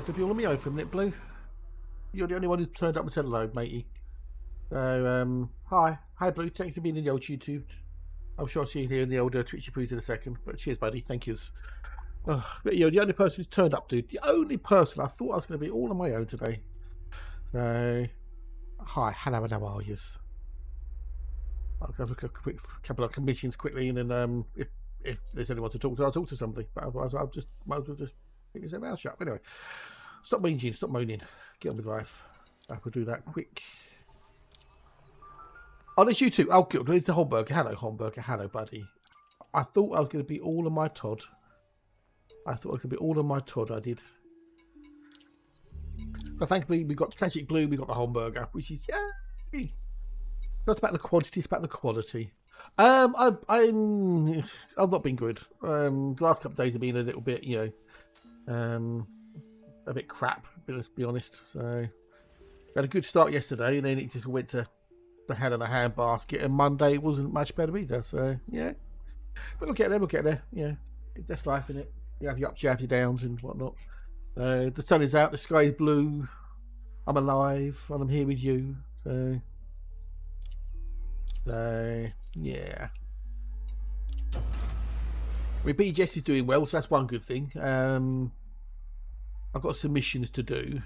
to be all on my own for a minute, Blue. You're the only one who turned up and said hello, matey. So, hi. Hi, Blue. Thanks for being in the old YouTube. I'm sure I'll see you here in the old Twitchy Poos in a second. But cheers, buddy. Thank yous. But you're the only person who's turned up, dude. The only person. I thought I was going to be all on my own today. So, hi. Hello, and how are yous? I'll have a quick couple of commissions quickly, and then if there's anyone to talk to, I'll talk to somebody. But otherwise, I'll just might as well just keep his mouth shut. Anyway, stop whinging, stop moaning. Get on with life. I will do that quick. Oh, there's you two. Oh, good. There's the Homburger. Hello, Homburger. Hello, buddy. I thought I was going to be all on my Todd. I did. But thankfully, we got Classic Blue. We got the Homburger, which is yay. It's not about the quantity, it's about the quality. I've not been good. The last couple of days have been a little bit, you know, a bit crap. Let's be honest. So, we had a good start yesterday, and then it just went to the hell in a handbasket. And Monday wasn't much better either. So yeah, but we'll get there. We'll get there. Yeah, that's life, isn't it? You have your ups, you have your downs, and whatnot. The sun is out. The sky is blue. I'm alive, and I'm here with you. So yeah. I mean, BGS is doing well, so that's one good thing. I've got submissions to do,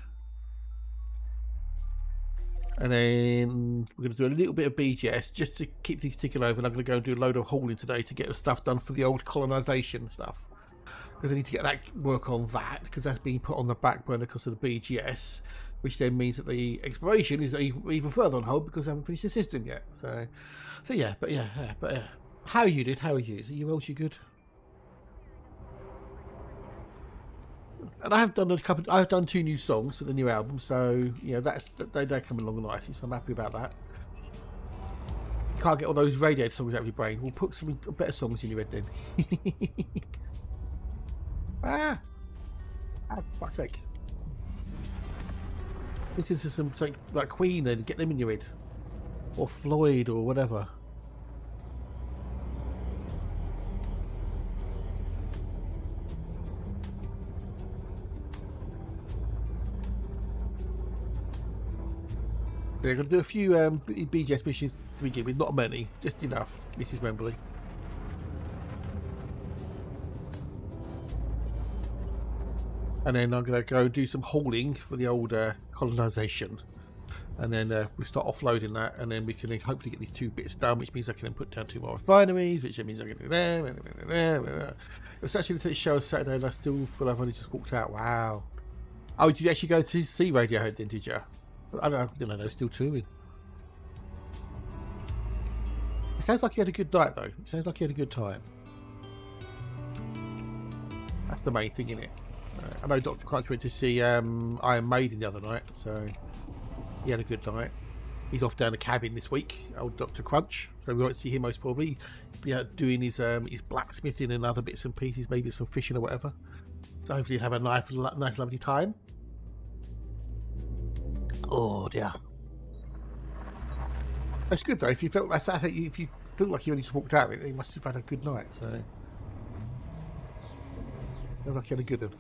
and then we're going to do a little bit of BGS just to keep things ticking over. And I'm going to go and do a load of hauling today to get stuff done for the old colonisation stuff, because I need to get that work on that, because that's being put on the back burner because of the BGS, which then means that the exploration is even further on hold because I haven't finished the system yet. So yeah, but how are you, dude? How are you? Are you well? You good? And I have done I've done 2 new songs for the new album, so yeah, they're coming along nicely. So I'm happy about that. You can't get all those Radiohead songs out of your brain. We'll put some better songs in your head then. Ah, fuck's sake. Listen to some like Queen and get them in your head, or Floyd or whatever. They're going to do a few BGS missions to begin with, not many, just enough, Mrs. Wembley. And then I'm going to go do some hauling for the old colonisation. And then we'll start offloading that, and then we can hopefully get these 2 bits done, which means I can then put down 2 more refineries, which means I can do there. It was actually the show Saturday, and I still feel I've only just walked out. Wow. Oh, did you actually go to see Radiohead then, did you? I don't know, still touring. It sounds like you had a good night, though. It sounds like you had a good time. That's the main thing, isn't it? I know Dr. Crunch went to see Iron Maiden the other night, so he had a good night. He's off down the cabin this week, old Dr. Crunch, so we won't see him most probably. He'll be out doing his blacksmithing and other bits and pieces, maybe some fishing or whatever. So hopefully he'll have a nice lovely time. Oh dear. That's good though. If you felt if you feel like you only just walked out of it, you must have had a good night. So, feel like you had a good one.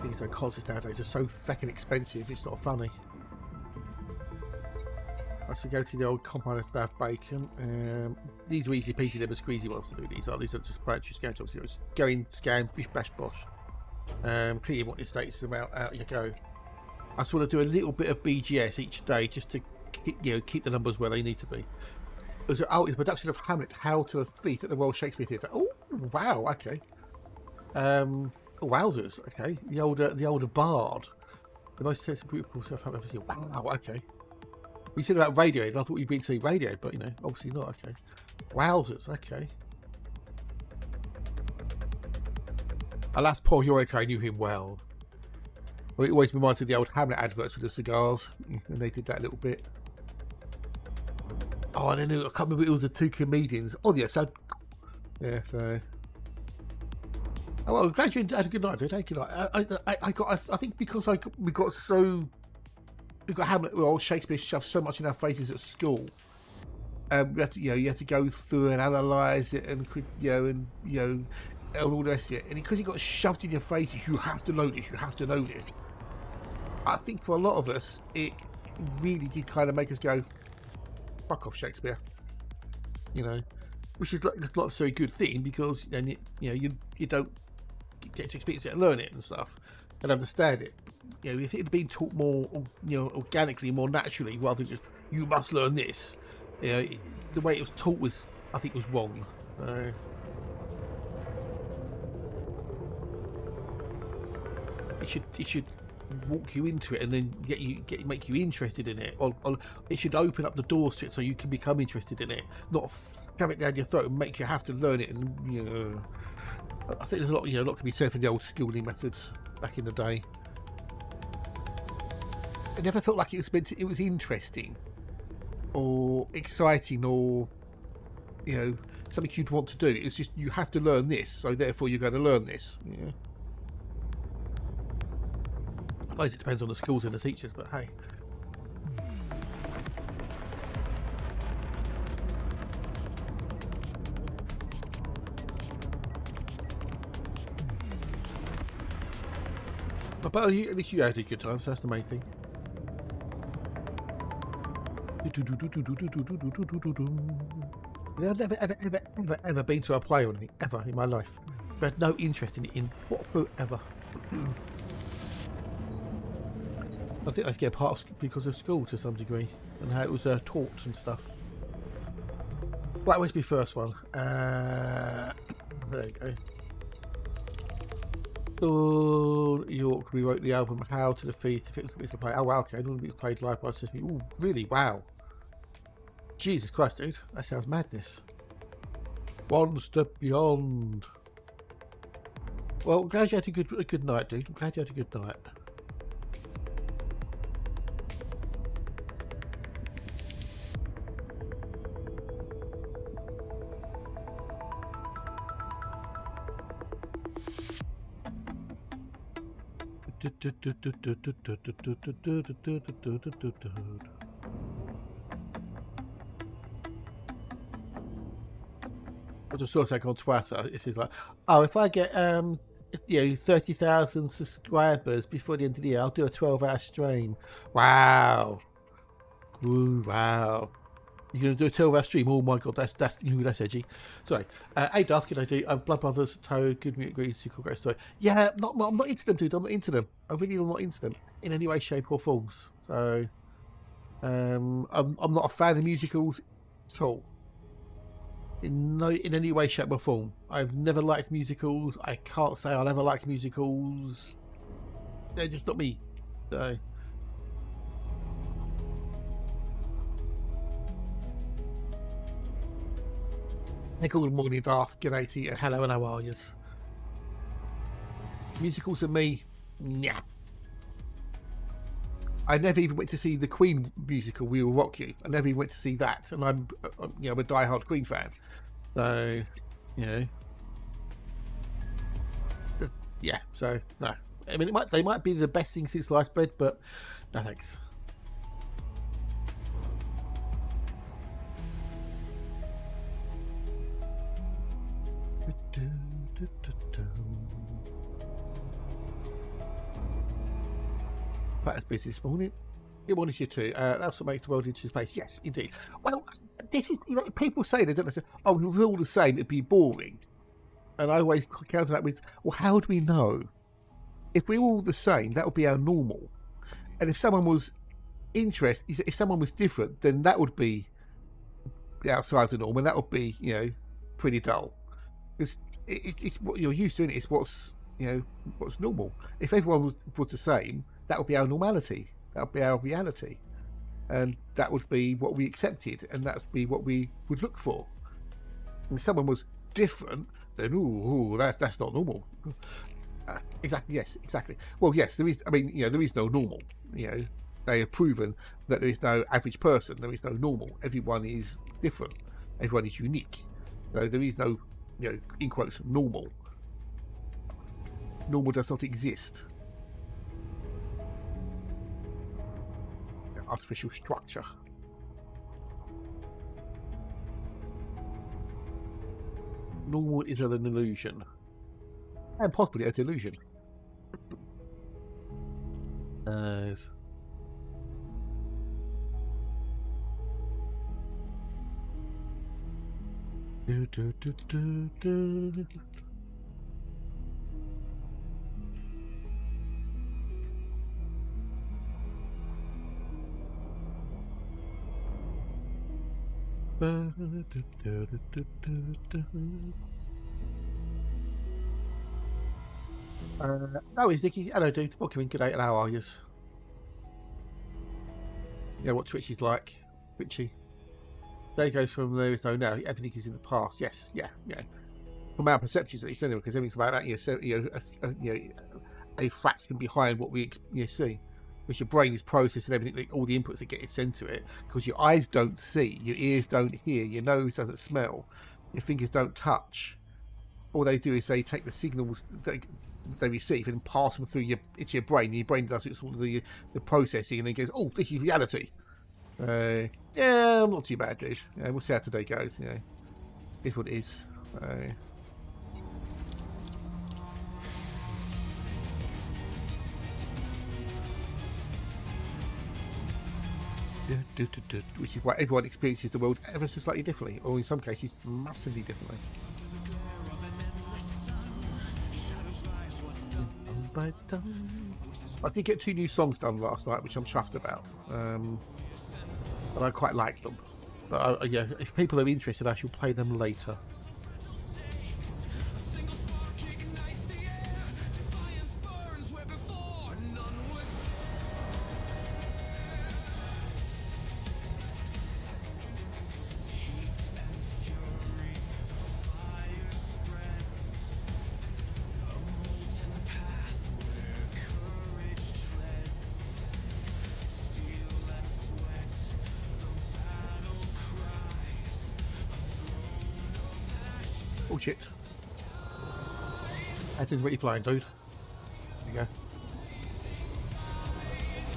These concerts nowadays are so fucking expensive. It's not funny. I should go to the old compiler staff bacon. These are easy peasy, them are squeezy ones to do. These are just branches, scan jobs. Go in, scan, bish bash bosh. Clear what your status is out you go. I just want to do a little bit of BGS each day just to keep the numbers where they need to be. It's a production of Hamlet, How to a Thief at the Royal Shakespeare Theatre. Oh wow, okay. Wowzers, okay. The older bard. The most sensible stuff I've ever seen. Wow, okay. We said about Radiohead, I thought you'd been to see Radiohead, but obviously not, okay. Wowzers, okay. Alas, poor Yorick, I knew him well. It always reminds me of the old Hamlet adverts with the cigars, and they did that a little bit. Oh, and I can't remember, it was the 2 comedians. Oh, yeah, so... Yeah, so... Oh, well, I'm glad you had a good night, dude. Thank you. I think because we got Hamlet, well, Shakespeare shoved so much in our faces at school you have to go through and analyse it, and and all the rest of it. And because it got shoved in your faces, you have to know this, you have to know this. I think for a lot of us, it really did kind of make us go, "Fuck off, Shakespeare," which is not necessarily a good thing, because then you don't get to experience it and learn it and stuff and understand it. If it had been taught more, organically, more naturally, rather than just "you must learn this," the way it was taught was, I think, was wrong. It should walk you into it and then make you interested in it, or it should open up the doors to it so you can become interested in it, not shove it down your throat and make you have to learn it. And I think there's a lot can be said for the old schooling methods back in the day. I never felt like it was interesting or exciting, or something you'd want to do. It's just, you have to learn this, so therefore you're going to learn this. I suppose it depends on the schools and the teachers, but hey. But at least you had a good time, so that's the main thing. I've never ever been to a play or anything ever in my life. I had no interest in it whatsoever. I think that's getting part of because of school to some degree, and how it was taught and stuff. Right, where's my first one? There you go. Oh, York rewrote the album How to Defeat if it was play. Oh wow, okay, I don't know if it was played live by Sesame. Oh, really? Wow. Jesus Christ, dude, that sounds madness. One step beyond. Well, I'm glad you had a good night, dude. I'm glad you had a good night. I just saw something on Twitter. It says like, "Oh, if I get 30,000 subscribers before the end of the year, I'll do a 12-hour stream." Wow. Ooh, wow. You're gonna do a 12-hour stream? Oh my god, that's edgy. Sorry. Hey Darth, can I do Blood Brothers, Toad, Good Meat, Great Great Story? Yeah, I'm not into them, dude. I'm not into them. I really am not into them in any way, shape, or forms. So, I'm not a fan of musicals at all. In any way, shape, or form. I've never liked musicals. I can't say I'll ever like musicals. They're just not me. So. Good morning, Darth. G'day to you. Hello, and how are you? Musicals and me, nah. I never even went to see the Queen musical, We Will Rock You. I never even went to see that, and I'm a die-hard Queen fan. So, yeah. So no. I mean, they might be the best thing since sliced bread, but no thanks. Quite as busy this morning. Good morning to you too. That's what makes the world into space. Yes, indeed. Well, this is, people say they don't know. Oh, we're all the same. It'd be boring. And I always counter that with, well, how do we know? If we're all the same, that would be our normal. And if someone was if someone was different, then that would be outside the norm, and that would be, pretty dull. It's what you're used to, isn't it? It's what's normal. If everyone was the same, that would be our normality. That would be our reality, and that would be what we accepted, and that would be what we would look for. And if someone was different, then that's not normal. Exactly. Yes. Exactly. Well, yes, there is. I mean, there is no normal. They have proven that there is no average person. There is no normal. Everyone is different. Everyone is unique. So there is no, in quotes, normal. Normal does not exist. Artificial structure. normal is an illusion. And possibly a delusion. No, it's Nikki. Hello, dude. Welcome in. Good day. How are you? Yeah, what Twitch is like. Twitchy. Day goes from there is no now. Everything is in the past. Yes, yeah. From our perceptions, at least, anyway, because everything's about that. A fraction behind what we see. Because your brain is processing everything, all the inputs that get sent to it. Because your eyes don't see, your ears don't hear, your nose doesn't smell, your fingers don't touch. All they do is they take the signals that they receive and pass them through into your brain. And your brain does sort of the processing and then goes, "Oh, this is reality." Yeah, I'm not too bad, dude. Yeah, we'll see how today goes. It's what it is. Which is why everyone experiences the world ever so slightly differently, or in some cases massively differently. I did get 2 new songs done last night, which I'm chuffed about, and I quite like them. But yeah, if people are interested, I shall play them later. Oh shit. That is what you're flying, dude. There you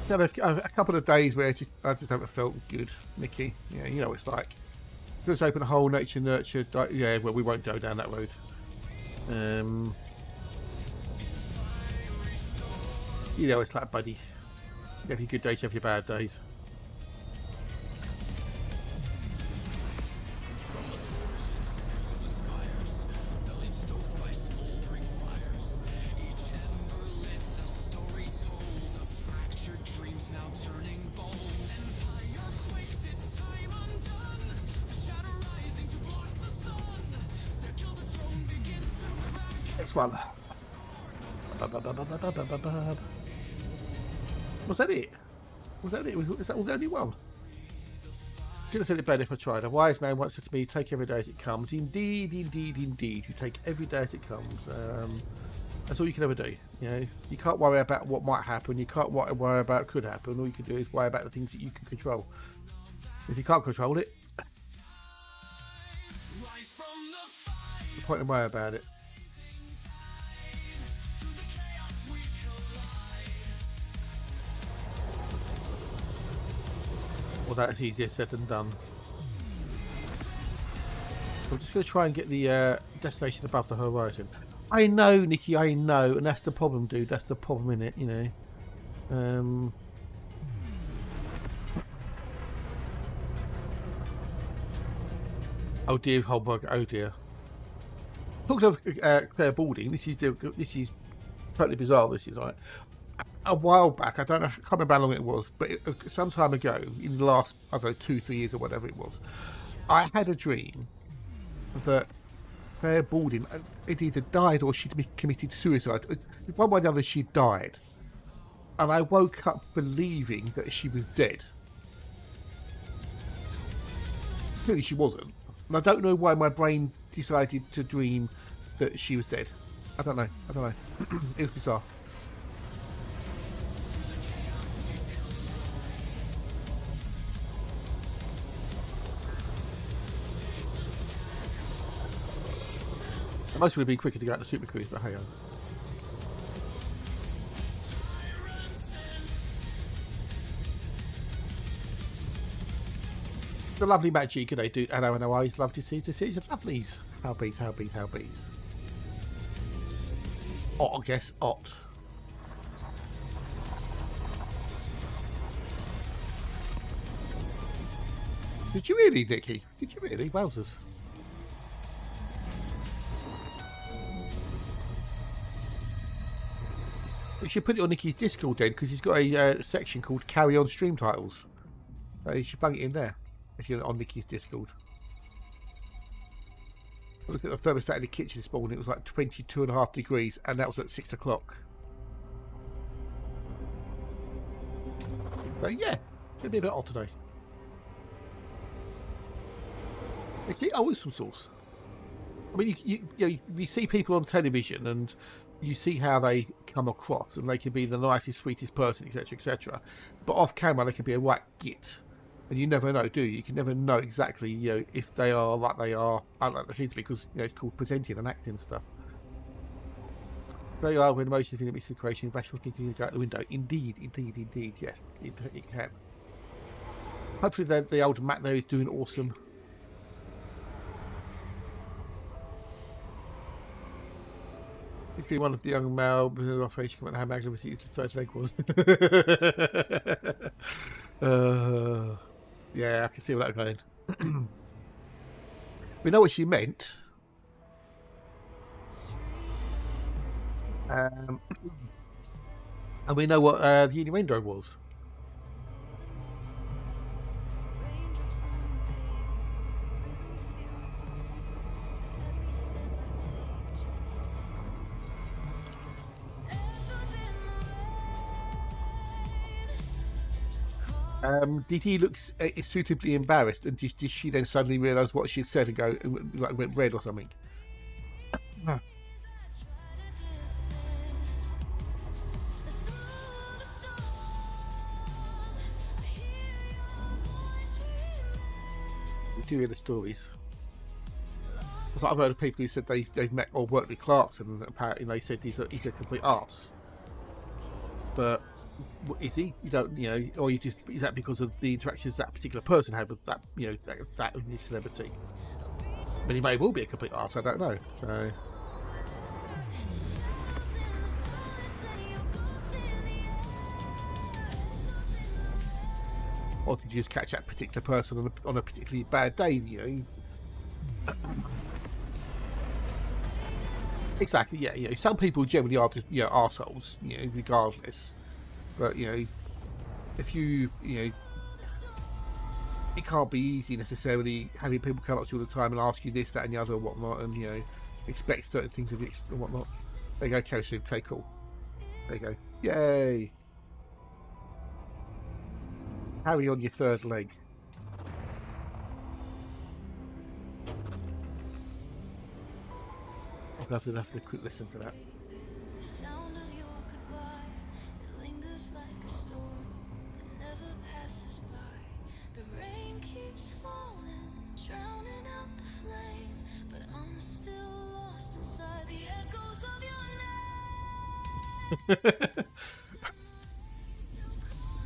go. Had a couple of days where I just haven't felt good, Nikki. Yeah, you know what it's like. Let's open a whole nature nurture. Yeah, well, we won't go down that road. You know it's like, buddy. You have your good days, you have your bad days. Next one. Was that it? Was that it? Was that the only one? Could have said it better if I tried. A wise man once said to me, "Take every day as it comes." Indeed, indeed, indeed. You take every day as it comes. That's all you can ever do. You can't worry about what might happen. You can't worry about what could happen. All you can do is worry about the things that you can control. If you can't control it, what's the point in worrying about it? Well, that's easier said than done. I'm just going to try and get the destination above the horizon. I know, Nikki, I know, and that's the problem, dude. That's the problem in it, Oh dear, Holberg. Oh dear. Talking of Claire Balding, this is totally bizarre. This is like a while back. I can't remember how long it was, but some time ago, in the last 2-3 years or whatever it was, I had a dream that Claire Balding had either died or she'd committed suicide. One way or the other, she died, and I woke up believing that she was dead. Clearly, she wasn't. And I don't know why my brain decided to dream that she was dead. I don't know. It was bizarre. It most would have been quicker to go out to Super Cruise, but hey on. The lovely Magic, they do. Hello, I always love to see you. Lovelies. How bees, how bees, how bees. Ot, I guess, ot. Did you really, Nicky? Did you really? Wowzers. We should put it on Nicky's Discord then, because he's got a section called Carry On Stream Titles. So you should bang it in there, if you're on Nicky's Discord. Look at the thermostat in the kitchen this morning, it was like 22.5 degrees, and that was at 6 o'clock. So yeah, it's going to be a bit hot today. I want some sauce. I mean, you see people on television and you see how they come across, and they can be the nicest, sweetest person, etc., etc. But off camera, they can be a right git, and you never know, do you? You can never know exactly, if they are like they are, like they seem to be, because it's called presenting and acting and stuff. Very hard when emotions in the midst of creation, rational thinking go out the window. Indeed, indeed, indeed, yes, it can. Hopefully, the old Matt there is doing awesome. It's been one of the young male operation come out how magnificent the first leg was. Yeah, I can see where that's going. We know what she meant. And we know what the innuendo was. Did he look suitably embarrassed, and did she then suddenly realise what she'd said and go, like, went red or something? We do hear the stories. I've heard of people who said they've met or worked with Clarkson, and apparently they said he's a complete arse. But is he? You don't, or you just, is that because of the interactions that particular person had with that, that celebrity? But he may well be a complete arse. I don't know. So. Or did you just catch that particular person on a particularly bad day? Exactly. Yeah. Some people generally are just arseholes. Regardless. But if you it can't be easy necessarily having people come up to you all the time and ask you this, that, and the other, and whatnot, and expect certain things of it and whatnot. There you go, okay, cool. There you go. Yay! Harry on your third leg. I'll have to quick listen to that.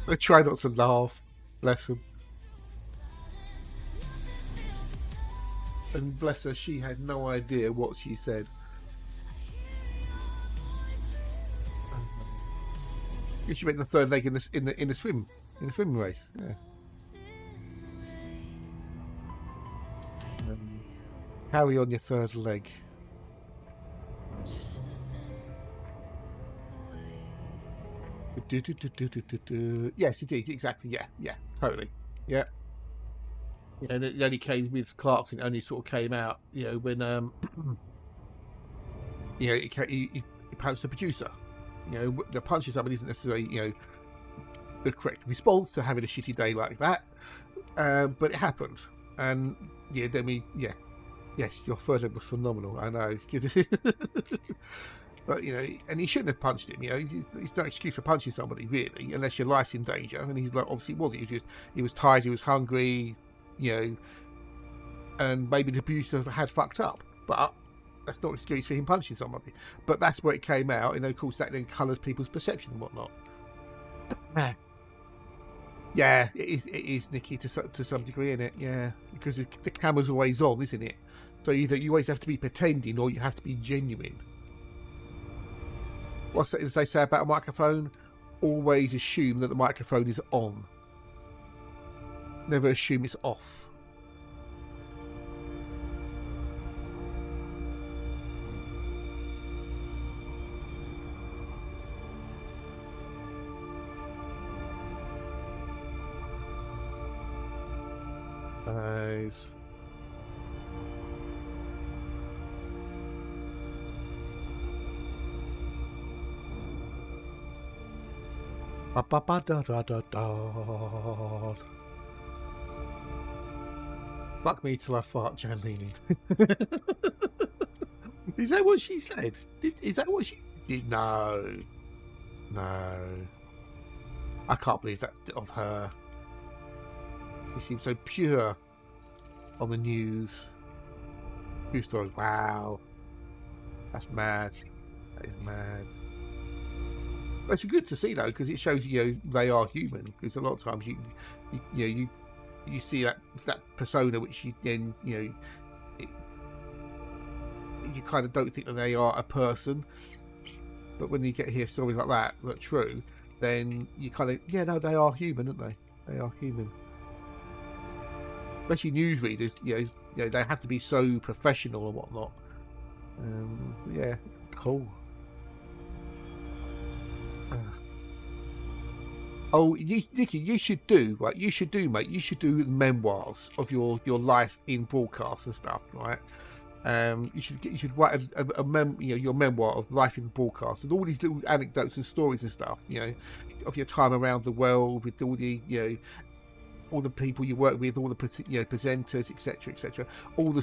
I try not to laugh. Bless him. And bless her, she had no idea what she said. She went the third leg in the swim race. Yeah. Carry on your third leg. Yes, indeed, exactly. Yeah, totally. Yeah. And it only came with Clarkson. It only sort of came out, when he punched the producer. The punching somebody isn't necessarily, the correct response to having a shitty day like that. But it happened, and then yes, your third leg was phenomenal. I know. But and he shouldn't have punched him. He's no excuse for punching somebody really, unless your life's in danger. And he's like, obviously wasn't. He was tired. He was hungry. And maybe the producer had fucked up. But that's not an excuse for him punching somebody. But that's where it came out, and of course that then colours people's perception and whatnot. Yeah, it is, Nicky, to some degree, isn't it? Yeah, because the camera's always on, isn't it? So either you always have to be pretending or you have to be genuine. What's that they say about a microphone? Always assume that the microphone is on. Never assume it's off. Nice. Ba ba ba da da da da. Fuck me till I fart, Jan leaning. Is that what she said? Is that what she did? No. No. I can't believe that of her. She seems so pure on the news. True stories. Wow. That's mad. That is mad. But it's good to see though, because it shows they are human. Because a lot of times you see that persona which you then you kind of don't think that they are a person, but when you get hear stories like that are true, then you kind of no, they are human, aren't they? They are human. Especially newsreaders, they have to be so professional and whatnot. Yeah, cool. Oh, Nikki, you should do, right? You should do, mate. You should do memoirs of your life in broadcast and stuff, right? You should write your memoir of life in broadcast and all these little anecdotes and stories and stuff, of your time around the world with all the all the people you work with, all the presenters, etc., etc. All the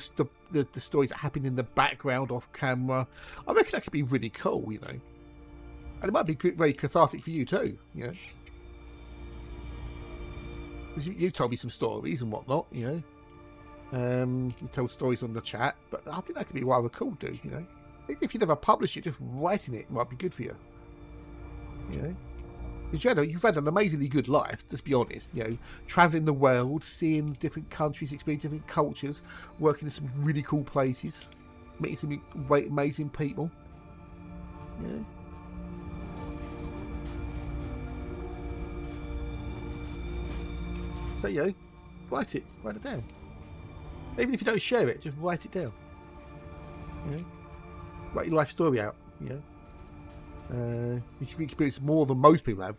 stories that happen in the background off camera. I reckon that could be really cool, and it might be very cathartic for you too, Because you told me some stories and whatnot, you tell stories on the chat, but I think that could be rather cool, dude. If you never publish it, just writing it might be good for you. Because you've had an amazingly good life, let's be honest. Traveling the world, seeing different countries, experiencing different cultures, working in some really cool places, meeting some amazing people. So write it down. Even if you don't share it, just write it down. Write your life story out. You've experienced more than most people have.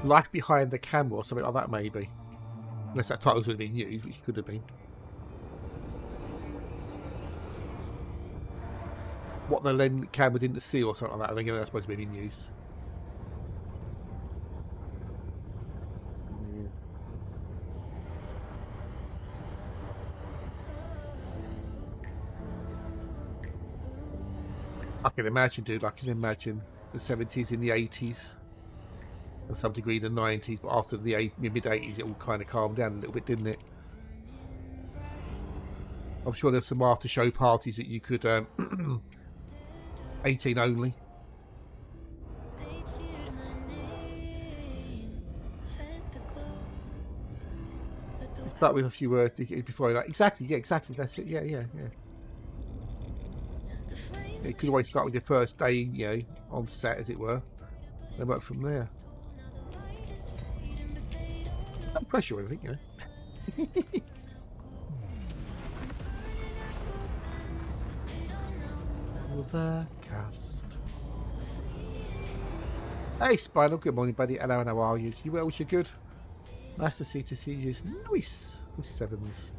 Life behind the camera or something like that, maybe. Unless that title would have been used, which could have been. What the camera didn't see or something like that. I think that's supposed to be being used. I can imagine, dude. I can imagine the 70s and the 80s, and some degree the 90s. But after the mid 80s, it all kind of calmed down a little bit, didn't it? I'm sure there's some after show parties that you could 18 only. Start with a few words before you exactly. That's it. Yeah. You could always start with your first day, on set, as it were, then work from there. No pressure or anything, The cast. Hey, Spinal. Good morning, buddy. Hello, and how are you? You well? You good? Nice to see you. Nice. Good sevens.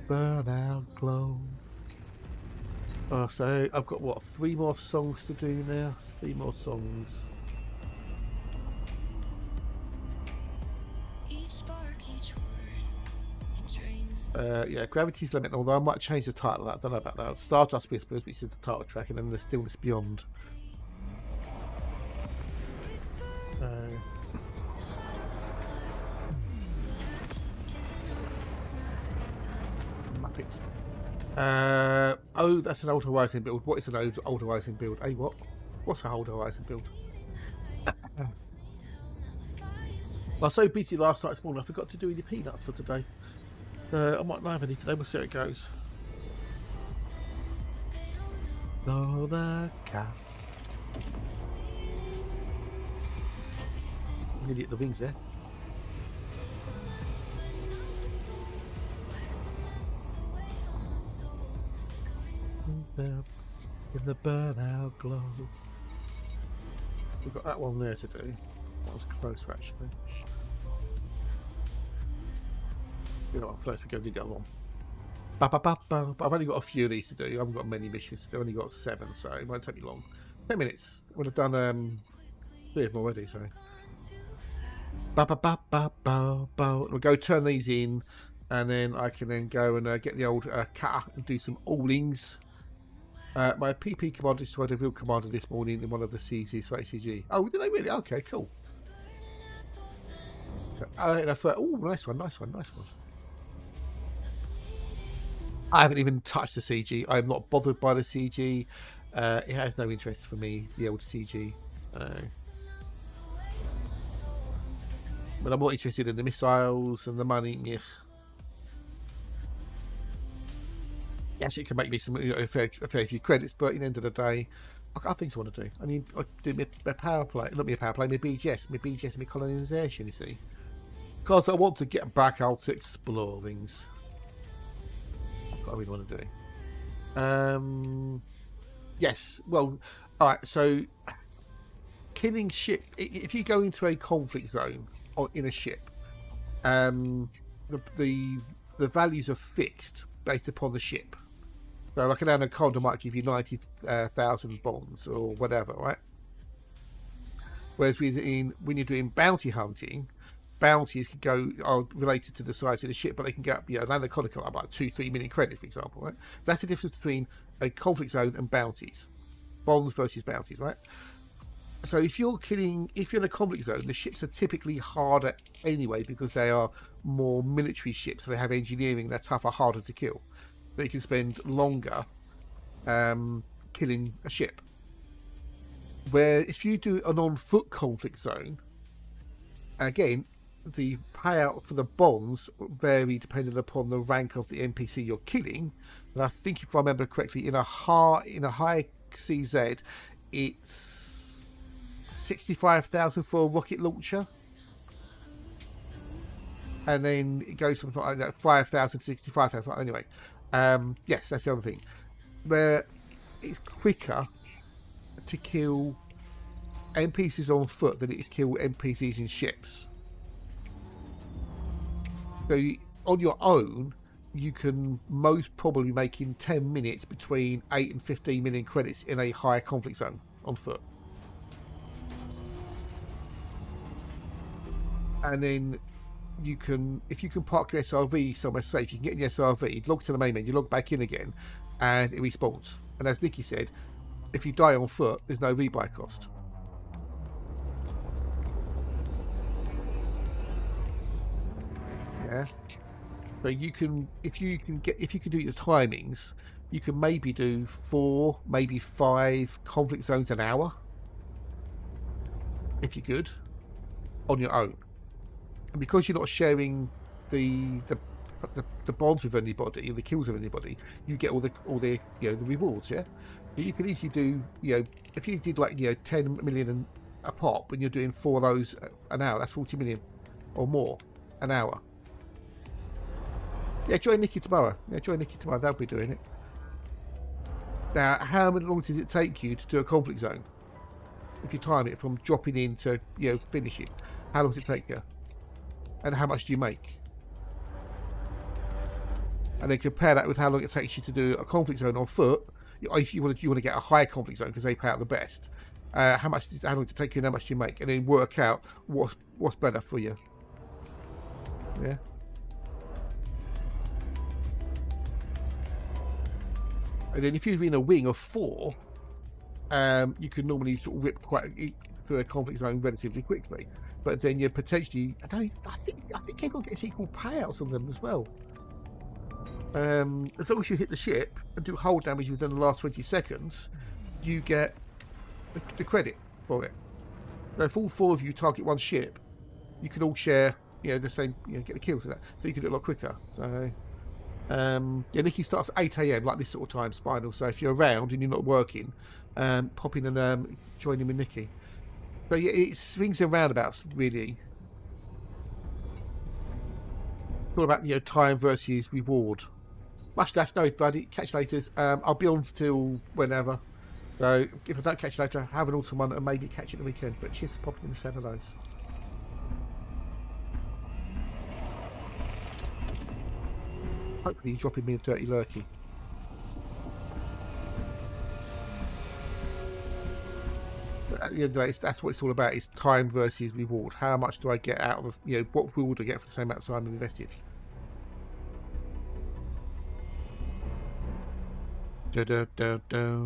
Burnout glow. Oh, so I've got what, 3 more songs to do now? 3 more songs. Yeah, Gravity's Limit, although I might change the title of that. I don't know about that. Stardust Whispers, which is the title track, and then The Stillness Beyond. Muppets. Oh, that's an old horizon build. What is an old horizon build? Hey, what? What's an old horizon build? I was so busy last night this morning, I forgot to do any peanuts for today. I might not have any today. We'll see how it goes. Know the cast. Nearly hit the wings there. In the burnout glow. We've got that one there to do. That was close actually. You know what, first we go do the other one. But I've only got a few of these to do. I haven't got many missions. I've only got 7, so it won't take me long. 10 minutes. I would have done 3 of them already, so. We'll go turn these in, and then I can then go and get the old cutter and do some aulings. My PP commander destroyed a real commander this morning in one of the CZs for ACG. Oh, did they really? Okay, cool. So, and I thought, oh, nice one. I haven't even touched the CG. I'm not bothered by the CG. It has no interest for me, the old CG. But I'm more interested in the missiles and the money. Yeah. Yes, it can make me some a fair few credits, but at the end of the day, I've got things I want to do. I mean, I do my power play, not my power play, my BGS and my colonisation, you see. Because I want to get back out to explore things. That's what I really want to do. Yes, well, alright, so killing ship, if you go into a conflict zone or in a ship, the values are fixed based upon the ship. So like an Anaconda might give you 90,000 bonds or whatever, right? Whereas when you're doing bounty hunting, bounties are related to the size of the ship, but they can get up, an Anaconda can about 2-3 million credits, for example, right? So that's the difference between a conflict zone and bounties. Bonds versus bounties, right? So if you're in a conflict zone, the ships are typically harder anyway because they are more military ships, so they have engineering, they're tougher, harder to kill. They can spend longer killing a ship. Where if you do an on-foot conflict zone, again, the payout for the bonds vary depending upon the rank of the NPC you're killing. And I think if I remember correctly, in a high CZ, it's 65,000 for a rocket launcher. And then it goes from 5,000 to 65,000. Anyway, yes, that's the other thing. Where it's quicker to kill NPCs on foot than it is to kill NPCs in ships. So on your own, you can most probably make in 10 minutes between 8 and 15 million credits in a higher conflict zone on foot. And then you can, if you can park your SRV somewhere safe, you can get in the SRV, log to the main menu, log back in again, and it respawns. And as Nikki said, if you die on foot, there's no rebuy cost. Yeah. So you can, if you can do your timings, you can maybe do 4, maybe 5 conflict zones an hour, if you're good, on your own. And because you're not sharing the bonds with anybody, the kills of anybody, you get all the the rewards. Yeah, but you can easily do if you did 10 million a pop, and you're doing 4 of those an hour, that's 40 million or more an hour. Yeah, join Nikki tomorrow. They'll be doing it. Now, how long does it take you to do a conflict zone? If you time it from dropping in to finish it, how long does it take you? And how much do you make? And then compare that with how long it takes you to do a conflict zone on foot. If you want to get a high conflict zone because they pay out the best. How long does it take you and how much do you make? And then work out what's better for you. Yeah. And then if you're in a wing of 4, you can normally sort of rip quite through a conflict zone relatively quickly. But then you're potentially, I think everyone gets equal payouts on them as well. as long as you hit the ship and do hull damage within the last 20 seconds, you get the credit for it. So if all 4 of you target one ship, you can all share, the same, get the kills for that. So you can do it a lot quicker. So, Nikki starts at 8 AM, like this sort of time, Spinal. So if you're around and you're not working, pop in and join in with Nikki. So yeah, it swings and roundabouts, really. It's all about, time versus reward. Mustache, no, buddy. Catch you later. I'll be on till whenever. So if I don't catch you later, have an awesome one and maybe catch you at the weekend. But cheers for popping in the 7 of those. Hopefully he's dropping me a dirty lurky. But at the end of the day, that's what it's all about. It's time versus reward. How much do I get out of, what reward do I get for the same amount of time invested? Da, da, da, da.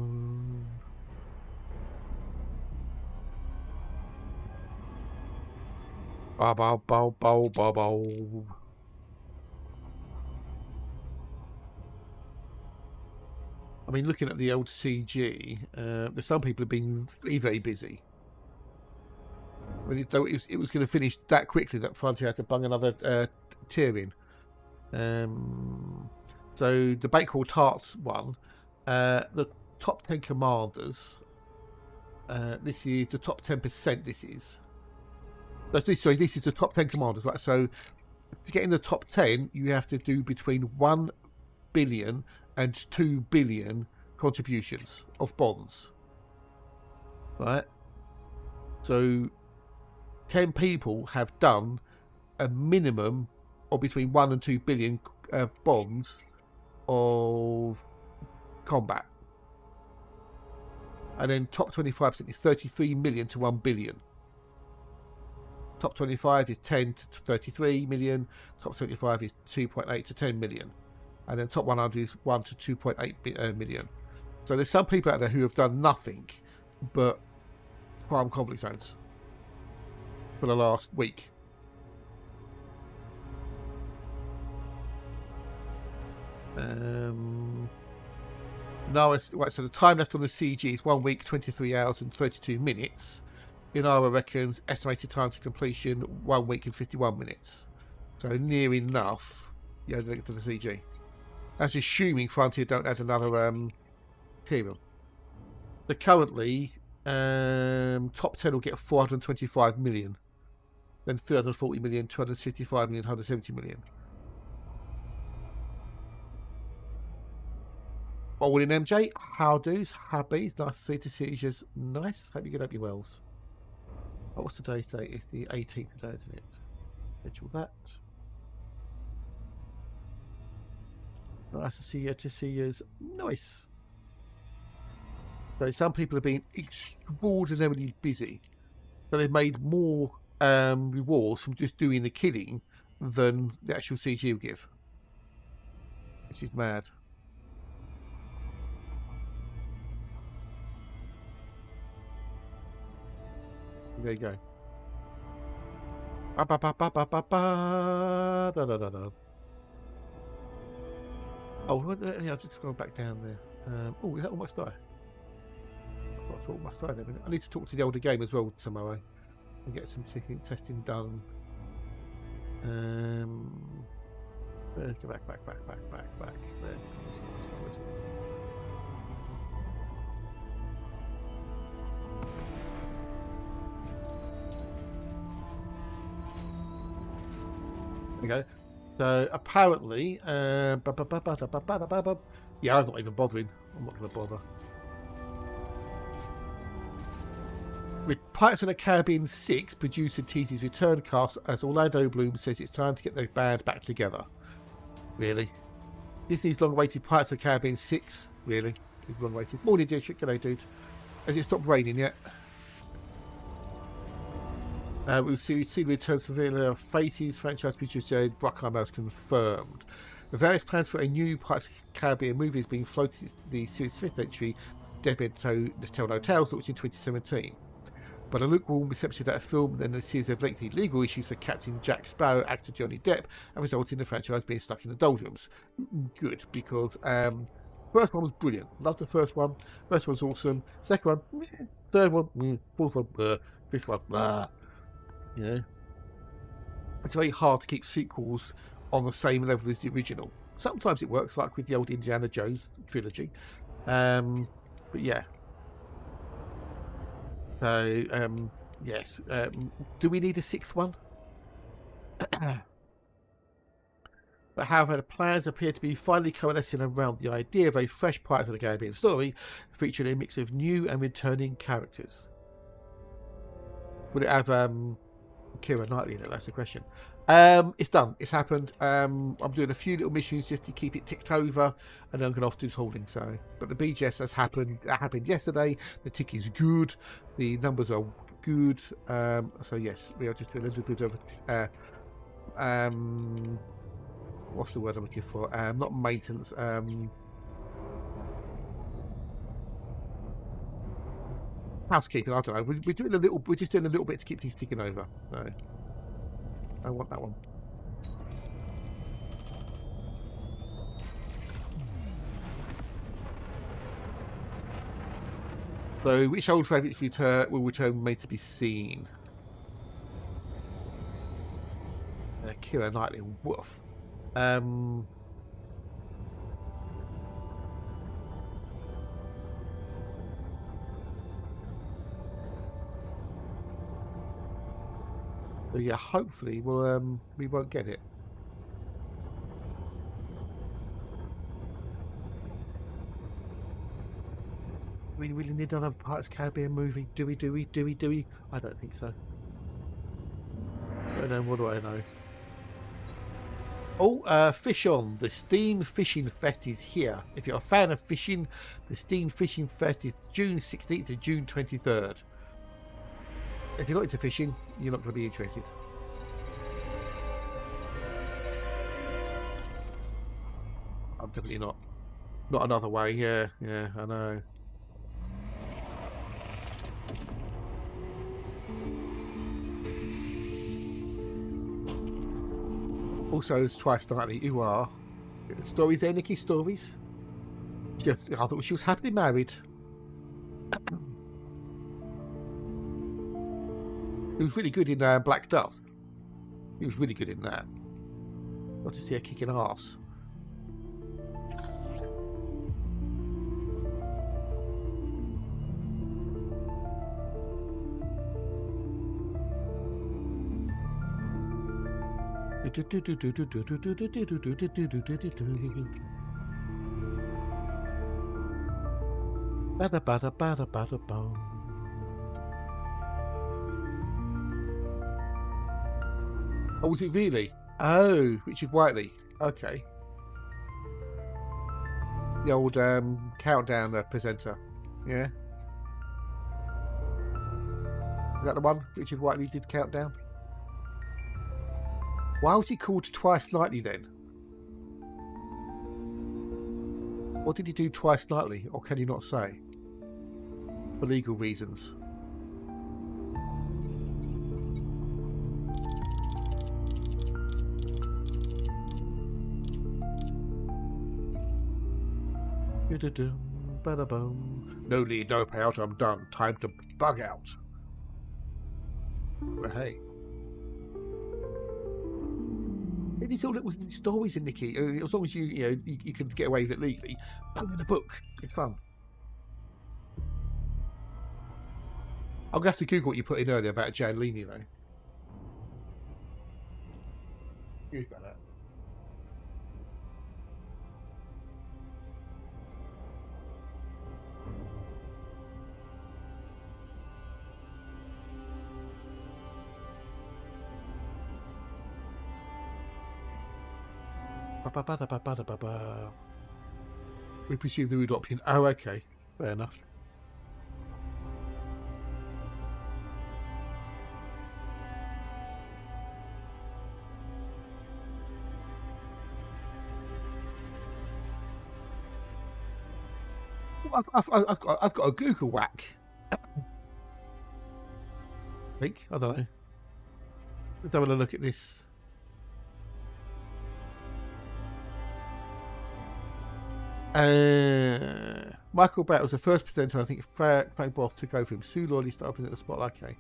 Bow, bow, bow, bow, bow, bow. I mean, looking at the old CG, there's some people have been very, very busy. I mean, though it was going to finish that quickly that Frontier had to bung another tier in. So the Bakewell Tarts one, the top 10 commanders. This is the top 10%. This is. Sorry, this is the top 10 commanders, right? So to get in the top 10, you have to do between 1 billion and 2 billion contributions of bonds, right? So 10 people have done a minimum of between 1 and 2 billion bonds of combat, and then top 25% is 33 million to 1 billion. Top 25 is 10 to 33 million. Top 75 is 2.8 to 10 million. And then top 100 is 1 to 2.8 million. So there's some people out there who have done nothing but farm conflict zones for the last week. Now, right, so the time left on the CG is 1 week, 23 hours and 32 minutes. Inara reckons estimated time to completion 1 week and 51 minutes. So near enough. Yeah, the link to the CG. That's assuming Frontier don't add another material. So currently, top 10 will get 425 million. Then 340 million, 255 million, 170 million. Morning, MJ. How do's? Hubbies. Nice to see you. Nice. Hope you get up your wells. Oh, what's today's date? It's the 18th today, isn't it? Schedule that. Nice to see you. Nice. So some people have been extraordinarily busy. So they've made more rewards from just doing the killing than the actual CG will give. Which is mad. There you go. Oh, yeah, I'll just go back down there. Oh, is that almost die? I've got to almost die there. I need to talk to the older game as well tomorrow and get some testing done. Go back. There. There we go. So apparently, yeah, I'm not even bothering. I'm not going to bother. With Pirates of the Caribbean 6, producer teases return cast as Orlando Bloom says it's time to get the band back together. Really? Disney's long-awaited Pirates of the Caribbean 6? Really? Long-awaited. Morning, dear. G'day, dude. Has it stopped raining yet? We'll see the return of the Faces franchise producer Bruckheimer has confirmed. The various plans for a new Pirates of the Caribbean movie is being floated since the series' 5th entry, Dead Men Tell No Tales, launched in 2017. but a lukewarm reception that a film and a series of lengthy legal issues for Captain Jack Sparrow, actor Johnny Depp, have resulted in the franchise being stuck in the doldrums. Good, because first one was brilliant. Loved the first one. First one's awesome. Second one, meh. Third one, meh. Fourth one, fifth one, blah. You know, it's very hard to keep sequels on the same level as the original. Sometimes it works, like with the old Indiana Jones trilogy. But yeah. So, yes. Do we need a sixth one? But however, the plans appear to be finally coalescing around the idea of a fresh Pirates of the Caribbean story featuring a mix of new and returning characters. Would it have Keira Knightley in it? That's the question. It's done. It's happened. I'm doing a few little missions just to keep it ticked over, and then I'm going off to do holding. So, but the BGS has happened. That happened yesterday. The tick is good. The numbers are good. So yes, we are just doing a little bit of what's the word I'm looking for? Not maintenance. Housekeeping. I don't know. We're doing a little. We're just doing a little bit to keep things ticking over. So I want that one. So, which old favourites will return remains to be seen. Keira Knightley, woof. So yeah, hopefully we'll we won't get it. We really need another Pirates of the Caribbean movie. Do we? I don't think so. But then what do I know? Oh, Fish On. The Steam Fishing Fest is here. If you're a fan of fishing, the Steam Fishing Fest is June 16th to June 23rd. If you're not into fishing, you're not going to be interested. I'm definitely not. Not another way. Yeah, I know. Also, it's Twice Nightly. Who are stories there, Nikki? Stories? Just, I thought she was happily married. He was really good in Black Dove. He was really good in that. Got to see her kicking ass. Oh, was it really? Oh, Richard Whiteley. Okay. The old countdown presenter. Yeah. Is that the one Richard Whiteley did countdown? Why was he called Twice Nightly then? What did he do twice nightly, or can you not say? For legal reasons. No lead, no payout, I'm done. Time to bug out. But hey. It's all little stories in Nicky. As long as you can get away with it legally. Bung in the book. It's fun. I'm gonna have to Google what you put in earlier about Giannini, though. Excuse about that. We presume the rude option. Oh, okay. Fair enough. I've got a Google whack. I think. I don't know. Let's have a look at this. Michael Batt was the first presenter. I think Frank Boss took over him. Sue Lawley started at the spotlight. Okay.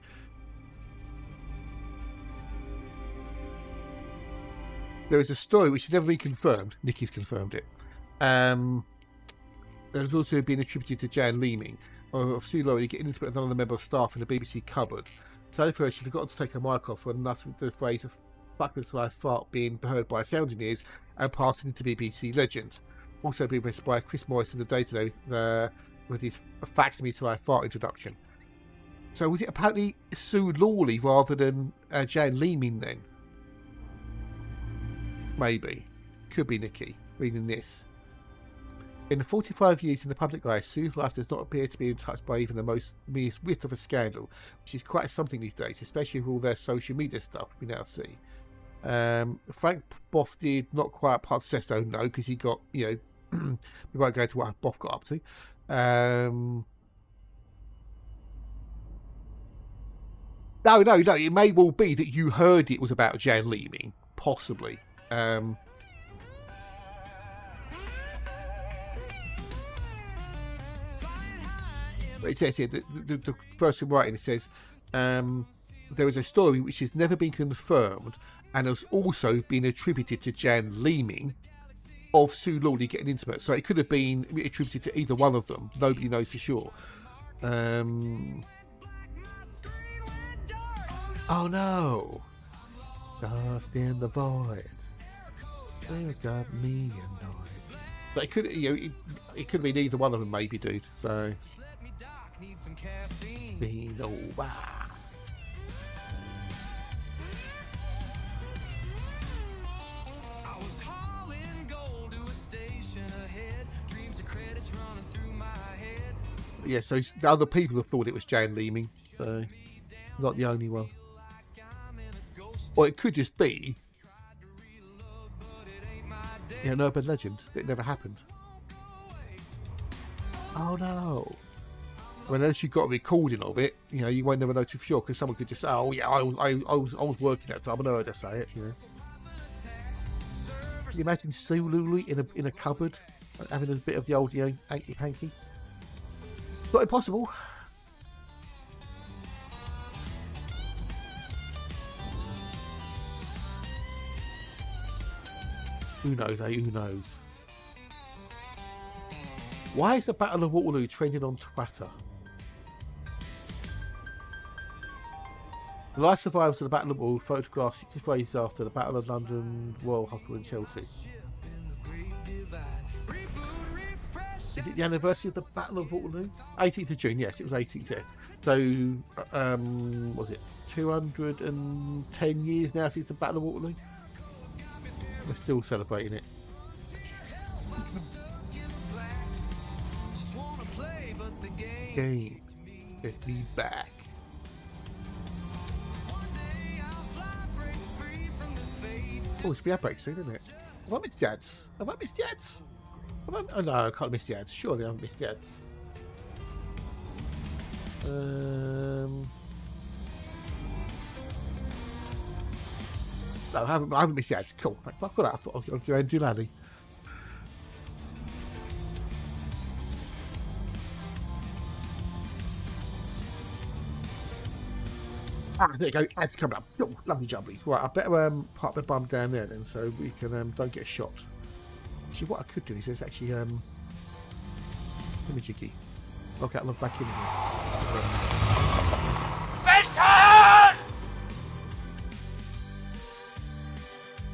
There is a story which has never been confirmed. Nikki's confirmed it. There's also been attributed to Jan Leeming of Sue Lawley getting intimate with another member of staff in the BBC cupboard. Sadly for her, she forgot to take her mic off and thus the phrase of "fuck until I fart" being heard by sound engineers and passing into BBC legend. Also being voiced by Chris Morris in the day-to-day with his "fact me till I fart" introduction. So was it apparently Sue Lawley rather than Jan Leeming then? Maybe. Could be Nikki, reading this. In the 45 years in the public eye, Sue's life does not appear to be untouched by even the merest whiff of a scandal, which is quite something these days, especially with all their social media stuff we now see. Frank Boff did not quite part of Sesto, no, because he got, we won't go into what Boff got up to. No, it may well be that you heard it was about Jan Leeming, possibly. But it says here, the person writing it says, there is a story which has never been confirmed and has also been attributed to Jan Leeming of Sue Lawley getting intimate. So it could have been attributed to either one of them. Nobody knows for sure. Oh no! Lost in the void. They got me annoyed. But it could, it could have been either one of them, maybe, dude. So. Need some caffeine. Being over. I was hauling gold to a station ahead. Dreams of credits running through my head. Yeah, so the other people have thought it was Jan Leeming, so not the only one. Or it could just be an urban legend that never happened. Oh no. I mean, unless you've got a recording of it, you won't never know for sure, because someone could just say, "Oh yeah, I was working that time. I know how to say it." Can you imagine Sue Lawley in a cupboard having a bit of the old hanky panky? Not impossible. Who knows? Who knows? Why is the Battle of Waterloo trending on Twitter? The life survivors of the Battle of Waterloo photographed 63 years after the Battle of London Royal Hospital in Chelsea. Is it the anniversary of the Battle of Waterloo? 18th of June, yes, it was 18th there. So, was it 210 years now since the Battle of Waterloo? We're still celebrating it. Game. Get me back. Oh, it's be a break soon, isn't it? Have I missed the ads? Oh no, I can't miss the ads. Surely I haven't missed the ads. No, I haven't missed the ads. Cool. I've got that. I thought I was going to do Lanny. There you go. Ads coming up. Oh, lovely jumblies. Right, I better park my bum down there then, so we can don't get shot. Actually, what I could do is there's actually let me jiggy. Okay, I'll log back in again.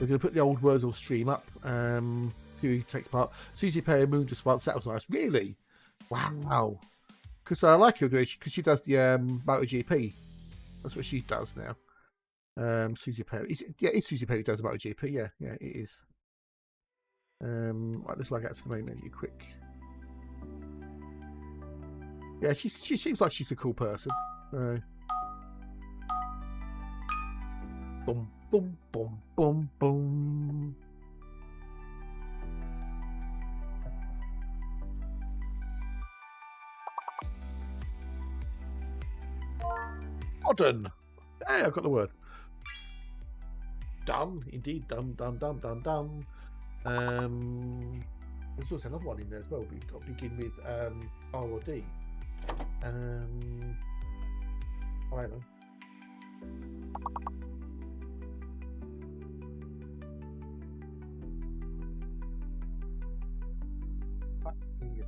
We're going to put the old Wurzel stream up. See who takes part. Susie Perry Moon just once. That was nice. Really? Wow. Because I like her because she does the MotoGP. That's what she does now. Susie Perry. It's Susie Perry who does MotoGP. Yeah, it is. Right, let's log out to the main menu quick. Yeah, she seems like she's a cool person. Boom, boom, boom, boom, boom. Modern. Hey, I've got the word. Done, indeed, done. There's also another one in there as well. We've got to begin with R or D. I don't know.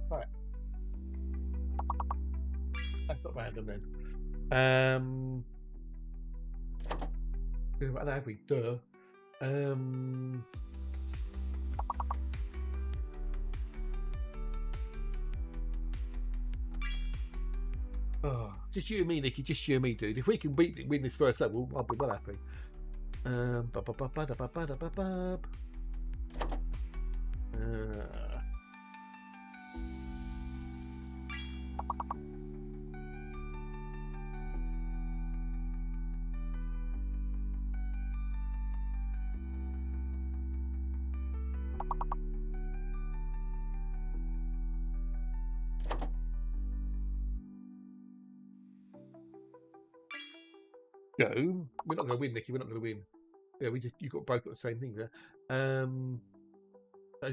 Right. That's not random then. What have we? Duh. Oh, just you and me, Nicky. Just you and me, dude. If we can win this first level, I'll be well happy. No, we're not going to win, Nicky. We're not going to win. Yeah, you got both got the same thing there.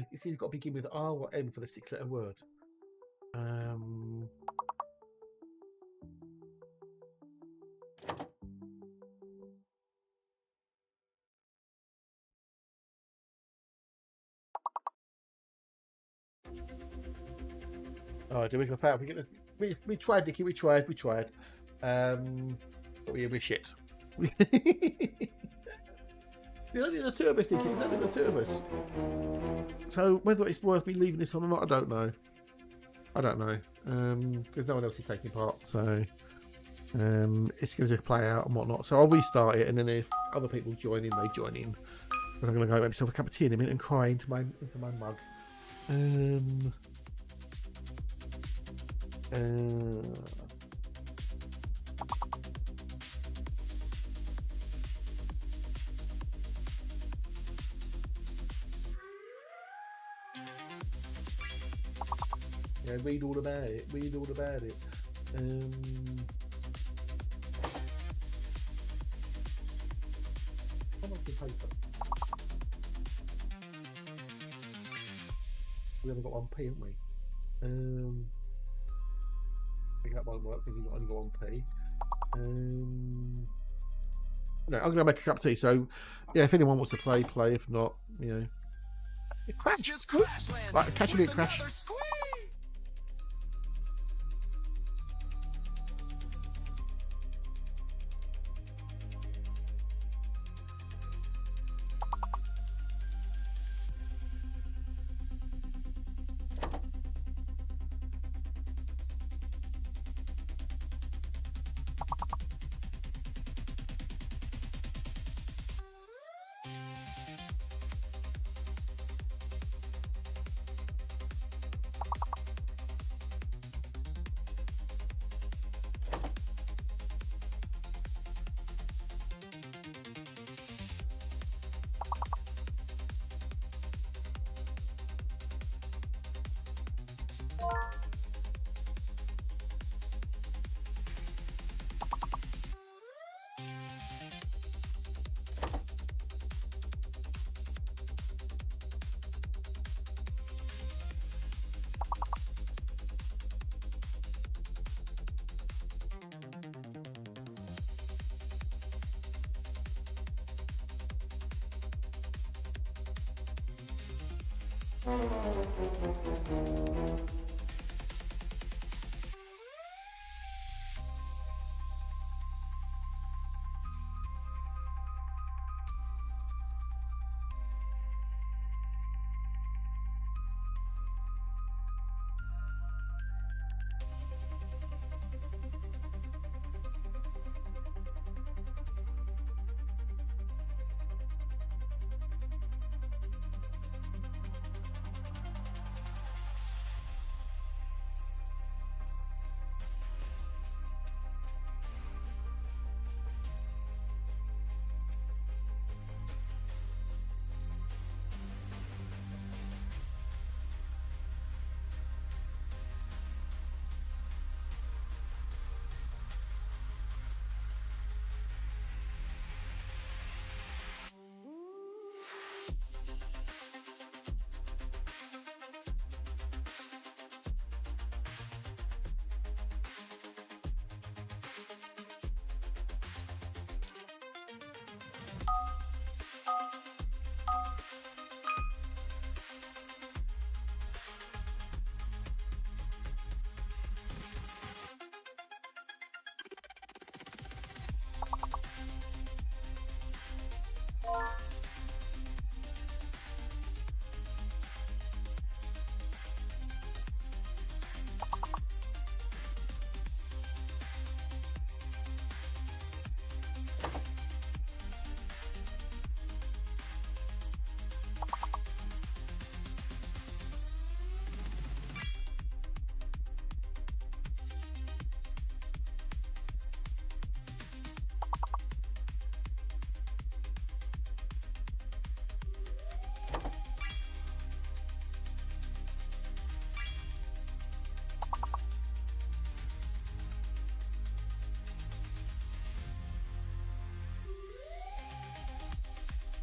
It's either got to begin with R or M for the 6-letter word. Oh, do we go fail? We tried, Nicky. We tried. But we're shit. There's only the two of us, Nicky. There's only the two of us. So whether it's worth me leaving this on or not, I don't know. Because no one else is taking part. So it's going to play out and whatnot. So I'll restart it, and then if other people join in, they join in. But I'm going to go make myself a cup of tea in a minute and cry into my mug. Yeah, read all about it. How much is paper? We only got 1p, haven't we? I think that won't work because we've only got 1p. No, I'm going to make a cup of tea. So, yeah, if anyone wants to play. If not, you know, it crashed. Like, catch me, it crashed.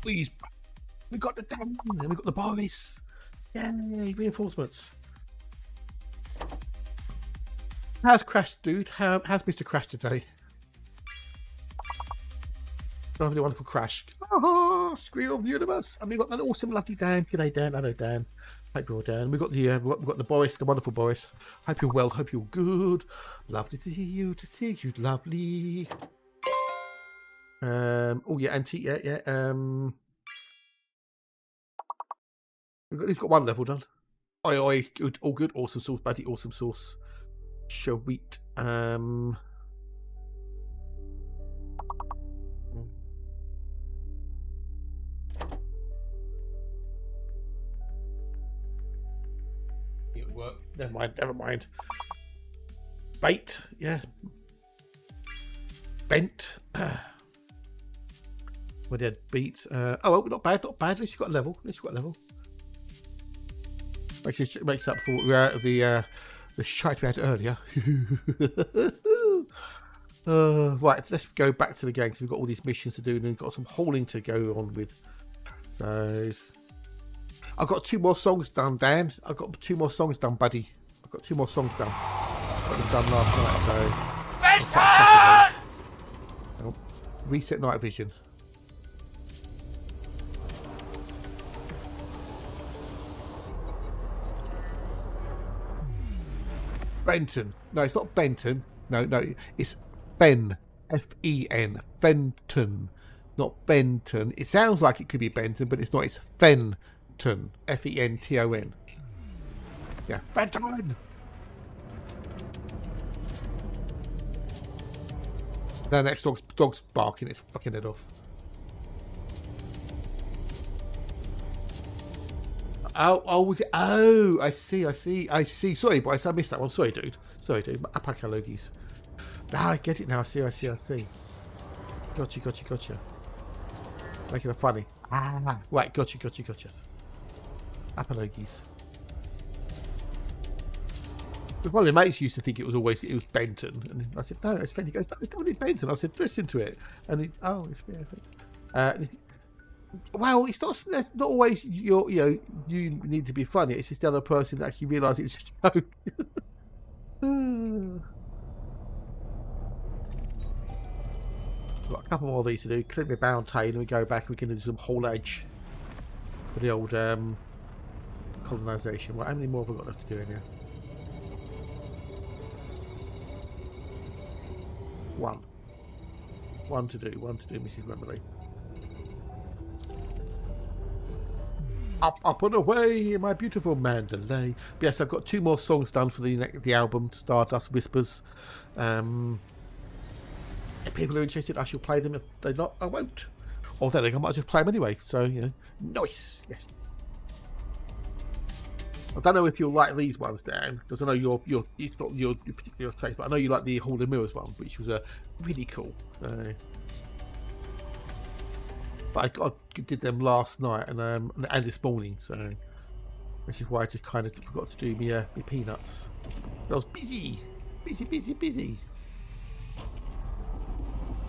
We got the Dan, and we got the Boris. Yay, reinforcements. How's Crash, dude? How's Mr. Crash today? Lovely, wonderful Crash. Oh, screw of the universe. And we've got that awesome, lovely Dan. G'day, Dan. Hello, Dan. Hope you're all Dan. We've got the Boris, the wonderful Boris. Hope you're well. Hope you're good. Lovely to see you. Lovely. Oh yeah, antique. Yeah. He's got one level done. Oi, good, all good. Awesome sauce, buddy. Awesome sauce. Sweet. It'll work. Never mind. Bait, yeah. Bent. We did beat. Oh, not bad. At least you got a level. Makes up for the shite we had earlier. Right, let's go back to the game because we've got all these missions to do and then got some hauling to go on with. So I've got 2 more songs done, Dan. I've got 2 more songs done, buddy. I've got 2 more songs done. Got them done last night, so I'll catch up with those. Reset night vision. Benton. No, it's not Benton. No, it's Ben. F-E-N. Fenton. Not Benton. It sounds like it could be Benton, but it's not. It's Fenton. F-E-N-T-O-N. Yeah, Fenton! Now next dog's barking its fucking head off. Oh, was it? Oh, I see. Sorry, boys, I missed that one. Sorry, dude. Apakalogies. Ah, I get it now. I see. Gotcha. Making it funny. Right, gotcha. Apologies. But one of my mates used to think it was Benton, and I said no, it's Fenton. He goes, no, it's definitely Benton. I said listen to it, and he, oh, it's Benton. Well, it's not always you need to be funny. It's just the other person that actually realises it's a joke. Got a couple more of these to do. Clip my bound tail, and we go back. And we can do some haulage for the old colonisation. Well, how many more have I got left to do in here? One to do, Mrs. Wembley. Up and away, my beautiful Mandalay. But yes, I've got 2 more songs done for the album, Stardust Whispers. If people are interested, I shall play them. If they're not, I won't. Or then I might just play them anyway. So, nice. Yes. I don't know if you'll like these ones, Dan, because I know it's not your particular taste, but I know you like the Hall of Mirrors one, which was really cool. But I did them last night and this morning, so which is why I just kind of forgot to do me peanuts. But I was busy.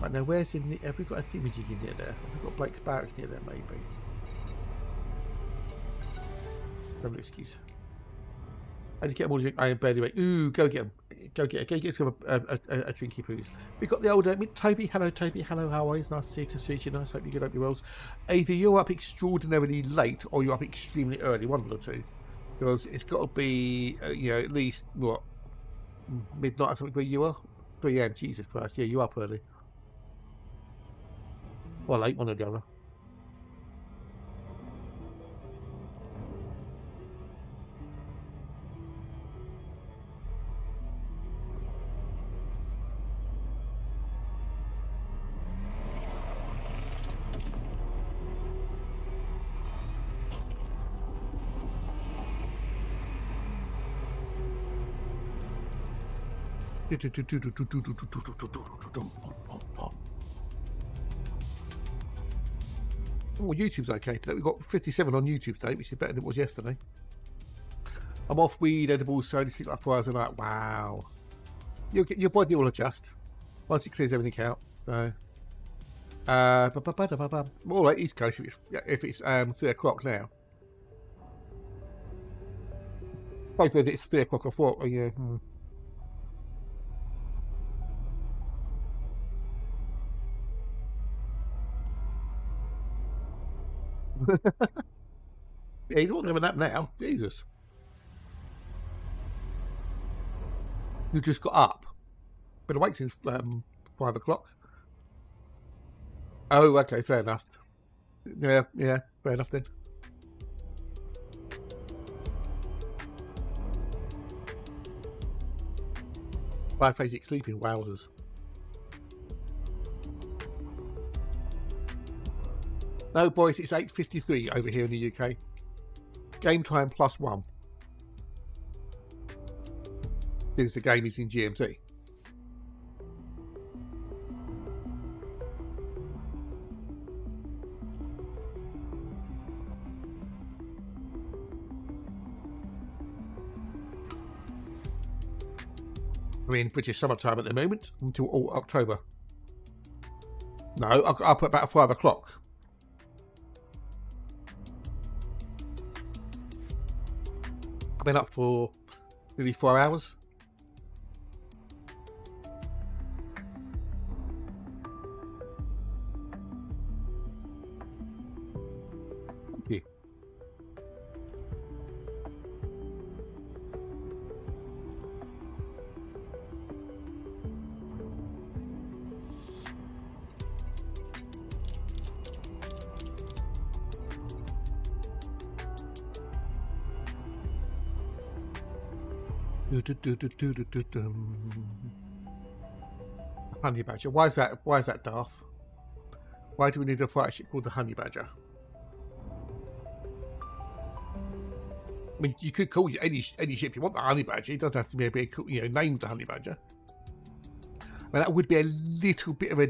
Right, now where's have we got a thingamajig in near there? Have we got Blake's Barracks near there, maybe? No excuses. I need to get them all. I am barely awake. Ooh, go get them. Go get some a drinky poos. We've got the old Toby. Hello, Toby. Hello, how are you? It's nice to see you. Nice. Hope you get up your wells. Either you're up extraordinarily late or you're up extremely early. One of the two. Because it's got to be, at least, what, midnight or something where you are? 3 a.m. Jesus Christ. Yeah, you're up early. Or late, one or the other. Oh, YouTube's okay today. We've got 57 on YouTube today, which is better than it was yesterday. I'm off weed, edibles, so I only sleep like 4 hours a night. Wow. Your body will adjust once it clears everything out. So More like East Coast if it's 3 o'clock now. Both whether it's 3 o'clock or 4. Oh, yeah. Yeah, you don't have a nap now. Jesus. You just got up. Been awake since 5 o'clock. Oh, okay, fair enough. Yeah, fair enough then. Biphasic sleeping, wowzers. No, boys, it's 8:53 over here in the UK. Game time +1. Since the game is in GMT. We're in British summertime at the moment until all October. No, I'll put about 5 o'clock. I've been up for nearly 4 hours. Thank you. Honey Badger. Why is that Darth? Why do we need a fighter ship called the Honey Badger? I mean, you could call any ship you want the Honey Badger. It doesn't have to be named the Honey Badger. I mean, that would be a little bit of a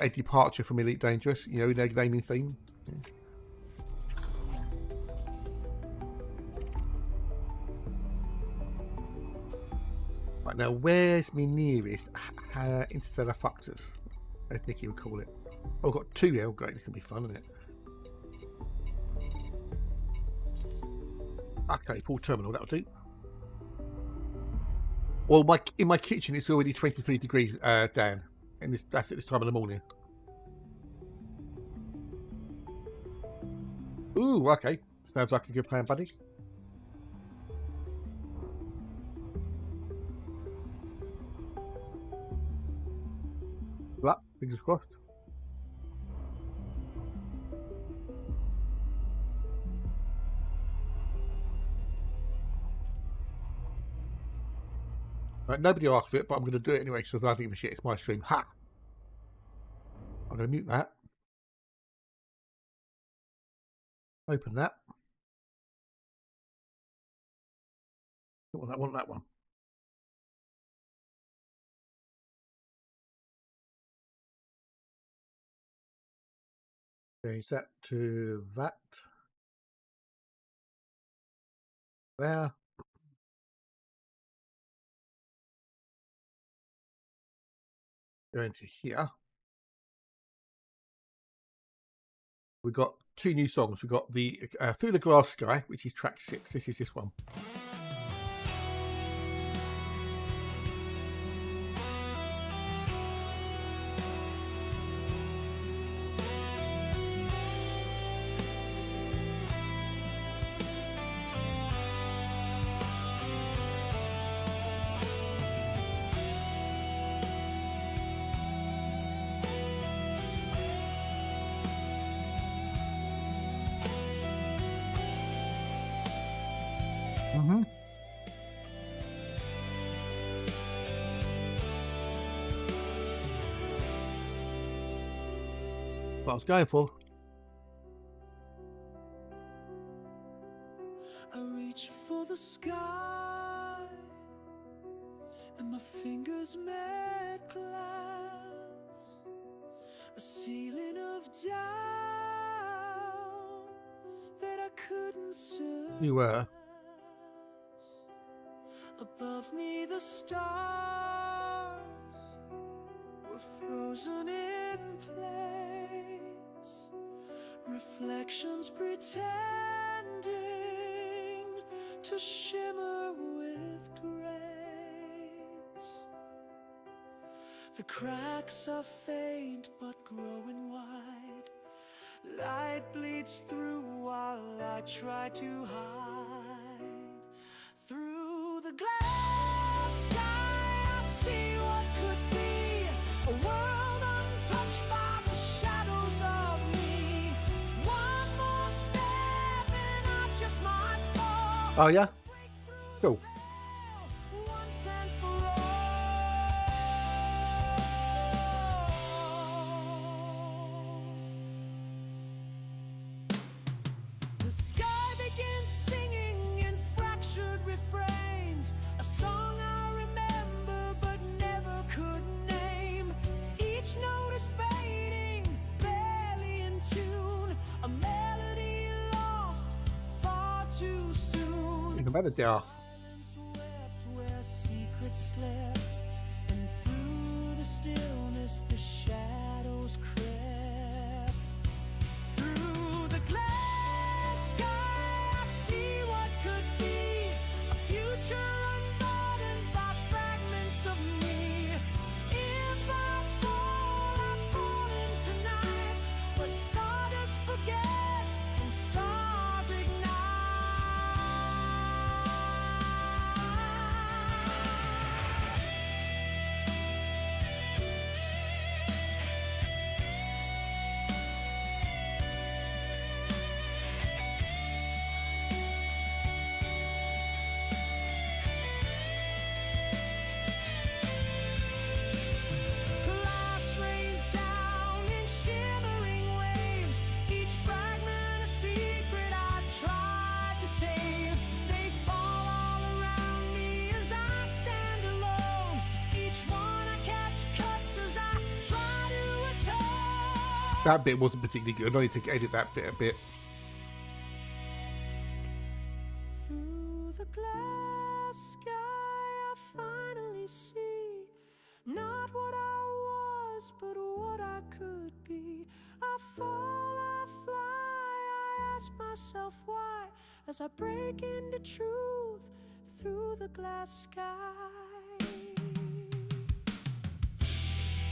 departure from Elite Dangerous. Their naming theme. Right, now, where's my nearest interstellar fuckters, as Nicky would call it? Oh, I've got 2 here. Oh, great. It's going to be fun, isn't it? Okay, Port Terminal. That'll do. Well, in my kitchen, it's already 23 degrees down. And that's at this time of the morning. Ooh, okay. Sounds like a good plan, buddy. Well, fingers crossed. Right, nobody asked for it, but I'm going to do it anyway, so I don't give a shit. It's my stream. Ha! I'm going to mute that. Open that. I want that one. Change that to that. There. Go into here. We've got 2 new songs. We've got the Through the Glass Sky, which is track 6. This is this one. What I was going for. I reach for the sky and my fingers met glass, a ceiling of doubt that I couldn't surpass. You were. Above me the stars were frozen reflections pretending to shimmer with grace. The cracks are faint but growing wide. Light bleeds through while I try to hide. Through the glass sky I see what could be a world untouched by the shadows of me. One more step and I just might fall. Oh yeah? Cool. Once and for all. The sky begins singing in fractured refrains, a song I remember but never could name. Each note is fading, barely in tune, a melody lost far too soon. Even better, Darth. Silence wept where secrets slept, and through the stillness the shadows crept. Through the glass sky I see what could be a future unburdened by fragments of me. If I fall in tonight, where stardust forgets and stars ignite. Glass rains down in shimmering waves, each fragment a secret I tried to save. They fall all around me as I stand alone. Each one I catch cuts as I try to atone. That bit wasn't particularly good. I need to edit that bit a bit. Through the glass sky I finally see not what I was, but what I could be. I fall, I fly, I ask myself why, as I break into truth through the glass sky.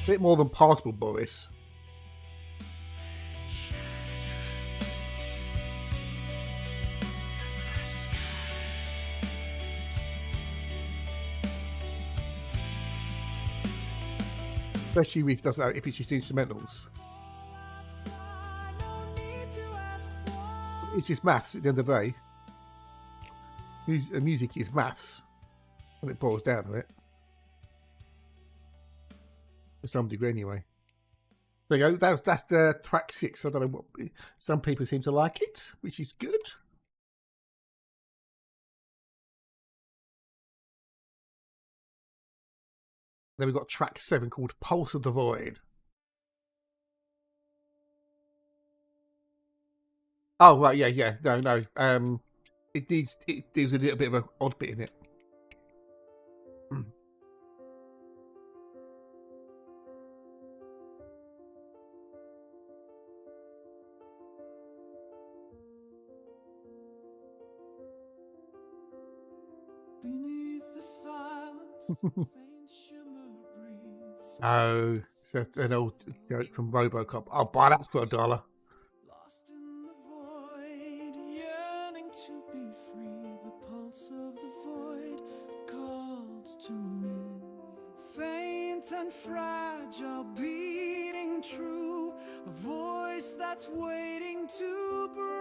Bit more than passable, Boris. Especially if it doesn't, if it's just instrumentals. No need to ask why. It's just maths at the end of the day. Music is maths when it boils down to it. To some degree, anyway. There you go. That's the track 6. I don't know what. Some people seem to like it, which is good. Then we've got track 7 called Pulse of the Void. Oh right, yeah. No. There's a little bit of an odd bit in it. Beneath the silence, a faint shimmer breathes. Oh, so an old joke from RoboCop. I'll buy that for $1. Lost in the void, yearning to be free. The pulse of the void calls to me. Faint and fragile, beating true. A voice that's waiting to break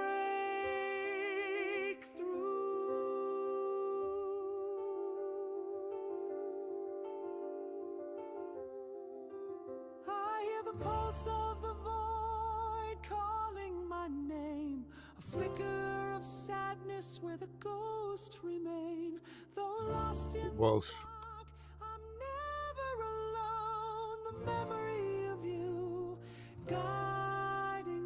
through. I hear the pulse of the void calling my name. A flicker of sadness where the ghosts remain. Though lost in It was. the dark, I'm never alone. The memory of you guiding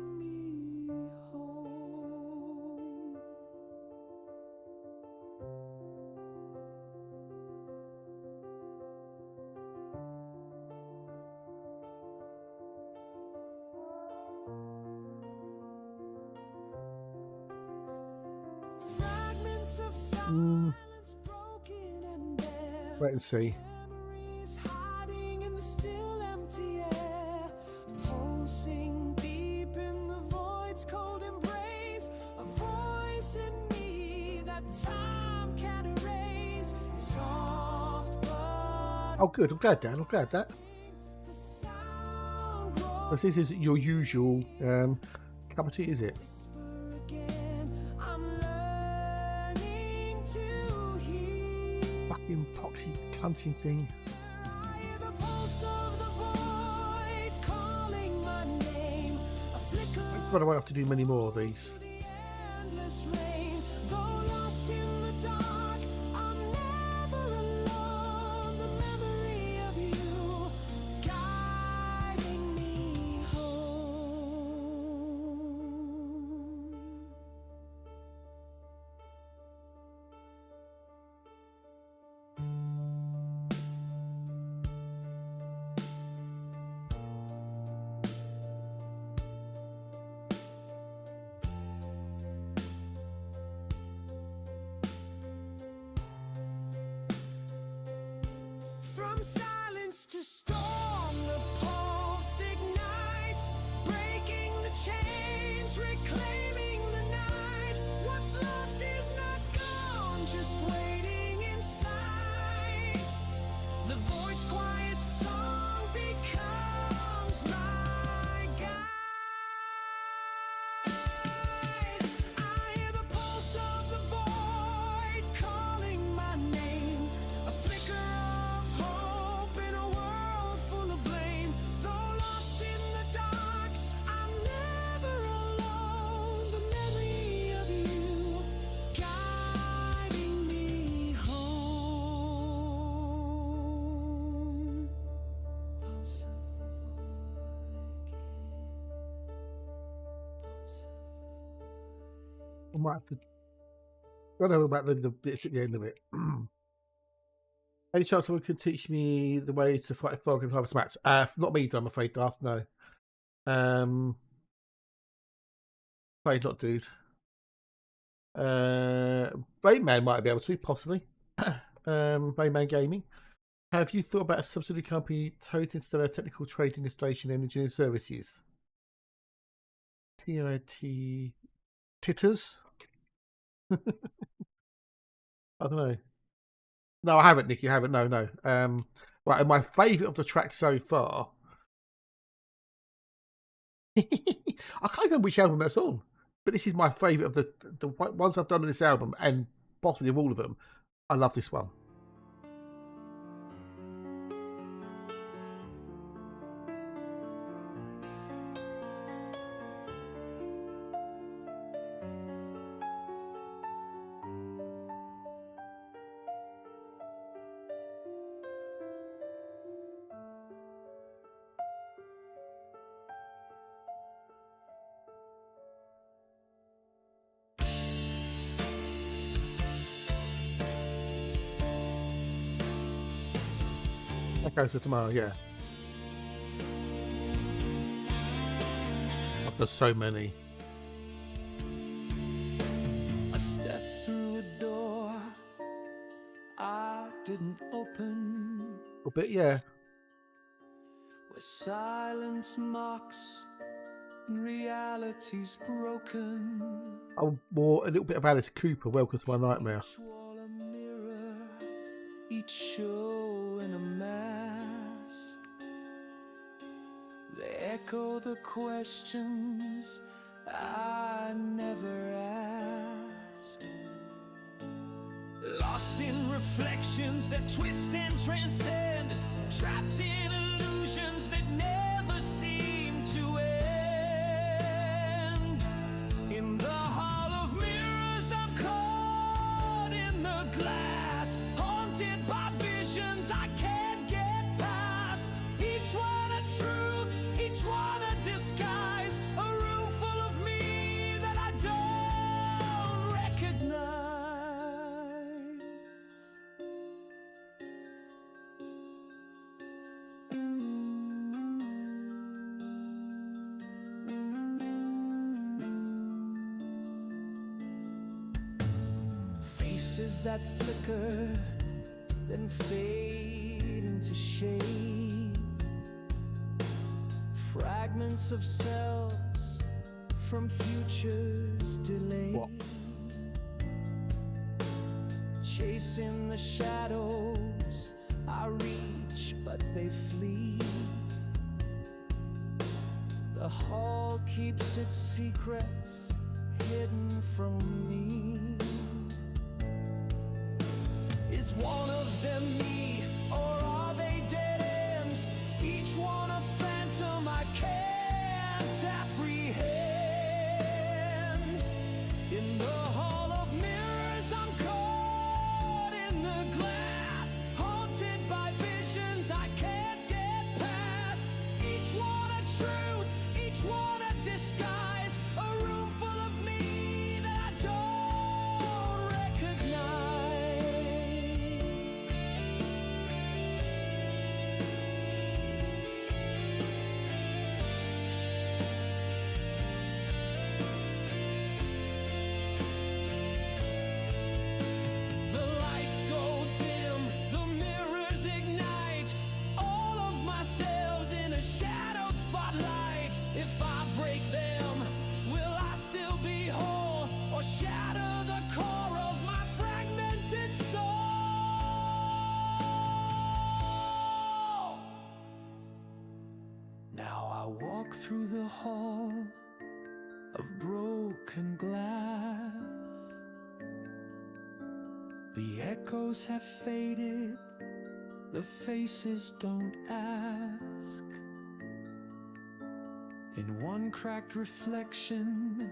me home. Wait and see. Memories hiding in the still empty air, pulsing deep in the void's cold embrace. A voice in me that time can erase. Soft but Oh, good. I'm glad, Dan. I'm glad that. the sound grows. Because this is your usual cup of tea, is it? Whisper again. I'm learning to hear. Fucking poxy cunting thing. I hear the pulse of the void calling my name. A flicker God, I won't have to do many more of these. of the endless rain. Though lost in the dark, I'm never alone. The memory of you guiding me home. From silence to storm, the pulse ignites, breaking the chains, reclaiming the night. What's lost is not gone, just waiting inside. The voice quiet song becomes my guide. I hear the pulse of the void calling my name. A flicker of hope in a world full of blame. Though lost in the dark, I'm never alone. The memory of you guiding me home. Pulse of the void. Pulse of I might have to. I don't know about the bits at the end of it. Any chance someone could teach me the way to fight a frog in Harvest Max? Not me, I'm afraid, Darth. No. Afraid not, dude. Rayman might be able to, possibly. Rayman Gaming. Have you thought about a subsidiary company, Toad Interstellar Technical Trading Installation and Engineering Services? TOT Titters? I don't know. No, I haven't, Nicky. I haven't. No. Right, and my favourite of the tracks so far. I can't remember which album that's on, but this is my favourite of the ones I've done on this album, and possibly of all of them. I love this one. Okay, so tomorrow, yeah. Oh, there's so many. I stepped through a door I didn't open, A bit, yeah. where silence mocks and reality's broken. Oh, more a little bit of Alice Cooper. Welcome to my nightmare. Each wall a mirror, each show in a mask. They echo the questions I never asked. Lost in reflections that twist and transcend, trapped in illusions that never seem to end. In the hall of mirrors, I'm caught in the glass, haunted by visions I can't get past. Each one a truth, each one a disguise, a room full of me that I don't recognize. Faces that flicker, then fade into shade. Fragments of selves from futures delayed. What? Chasing the shadows, I reach, but they flee. The hall keeps its secrets hidden from me. Is one of them me, or are they dead ends? Each one a phantom I can't apprehend. In the hall of mirrors I'm caught in the glass, haunted by visions I can't get past. Each one a truth, each one a disguise, a room full of me that I don't recognize. The lights go dim, the mirrors ignite, all of myself in a shadowed spotlight. If I break them, will I still be whole, or shatter the core of my fragmented soul? Now I walk through the hall of broken glass. The echoes have faded, the faces don't ask. In one cracked reflection,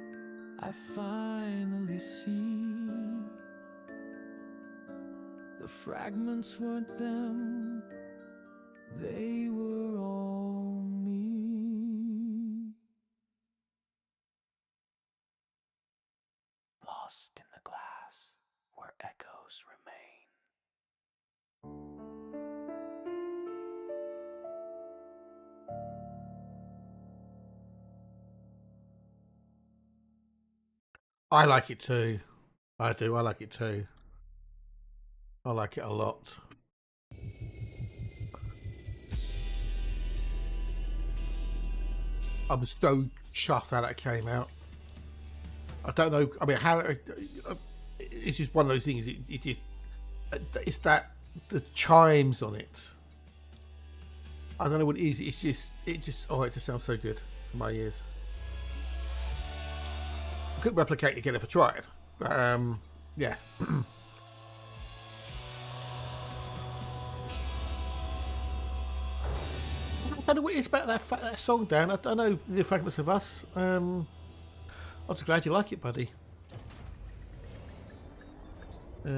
I finally see the fragments weren't them, they were all me. Lost in the glass where echoes remain. I like it too. I do. I like it too. I like it a lot. I'm so chuffed how that came out. I don't know. I mean, how it's just one of those things. It just it's that the chimes on it. I don't know what it is. It's just it just sounds so good for my ears. I couldn't replicate it again if I tried. Yeah. I don't know what it is about that song, Dan. I don't know the Fragments of Us. I'm just glad you like it, buddy. I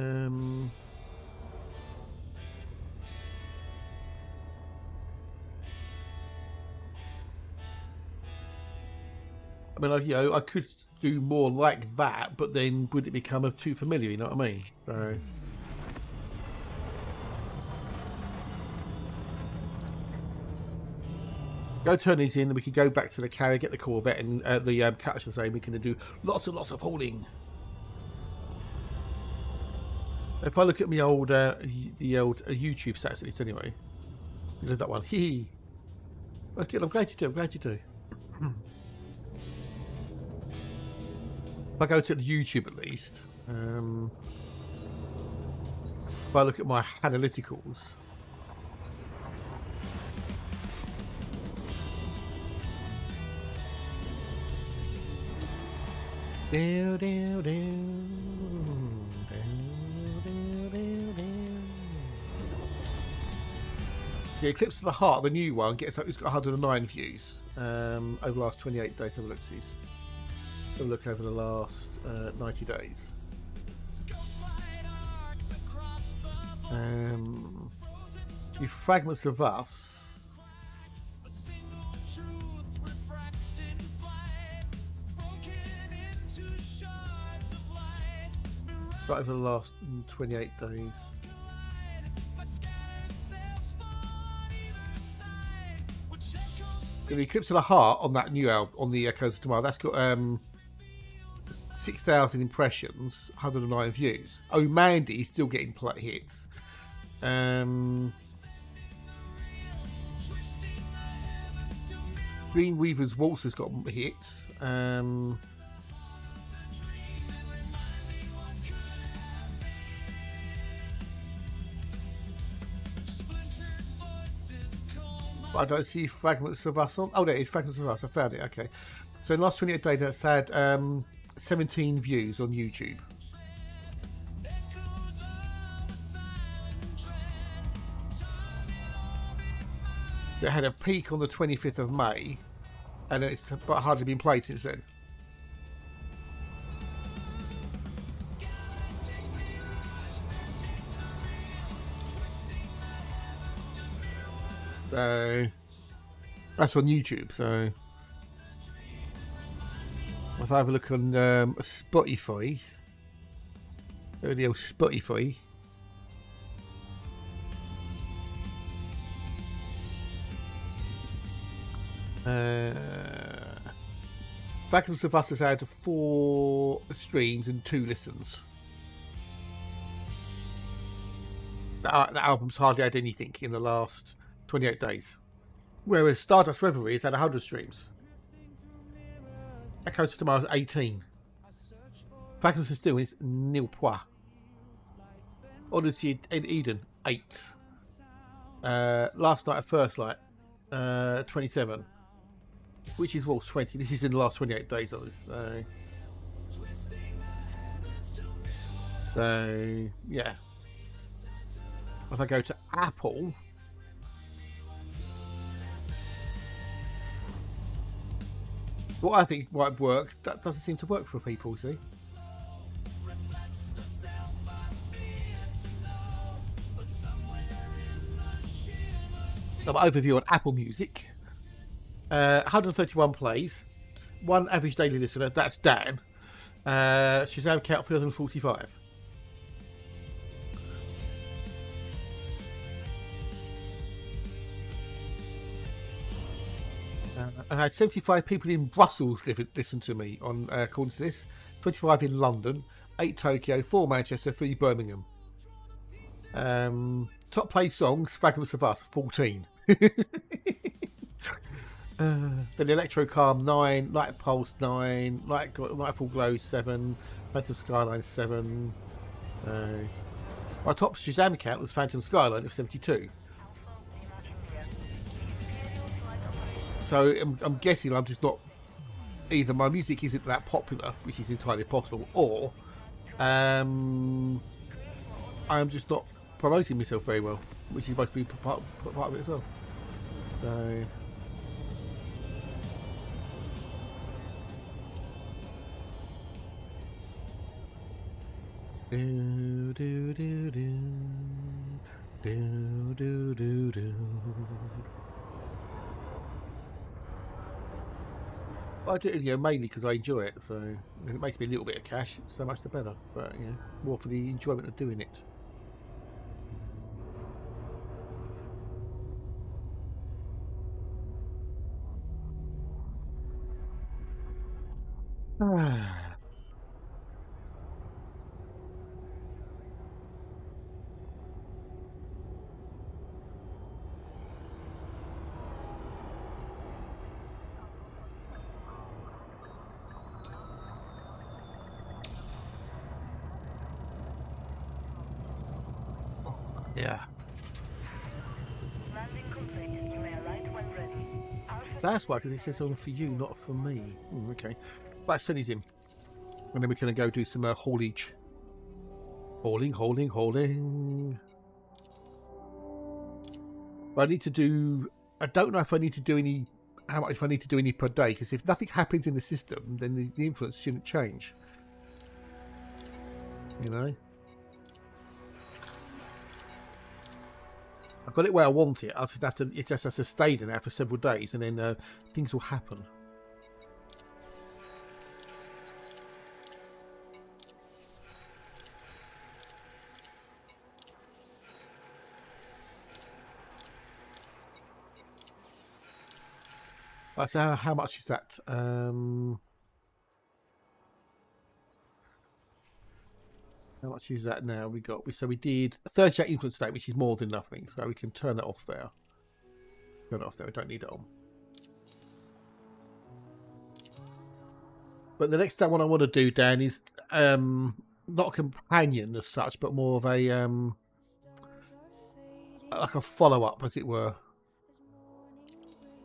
mean, you know, I could do more like that, but then would it become too familiar? You know what I mean? So. Go turn these in, and we can go back to the carrier, get the Corvette, and the catch the same. We can do lots and lots of hauling. If I look at my old, the old YouTube stats, at least anyway. You love that one. Hee. Okay, I'm glad you do. I'm glad you do. If I go to the YouTube, at least, if I look at my analyticals. Down, down, down, down, down, down, down. The Eclipse of the Heart, the new one, it's got 109 views over the last 28 days. Have a look, see. Have a look over the last 90 days. The Fragments of Us. Right over the last 28 days. The Eclipse of the Heart on that new album, on the Echoes of Tomorrow, that's got 6,000 impressions, 109 views. Oh, Mandy's still getting hits. Dreamweaver's Waltz has got hits. I don't see Fragments of Us on. Oh, there it is, Fragments of Us. I found it. Okay. So in the last 28 days, that's had 17 views on YouTube. It had a peak on the 25th of May, and it's hardly been played since then. So that's on YouTube. So if I have a look on Spotify, the old Spotify. Fragments of Us has had 4 streams and 2 listens. The album's hardly had anything in the last 28 days. Whereas Stardust Reverie has had 100 streams. Echoes of Tomorrow's 18. Fragments of Steel is nil point. Odyssey in Eden 8. Last Night at First Light 27. Which is Waltz 20. This is in the last 28 days of it. So yeah. If I go to Apple, what I think might work, that doesn't seem to work for people, see? So my overview on Apple Music. 131 plays. 1 average daily listener, that's Dan. Shazam count 345. I had 75 people in Brussels listen to me on according to this. 25 in London, 8 Tokyo, 4 Manchester, 3 Birmingham. Top play songs, Fragments of Us, 14. Then Electro Calm 9, Light Pulse 9, Nightfall Glow 7, Phantom Skyline 7. My top Shazam count was Phantom Skyline of 72. So I'm guessing I'm just not, either my music isn't that popular, which is entirely possible, or I'm just not promoting myself very well, which is supposed to be part of it as well. So do do do do do do do do. I do it, mainly because I enjoy it. So if it makes me a little bit of cash, so much the better. But more for the enjoyment of doing it. Yeah. That's why, because it says on for you, not for me. Okay. Let's finish him. And then we're going to go do some haulage. Hauling. But I need to do... I don't know if I need to do any... How much if I need to do any per day, because if nothing happens in the system, then the influence shouldn't change. You know? I've got it where I want it. I just have to. It just has to stay there for several days, and then things will happen. Right, so how much is that? How much is that now? We did 38 influence today, which is more than nothing. So we can turn that off there. Turn it off there. We don't need it on. But the next one I want to do, Dan, is not a companion as such, but more of a like a follow-up, as it were.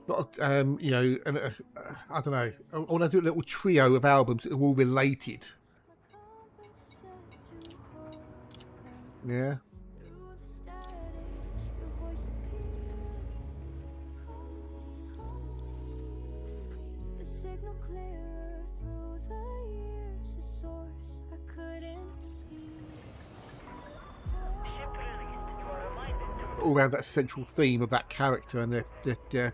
Not, you know, I don't know. I want to do a little trio of albums that are all related. Yeah. All around that central theme of that character and their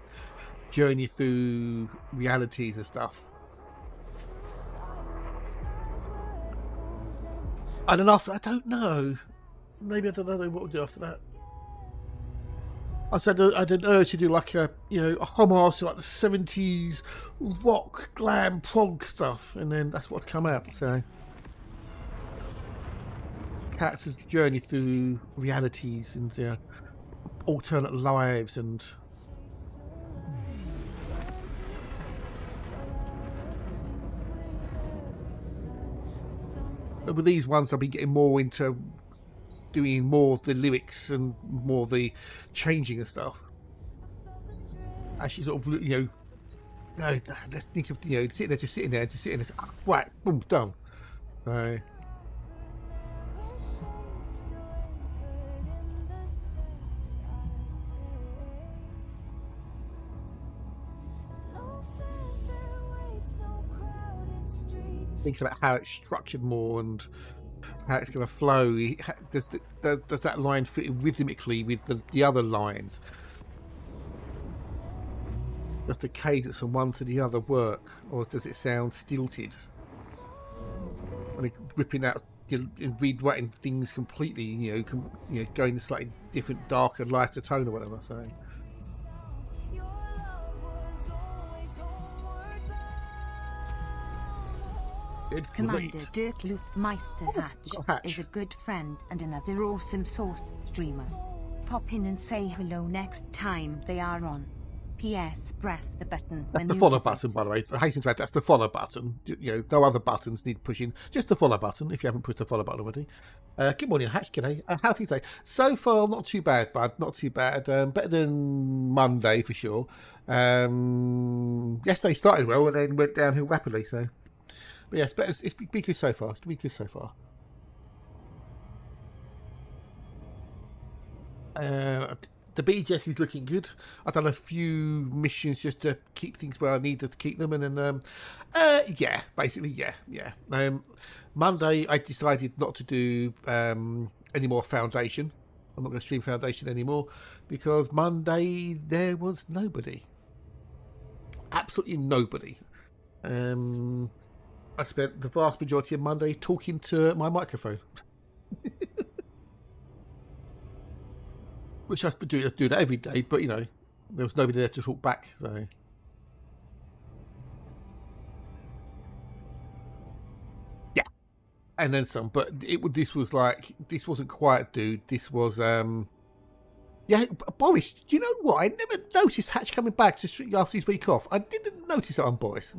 journey through realities and stuff. And then after, I don't know. Maybe I don't know what we'll do after that. I said I had an urge to do like a homage to like the 70s rock, glam, prog stuff, and then that's what's come out. So, characters' journey through realities and alternate lives and. But with these ones, I've been getting more into doing more of the lyrics and more of the changing of stuff. Actually, sort of, no, let's think of, just sitting there, whack, boom, done. So. Thinking about how it's structured more and how it's going to flow. Does that line fit rhythmically with the other lines? Does the cadence from one to the other work, or does it sound stilted? When ripping out, rewriting things completely, going a slightly different, darker, lighter tone or whatever. So. Commander Dirk Luke Meister Hatch is a good friend and another awesome Source streamer. Pop in and say hello next time they are on. P.S. Press the button. That's the follow button, by the way. I hasten to add, that's the follow button. No other buttons need pushing. Just the follow button if you haven't pushed the follow button already. Good morning, Hatch. G'day. How things today? So far, not too bad, bud. Not too bad. Better than Monday for sure. Yesterday started well and then went downhill rapidly. So. But yes, but it's been good so far. It's been good so far. The BGS is looking good. I've done a few missions just to keep things where I needed to keep them, and then yeah, basically yeah. Monday I decided not to do any more Foundation. I'm not going to stream Foundation anymore because Monday there was nobody, absolutely nobody. I spent the vast majority of Monday talking to my microphone. Which I do that every day, but there was nobody there to talk back, so. Yeah. And then some, but this wasn't quiet, dude. This was, yeah, Boris, do you know what? I never noticed Hatch coming back to street after his week off. I didn't notice that on Boris,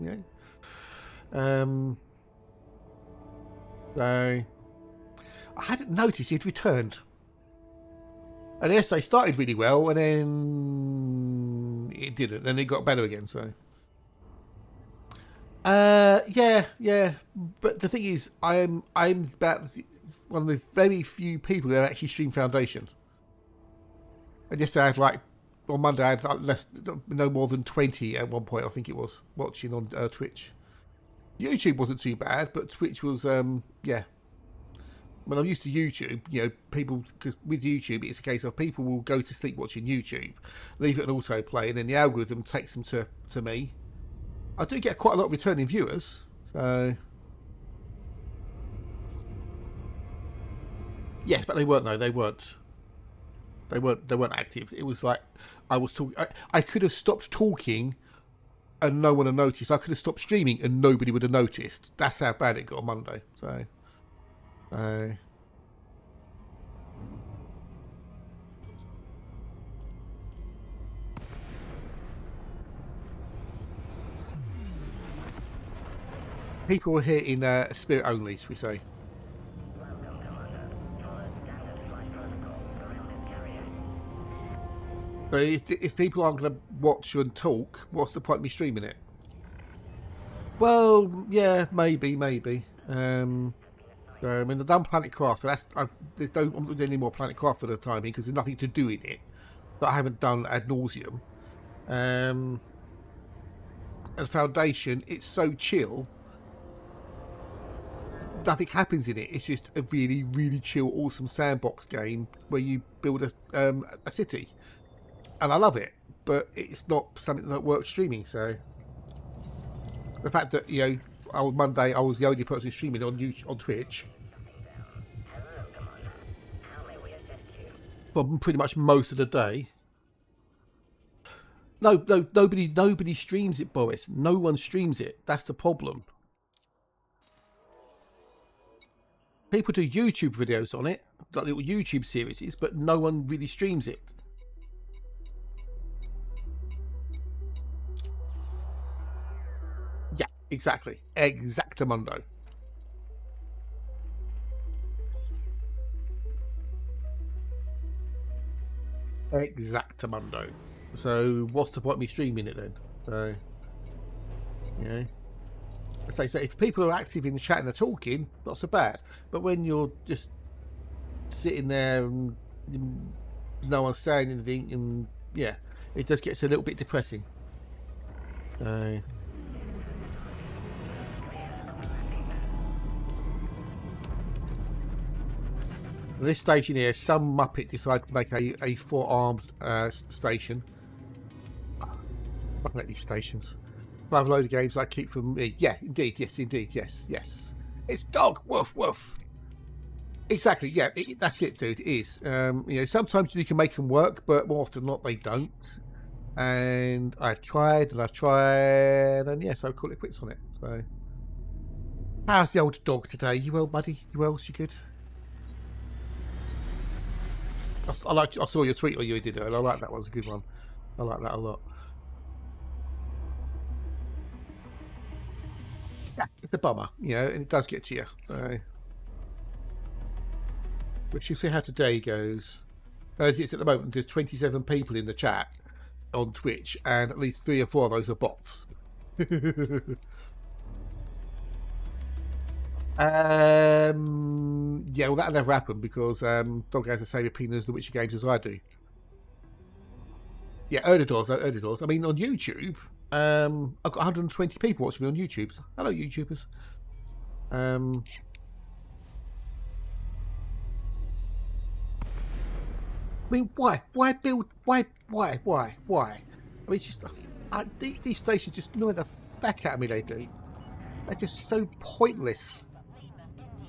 So I hadn't noticed he'd returned. And yes, they started really well, and then it didn't. Then it got better again. So, yeah. But the thing is, I'm about one of the very few people who have actually streamed Foundation. And yesterday, I had on Monday, I had no more than 20 at one point. I think it was watching on Twitch. YouTube wasn't too bad, but Twitch was, yeah. When I'm used to YouTube, people, because with YouTube, it's a case of people will go to sleep watching YouTube, leave it on autoplay, and then the algorithm takes them to me. I do get quite a lot of returning viewers, so. Yes, but they weren't, though. They weren't active. It was like, I was talking, I could have stopped talking and no one had noticed. I could have stopped streaming and nobody would have noticed. That's how bad it got on Monday. So, people are here in spirit only, should we say. But if people aren't going to watch and talk, what's the point of me streaming it? Well, yeah, maybe. I mean, I've done Planet Craft. I'm not doing any more Planet Craft for the time being because there's nothing to do in it that I haven't done ad nauseum. And Foundation, it's so chill. Nothing happens in it. It's just a really, really chill, awesome sandbox game where you build a city. And I love it, but it's not something that works streaming. So the fact that, you know, on Monday I was the only person streaming on Twitch for pretty much most of the day. Nobody streams it, Boris. No one streams it. That's the problem. People do YouTube videos on it, like little YouTube series, but no one really streams it. Yeah, exactly. Exactamundo. Exactamundo. So what's the point of me streaming it then? So, you know, so if people are active in the chat and they're talking, not so bad. But when you're just sitting there and no one's saying anything, and yeah, it just gets a little bit depressing. This station here, some Muppet decided to make a four-armed station. I like these stations. I have a load of games I keep from me. Yeah, indeed. Yes, indeed. Yes. It's dog. Woof, woof. Exactly. Yeah, that's it, dude. It is. You know, sometimes you can make them work, but more often than not, they don't. And I've tried, and yes, I'll call it quits on it. So, how's the old dog today? You well, buddy? You well? You good? I saw your tweet, or you did it. I like that one. It's a good one. I like that a lot. Yeah, it's a bummer, you know, and it does get to you. But you see how today goes. As it's at the moment, there's 27 people in the chat on Twitch, and at least 3 or 4 of those are bots. Yeah, well, that'll never happen because Dog has the same opinion as the Witcher games as I do. Yeah, Erdadors. I mean, on YouTube, I've got 120 people watching me on YouTube. Hello, YouTubers. I mean, why? Why build? Why? I mean, it's just these stations just annoy the fuck out of me. They do. They're just so pointless.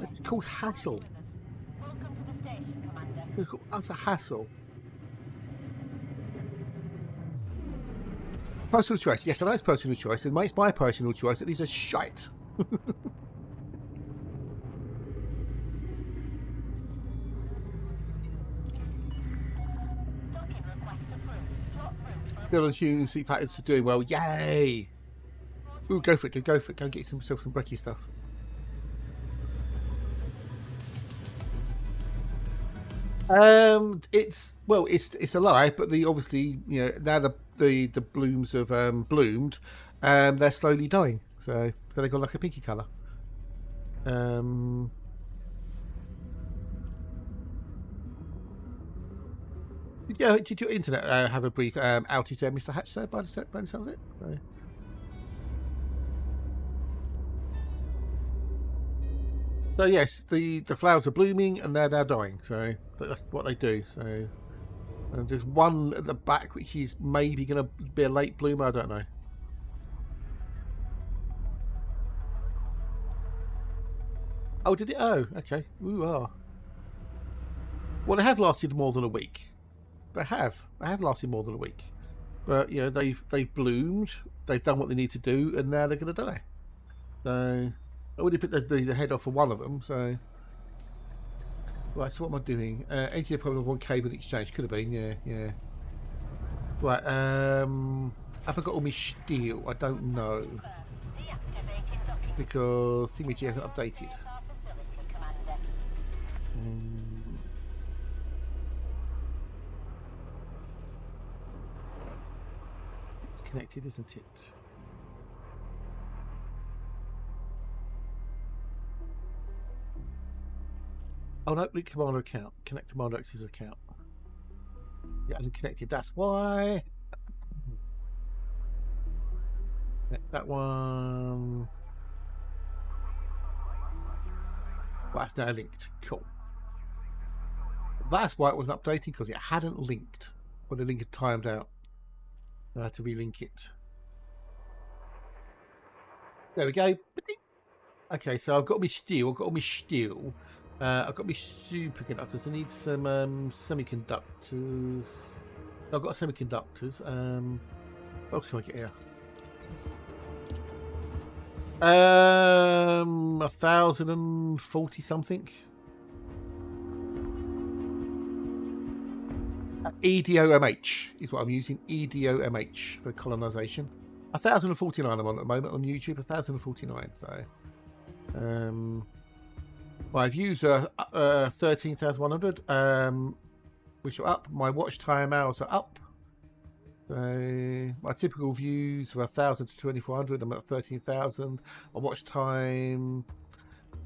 It's called hassle. It's called utter hassle. Personal choice. Yes, I know it's personal choice, and it's my personal choice that these are shite. Bill and Hugh and Sea Patterns are doing well. Yay! Ooh, go for it, dude. Go for it. Go and get yourself some brekkie stuff. It's a lie, but obviously, you know, now the blooms have bloomed, they're slowly dying. So they've got like a pinky colour. Did your internet have a brief outage there, Mr. Hatch, sir, by the sound of it? So yes, the flowers are blooming and they're now dying. So that's what they do. So and there's one at the back which is maybe going to be a late bloomer. I don't know. Oh, did it? Oh, okay. Ooh, ah. Well, they have lasted more than a week. They have lasted more than a week. But you know, they've bloomed. They've done what they need to do, and now they're going to die. So I already put the head off for one of them. So right. So what am I doing? Engineer problem of 1 cable exchange could have been. Yeah. Right. Have I got all my steel? I don't know. because Thingy hasn't updated. It's connected, isn't it? Oh no, link commander account. Connect commander access account. It hasn't connected, that's why. That one. Well, that's now linked. Cool. That's why it wasn't updating, because it hadn't linked. Or the link had timed out. I had to relink it. There we go. Okay, so I've got my steel. I've got all my steel. I've got my superconductors. I need some semiconductors. I've got semiconductors. What else can I get here? 1,040 something. EDOMH is what I'm using. EDOMH for colonisation. 1,049 I'm on at the moment on YouTube. 1,049. So, my views are 13,100, which are up. My watch time hours are up. So my typical views were 1,000 to 2,400. I'm at 13,000. My watch time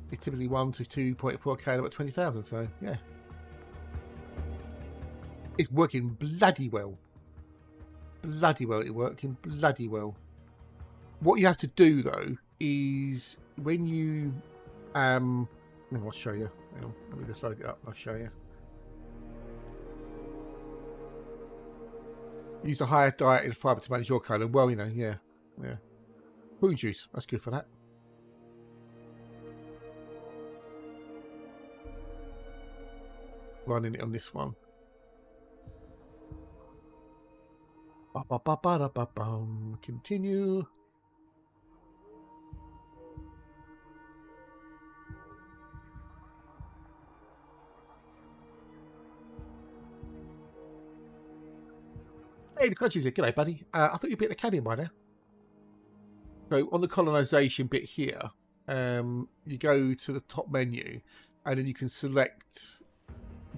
is typically 1 to 2.4K. I'm at 20,000. So yeah, it's working bloody well. Bloody well, it's working bloody well. What you have to do though is when you I'll show you. Hang on, let me just load it up. I'll show you. Use a higher diet in fibre to manage your colon. Well, you know, yeah. Prune juice, that's good for that. Running it on this one. Continue. Hey, the country's here. G'day, buddy. I thought you'd be at the cabin by now. So on the colonisation bit here, you go to the top menu, and then you can select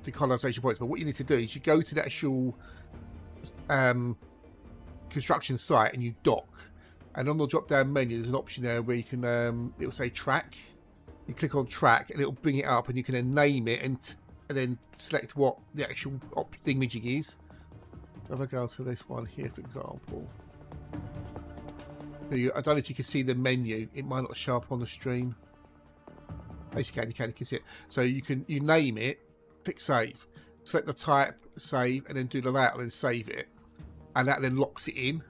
the colonisation points. But what you need to do is you go to the actual construction site and you dock. And on the drop-down menu, there's an option there where you can. It will say track. You click on track, and it will bring it up, and you can then name it and then select what the actual thingamajig is. If I go to this one here, for example, I don't know if you can see the menu. It might not show up on the stream. Basically, you can see it. So you name it, click save, select the type, save, and then do the layout and then save it, and that then locks it in.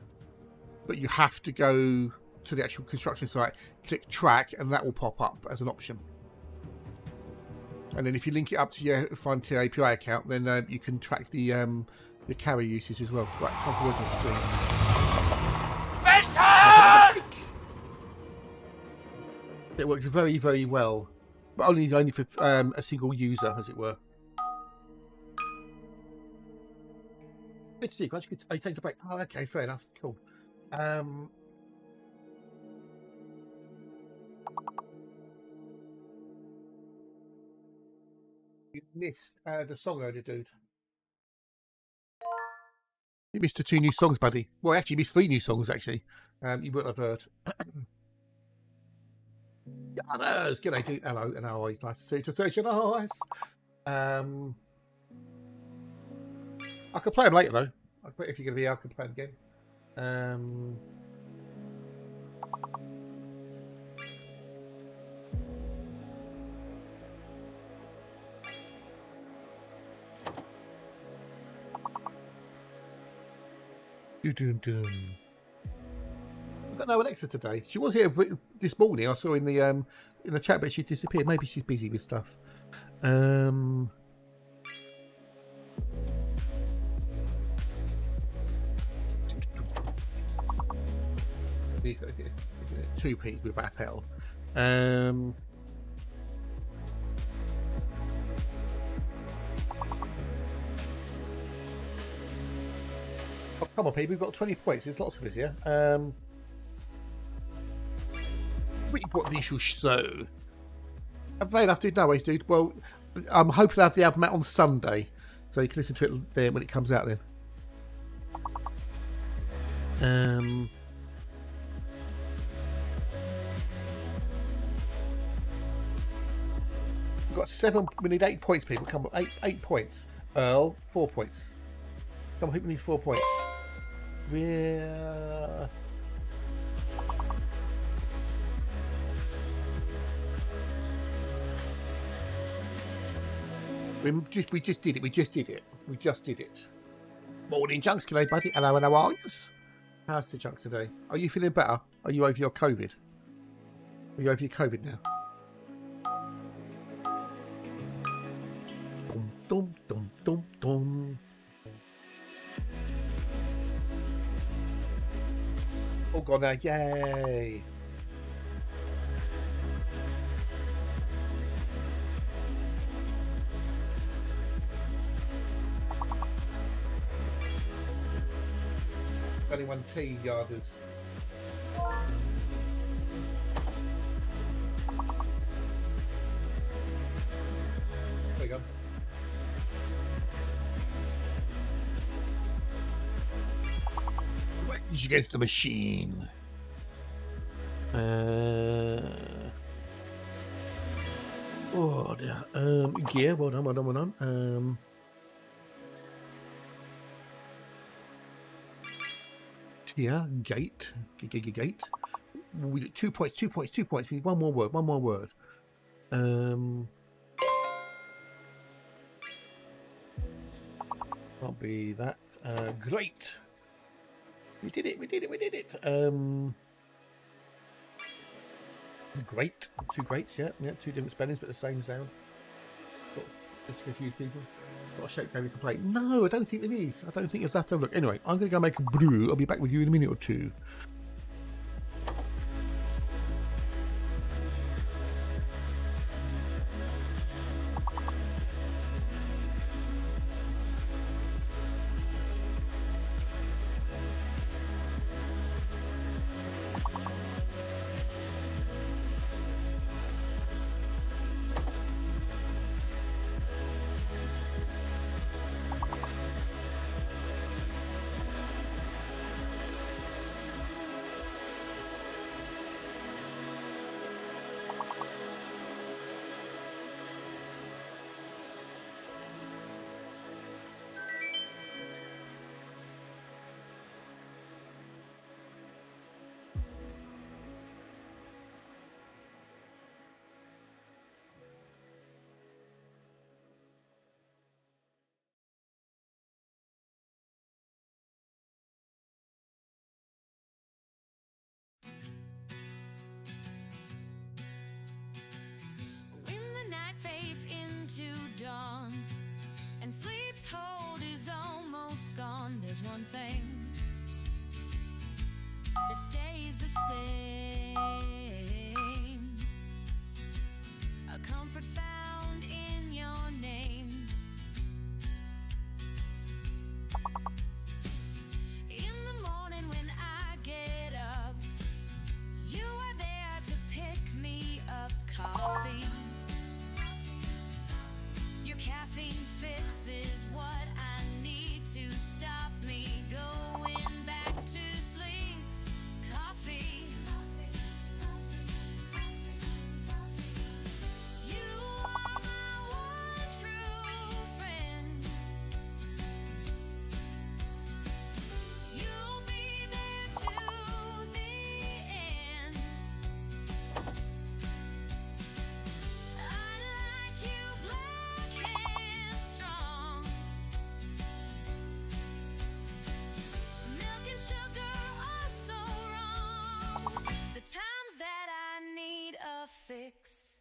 But you have to go to the actual construction site, click track, and that will pop up as an option. And then if you link it up to your Frontier API account, then you can track the carry usage as well. Right, time for words on stream. It works very, very well, but only for a single user, as it were. Good to see you guys. Oh, you take a break. Oh, okay, fair enough. Cool. You missed the song loader, dude. You missed the 2 new songs, buddy. Well, actually, you missed 3 new songs, actually. You wouldn't have heard. Yeah, no, it's good. I do. Hello, and always nice to see you. To search your eyes. I can play them later, though. If you're going to be here, I can play them again. I've got no Alexa today. She was here this morning. I saw in the chat, but she disappeared. Maybe she's busy with stuff. 2p with Appel. Oh, come on, people, we've got 20 points. There's lots of us here. What the issue so? Fair enough, dude. No worries, dude. Well, I'm hoping to have the album out on Sunday, so you can listen to it then when it comes out. Then. We've got 7. We need 8 points, people. Come on, 8 points. Earl, 4 points. Come on, people need 4 points. We're. We just did it. Morning, Junks. G'day, buddy. Hello, how are you? How's the Junks today? Are you feeling better? Are you over your COVID? Are you over your COVID now? Dum, dum, dum, dum. All gone now. Yay. Only 1 tea yarders. There you go. Rage against the machine. Oh dear. Gear. Well done. Here, gate. Gate. We did 2 points. We need one more word. Can't be that. Great. We did it. Great. 2 greats, yeah. 2 different spellings, but the same sound. Just to confuse people. Got a Shakespeare complaint. No, I don't think there is. I don't think it's that. Look, anyway, I'm going to go make a brew. I'll be back with you in a minute or 2. When the night fades into dawn and sleep's hold is almost gone, there's one thing that stays the same. A comfort found in your name. In the morning when I get up, you are there to pick me up. Coffee, your caffeine fix is what I need to stop me going back to sleep. Coffee, you are my one true friend. You'll be there to the end. I like you black and strong. Milk and sugar are so wrong. The times that I need a fix,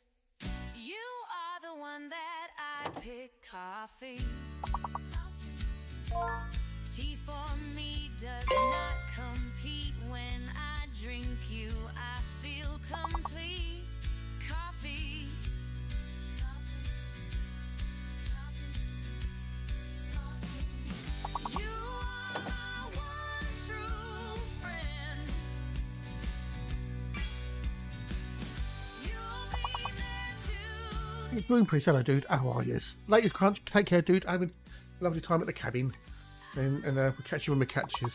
you are the one that I pick. Coffee. Tea for me does not compete. When I drink you, I feel complete. Coffee. You are my one true friend. Bloom Priest, hello, dude. How are you? Latest crunch. Take care, dude. Have a lovely time at the cabin, and we'll catch you when we catches.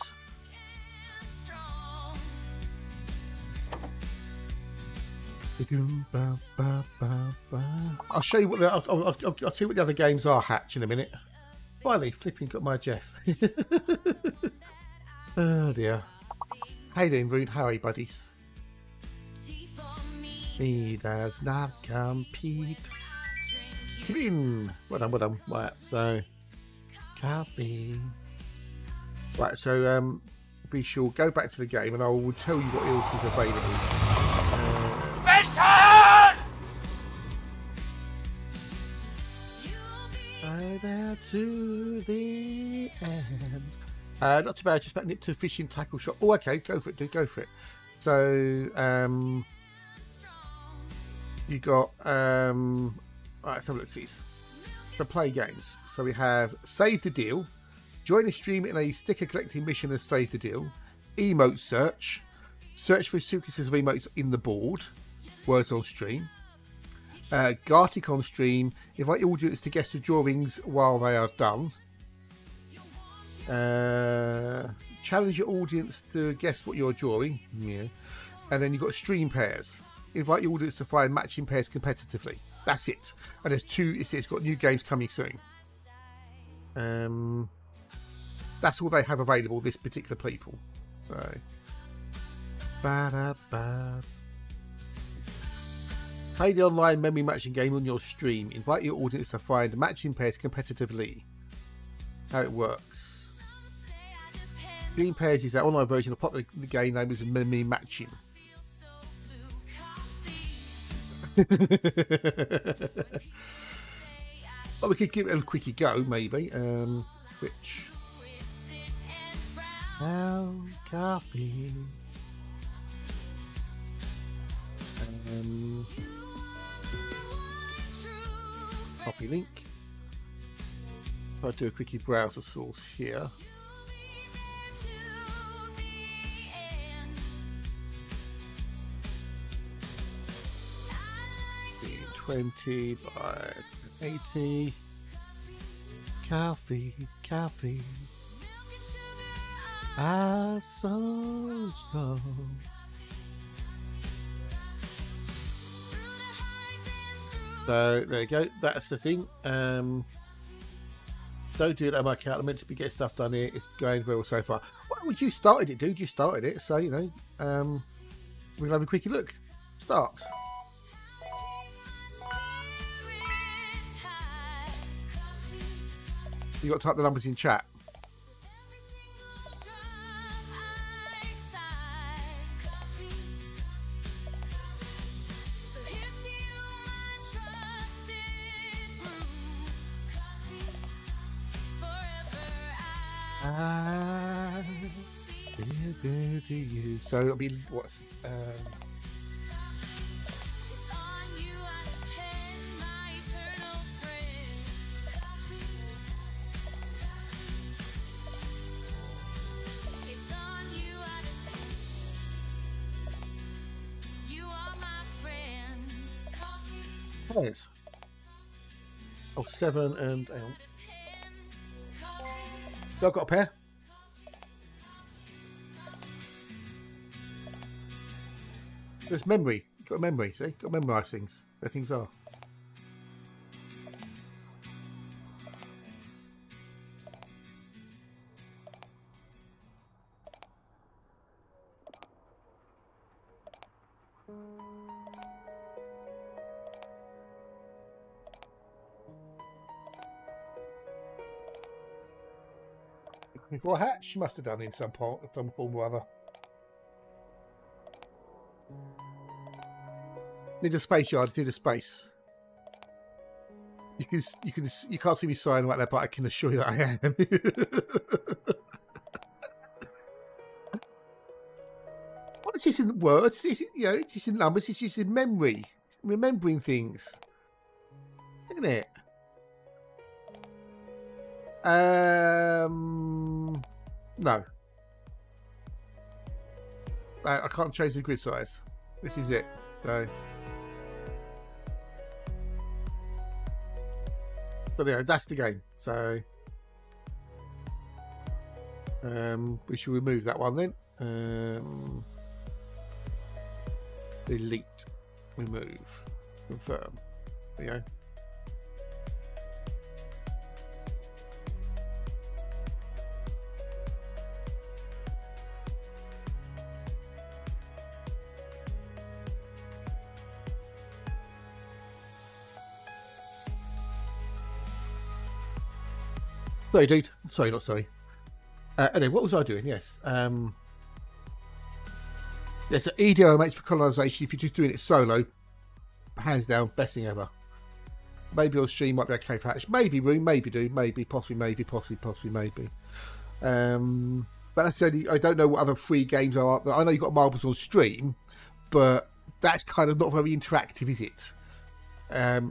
I'll show you what I'll tell you what the other games are, Hatch, in a minute. Finally, flipping got my Jeff. Oh dear. Hey then, Rune. How are you, buddies? Me does not compete. Well done, well done. Right, so coffee. Right, so we shall go back to the game, and I will tell you what else is available. There to the end. Not too bad, just back to fishing tackle shop. Oh, okay, go for it, dude, go for it. So, you got, alright, let's have a look at these. So, play games. So, we have Save the Deal, join a stream in a sticker collecting mission as Save the Deal, emote search, search for sequences of emotes in the board, words on stream. Gartic on stream, invite your audience to guess the drawings while they are done. Challenge your audience to guess what you're drawing. Yeah. And then you've got stream pairs. Invite your audience to find matching pairs competitively. That's it. And there's two, it's got new games coming soon. That's all they have available, this particular people. So. Ba-da-ba. Play the online memory matching game on your stream. Invite your audience to find matching pairs competitively. How it works. Stream pairs is our online version of the popular game name is memory matching. But we could give it a quickie go, maybe. Which? Coffee. Copy link. I'll do a quickie browser source here. 20 by 80. Coffee. I so strong. So there you go. That's the thing. Don't do it on my account. I'm meant to be getting stuff done here. It's going very well so far. Well, you started it, dude. You started it. So you know, we're gonna have a quickie look. Start. You got to type the numbers in chat. So it'll be what's pairs. Oh, 7 and hang on. I've got a pair. There's memory. You've got a memory, see? You've got to memorise things. Where things are. Before a hatch, she must have done in some part, some form or other. Need a space yard. Need a space. You can't see me signing like that, but I can assure you that I am. What is this in words? Is it, you know, it's just in numbers. It's just in memory, remembering things, isn't it? No. I can't change the grid size. This is it. So But yeah, that's the game. So we should remove that one then. Delete, remove, confirm. There you go. Sorry, dude. Sorry, not sorry. Anyway, what was I doing? Yes. Yes, EDO makes for colonisation. If you're just doing it solo, hands down, best thing ever. Maybe on stream might be okay for Hatch. Maybe room, maybe do, maybe, possibly, maybe, possibly, maybe. But that's the only. I don't know what other free games are. I know you've got marbles on stream, but that's kind of not very interactive, is it?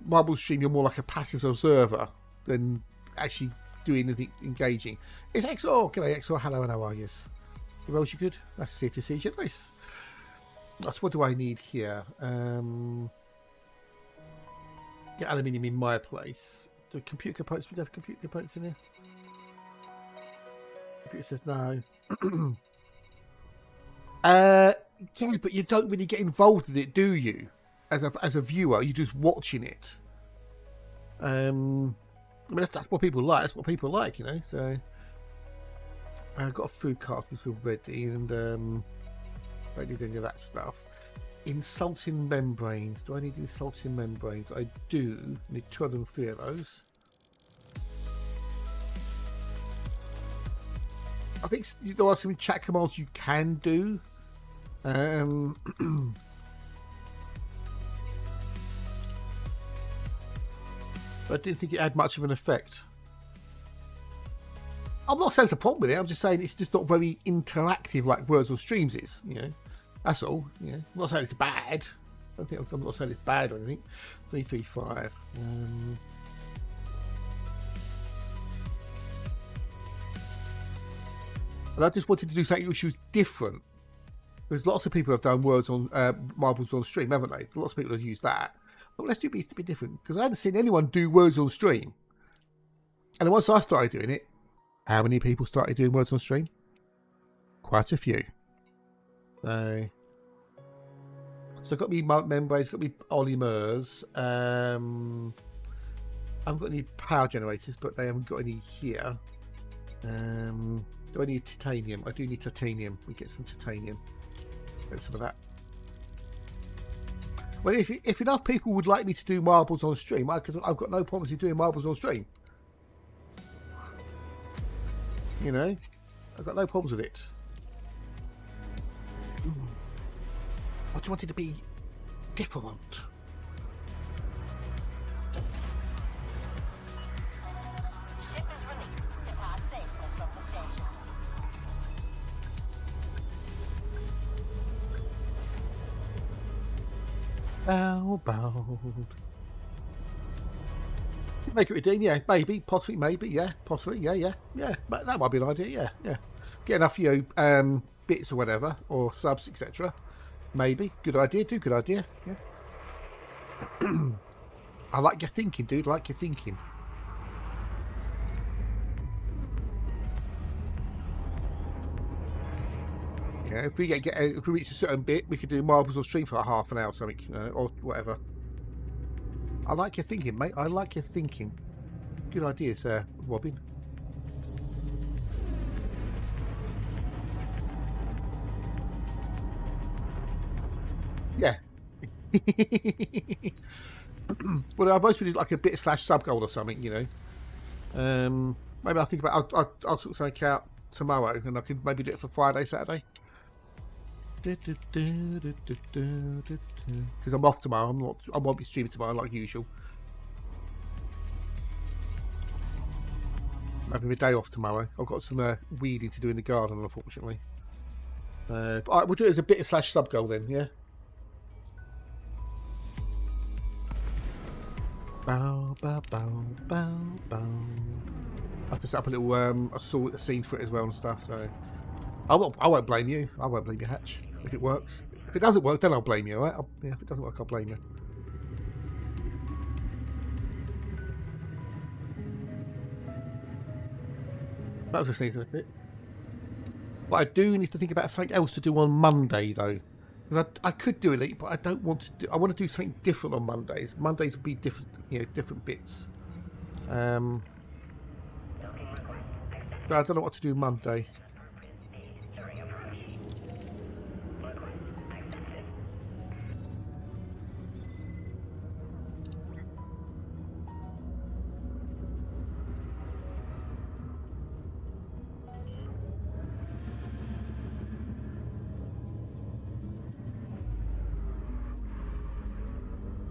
Marbles stream, you're more like a passive observer than actually doing anything engaging. It's XOR. G'day, XOR. Hello, and how are you? You rolls you good? That's it to see you. Nice. That's what do I need here? Get aluminium in my place. Do computer components? We have computer components in here. Computer says no. Yeah, but you don't really get involved with it, do you? As a viewer, you're just watching it. I mean, that's what people like. That's what people like, you know. So I've got a food cartridge already, and I don't need any of that stuff. Insulting membranes. Do I need insulting membranes? I do. I need 203 of those. I think there are some chat commands you can do. I didn't think it had much of an effect. I'm not saying there's a problem with it. I'm just saying it's just not very interactive like Words on Streams is. You know, that's all. You know, I'm not saying it's bad. I'm not saying it's bad or anything. 335. And I just wanted to do something which was different. There's lots of people have done words on marbles on stream, haven't they? Lots of people have used that. But let's do it a bit different, because I hadn't seen anyone do words on stream. And then once I started doing it, how many people started doing words on stream? Quite a few. So I've got me membranes, got me polymers. I haven't got any power generators, but they haven't got any here. Do I need titanium? I do need titanium. We get some titanium. Get some of that. Well, if enough people would like me to do marbles on stream, I've got no problems with doing marbles on stream. You know, I've got no problems with it. I just wanted to be different. Bound. Make it redeem, yeah, maybe, possibly, maybe, yeah, possibly, yeah. But that might be an idea, yeah. Get enough, bits or whatever, or subs, etc. Maybe, good idea, good idea, yeah. I like your thinking, dude. Like your thinking. Yeah, if we reach a certain bit, we could do marbles on stream for like half an hour or something, or whatever. I like your thinking, mate. I like your thinking. Good ideas there, Robin. Yeah. Well, I mostly do like a bit / sub goal or something, you know. Maybe I'll think about. I'll sort something out tomorrow, and I can maybe do it for Friday, Saturday. Because I'm off tomorrow. I won't be streaming tomorrow like usual. Having my day off tomorrow. I've got some weeding to do in the garden, unfortunately. But all right, we'll do it as a bit / sub goal then, yeah. Bow, bow, bow, bow, bow. I have to set up a little a scene for it as well and stuff. So I won't blame you. I won't blame you, Hatch. If it works. If it doesn't work, then I'll blame you, right? Yeah, if it doesn't work, I'll blame you. That was a sneeze in a bit. But I do need to think about something else to do on Monday, though. Because I could do it, but I don't want to do... I want to do something different on Mondays. Mondays will be different, different bits. But I don't know what to do Monday.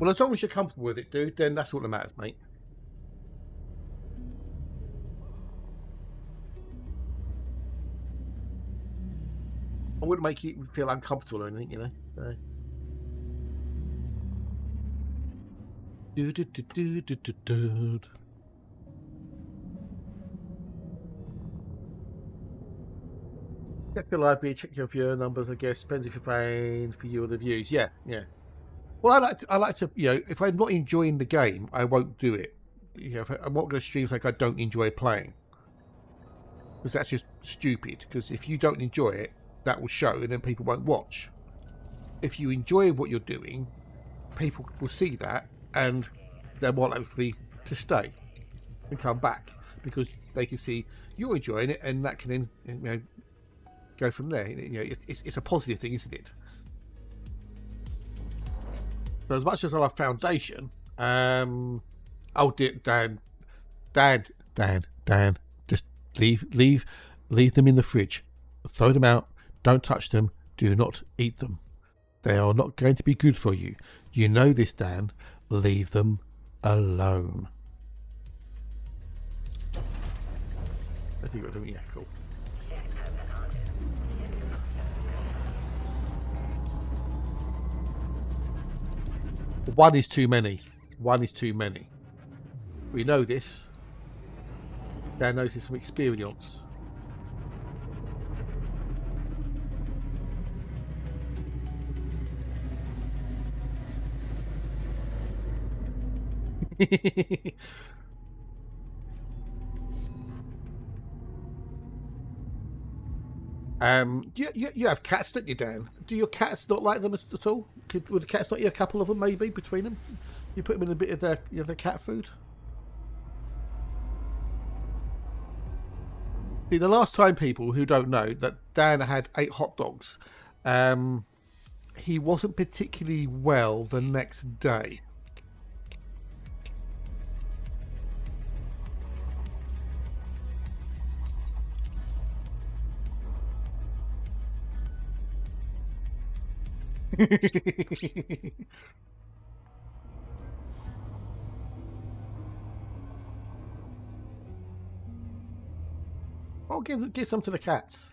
Well, as long as you're comfortable with it, dude, then that's all that matters, mate. I wouldn't make you feel uncomfortable or anything, you know. So. Check the library, check your viewer numbers, I guess. Depends if you're paying for you or the views. Yeah, yeah. Well, I like to, if I'm not enjoying the game, I won't do it. If I'm not going to stream like I don't enjoy playing, because that's just stupid. Because if you don't enjoy it, that will show, and then people won't watch. If you enjoy what you're doing, people will see that, and they're more likely to stay and come back because they can see you're enjoying it, and that can then, go from there. It's a positive thing, isn't it? So as much as I love Foundation, Dan, just leave them in the fridge. Throw them out. Don't touch them. Do not eat them. They are not going to be good for you. You know this, Dan. Leave them alone. I think we're doing, yeah, cool. One is too many. One is too many. We know this. Dan knows this from experience. You have cats, don't you, Dan? Do your cats not like them at all? Would the cats not eat a couple of them, maybe, between them? You put them in a bit of their cat food? See, the last time, people who don't know, that Dan had 8 hot dogs, he wasn't particularly well the next day. Oh, give some to the cats.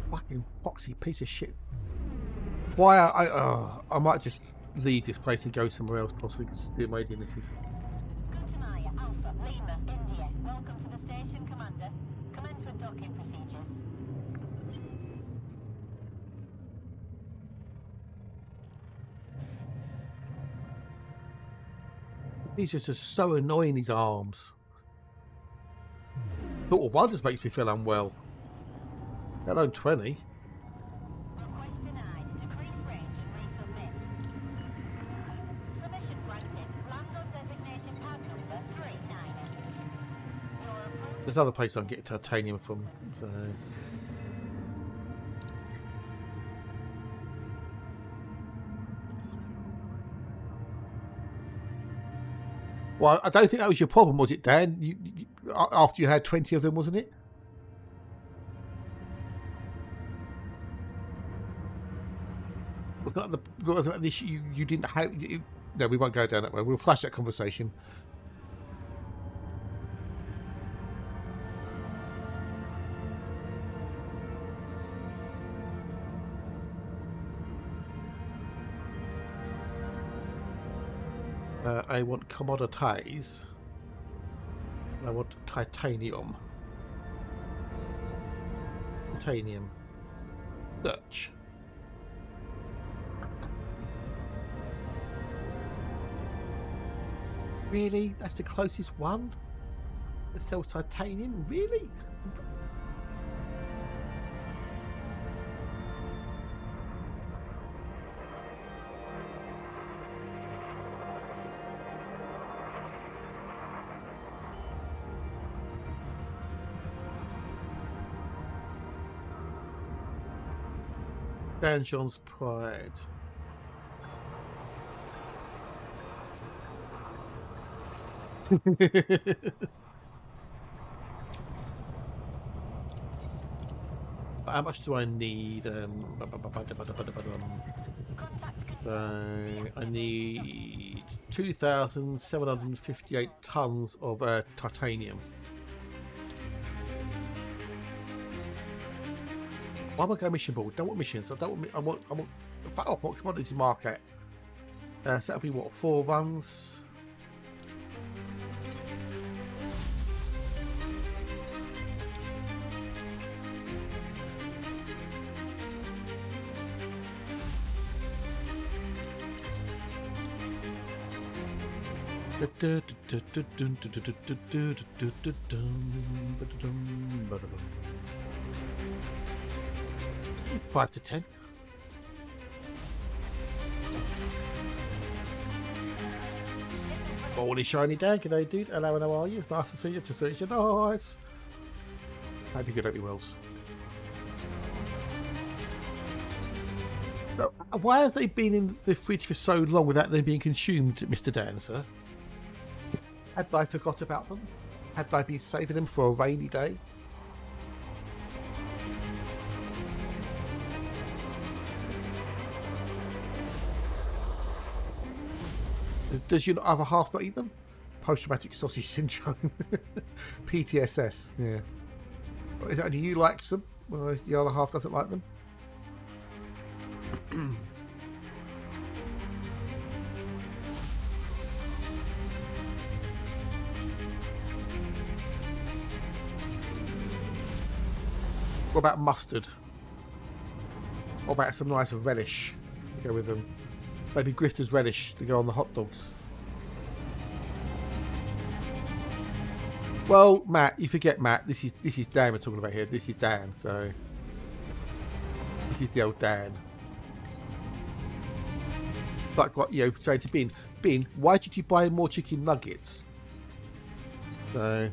Fucking foxy piece of shit. Why I might just leave this place and go somewhere else, possibly, because the way this is. Alpha, Lima, India. Welcome to the station, Commander. Commence with docking procedures. These are just so annoying, these arms. Thought of one just makes me feel unwell. Let alone 20. Request denied. Decrease range and resubmit. Permission granted. Land on designated pad number 39. There's other places I can get titanium from. So. Well, I don't think that was your problem, was it, Dan? You after you had 20 of them, wasn't it? Wasn't that the issue you didn't have? No, we won't go down that way. We'll flash that conversation. I want commodities. I want titanium. Titanium. Search. Really? That's the closest one that sells titanium? Really? Dan John's Pride. How much do I need? I need 2,758 tons of titanium. Why am I going mission board? Don't want missions. I don't want. I want. Back off. What commodities market? So that'll be what, 4 runs. Five to 10. Morning, shiny day. G'day, dude. Hello, and how are you? It's nice to see you. To see you. Nice. Hope you're good, hope you're well. Why have they been in the fridge for so long without them being consumed, Mr. Dan, sir? Had I forgot about them? Had I been saving them for a rainy day? Does your other half not eat them? Post-traumatic sausage syndrome. PTSS, yeah. Only you likes them, the other half doesn't like them. What about mustard? What about some nice relish to go with them? Maybe Grifter's relish to go on the hot dogs. Well, Matt, you forget Matt. This is Dan we're talking about here. This is Dan, so this is the old Dan. Like what say to Bin, why did you buy more chicken nuggets? So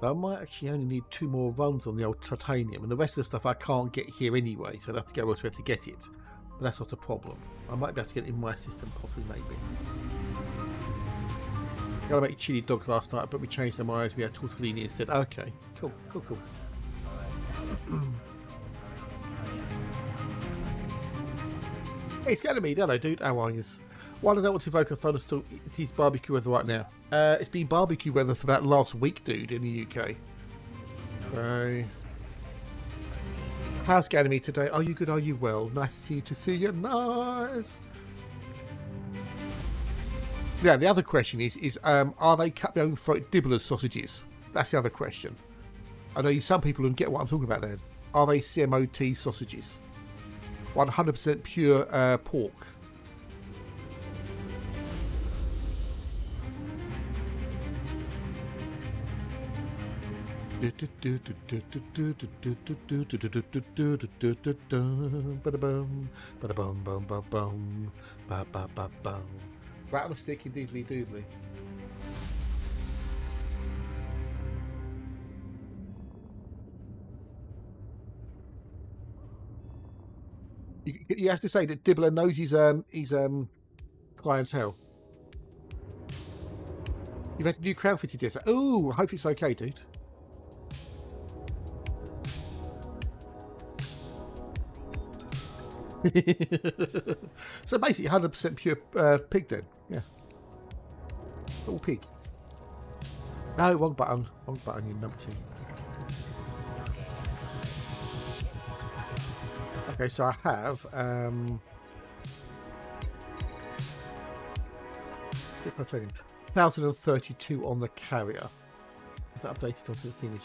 I might actually only need 2 more runs on the old titanium, and the rest of the stuff I can't get here anyway, so I'd have to go elsewhere to get it. But that's not a problem. I might be able to get it in my system, possibly, maybe. I gotta make chili dogs last night, but we changed our minds. We had tortellini instead. Okay, cool. Hey, it's Ganymede. Hello, dude. How are you? Why do I want to evoke a thunderstorm? It is barbecue weather right now. It's been barbecue weather for that last week, dude, in the UK. How's Ganymede today? Are you good? Are you well? Nice to see you. Nice. Yeah, the other question is are they cut their own throat dibblers sausages? That's the other question. I know some people don't get what I'm talking about there. Are they CMOT sausages? 100% pure pork. Rattlestick indeedly doodly. You have to say that Dibbler knows his clientele. You've had a new crown fitted yesterday. Oh, I hope it's okay, dude. So basically 100% pure pig then. Yeah. All pig. No, wrong button, you numpty. Okay, so I have If I tell him 1,032 on the carrier. Is that updated onto the thingy?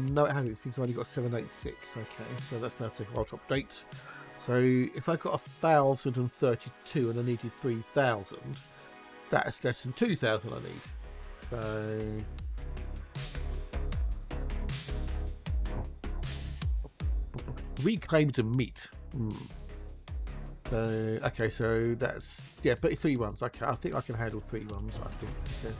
No, it hasn't. It's only got 786. Okay, so that's now taking a while to update. So if I got 1,032 and I needed 3,000, that's less than 2,000 I need. So reclaimed and meat. So okay, so that's but 3 runs. Okay, I think I can handle 3 runs. I think so.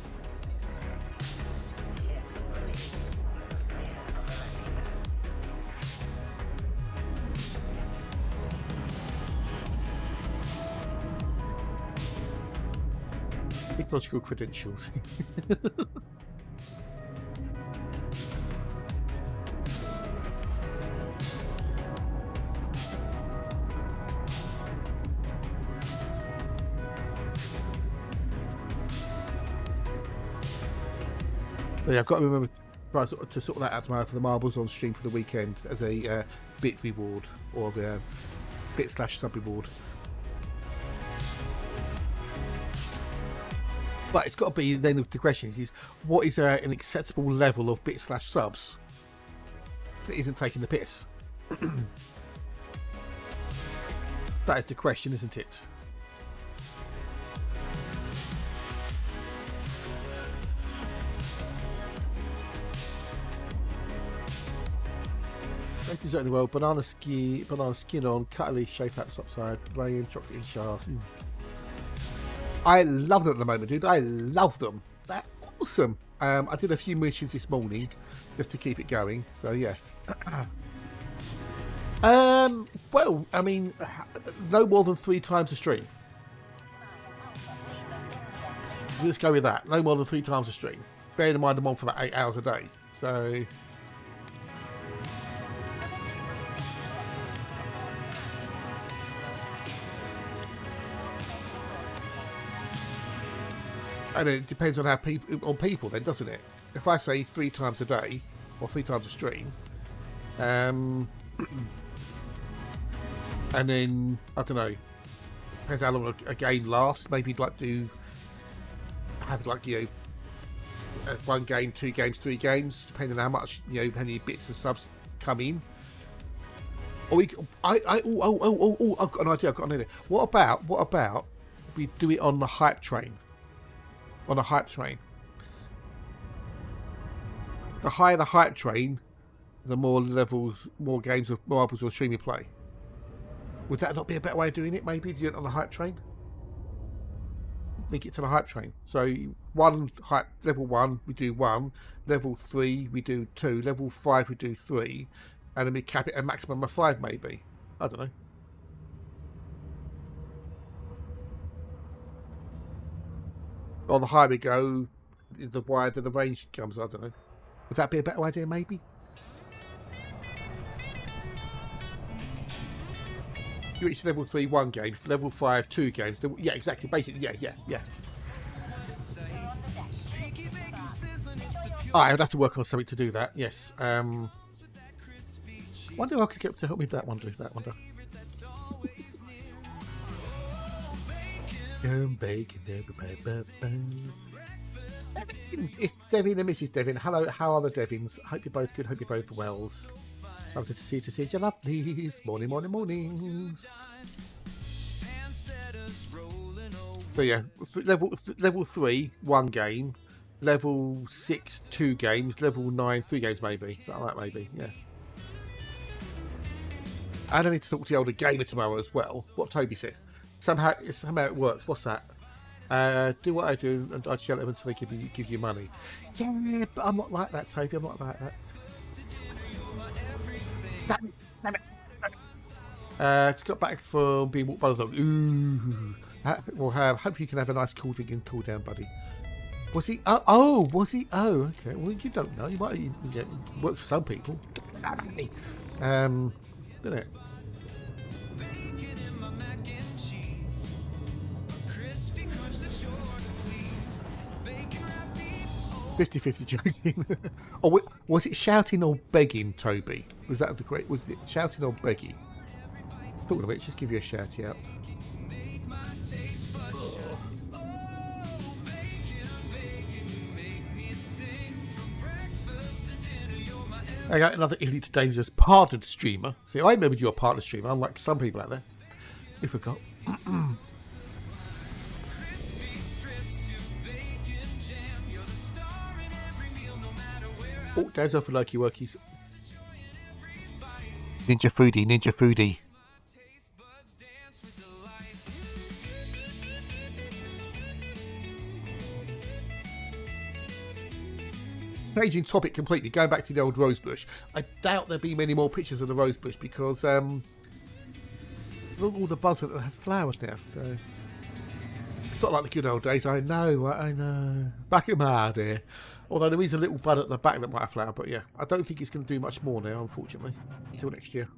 Ecological credentials. Yeah, I've got to remember to sort that out tomorrow for the marbles on stream for the weekend as a bit reward or a bit/sub reward. But it's got to be, then the question is what is an acceptable level of bit/subs that isn't taking the piss? That is the question, isn't it? This is certainly well. Banana skin on, cut leaf, shape up top side, rain, chocolate in shaft. I love them at the moment, dude. I love them. They're awesome. I did a few missions this morning just to keep it going. So yeah. Well, I mean, no more than 3 times a stream. Let's go with that. No more than 3 times a stream. Bearing in mind I'm on for about 8 hours a day. So. And it depends on people then, doesn't it? If I say 3 times a day or 3 times a stream, and then I don't know, depends how long a game lasts. Maybe like have 1 game, 2 games, 3 games, depending on how much how many bits and subs come in. Or I've got an idea. I've got an idea. What about we do it on the hype train? On a hype train. The higher the hype train, the more levels, more games of marbles or stream you play. Would that not be a better way of doing it? Maybe do it on the hype train. Link it to the hype train. So level 1 we do 1, level 3 we do 2, level 5 we do 3, and then we cap it at a maximum of 5 maybe. I don't know. Or the higher we go, the wider the range comes. I don't know. Would that be a better idea, maybe? You reach level 3, 1 game. Level 5, 2 games. Yeah, exactly. Basically, yeah. I would have to work on something to do that. Yes. Wonder if I could get to help me with that one. Do that one. It's Devin and Mrs. Devin. Hello, how are the Devins? Hope you're both good. Hope you're both wells. Lovely to see you, your lovelies. Mornings. So yeah, level 3, 1 game. Level 6, 2 games. Level 9, 3 games maybe. Something like that maybe. Yeah. I don't need to talk to the older gamer tomorrow as well. What Toby said. Somehow it works. What's that? Do what I do and I'd yell at them until they give you money. Yeah, but I'm not like that, Toby. I'm not like that. Just got back from being walked by the dog. Ooh. Hopefully you can have a nice cool drink and cool down, buddy. Was he? Oh, was he? Oh, okay. Well, you don't know. You might work for some people. Didn't it? 50-50 joking. Or was it shouting or begging, Toby? Was it shouting or begging? Talking of it, just give you a shout out. I got another Elite Dangerous partnered streamer. See, I remembered you were a partnered streamer, unlike some people out there. You forgot. Oh, there's off for Loki Workies. Ninja Foodie, Ninja Foodie. Changing topic completely, going back to the old rosebush. I doubt there'll be many more pictures of the rosebush because all the buds that have flowers now. So it's not like the good old days. I know. Back in my head here. Although there is a little bud at the back that might have flowered, but yeah, I don't think it's going to do much more now, unfortunately, until next year.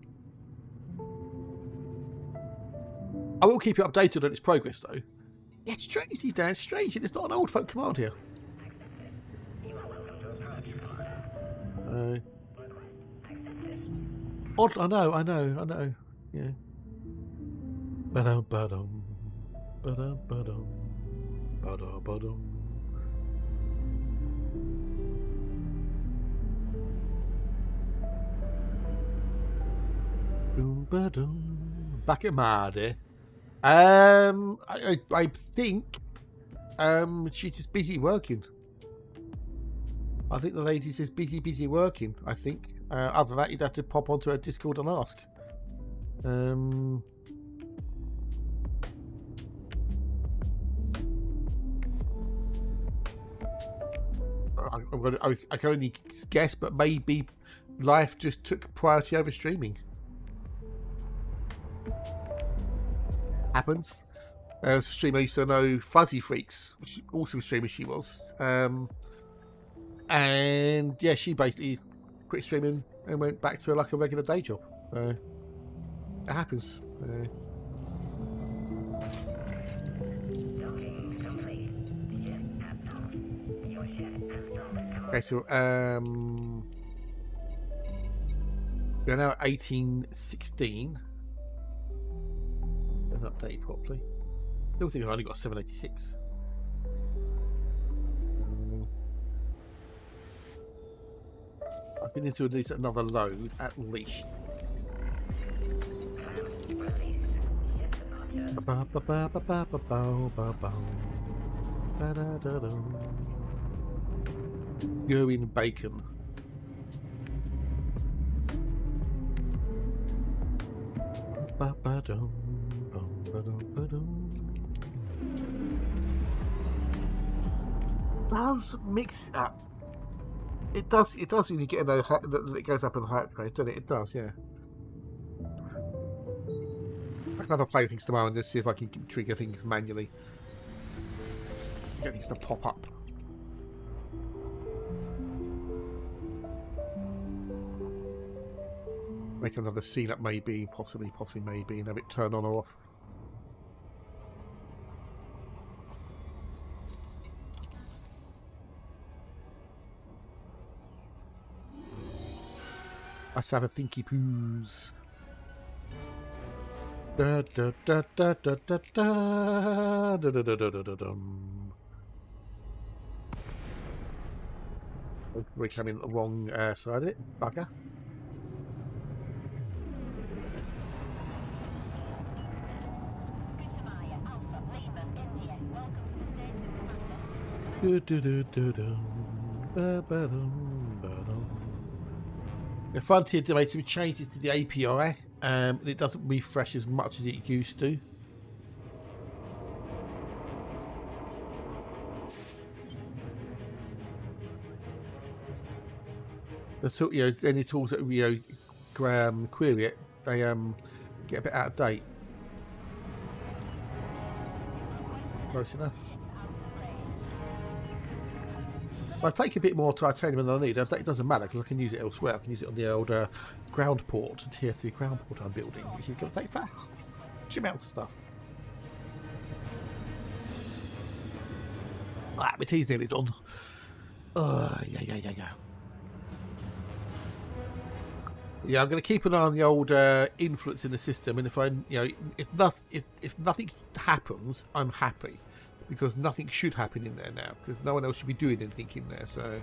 I will keep you updated on its progress, though. Yeah, it's strange, Dan. It's strange. It's not an old folk command here. Odd, I know. Yeah. Ba-dum, ba-dum, ba-dum, ba-dum, ba-dum, ba-dum. Boom, ba-dum. Back at Mardy. I think she's just busy working. I think the lady's just busy working, I think. Other than that, you'd have to pop onto her Discord and ask. I can only guess, but maybe life just took priority over streaming. Happens. As a streamer I used to know, Fuzzy Freaks, which awesome streamer she was. And yeah, she basically quit streaming and went back to like a regular day job. It happens. Okay, so we're now at 1816. Doesn't update properly. Still think I've only got 786. I think need to release another load at least. Going bacon. Does mix up. It does when you get in there, it goes up in height grade, doesn't it? It does, yeah. I can have a play things tomorrow and just see if I can trigger things manually. Get things to pop up. Make another scene up maybe, possibly maybe, and have it turn on or off. Let's have a thinky poos. Da da da da da da da da da da da da da. We're coming the wrong side of it, bugger. Do do do do do. Ba ba dum ba dum. The Frontier made some changes to the API, and it doesn't refresh as much as it used to. So, any tools that query it, they get a bit out of date. Close enough. I take a bit more titanium than I need. It doesn't matter because I can use it elsewhere. I can use it on the old ground port, tier 3 ground port I'm building, which is going to take huge amounts of stuff. My tea's nearly done. Yeah. Yeah, I'm going to keep an eye on the old influence in the system, and if nothing happens, I'm happy. Because nothing should happen in there now, because no one else should be doing anything in there, so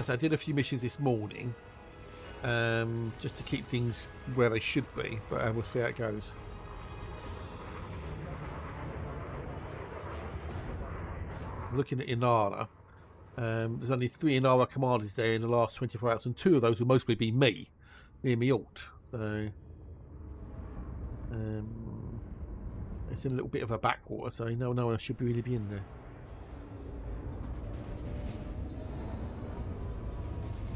So I did a few missions this morning, just to keep things where they should be, but we'll see how it goes. Looking at Inara, there's only 3 Inara commanders there in the last 24 hours, and 2 of those will mostly be me and me alt. So it's in a little bit of a backwater, so no one should really be in there.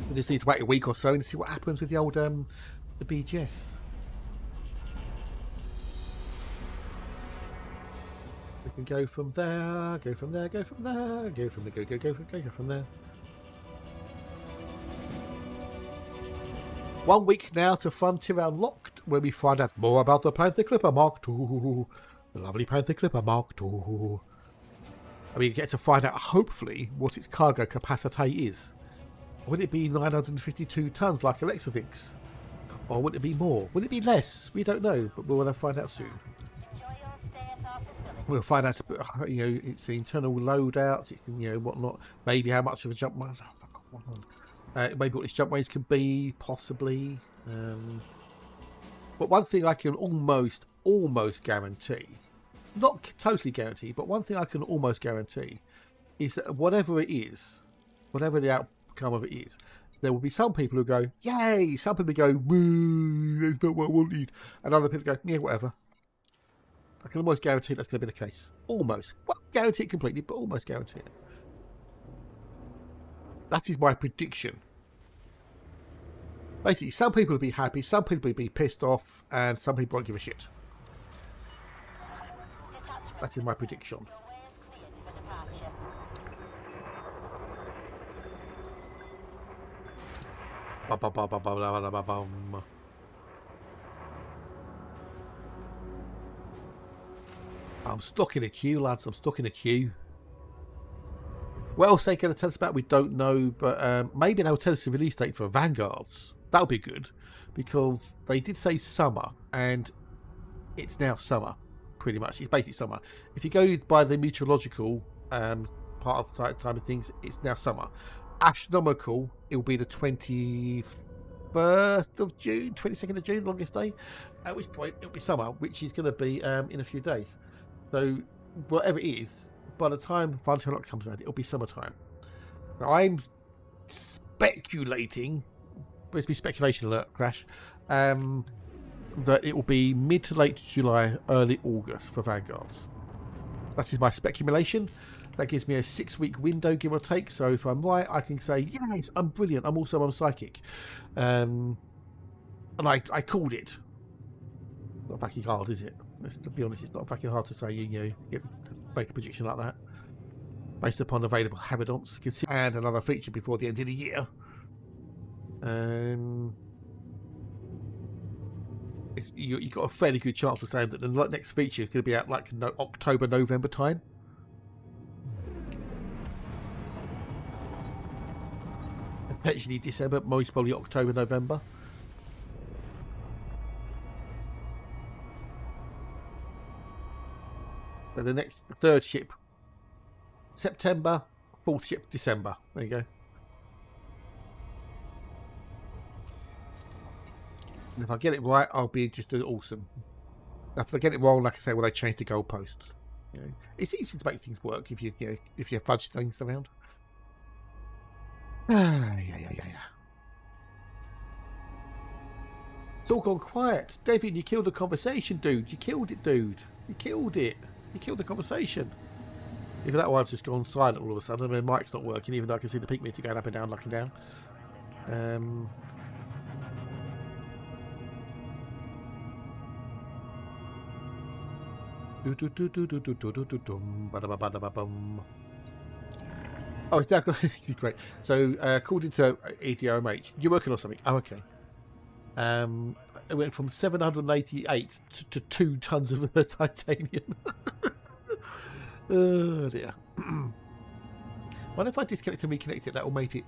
We just need to wait a week or so and see what happens with the old the BGS. We can go from there, go from there, go from there, go from there, go from there. 1 week now to Frontier Unlocked, where we find out more about the Panther Clipper Mark II, the lovely Panther Clipper Mark II. And we get to find out, hopefully, what its cargo capacity is. Would it be 952 tons like Alexa thinks? Or would it be more? Would it be less? We don't know, but we'll find out soon. We'll find out, you know, it's the internal loadouts, it can, you know, whatnot. Maybe how much of a jump, maybe what its jump ways can be, possibly. But one thing I can almost guarantee, not totally guarantee, but one thing I can almost guarantee is that whatever it is, whatever the outcome of it is, there will be some people who go, yay! Some people go, woo, that's not what I wanted. And other people go, yeah, whatever. I can almost guarantee that's going to be the case. Almost. Well, guarantee it completely, but almost guarantee it. That is my prediction. Basically, some people will be happy, some people will be pissed off, and some people won't give a shit. That is my prediction. I'm stuck in a queue, lads. I'm stuck in a queue. What else they going to tell us about? We don't know, but maybe they'll tell us the release date for Vanguards. That'll be good, because they did say summer, and it's now summer, pretty much. It's basically summer. If you go by the meteorological part of the time of things, it's now summer. Astronomical, it will be the 21st of June, 22nd of June, longest day, at which point it'll be summer, which is going to be in a few days. So whatever it is, by the time Frontier Unlocked comes around, it'll be summertime. Now, I'm speculating, but it's be speculation alert, Crash, that it will be mid to late July, early August for Vanguards. That is my speculation. That gives me a 6-week window, give or take. So if I'm right, I can say, yes, I'm brilliant. I'm psychic. And I called it. Not fucking hard, is it? To be honest, it's not fucking hard to say, you know, make a prediction like that. Based upon available habitants. And another feature before the end of the year. You've got a fairly good chance of saying that the next feature is going to be out like October, November time. Potentially December, most probably October, November. So the third ship, September, 4th ship, December. There you go. And if I get it right, I'll be just awesome. Now, if I get it wrong, like I say, well, they changed the goalposts. You know, it's easy to make things work if you fudge things around. Yeah. It's all gone quiet. David, you killed the conversation, dude. You killed it, dude. You killed it. You killed the conversation. Even that wife's just gone silent all of a sudden. I mean, mic's not working, even though I can see the peak meter going up and down, up and down. Oh, it's now great. So, according to EDOMH, you're working on something. Oh, okay. It went from 788 to 2 tons of titanium. Oh dear. Wonder if I disconnect and reconnect it, that will make it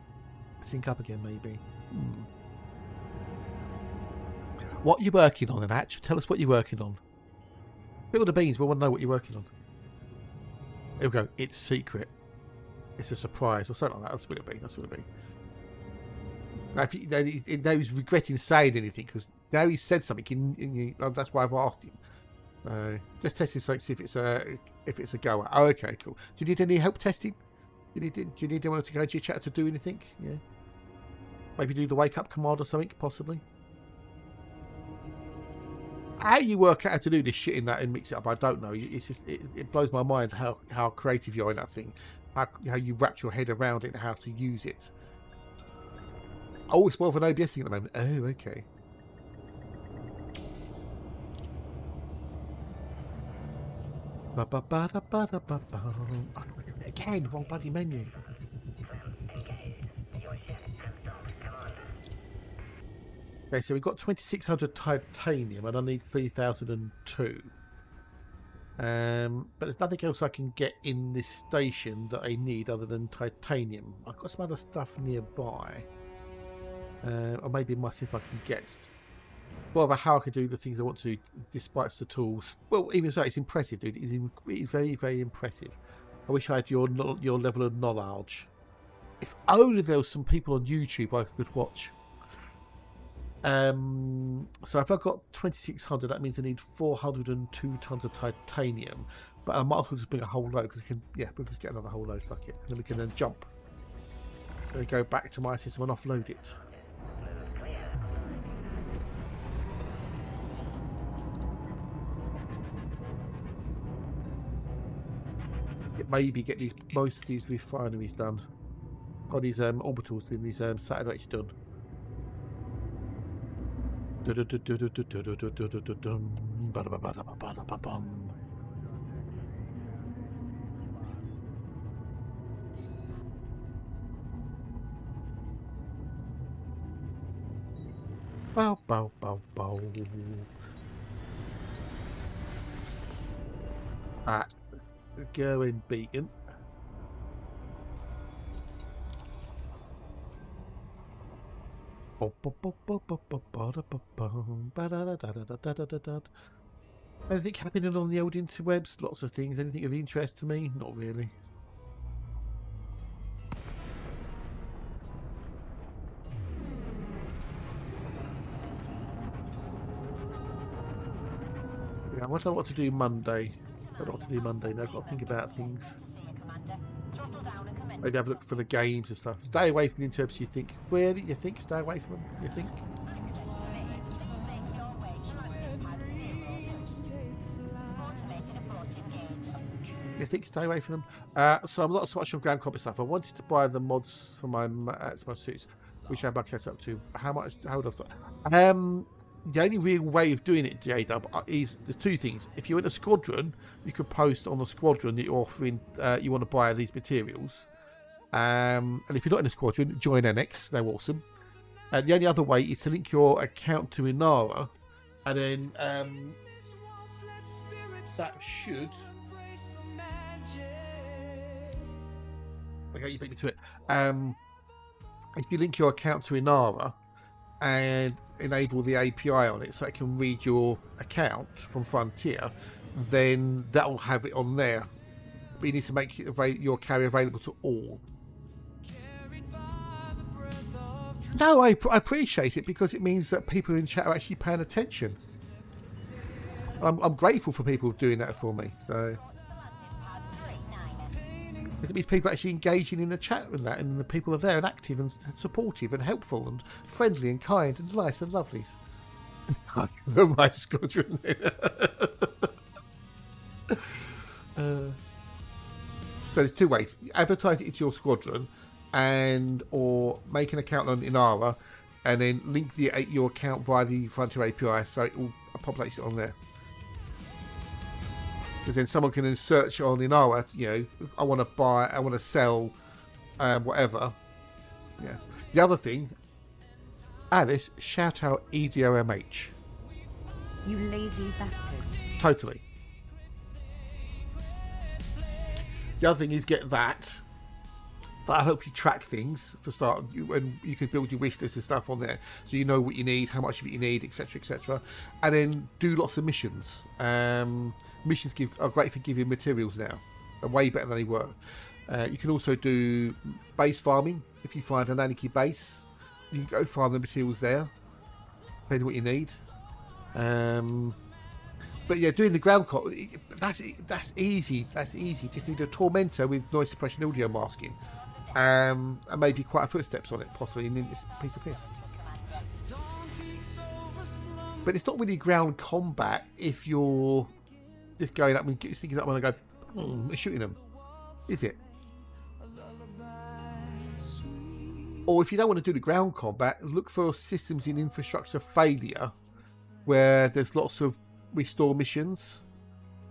sync up again, maybe. What are you working on, Anach? Tell us what you're working on. Spill the beans, we want to know what you're working on. Here we go. It's secret. It's a surprise or something like that. That's what it'll be. Now, now he's regretting saying anything because now he's said something. That's why I've asked him. Just testing something, see if it's a goer. Oh, okay, cool. Do you need any help testing? Do you need anyone to go into your chat to do anything? Yeah. Maybe do the wake up command or something, possibly. How you work out how to do this shit in that and mix it up, I don't know. It's just it blows my mind how creative you are in that thing, how you wrap your head around it and how to use it. Oh, it's more of an OBS thing at the moment. Oh, okay. Again, wrong bloody menu. Okay, so we've got 2600 titanium and I need 3002. But there's nothing else I can get in this station that I need other than titanium. I've got some other stuff nearby. Or maybe in my system I can get. Well, how I can do the things I want to do despite the tools. Well, even so, it's impressive, dude. It is very, very impressive. I wish I had your level of knowledge. If only there was some people on YouTube I could watch. So if I've got 2600, that means I need 402 tons of titanium. But I might as well just bring a whole load because we'll just get another whole load. Fuck it, and then we can then jump. Then go back to my system and offload it. Maybe get most of these refineries done. Or these orbitals and these satellites done. Bow, bow, bow, bow. Going beacon. Anything happening on the old interwebs? Lots of things. Anything of interest to me? Not really. Yeah, I wonder what to do Monday. I don't know what to do Monday now. I've got to think about things. Maybe have a look for the games and stuff. Stay away from the interwebs, you think. Really? You think? Stay away from them? You think? You think stay away from them? So I'm not so much on ground combat stuff. I wanted to buy the mods for my suits, which I might catch up to. How much? How would I thought? The only real way of doing it, J-Dub, is there's two things. If you're in a squadron, you could post on the squadron that you're offering, you want to buy these materials. And if you're not in a squadron, join NX. They're awesome. And the only other way is to link your account to Inara, and then that should. Okay, you beat me to it. If you link your account to Inara and enable the API on it so it can read your account from Frontier, then that will have it on there. But you need to make your carry available to all. No, I appreciate it because it means that people in chat are actually paying attention. I'm grateful for people doing that for me. So it means people are actually engaging in the chat and that, and the people are there and active and supportive and helpful and friendly and kind and nice and lovely. My squadron. So there's two ways: advertise it into your squadron, or make an account on Inara, and then link your account via the Frontier API, so it all populates it on there. Because then someone can then search on Inara, I want to buy, I want to sell, whatever. Yeah. The other thing, Alice, shout out EDOMH. You lazy bastard. Totally. The other thing is get that. That'll help you track things for start, and you can build your wish list and stuff on there, so you know what you need, how much of it you need, etc., etc. And then do lots of missions. Missions are great for giving materials now. They're way better than they were. You can also do base farming if you find an Anarchy base, You can go find the materials there, depending on what you need. But yeah, doing the ground comp, that's easy. That's easy. Just need a tormentor with noise suppression audio masking, and maybe quite a footsteps on it, possibly, and then it's a piece of piss. But it's not really ground combat if you're just going up and sticking up when I go and shooting them, is it? Or if you don't want to do the ground combat, look for systems in infrastructure failure where there's lots of restore missions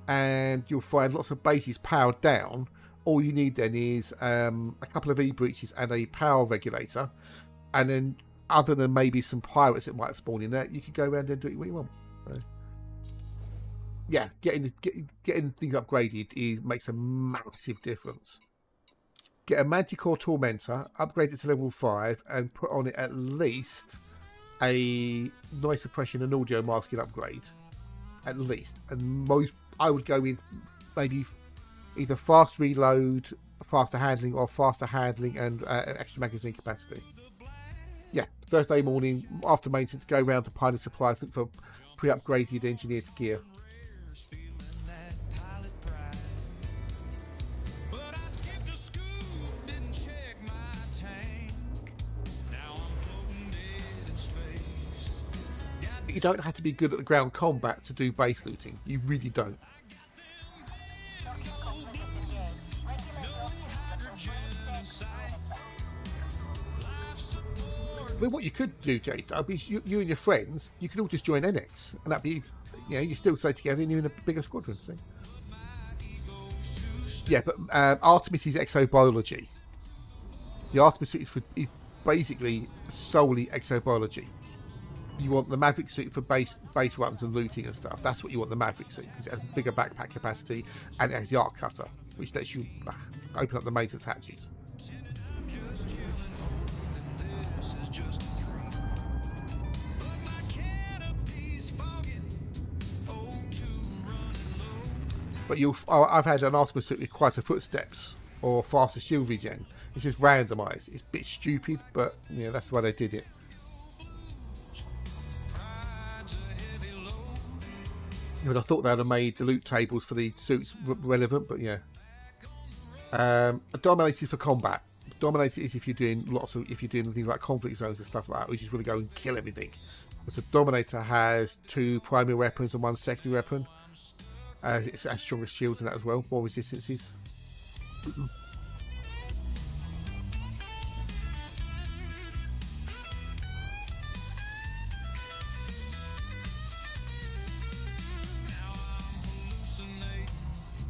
and you'll find lots of bases powered down. All you need then is a couple of E-breaches and a power regulator, and then other than maybe some pirates that might spawn in there, you could go around and do what you want. So, yeah, getting things upgraded makes a massive difference. Get a Manticore Tormentor, upgrade it to level 5, and put on it at least a noise suppression and audio masking upgrade. At least. And I would go with maybe either fast reload, faster handling, or faster handling and extra magazine capacity. Yeah, Thursday morning, after maintenance, go around to Pilot Supplies, look for pre-upgraded engineered gear. You don't have to be good at the ground combat to do base looting. You really don't. Well, what you could do, Jade, is you and your friends, you could all just join NX, and that'd be, you still stay together and you're in a bigger squadron. See? Yeah, but Artemis is exobiology. The Artemis suit is basically solely exobiology. You want the Maverick suit for base runs and looting and stuff. That's what you want the Maverick suit, because it has bigger backpack capacity and it has the arc cutter, which lets you open up the maintenance hatches. But I've had an Artemis suit with quieter footsteps or faster shield regen. It's just randomised. It's a bit stupid, but that's why they did it. I thought they would have made the loot tables for the suits relevant, but yeah. Dominator for combat. Dominator is if you're doing things like conflict zones and stuff like that, we just want to go and kill everything. So Dominator has 2 primary weapons and 1 secondary weapon. It has stronger shields and that as well, more resistances.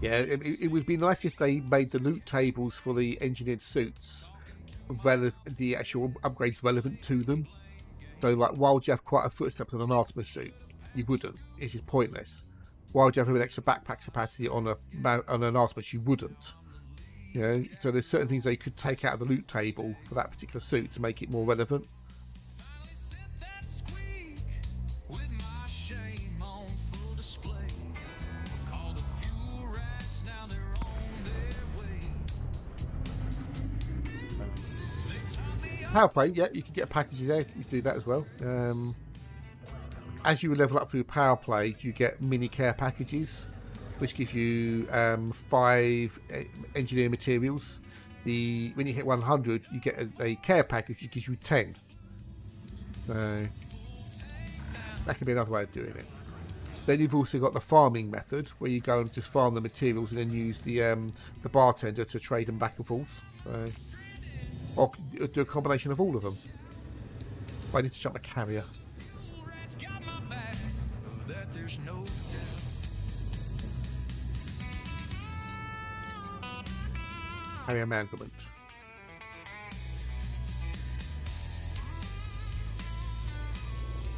Yeah, it would be nice if they made the loot tables for the engineered suits the actual upgrades relevant to them. So, like, why would you have quite a footsteps on an Artemis suit? You wouldn't. It's just pointless. Why would you have an extra backpack capacity on an Artemis? You wouldn't. So there's certain things they could take out of the loot table for that particular suit to make it more relevant. Power play, yeah, you can get packages there. You can do that as well. As you level up through power play, you get mini care packages, which give you 5 engineering materials. When you hit 100, you get a care package that gives you 10. So that could be another way of doing it. Then you've also got the farming method, where you go and just farm the materials and then use the bartender to trade them back and forth. So, or do a combination of all of them. But I need to jump a carrier. Carrier management.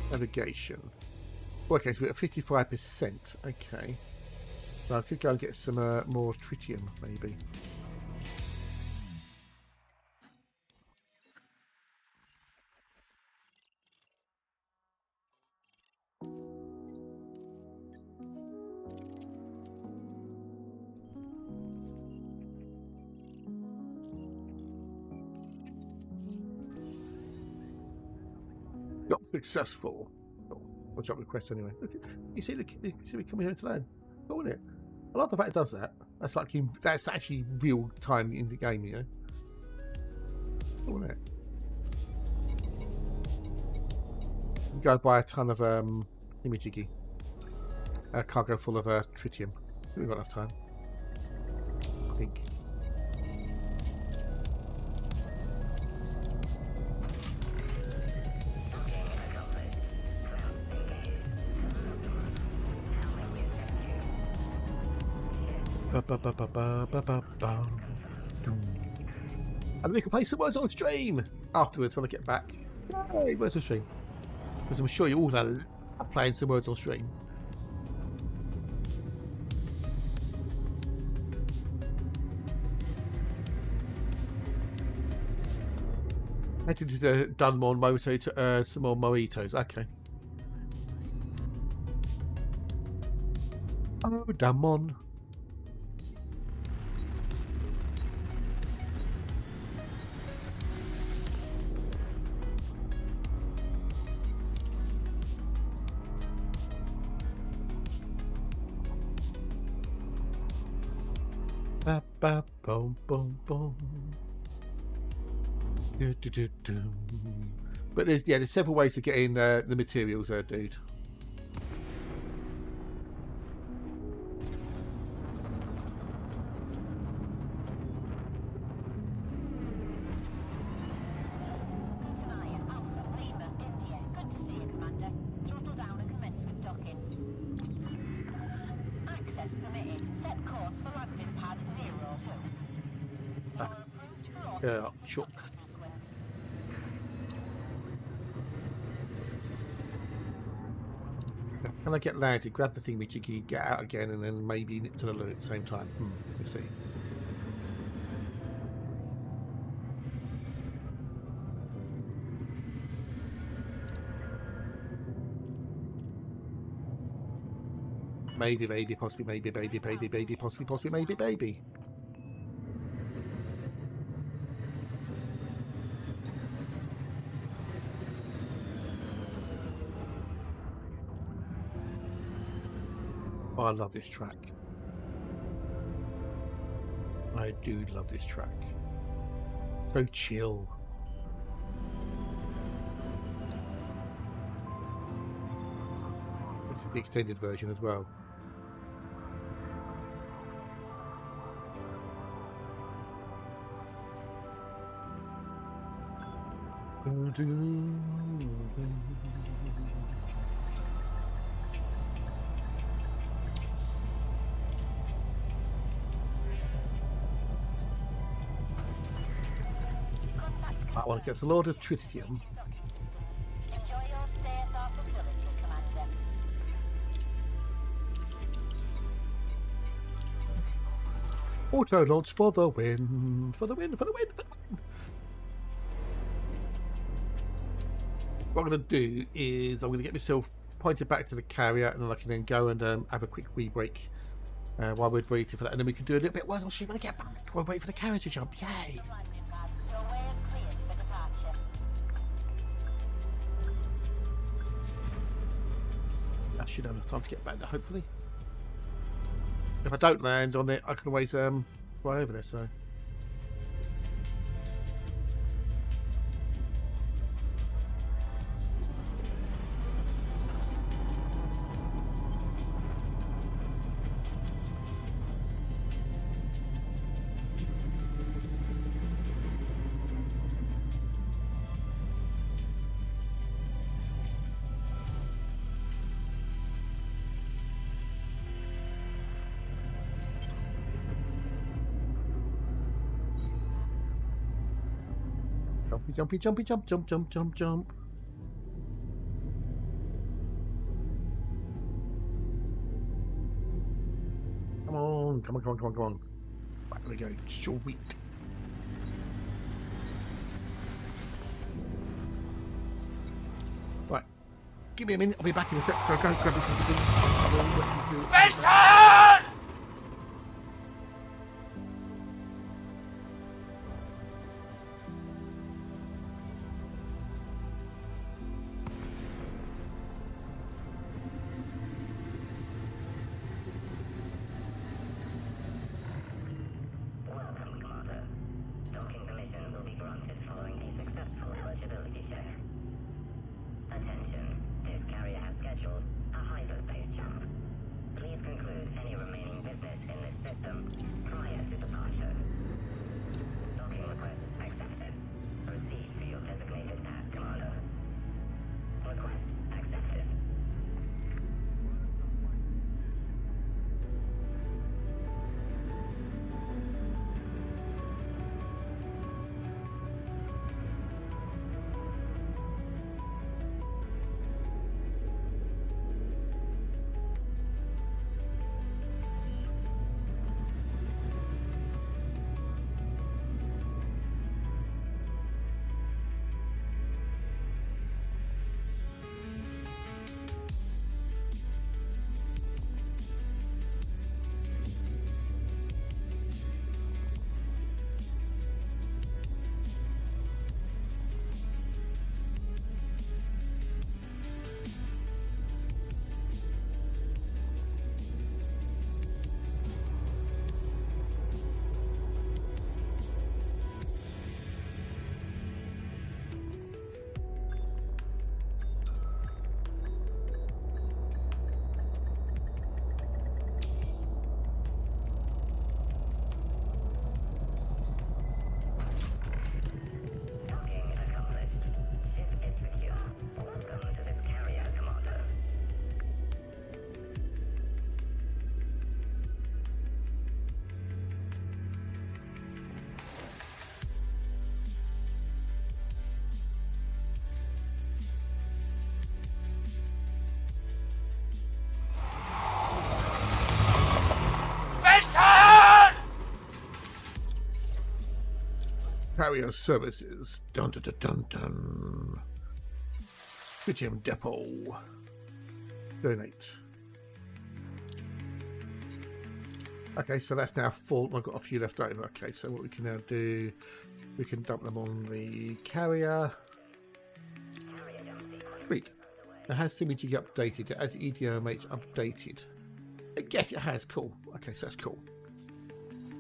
Navigation. Okay, so we're at 55%. Okay. So I could go and get some more tritium, maybe. Successful. Oh, I'll drop the quest anyway. Look, you see me coming here to land. Cool, isn't it? I love the fact it does that. That's like that's actually real time in the game, you know. Cool, isn't it? You go buy a ton of imagigi. A cargo full of tritium. We've got enough time, I think. And we can play some words on stream afterwards when I get back. Yay, words on stream. Because I'm sure you all love playing some words on stream. Headed to the Dunmore Moto to earn some more mojitos. Okay. Oh, Dunmore. Ba ba boom boom boom. Do, do, do, do. But there's several ways to get in the materials there, dude. Chuck. Can I get landed, grab the thing, Michiki, get out again, and then maybe nip to the loo at the same time? Let's see. Maybe, baby, possibly, maybe, baby, baby, baby, possibly, maybe, baby. Oh, I love this track. I do love this track. So chill. This is the extended version as well. I want to get a load of tritium. Enjoy your stay at our facility, Commander. Auto launch for the win. For the win, for the win, for the win. What I'm going to do is I'm going to get myself pointed back to the carrier, and then I can then go and have a quick wee break while we're waiting for that. And then we can do a little bit worse on stream when I get back. We'll wait for the carrier to jump. Yay! Your way is cleared for departure. I should have enough time to get back there, hopefully. If I don't land on it, I can always fly over there, so... Jumpy, jumpy, jump, jump, jump, jump, jump. Come on, come on, come on, come on, come on. Back we go. Sweet. Right. Give me a minute. I'll be back in a sec. So I'll go grab me some things. Carrier services. Dun dun dun dun dun. Tritium depot. Donate. Okay, so that's now full. I've got a few left over. Okay, so what we can now do, we can dump them on the carrier. Sweet. It has imaging updated. It has EDMH updated. Yes, it has. Cool. Okay, so that's cool.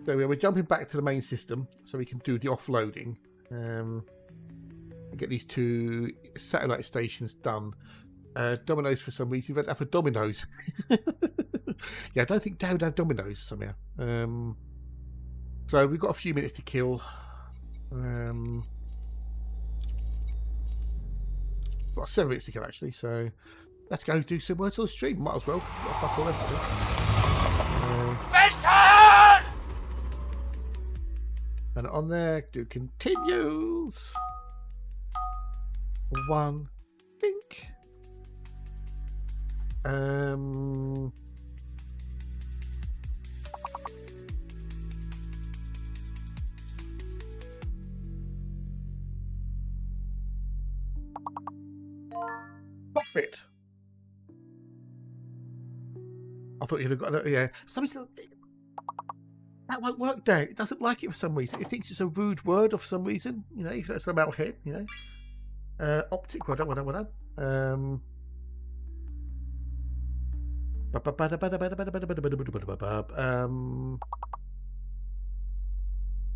So we're jumping back to the main system so we can do the offloading. And get these 2 satellite stations done. Dominoes for some reason. We don't have a Dominoes. Yeah, I don't think Dad would have Dominoes somehow. So we've got a few minutes to kill. Got 7 minutes to kill actually, so let's go do some words on the stream. Might as well. Got fuck all else to do. And on there, do continues. 1 think. Cockpit. I thought you'd have got it. Yeah. That won't work, Dad. It doesn't like it for some reason. It thinks it's a rude word for some reason. You know, if that's about head, you know. Optic. Well done.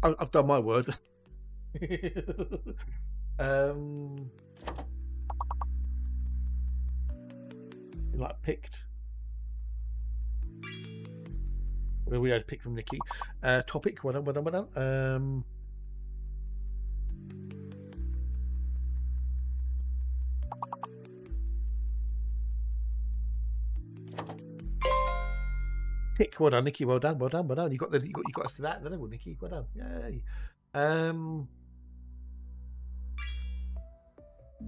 I've done my word. Like picked. Well, we had picked from Nikki. Topic. Well done. Tick. Well done, Nikki. Well done. You got us to that level, Nikki. Well done. Yay.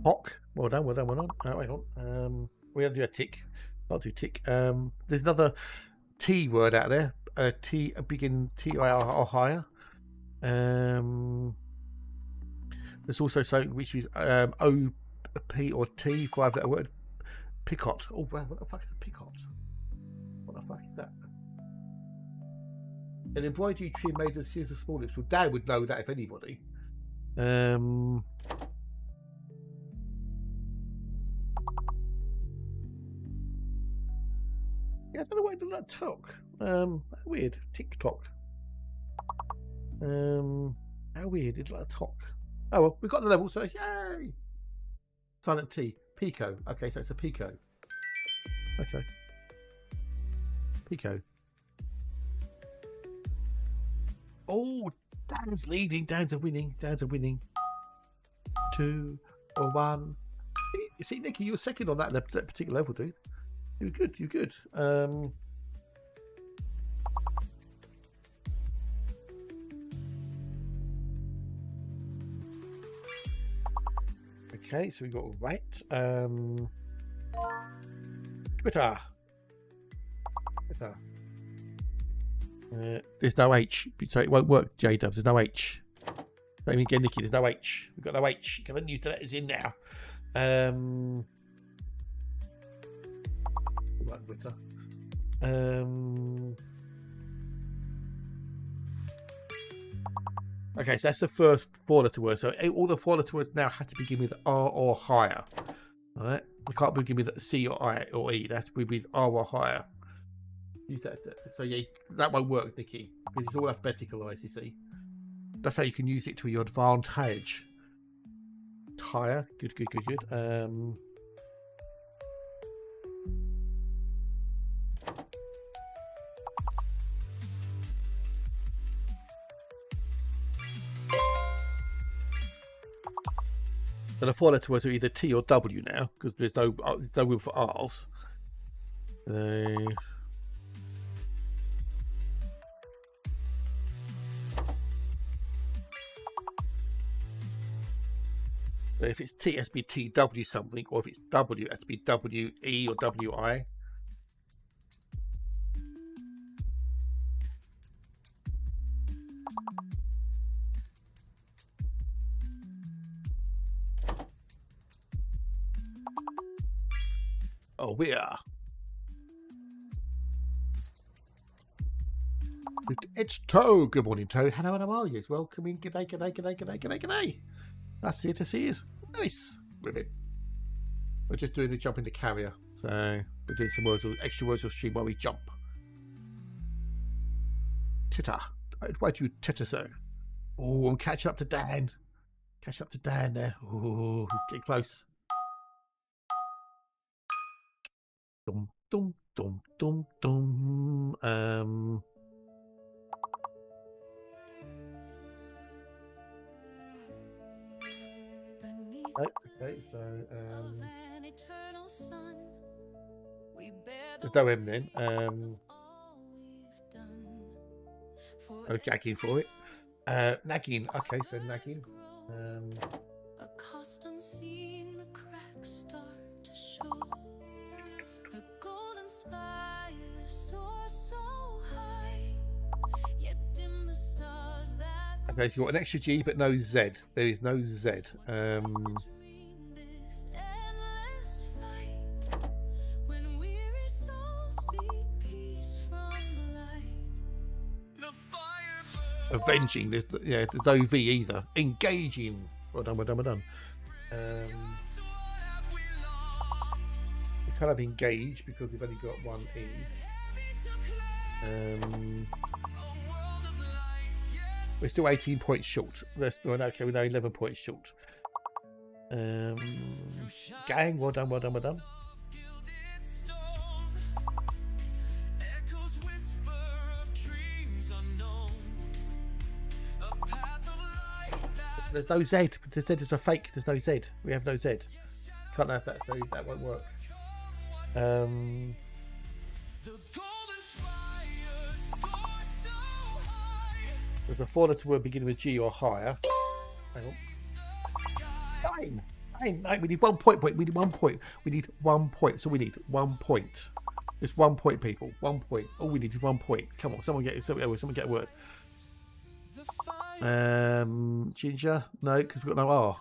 Hock. Well done. Wait on. We have to do a tick. I'll do tick. There's another T word out there. T, a begin TIR or higher. There's also something which is OP or T, 5-letter word. Picot. Oh wow, what the fuck is a picot? What the fuck is that? An embroidery tree made of series of small lips. Well, Dad would know that if anybody. Yeah, I don't know why I do that talk. Weird. TikTok. How weird. It's like a talk. Oh well, we've got the level, so it's yay! Silent T. Pico. Okay, so it's a Pico. Okay. Pico. Oh, Dan's leading. Dan's a winning. 2 or 1. You see, Nicky, you were second on that particular level, dude. You're good. Okay, so we got right. Twitter. There's no H, so it won't work, J-Dubs. There's no H. Don't even get Nicky, there's no H. We've got no H. You can use the letters in now. Twitter. Okay, so that's the first 4-letter word. So all the 4-letter words now have to begin with R or higher. All right, we can't begin with C or I or E. That's with R or higher. Use that. So yeah, that won't work, Nicky, because it's all alphabeticalized. You see, that's how you can use it to your advantage. Higher, good. So the 4-letter words are either T or W now, because there's no room for R's. So if it's T, it has to be TW something, or if it's W, it has to be WE or WI. Oh, we are. It's Toe. Good morning, Toe. Hello, how are you? Welcome in. G'day, g'day, g'day, g'day, g'day, g'day. That's here to see us. Nice. Brilliant. We're just doing a jump in the carrier. So we're doing some words, extra words on stream while we jump. Titter. Why do you titter so? Oh, I'm catching up to Dan. Catching up to Dan there. Oh, get close. Dum, dum, dum, dum, dum. Okay, so there's no M then. Oh, gagging for it. Nagging. Okay, so nagging. A constant scene, the cracks start to show. The golden spire soars so high, yet dim the stars that. Okay, so you got an extra G but no Z. There is no Z. Avenging, there's no V either. Engaging. Well done, well done, well done. We can't have engage because we've only got one E. We're still 18 points short. Okay, we're now 11 points short. Gang, well done, well done, well done. There's no Z. The Z is a fake. There's no Z. We have no Z. Can't have that, so that won't work. There's a 4-letter word beginning with G or higher. Hang on. Nine. We need 1 point. We need 1 point. We need 1 point. So we need 1 point. Just 1 point, people. 1 point. All we need is 1 point. Come on, someone get a word. Ginger, no, because we've got no R.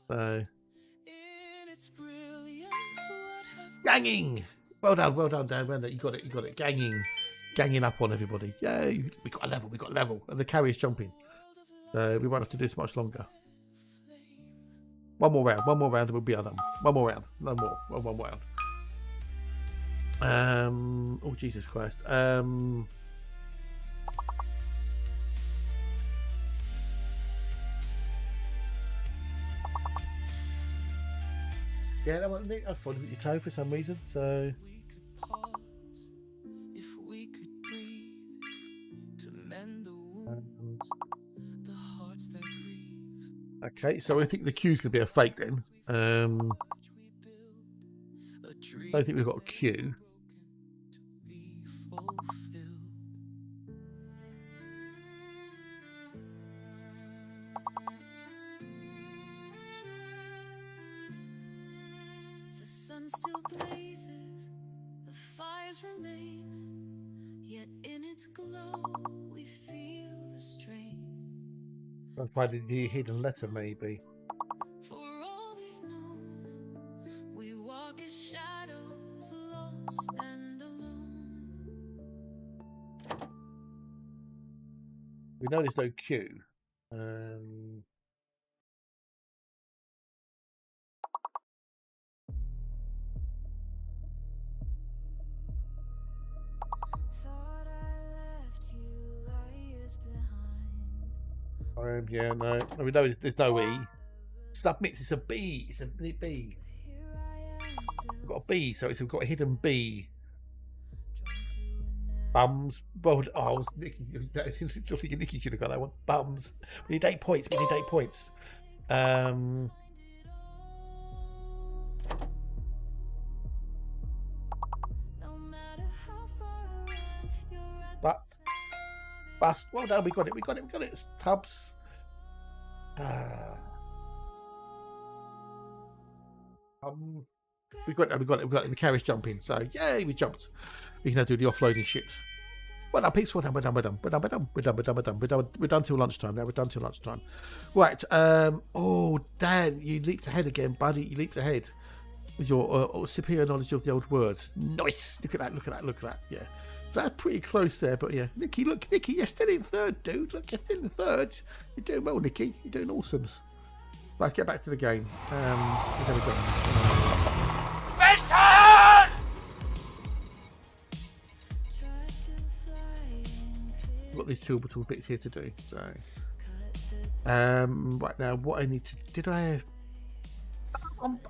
So ganging. Well done, Dan. Well done. You got it. Ganging up on everybody. Yay! We got a level, and the carrier's jumping. So we won't have to do this much longer. One more round, and we'll be done. One more round, no more. One more round. Oh Jesus Christ. Yeah, that one, Nick, I thought with your toe for some reason, so. If we could breathe to mend the wounds, the hearts that grieve. Okay, so I think the Q's going to be a fake then. I don't think we've got a Q. Still blazes, the fires remain, yet in its glow we feel the strain. I'll find the hidden letter maybe. For all we've known, we walk as shadows, lost and alone. We know there's no Q. Yeah, no. We know there's no E. Submits, it's a B. It's a B. We've got a B, so we've got a hidden B. Bums. Well, oh, Nicky should have got that one. Bums. We need 8 points. Bust. Well done, we got it. It's Tubbs. We got it. The carriage jumping. So yay, we jumped. We can now do the offloading shit. Well done, peeps. We're done till lunchtime. Now we're done till lunchtime. Right. Oh, Dan, you leaped ahead again, buddy. You leaped ahead. With your superior knowledge of the old words. Nice. Look at that. Look at that. Look at that. Yeah. So that's pretty close there, but yeah. Nicky, look, Nicky, you're still in third, dude. Look, you're still in third. You're doing well, Nicky. You're doing awesome. Let's get back to the game. We're going to go. I've got these two little bits here to do. So, right now, what I need to... Did I...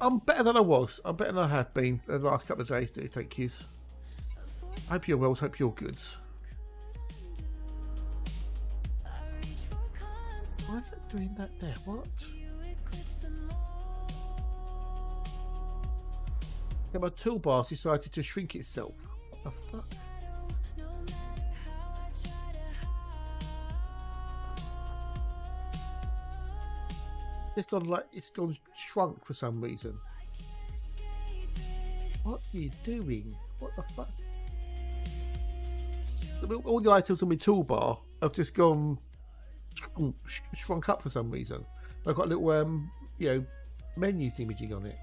I'm better than I was. I'm better than I have been the last couple of days, dude. Thank yous. Hope you're well. Hope you're good. Why is it doing that there? What? Yeah, my toolbar decided to shrink itself. What the fuck? It's gone shrunk for some reason. What are you doing? What the fuck? All the items on my toolbar have just gone shrunk up for some reason. I've got a little menu imaging on it.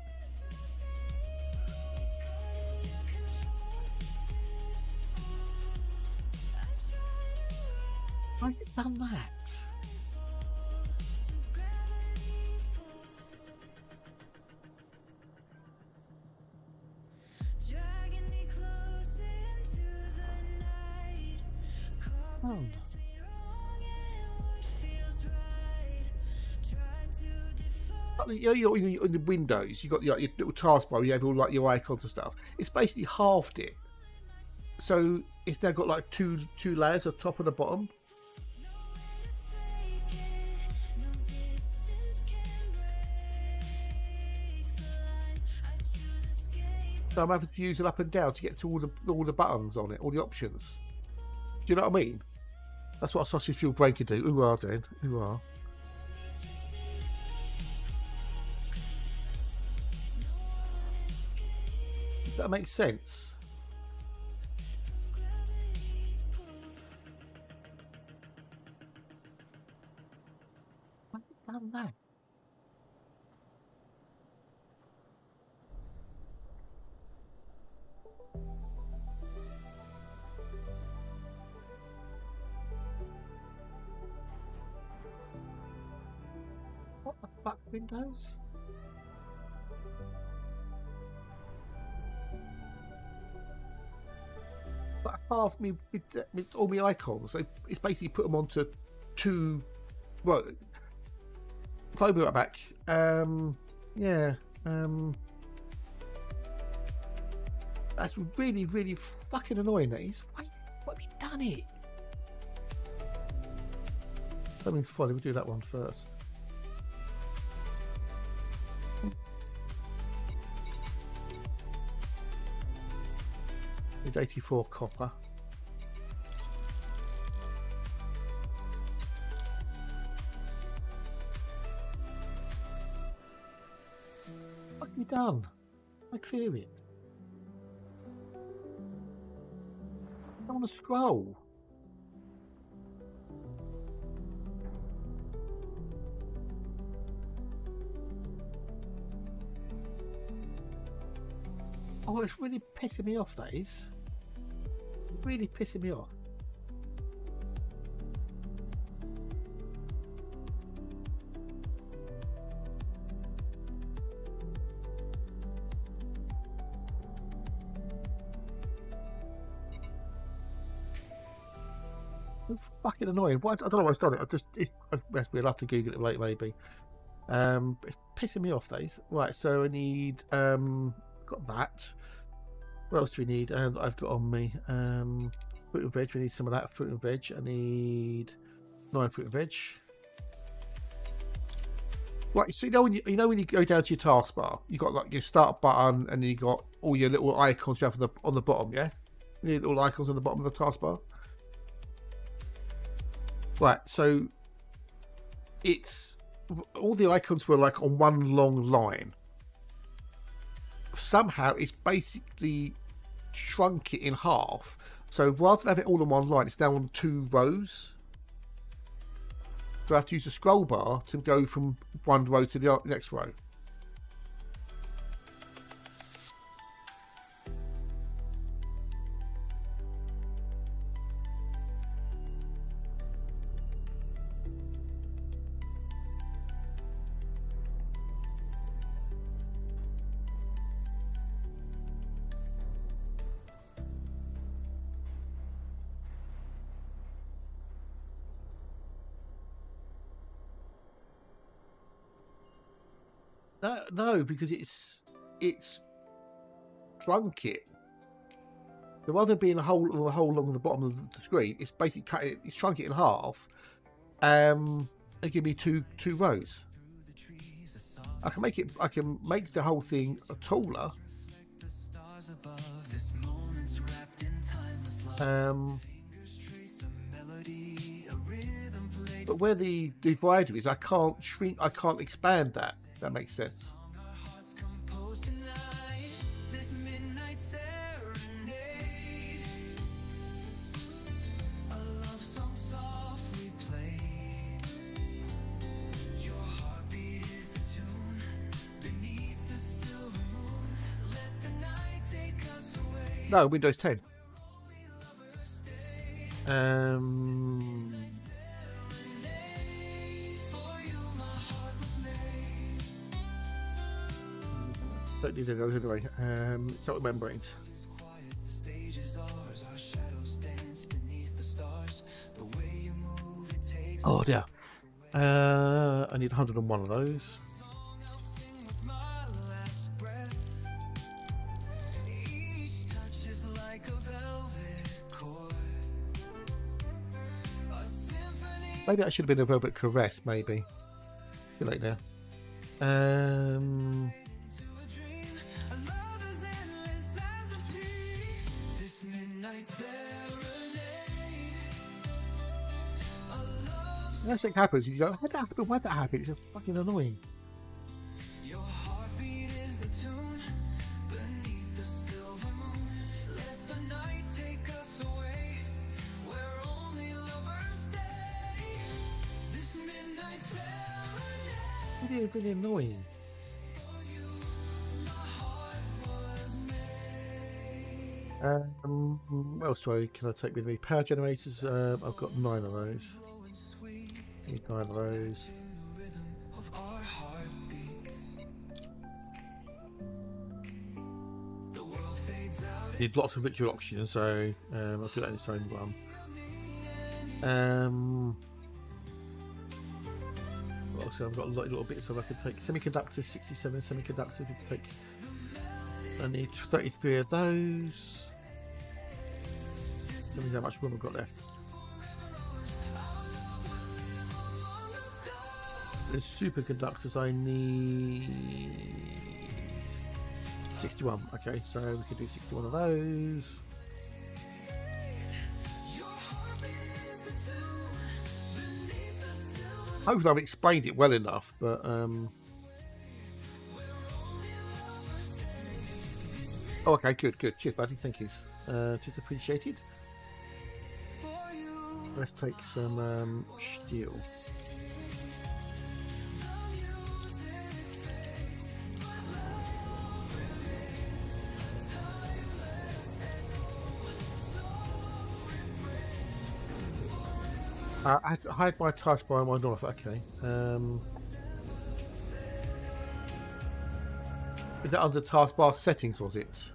Why have you done that? In the Windows, you got your little taskbar. You have all like your icons and stuff. It's basically halved it, so it's now got like two layers, the top and the bottom. So I'm having to use it up and down to get to all the buttons on it, all the options. Do you know what I mean? That's what a sausage fuel brain can do. Ooh, ah, then. Ooh, ah. Does that make sense? Why have you done that? What the fuck, Windows? But half me with all my icons, it's basically put them onto two. Well, if I move it back, yeah, that's really, really fucking annoying. That is. Why have you done it? Something's funny. We'll do that one first. It's 84 copper. What have you done? I clear it. I don't want to scroll. Oh, it's really pissing me off, that is. Really pissing me off. It's fucking annoying. Why? I don't know why I've done it. We'll have to Google it later, maybe. It's pissing me off, that is. Right, so I need got that. What else do we need? I've got on me fruit and veg. We need some of that fruit and veg. I need 9 fruit and veg. Right, so when you go down to your taskbar, you got like your start button, and you got all your little icons you have on the bottom. Yeah, you need little icons on the bottom of the taskbar. Right, so it's all the icons were like on one long line. Somehow it's basically shrunk it in half, so rather than have it all on one line, it's now on 2 rows. So I have to use the scroll bar to go from one row to the next row. No, because it's shrunk it. So rather than being a hole along the bottom of the screen, it's basically cut it. It's shrunk it in half. And give me two rows. I can make the whole thing taller. But where the divider is, I can't expand that. That makes sense. No, Windows 10. Don't need those anyway. It's not membranes. Oh dear. I need 101 of those. Maybe that should have been a velvet caress, maybe. Too late now. That's what happens. You go, how'd that happen? Why'd that happen? It's just fucking annoying. Really annoying. What else can I take with me? Power generators. I've got 9 of those. Need 9 of those. Need lots of liquid oxygen, so I'll do that in its own one. Also, I've got a little bits, so I can take semiconductors, 67 semiconductors. We can take. I need 33 of those. Tell me how much room I've got left. The superconductors, I need 61. Okay, so we can do 61 of those. Hopefully I've explained it well enough, but oh, okay, good. Cheers, buddy. Thank you. Just appreciated. Let's take some steel. I hide my taskbar and my north. Okay. Is that under taskbar settings? Was it?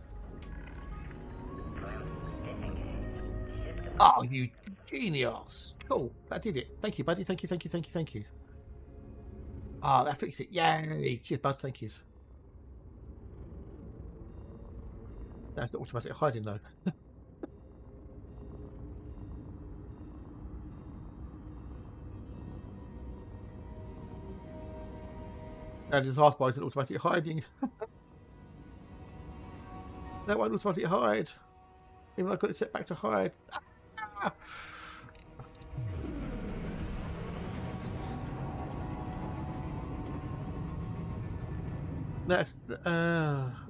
Oh, you genius! Cool. That did it. Thank you, buddy. Thank you. Ah, that fixed it. Yay! Cheers, bud. Thank you. That's not automatic hiding though. And his taskbar isn't automatic hiding. That won't automatically hide. Even though I got it set back to hide. Ah!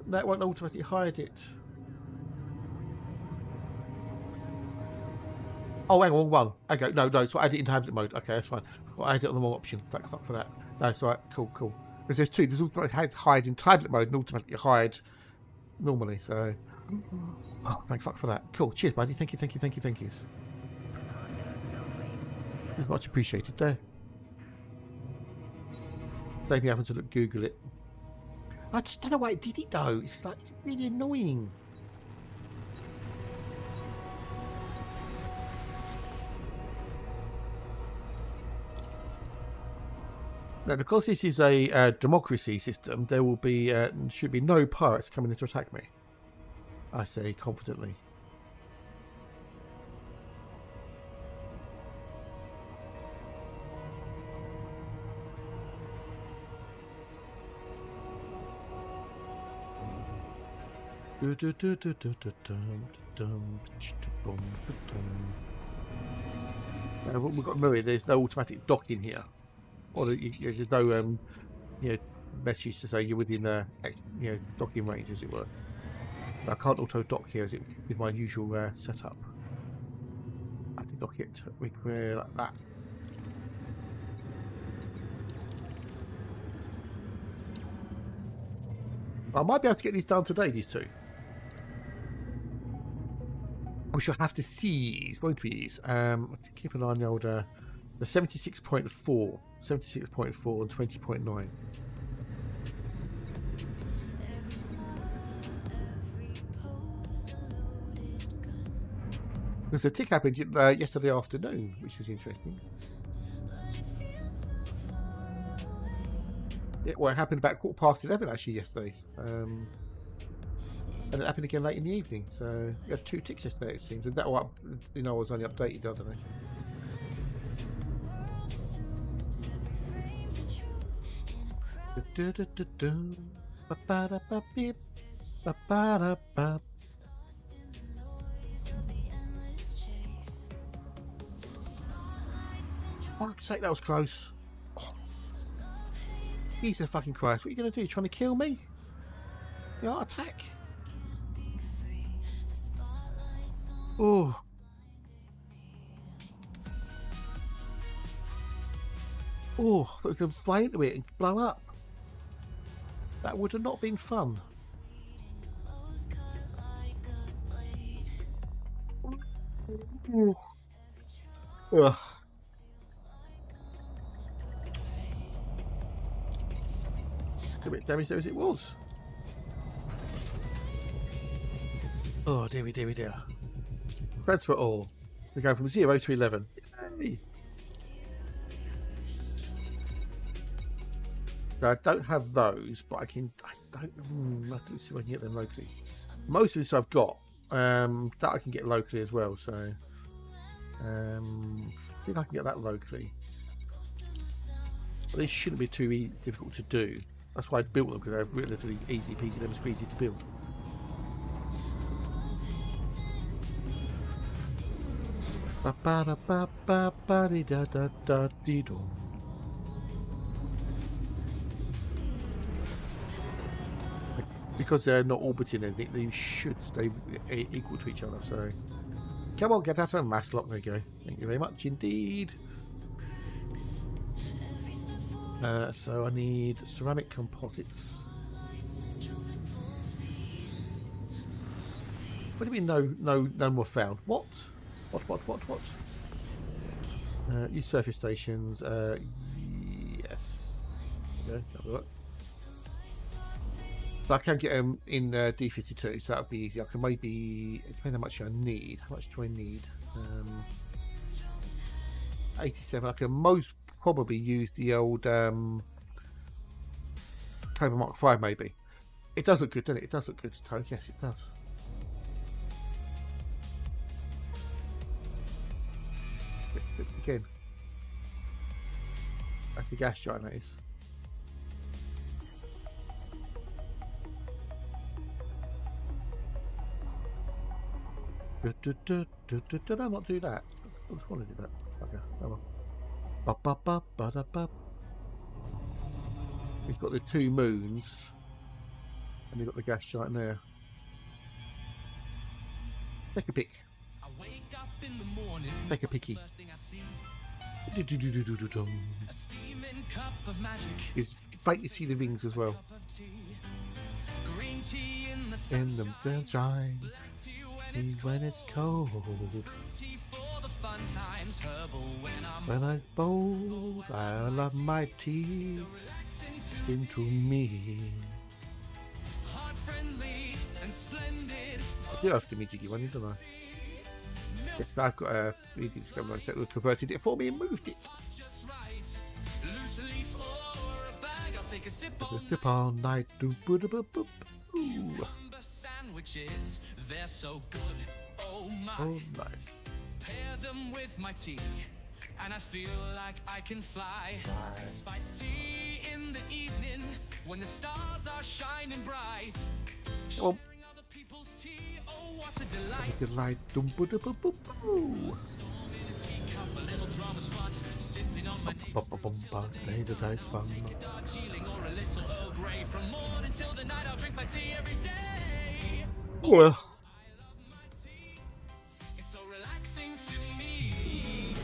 That won't automatically hide it. Oh, hang on, one. Okay, no, so I add it in tablet mode. Okay, that's fine. Well, I add it on the wrong option. Fuck for that. No, it's alright. Cool. Because there's two. There's automatic hide in tablet mode and automatically hide normally. So, oh, thank fuck for that. Cool. Cheers, buddy. Thank you. It's much appreciated there. Save me having to Google it. I just don't know why it did it though. It's like really annoying. Now, because this is a democracy system, there will be should be no pirates coming in to attack me. I say confidently. We've got to remember there's no automatic docking here, or there's no message to say you're within docking range, as it were. I can't auto dock here, as it with my usual setup. I have to dock it like that. I might be able to get these done today, these two. We shall have to seize, won't we? Keep an eye on the old the 76.4, 76.4 and 20.9. Because the tick happened yesterday afternoon, which was interesting. Yeah, well, it happened about 11:15 actually yesterday. And it happened again late in the evening. So we had 2 ticks yesterday, it seems. And that was, I was only updated the other day. Fuck's sake, that was close. Oh. Jesus fucking Christ, what are you going to do? You trying to kill me? You heart attack? Oh. Oh, I was going to fly into it and blow up. That would have not been fun. Ugh. A bit damaged there as it was. Oh, dearie, dearie, dear. Transfer all. We go from 0 to 11. Yay. So I don't have those, but I don't know. I have to see if I can get them locally. Most of this I've got that I can get locally as well. So I think I can get that locally. But these shouldn't be too difficult to do. That's why I built them, because they're relatively easy peasy, lemon squeezy to build. Because they're not orbiting anything, they should stay equal to each other. So, come on, get out of a mass lock. There you go. Thank you very much indeed. So I need ceramic composites. What do you mean no more found? What? What? Use surface stations. Yes. Okay, have a look. So I can get them in D52, so that would be easy. I can maybe, depending how much I need. How much do I need? 87. I can most probably use the old Cobra Mark 5 maybe. It does look good, doesn't it? It does look good, Toad. Yes, it does. Again, that's the gas giant, that is. Did I not do that? I just want to do that. Okay, oh well. He's got the 2 moons, and he's got the gas giant there. Take a pick. Take a picky. It's fake to see the rings as well. In the sunshine, when it's cold. When I bold, I love my tea. Sing to me. I do have to be jiggy one, don't I? Yes, I've got a discovery set that converted it for me and moved it. take a sip Sip all night. Doo, boo, doo, boo, boo, boo. cucumber sandwiches. They're so good. Oh my. Oh, nice. Pair them with my tea, and I feel like I can fly. Spiced tea in the evening when the stars are shining bright. Well, Sharing other people's tea, oh what a delight. good light. Doo, boo, doo, boo, boo, boo. Storm in a teacup, a little drama's fun. Sipping on my Day-to-day fun. Darjeeling or a little Earl Grey. From morning till the night, I'll drink my tea every day. Well, It's so relaxing to me.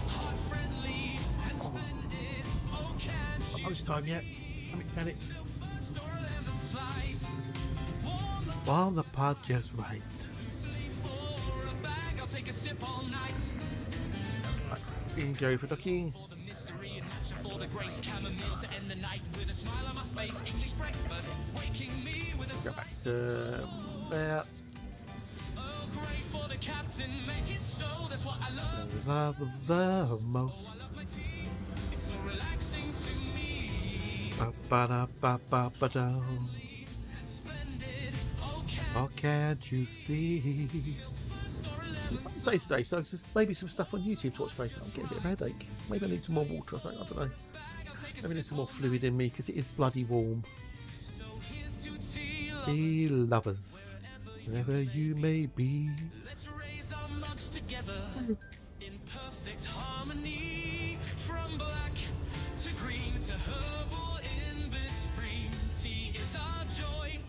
Heart friendly and splendid. Oh, can't you it's time yet. Can it? first or a lemon slice? Warm the While the pod just right. loosely for a bag. I'll take a sip all night. In go for ducky. For the mystery and matcha for the grace. Chamomile to end the night with a smile on my face. English breakfast waking me with a Go back to there. Earl Grey for the captain. Make it so. That's what I love. Love the most. Love my tea. It's so relaxing to me. Ba-ba-da-ba-ba-ba-da. Splendid. Oh, Oh, can't you see? It's day today, so there's maybe some stuff on YouTube to watch later. I'm getting a bit of a headache. Maybe I need some more water or something. I don't know. Maybe I need some more fluid in me because it is bloody warm. Be lovers, wherever you may be. Let's raise our mugs together in perfect harmony. From black to green to herbal in spring. Tea is our joy,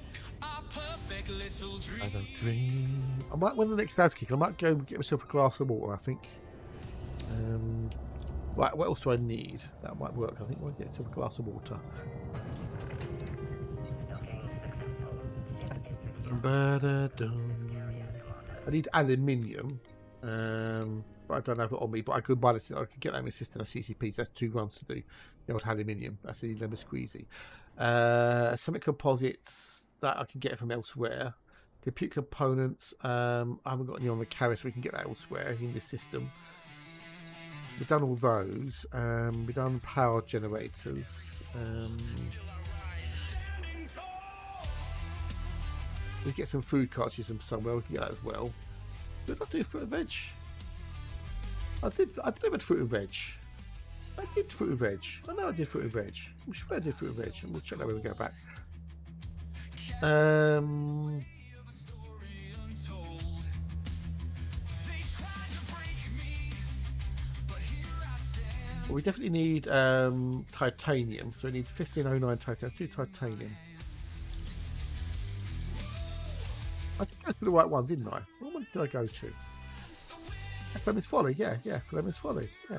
our perfect little I dream. don't dream. I might, when the next dad's kick, I might go and get myself a glass of water, I think. Right, what else do I need? That might work, I think. I'll get myself a glass of water. I need aluminium, but I don't have it on me. But I could buy this. I could get that in my system as CCPs. That's 2 runs to do. The old aluminium. That's the lemon squeezy. Some composites that I can get from elsewhere. Compute components. I haven't got any on the carrier, so we can get that elsewhere in this system. We've done all those. We've done power generators. We get some food cartridges from somewhere. We can get that as well. Did I do fruit and veg? I delivered fruit and veg. I did fruit and veg. I know I did fruit and veg. I'm sure I did fruit and veg. And we'll check that when we go back. Well, we definitely need titanium. So we need 1509 titanium. 2 titanium. I did go to the right one, didn't I? What one did I go to? Fleming's Folly, yeah, Fleming's Folly, yeah.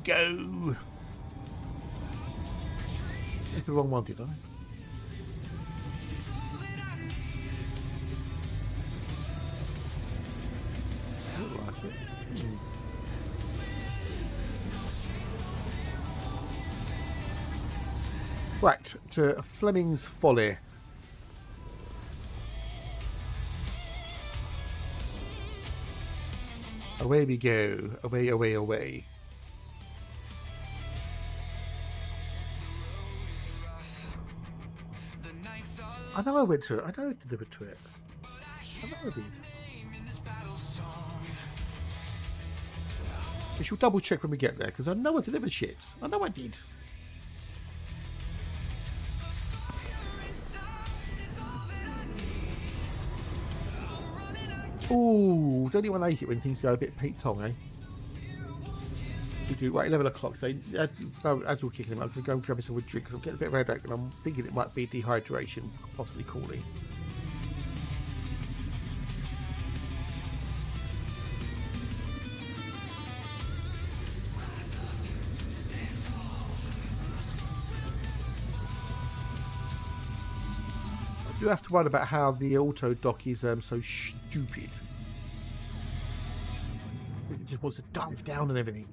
Go! It's the wrong one, did I? Right, to Fleming's Folly. Away we go. Away. I know I went to it. I know I delivered to it. I know I did. We should double check when we get there, because I know I delivered shit. I know I did. Ooh, don't anyone hate it when things go a bit Pete Tong, eh? We do, right, 11 o'clock, so as we're kicking him, I'm going to go and grab myself a drink, because I'm getting a bit of a headache, and I'm thinking it might be dehydration, possibly cooling. I do have to worry about how the auto dock is so stupid. It just wants to dive down and everything.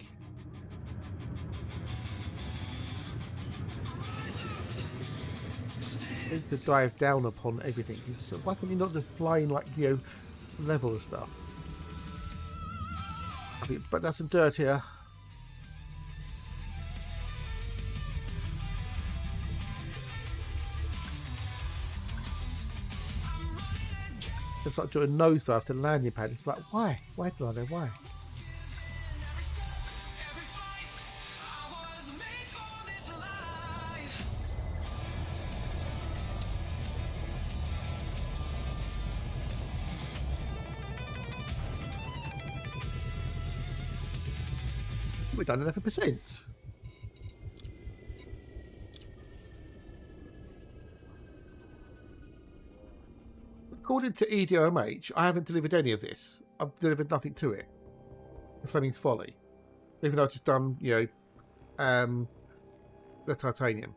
You could dive down upon everything. So why can't you not just fly in like, you know, level and stuff? I think, but that's some dirt here. It's like doing a nosedive to landing pad. It's like, why? Why did I know why? We've done 11%. According to EDOMH, I haven't delivered any of this. I've delivered nothing to it. The Fleming's Folly. Even though I've just done, you know, the titanium.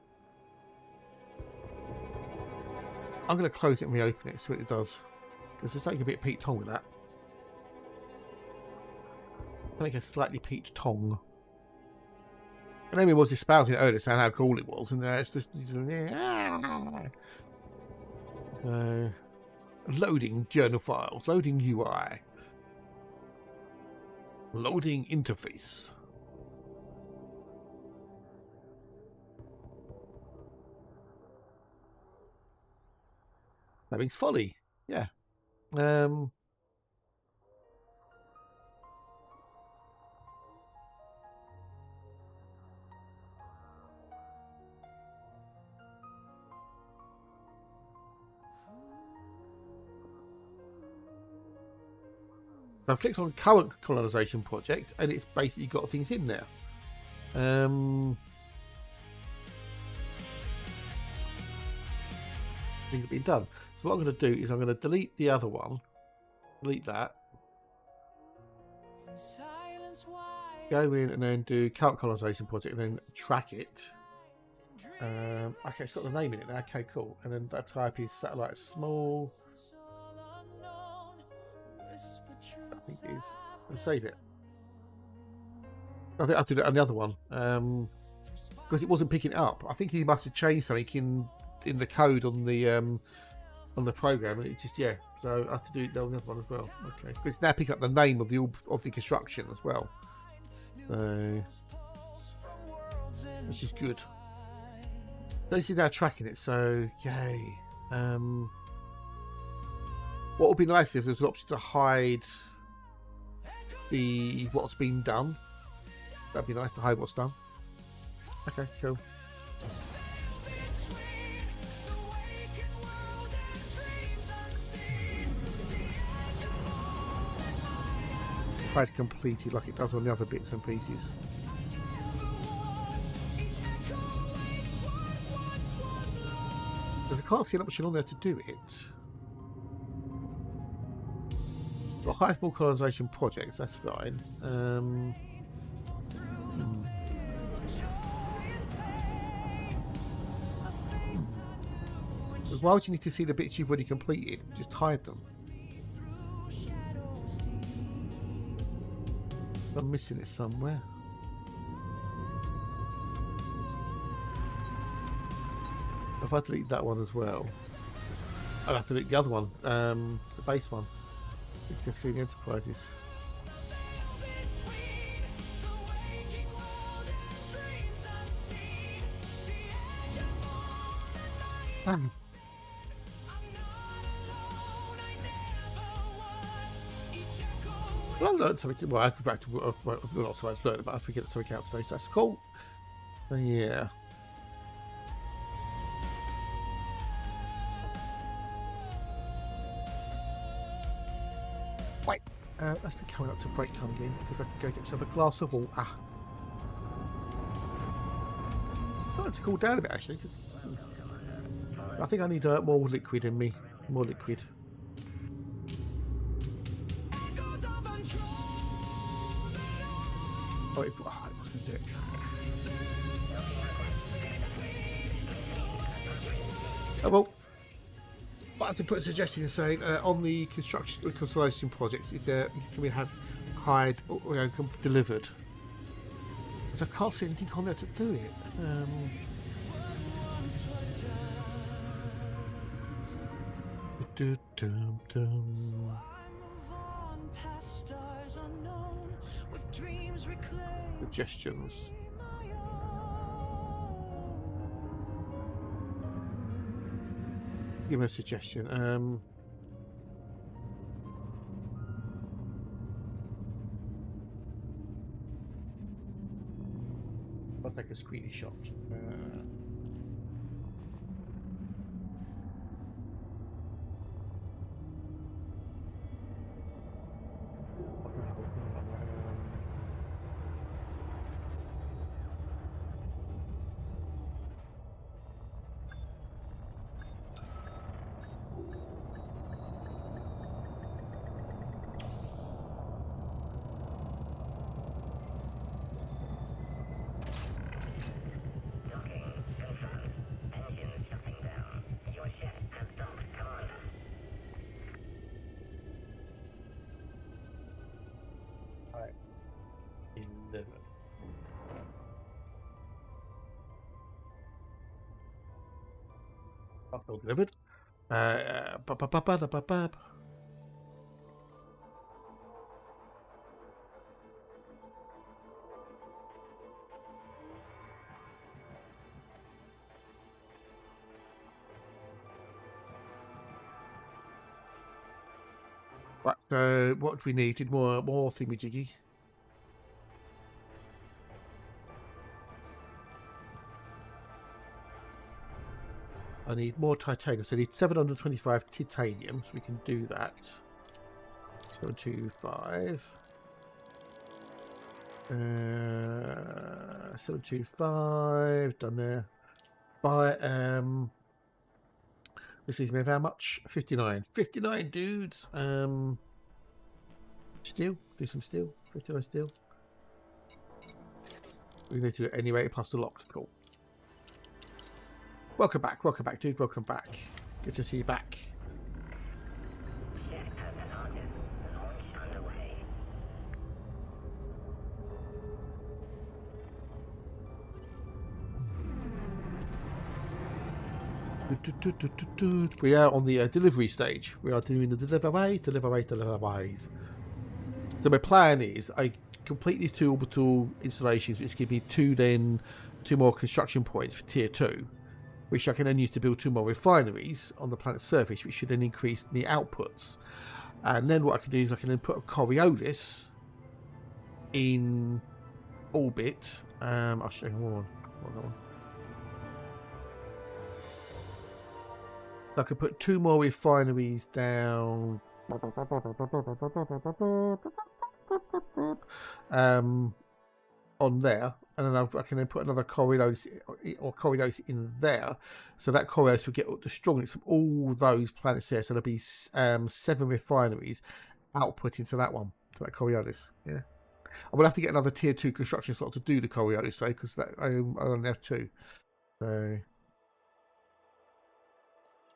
I'm going to close it and reopen it, see what it does. Because it's like a bit of peach tongue with that. Like a slightly peach tongue. And Amy was espousing it earlier, saying how cool it was, and it's just loading journal files, loading UI, loading interface. Fleming's Folly, yeah. I've clicked on current colonisation project and it's basically got things in there. Things have been done. So what I'm going to do is I'm going to delete the other one, delete that, go in and then do current colonisation project and then track it. Okay, it's got the name in it now. Okay, cool. And then that type is satellite small. I think it is. And save it. I think I have to do another one because it wasn't picking it up. I think he must have changed something in the code on the program, and it just So I have to do it on the other one as well. Okay, because it's now picking up the name of the construction as well, which is good. This is now tracking it, so yay. What would be nice if there's an option to hide what's been done. That'd be nice to hide what's done. Okay, cool. Try to complete it like it does on the other bits and pieces. Because I can't see an option on there to do it. The high small colonisation projects, that's fine. Why would you need to see the bits you've already completed? Just hide them. I'm missing it somewhere. If I delete that one as well, I'll have to delete the other one, the base one. You can see the enterprises. Well, I learned something. Well, I've not so much learned, but I figured something out today. So that's cool. Yeah. Wait. Let's be coming up to break time again because I can go get myself a glass of water. I want to cool down a bit actually because I think I need more liquid in me. More liquid. Oh, it was going to do it. Oh, well, I have to put a suggestion saying on the construction consolidation projects, is there can we have hide or delivered? Because I can't see anything on there to do it. Suggestions. Give me a suggestion. I'll take a screenshot. Delivered. Right, so what do we need? Did more thingy-jiggy. I need more titanium. So I need 725 titanium, so we can do that. 725. 725 done there. Buy this is how much? 59. 59 dudes. Steel. Do some steel. 59 steel. We need to do it anyway, plus the lock. Cool. Welcome back, dude. Welcome back. Good to see you back. We are on the delivery stage. We are doing the deliveries. So my plan is I complete these 2 orbital installations, which give me 2 more construction points for tier 2. Which I can then use to build 2 more refineries on the planet's surface, which should then increase the outputs. And then what I can do is I can then put a Coriolis in orbit. I'll show you one. So I could put 2 more refineries down. On there, and then I can then put another Coriolis in there, so that Coriolis will get the strongest of all those planets there. So there'll be 7 refineries output into that one, to that Coriolis. Yeah, I will have to get another tier 2 construction slot to do the Coriolis though, because I only have 2. So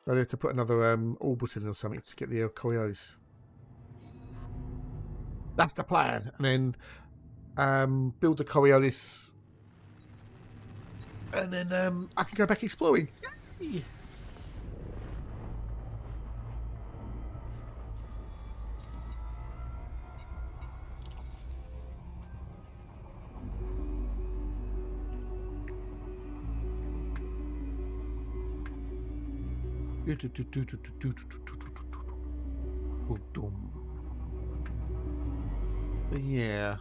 I have to put another orbital or something to get the Coriolis. That's the plan, and then build the Coriolis, and then I can go back exploring. Yay! Yeah.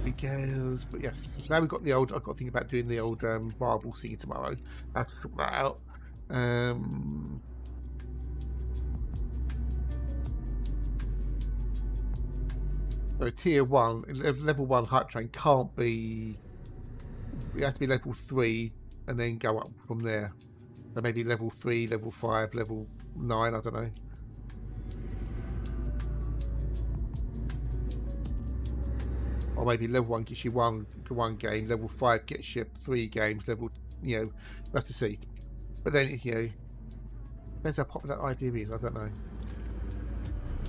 Because, but yes, so now we've got the old. I've got to think about doing the old marble scene tomorrow. I have to sort that out. So tier 1, level 1 hype train can't be. It has to be level 3 and then go up from there. So maybe level 3, level 5, level 9. I don't know. Or maybe level 1 gets you one game, level 5 gets you 3 games, level, we'll have to see. But then, depends how popular that idea is, I don't know.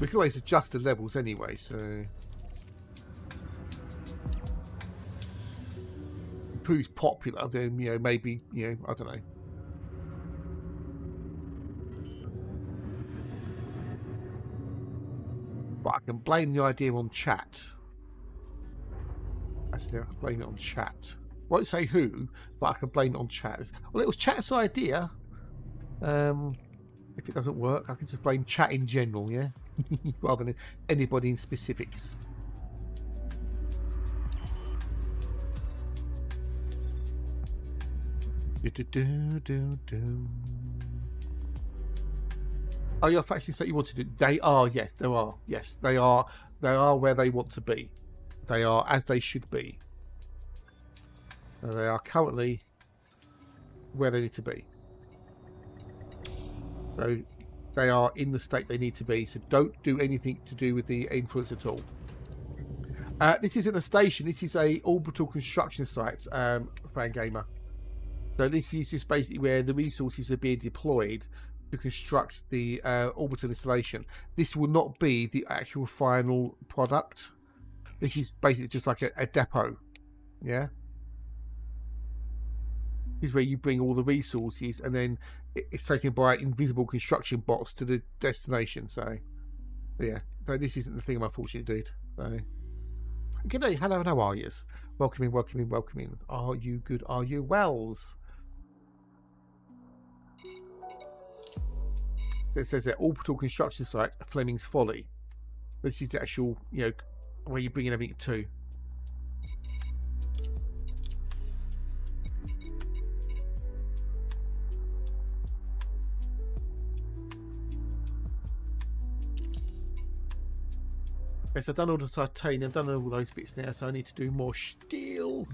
We can always adjust the levels anyway, so if who's popular, then maybe I don't know. But I can blame the idea on chat. Actually, I can blame it on chat. Won't say who, but I can blame it on chat. Well, it was chat's idea. If it doesn't work, I can just blame chat in general, yeah? Rather than anybody in specifics. Oh, your factions that you want to do? They are, yes, there are. Yes, they are. They are where they want to be. They are as they should be. They are currently where they need to be. So they are in the state they need to be. So don't do anything to do with the influence at all. This isn't a station. This is a orbital construction site, Fangamer. So this is just basically where the resources are being deployed to construct the orbital installation. This will not be the actual final product. This is basically just like a depot. Yeah. This is where you bring all the resources and then it's taken by invisible construction bots to the destination. So yeah, so this isn't the thing, unfortunately, dude. So good day, hello, and how are you? Welcome in, welcome in, welcome in. Are you good? Are you wells? It says that orbital construction site, Fleming's Folly. This is the actual, where you bring in everything to. Yes, I've done all the titanium, I've done all those bits now, so I need to do more steel.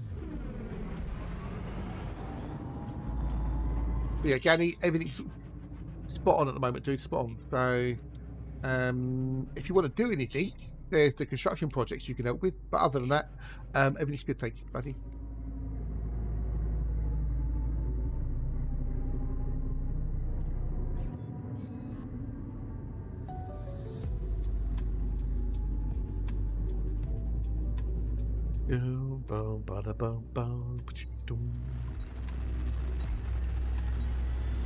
But yeah, Gani, everything's spot on at the moment, dude, spot on. So, if you want to do anything, there's the construction projects you can help with. But other than that, everything's good, thank you, buddy.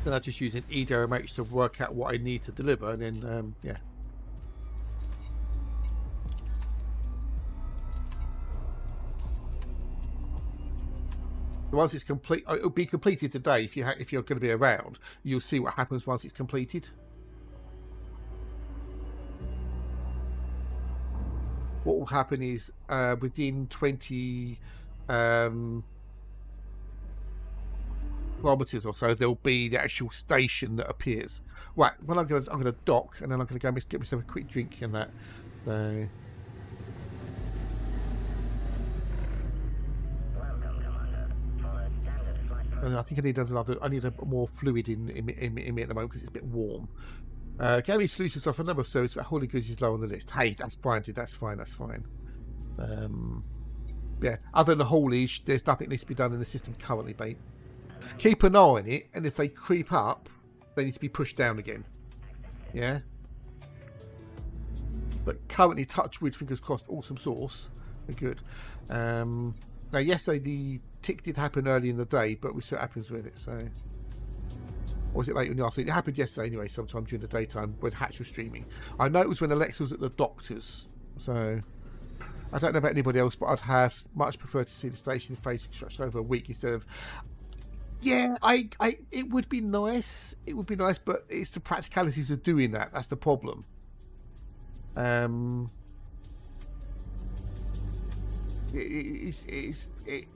Then I just use an EDRMH to work out what I need to deliver, and then yeah. Once it's complete, it'll be completed today. If you're going to be around, you'll see what happens once it's completed. What will happen is within 20 kilometers or so, there'll be the actual station that appears. Right. Well, I'm gonna dock, and then I'm gonna go get myself a quick drink and that. So. And I think I need a more fluid in me at the moment because it's a bit warm. Gary solutions offer a number of services, but holy goods is low on the list. Hey, that's fine, dude. That's fine. That's fine. Yeah. Other than the haulage, there's nothing needs to be done in the system currently, mate. Keep an eye on it, and if they creep up, they need to be pushed down again. Yeah. But currently, touch wood, fingers crossed, awesome source. They're good. Now, yesterday the tick did happen early in the day, but we see what happens with it. So, or was it late in the afternoon? It happened yesterday anyway, sometime during the daytime when Hatch was streaming. I know it was when Alexa was at the doctor's. So, I don't know about anybody else, but I'd have much preferred to see the station face construction over a week instead of. Yeah, it would be nice. It would be nice, but it's the practicalities of doing that. That's the problem. It's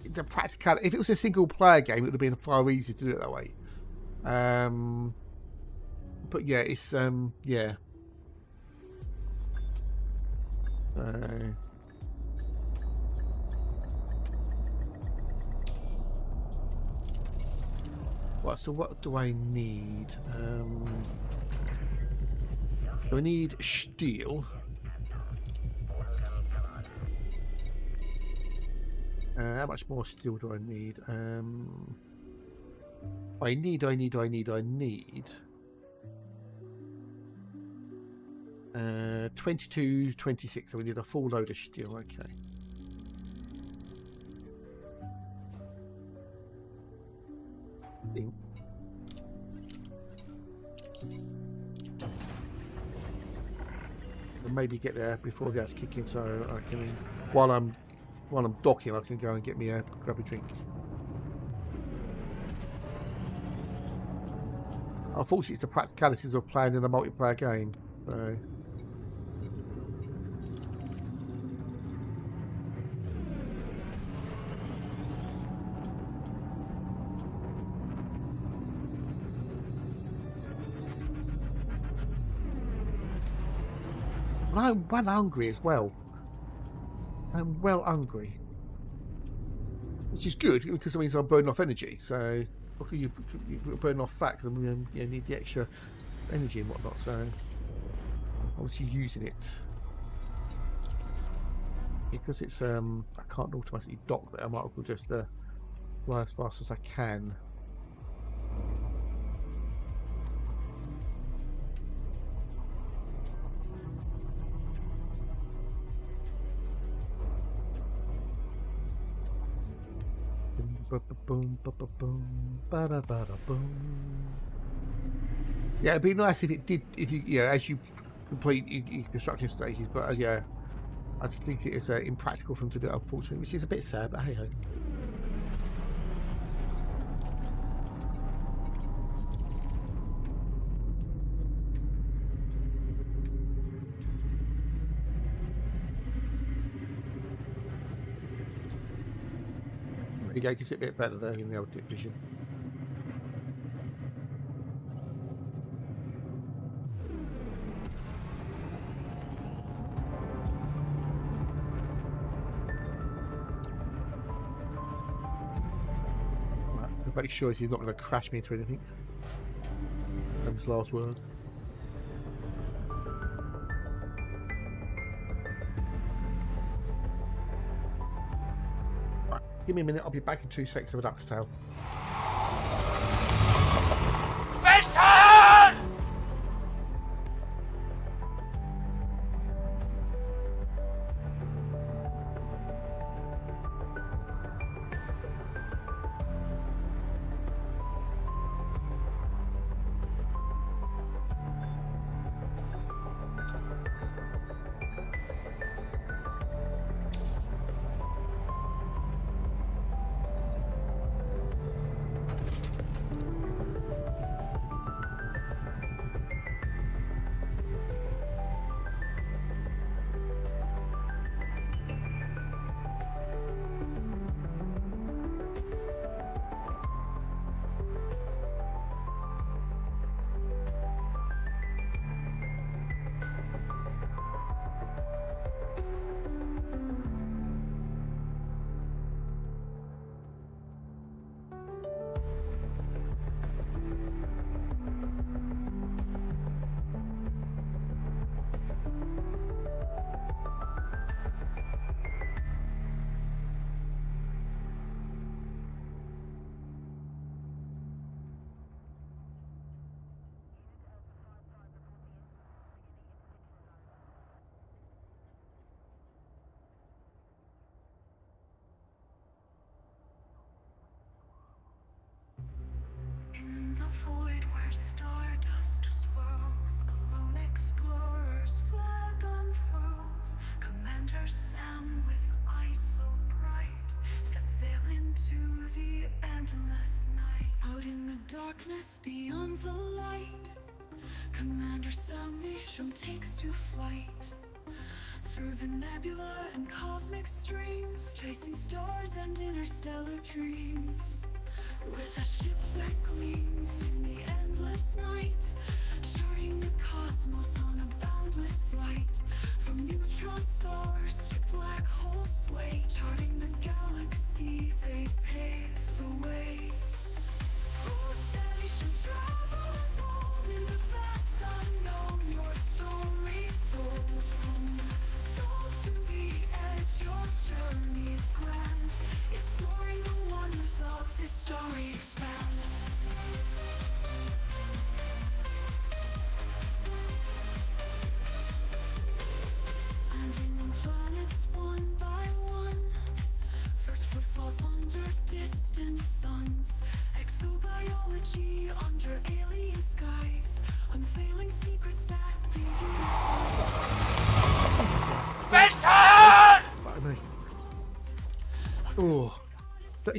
the practical. If it was a single player game, it would have been far easier to do it that way. But yeah, it's yeah. Right, so what do I need? Do I need steel? How much more steel do I need? I need. 22, 26. So we need a full load of steel. Okay. And maybe get there before the gas kick in, so I can, while I'm docking, I can go and get me grab a drink. Unfortunately, it's the practicalities of playing in a multiplayer game. So. I'm well hungry as well. I'm well hungry, which is good because it means I'm burning off energy. So you burn off fat because you need the extra energy and whatnot. So obviously using it because it's I can't automatically dock there. I might as well just fly as fast as I can. Yeah, it'd be nice if it did, if you as you complete your construction stages, but yeah, I just think it is impractical for them to do it, unfortunately, which is a bit sad, but hey ho. There you go, gets it a bit better there in the old division. Make sure he's not going to crash me into anything. That was his last word. Right, give me a minute, I'll be back in 2 seconds of a duck's tail. In the void where stardust swirls, alone explorers flag unfurls. Commander Sam with eyes so bright set sail into the endless night. Out in the darkness beyond the light, Commander Sam Nation takes to flight. Through the nebula and cosmic streams, chasing stars and interstellar dreams. With a ship that gleams in the endless night, charting the cosmos on a boundless flight. From neutron stars to black holes sway, charting the galaxy, they pave the way. Oh, steady shall travel bold in the vast unknown. Your story's told from soul to the edge. Your journey's grand, exploring the wonders of this story expand.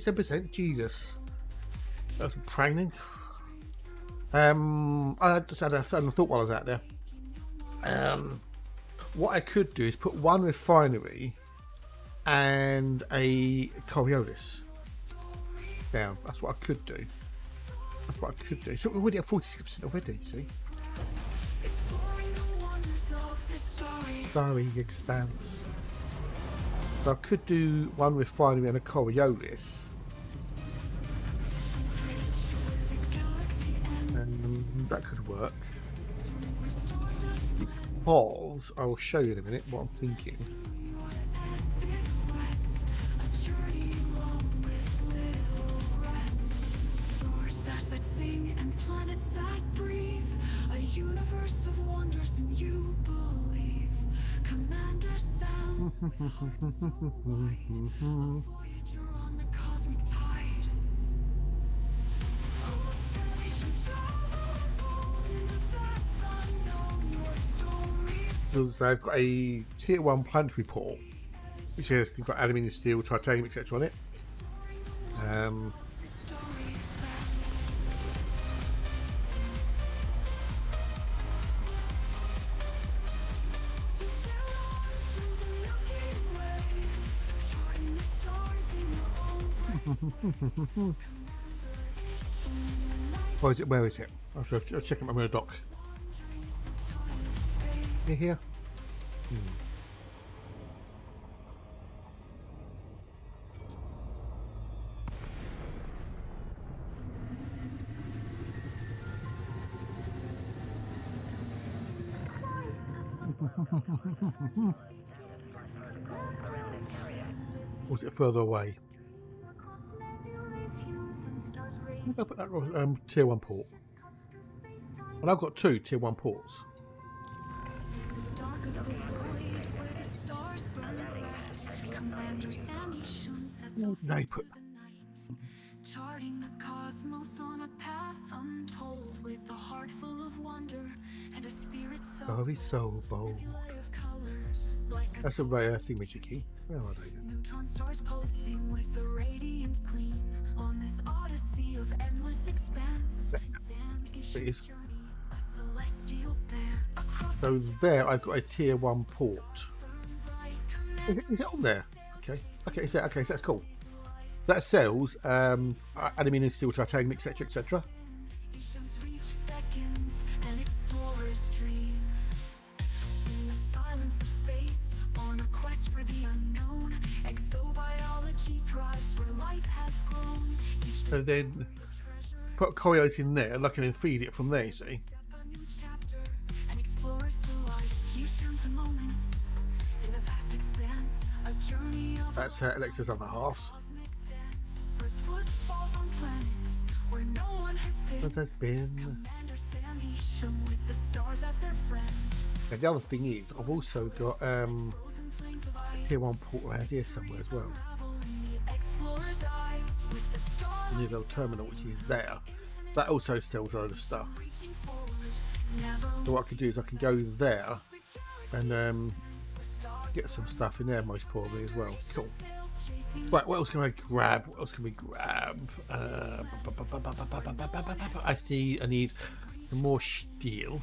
37%. Jesus. That's pregnant. I just had a thought while I was out there. What I could do is put one refinery and a Coriolis down. That's what I could do. That's what I could do. So we're already at 46% already, see? Starry expanse. So I could do one refinery and a Coriolis. And that could work. Because I will show you in a minute what I'm thinking. Universe of wonders and you believe. Commander Sound. Voyager on the cosmic tide. So I've got a tier 1 plant report, which has got aluminium, steel, titanium, etc. on it. Where is it? I'll check it. I'm going to dock. Here. Or is it further away? I'll put that tier 1 port. Well, I've got 2 tier 1 ports. Dark of the void where the stars burn bright. Commander Sammy Shun sets off No, put the night. Charting the cosmos on a path untold with a heart full of wonder and a spirit so bold. of colors like That's a rare thingamajiggy. Where are they then? neutron stars pulsing with a radiant gleam on this odyssey of endless expanse. Sam It is. journey, a celestial dance. Across So there, I've got a tier 1 port. the Is it on there? Okay. Okay, so that's cool. That sells aluminium, steel, titanium, etc., etc. nation's reach beckons an explorer's dream. In the silence of space, on a quest for the unknown, exobiology thrives where life has grown. Each So then put Coriolis in there and I can then feed it from there, you see. a new chapter, an explorer's delight. Each turn to moments in the vast expanse, a journey of That's Alexa's other half. cosmic dance. First footfalls on planets where no one has What been. has been? Commander Sammy Shum with the stars as their friend. And the other thing is, I've also got Frozen plains of ice. tier 1 port around here somewhere as well. Travel in the explorer's eyes with the stars The Newville terminal, which is there. That also sells a load of stuff. reaching forward. Never So what I can do is I can go there and get some stuff in there, most probably as well. Cool. Right, what else can I grab? What else can we grab? I need some more steel.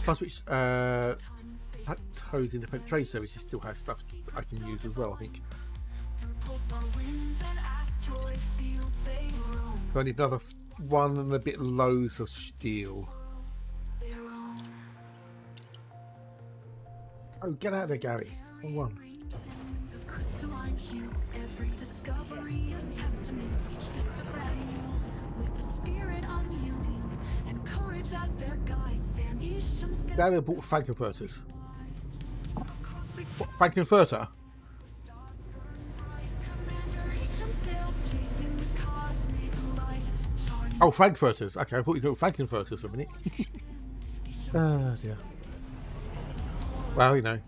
Plus, which Toad's Independent Trade Services still has stuff I can use as well, I think. So I need another one and a bit loads of steel. Oh, get out of there, Gary. One. of crystalline hue, every discovery a testament, each vista brand new, with the spirit unyielding and courage as their guide. Sammy Shum said, Gary bought Frankenfurters. What, Frankenfurter? Commander Shum sails chasing the cosmic light, charting Oh, Frankfurters. Okay, I thought you thought Frankenfurters for a minute. Oh, dear. Well, you know.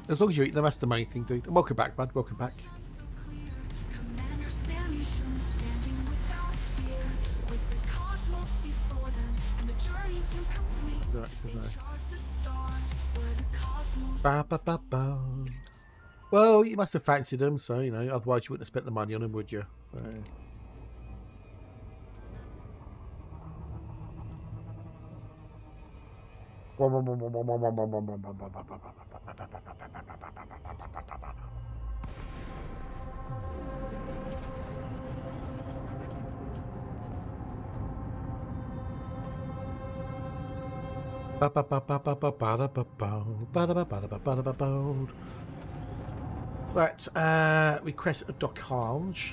As long as you eat them, that's the main thing, dude. And welcome back, bud. Welcome back. Commander Sammy Shum standing without fear, with the cosmos before them and the journey to complete. Right, They right. chart the stars where the cosmos Ba, ba, ba, ba. Well, you must have fancied them, so, you know, otherwise you wouldn't have spent the money on them, would you? Right, request a dockage.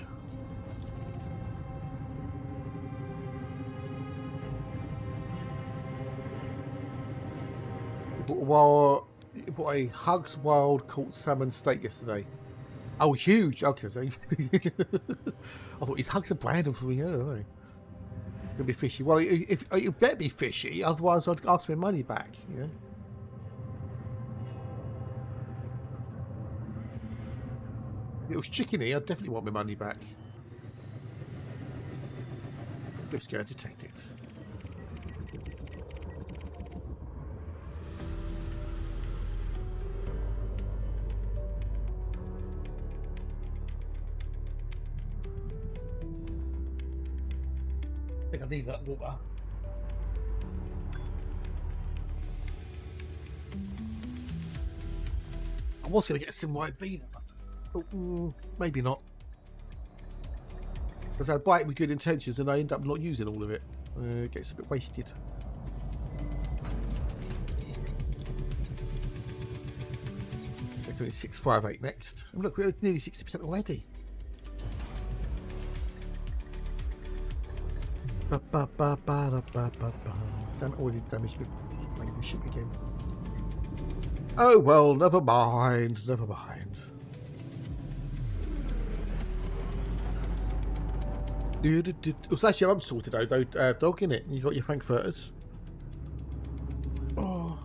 Bought a Hugs Wild caught salmon steak yesterday. Oh, huge! Okay, so I thought his Hugs are brand for me. It'll be fishy. Well, if it better be fishy, otherwise I'd ask my money back. You know. If it was chickeny, I'd definitely want my money back. Just go and detect it. I think I need that water. I was going to get some white bean, but maybe not. Because I buy it with good intentions and I end up not using all of it. It gets a bit wasted. It's only 658 next. And look, we're nearly 60% already. Damn, already damaged me. Maybe we should again. Oh well, never mind. Never mind. It's actually unsalted though, dog, innit? You got your frankfurters. Oh.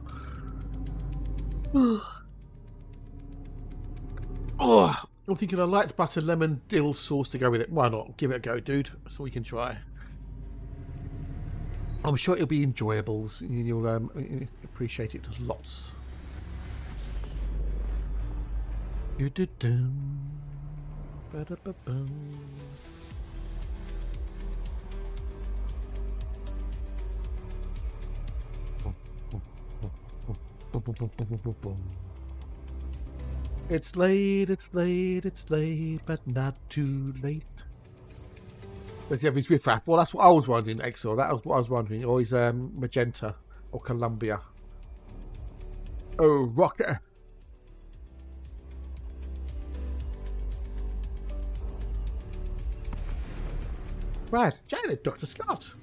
Oh, I'm thinking a light butter lemon dill sauce to go with it. Why not? Give it a go, dude. That's all we can try. I'm sure it'll be enjoyables. You'll appreciate it lots. It's late, but not too late. Does he have his riffraff? Well, that's what I was wondering, Exor. That was what I was wondering. Or is Magenta or Columbia? Oh, Rocker. Right, Janet, Dr. Scott.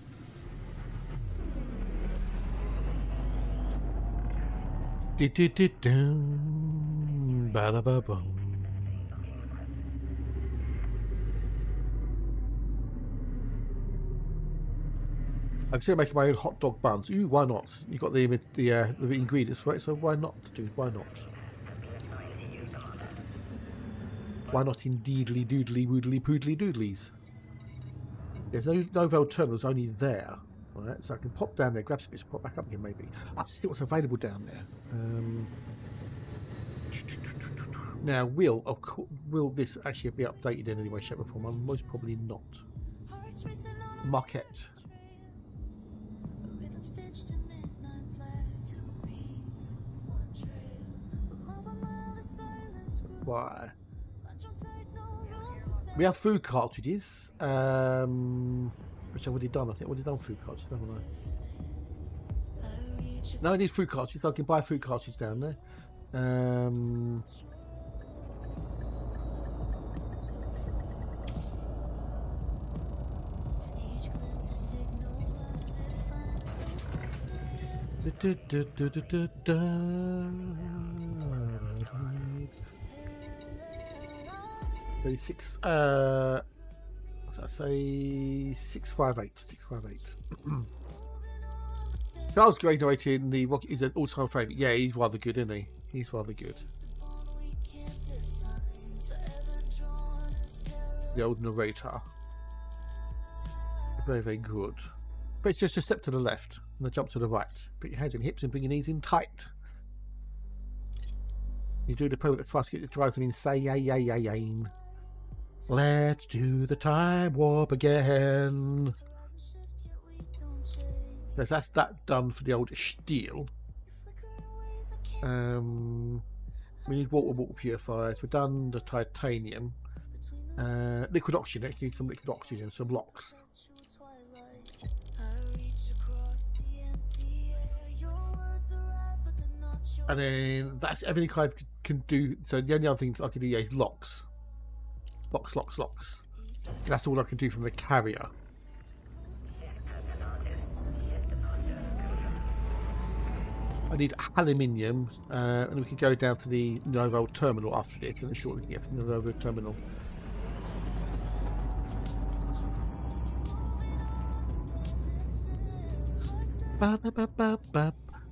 Ba-da-ba-bum. I'm still making my own hot dog buns. Ooh, why not? You got the ingredients for it, so why not, dude? Why not? Why not indeedly doodly woodly poodly doodlies? There's no Novel terminals only there. Alright, so I can pop down there, grab some bits, pop back up again maybe. I'll see what's available down there. Now, will this actually be updated in any way, shape or form? Most probably not. Marquette. Why? We have food cartridges, which I've already done. I think I've already done food cartridges, haven't I? No, I need food cartridges. I can buy food cartridges down there. Six. What's that say? 658. 658. Charles graduating the Rocket is an all-time favourite. Yeah, he's rather good, isn't he? He's rather good. The old narrator. Very, very good. But it's just a step to the left and a jump to the right. Put your hands on your hips and bring your knees in tight. You do the poem that tries to drives them insane. Let's do the time warp again. That's that done for the old steel. We need water purifiers. We've done the titanium. Liquid oxygen. Let's need some liquid oxygen. Some locks. And then that's everything I can do. So the only other things I can do is locks. Locks. That's all I can do from the carrier. I need aluminium, and we can go down to the Novo terminal after this, and let's see what we can get from the Novo terminal.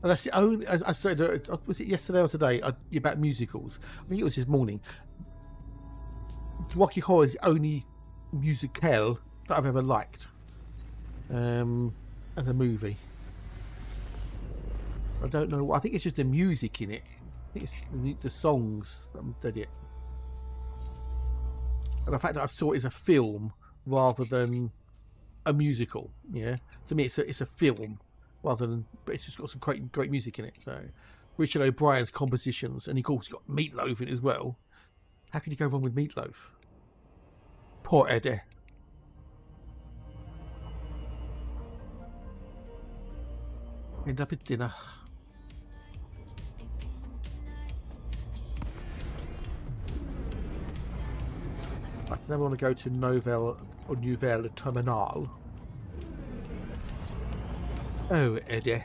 And that's the only, as I said, was it yesterday or today, about musicals? I think it was this morning. Rocky Horror is the only musical that I've ever liked as a movie. I don't know. I think it's just the music in it. I think it's the songs that did it. And the fact that I saw it as a film rather than a musical. Yeah, to me, it's a film rather than. But it's just got some great music in it. So, Richard O'Brien's compositions, and of course, got Meatloaf in it as well. How can you go wrong with Meatloaf? Poor Eddie. End up at dinner. Right, now we want to go to Nouvelle Terminal. Oh, Eddie.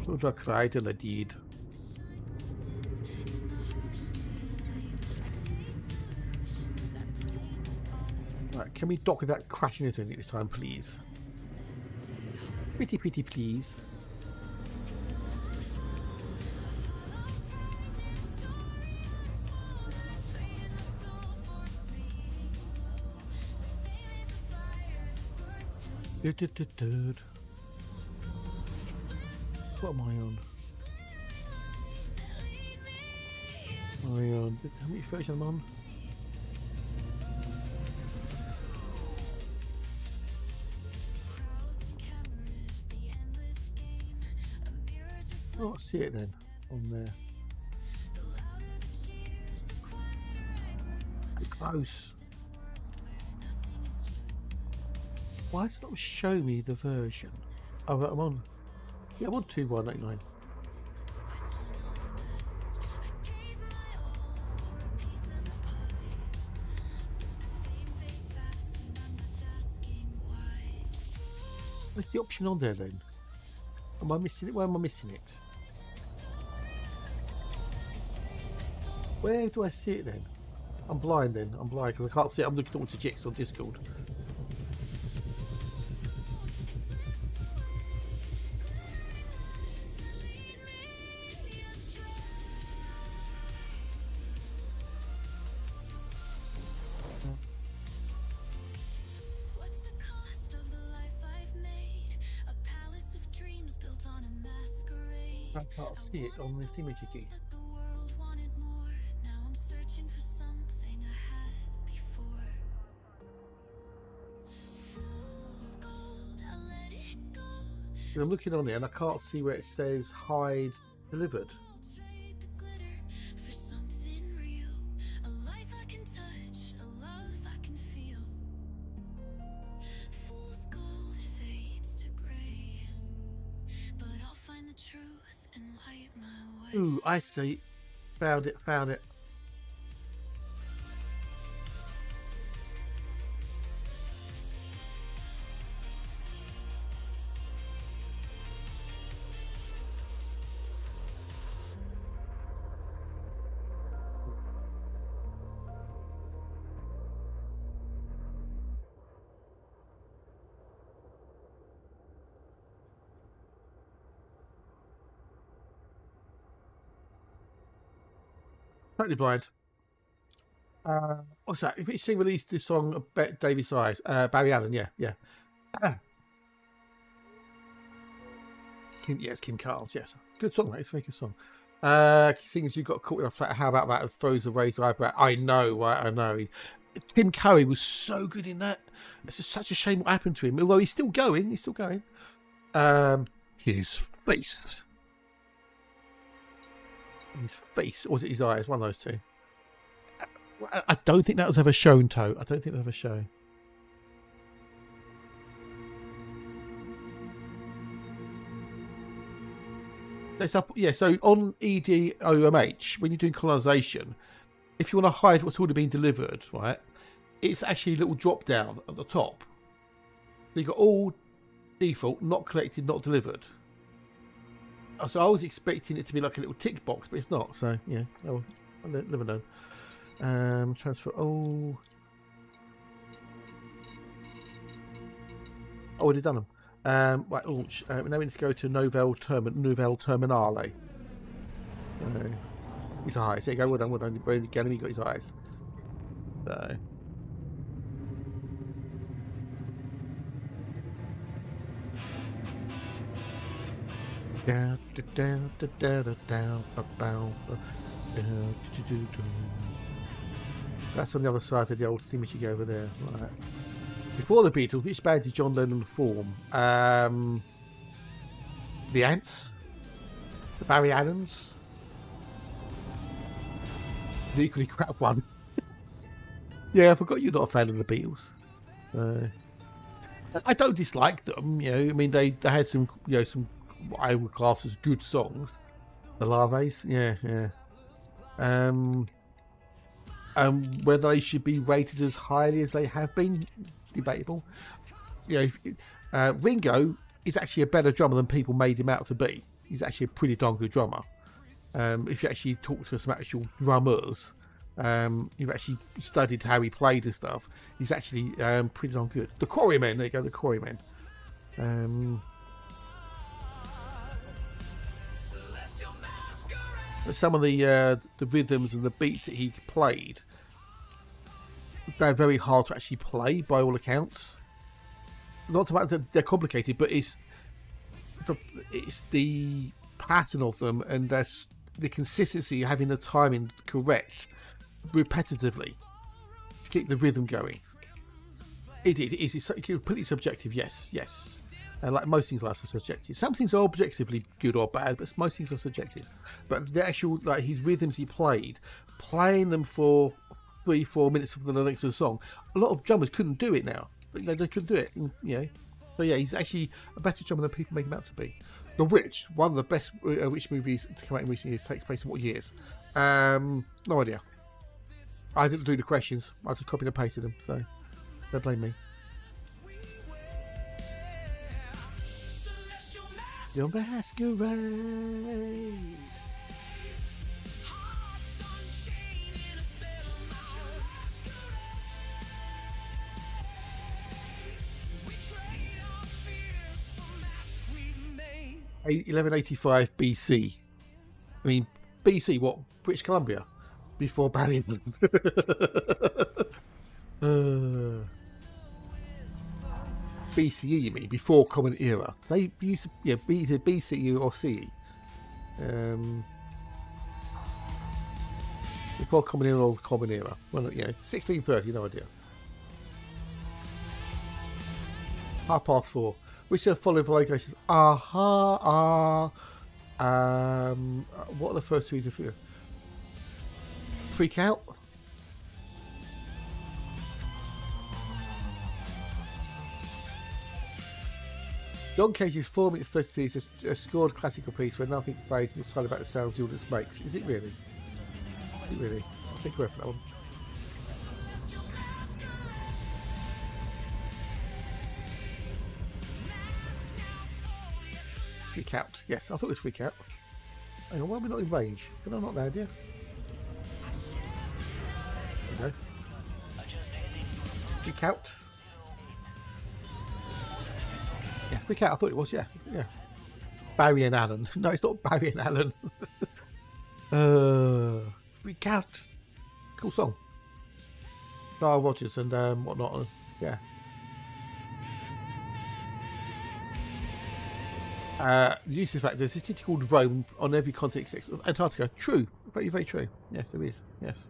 What a cry till I did. Right, can we dock without crashing into anything this time, please? Pretty please. What am I on? How many versions am I on? Oh, I see it then on there. Pretty close. Why does it not show me the version? Oh, I'm on. Yeah, I'm on 2189. What's the option on there then? Am I missing it? Where am I missing it? Where do I see it then? I'm blind then. I'm blind because I can't see it. I'm looking towards the Jix on Discord. I can't see it on the thingamajiggy. I'm looking on it and I can't see where it says hide delivered. Ooh, I see. Found it. Totally blind. What's that? Which thing released this song about David Size? Barry Allen, yeah. Kim Carnes, yes. Good song, mate. It's a very good song. Things you got caught with a flat. How about that? Throws a raised eyebrow. I know, right? I know. Tim Curry was so good in that. It's just such a shame what happened to him. Although he's still going. He's still going. His face. His face. Or was it his eyes? One of those two. I don't think that was ever shown, Toe. I don't think that was ever shown. Yeah, so on EDOMH, when you're doing colonisation, if you want to hide what's already been delivered, right, it's actually a little drop down at the top. So you've got all default, not collected, not delivered. So I was expecting it to be like a little tick box, but it's not. So yeah, oh, I'll never know. Transfer all. Oh, already done them. Right, launch. Now we need to go to Nouvelle Terminale. His eyes. There you go. Well done. Well done. Again, he got his eyes. So. That's on the other side of the old thingamajig over there. Right. Before the Beatles, which band did John Lennon form? The Ants? The Barry Allens? The equally crap one. Yeah, I forgot you're not a fan of the Beatles. I don't dislike them, you know. I mean, they had some, you know, some what I would class as good songs. The Larvaes, yeah. Whether they should be rated as highly as they have been, debatable. You know, Ringo is actually a better drummer than people made him out to be. He's actually a pretty darn good drummer. If you actually talk to some actual drummers, you've actually studied how he played and stuff, he's actually pretty darn good. The Quarrymen, there you go, the Quarrymen. Some of the rhythms and the beats that he played, they're very hard to actually play by all accounts. Not that they're complicated, but it's the pattern of them and the consistency, having the timing correct repetitively to keep the rhythm going. It's completely subjective, yes. And like most things, life are subjective. Some things are objectively good or bad, but most things are subjective. But the actual, like his rhythms he playing them for 3-4 minutes for the length of the song, a lot of drummers couldn't do it now. They couldn't do it, you know. So yeah, he's actually a better drummer than people make him out to be. The Witch, one of the best Witch movies to come out in recent years, takes place in what years? No idea. I didn't do the questions. I just copied and pasted them, so don't blame me. Your masquerade. In 1185 BC. I mean, BC, what? British Columbia? Before Barry. BCE, you mean? Before Common Era. They used to, yeah, either BCE or CE. Before Common Era or Common Era. Well, yeah, 1630, no idea. 4:30. Which are the following locations? What are the first two? Freak Out? John Cage's 4 minutes 33 is a scored classical piece where nothing plays and it's entirely about the sounds the audience makes. Is it really? Is it really? I'll take a word for that one. Freak Out. Yes, I thought it was Freak Out. Hang on, why are we not in range? Can I not land here? There we go. Freak Out. Yeah, Freak Out, I thought it was, yeah. Barry and Allen. No, it's not Barry and Allen. Freak Out. Cool song. Carl Rogers and whatnot. Yeah. The useless fact, there's a city called Rome on every continent except Antarctica. True. Very, very true. Yes, there is. Yes.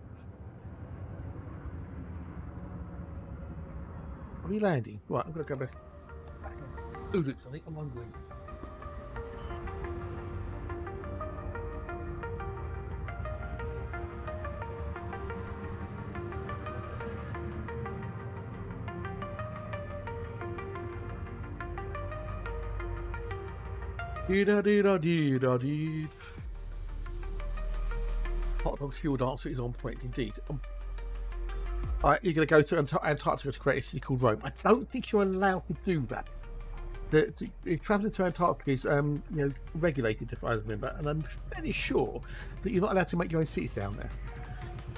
Are we landing? Right, I'm going to go back. Ooh, look, I think I'm hungry. Dee-da-dee-da-dee-da-dee. Hot Dog's field answer is on point indeed. You're going to go to Antarctica to create a city called Rome. I don't think you're allowed to do that. Travelling to Antarctica is regulated, if I remember, and I'm fairly sure that you're not allowed to make your own cities down there.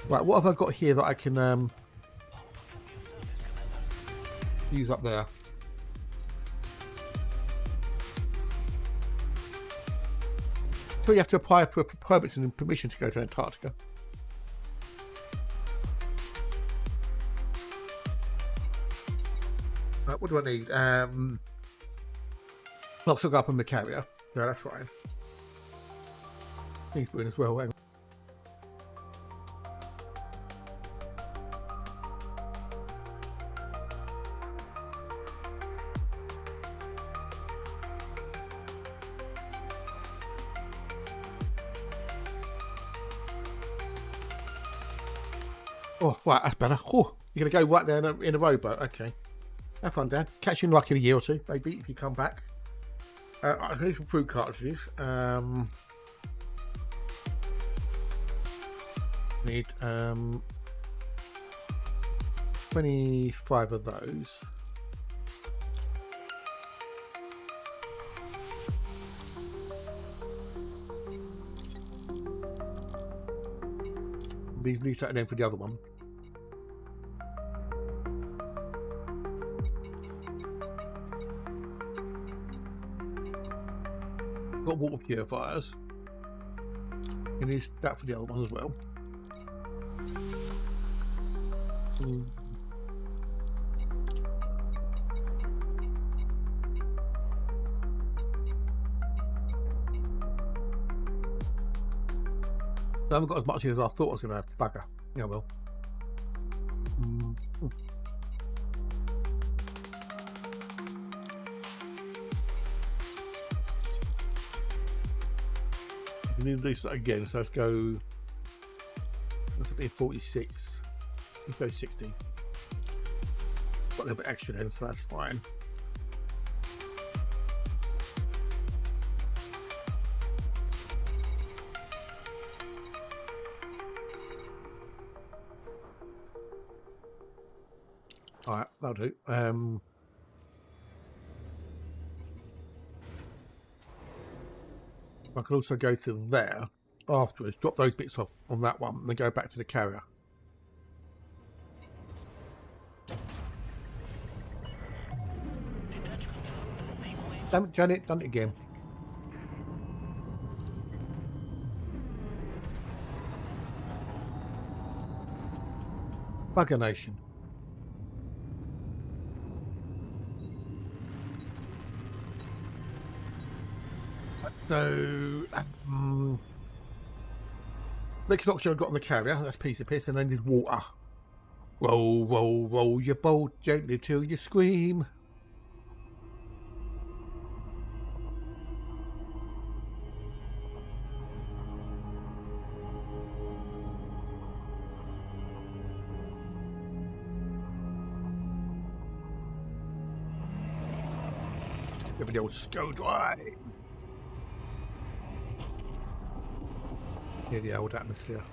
Right, what have I got here that I can use up there? So you have to apply for permits and permission to go to Antarctica. Right, what do I need? I'll still go up on the carrier. Yeah, that's fine. Teaspoon as well. Hang on. Oh, right, that's better. Oh, you're going to go right there in a rowboat. Okay. Have fun, Dan. Catch you in like in a year or two, maybe, if you come back. I need some fruit cartridges. Need 25 of those. Leave that in for the other one. Got water purifiers. You need that for the other one as well. I haven't got as much as I thought I was going to have. Bugger. Yeah, well. We need to do that again, so let's go. Let's be 46. Let's go 60. Got a little bit extra then, so that's fine. Alright, that'll do. I can also go to there afterwards, drop those bits off on that one, and then go back to the carrier. Damn it, Janet, done it again. Bugger Nation. So, liquid oxygen I've got on the carrier, that's a piece of piss, and then there's water. Roll, roll, roll your boat gently till you scream. Give me the old go dry. Near the old atmosphere.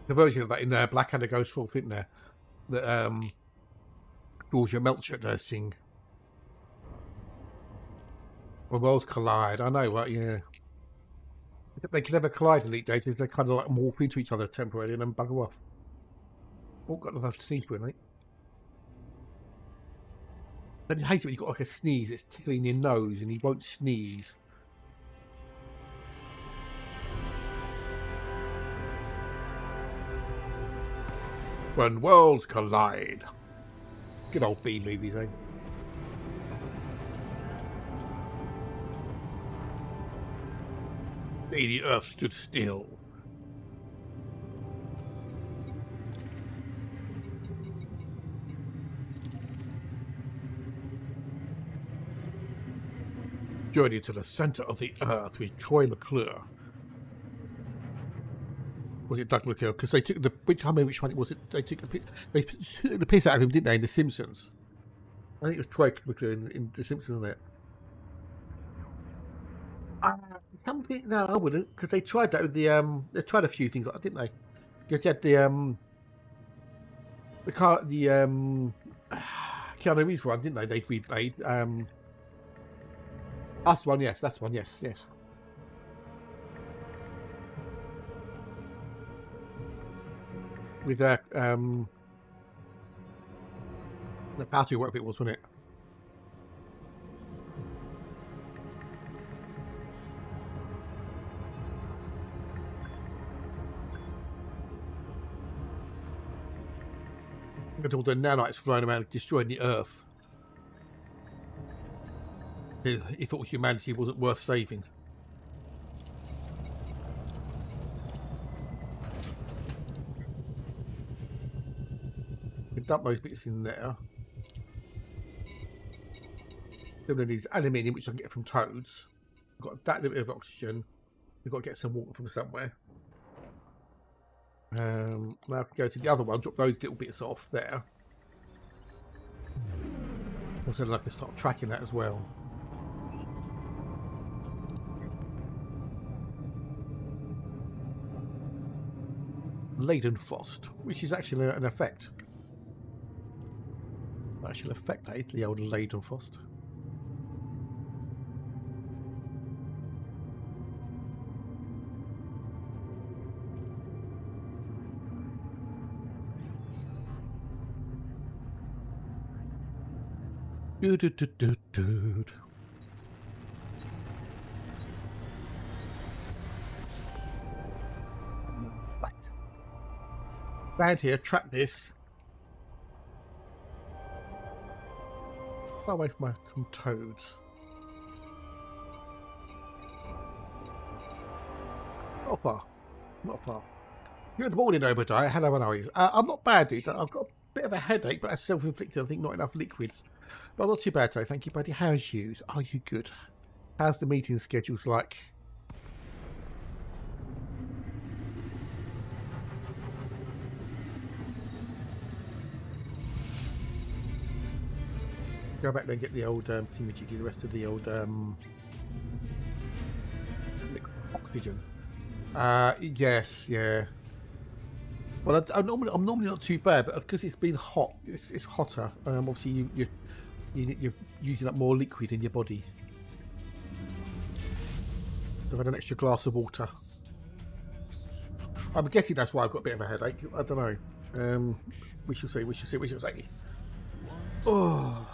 The version of that in there, Blackadder goes forth, isn't there? That Georgia Melcher does sing. When worlds collide, I know, right? Yeah. Except they can never collide in Elite Dangerous, they kind of like morph into each other temporarily and then bugger off. Oh, got another sneeze, mate. I hate it when you've got like a sneeze, it's tickling your nose and you won't sneeze. When worlds collide. Good old B movies, eh? The earth stood still. Journey to the centre of the earth with Troy McClure. Was it Doug McClure? Because they took the... I can't remember which one it was. They took the piss out of him, didn't they, in The Simpsons? I think it was Troy McClure in The Simpsons, wasn't it? Something... No, I wouldn't. Because they tried that with the... They tried a few things like that, didn't they? Because you had the car... The... Keanu Reeves one, didn't they? They replayed. That's one, yes. That's one, yes. With the party or whatever it was, wasn't it? Look at all the nanites flying around destroying the earth. He thought humanity wasn't worth saving. We dump those bits in there. Then we need aluminium, which I can get from toads. We've got that little bit of oxygen. We've got to get some water from somewhere. Now I can go to the other one, drop those little bits off there. Also, then I can start tracking that as well. Laden frost, which is actually an effect. Actual effect, that is the old laden frost. Dude. Right. Round here, track this. Far away from toads. Not far. Good morning, Obadiah. Hello, how are you? I'm not bad, dude. I've got a bit of a headache, but that's self-inflicted. I think not enough liquids. But I'm not too bad today. Thank you, buddy. How's you? Are you good? How's the meeting schedules like? Go back there and get the old thingamajiggy, the rest of the old oxygen. Yes, yeah. Well, I'm normally not too bad, but because it's been hot, it's hotter. Obviously, you're using up more liquid in your body. So I've had an extra glass of water. I'm guessing that's why I've got a bit of a headache. I don't know. We shall see. We shall see. Oh.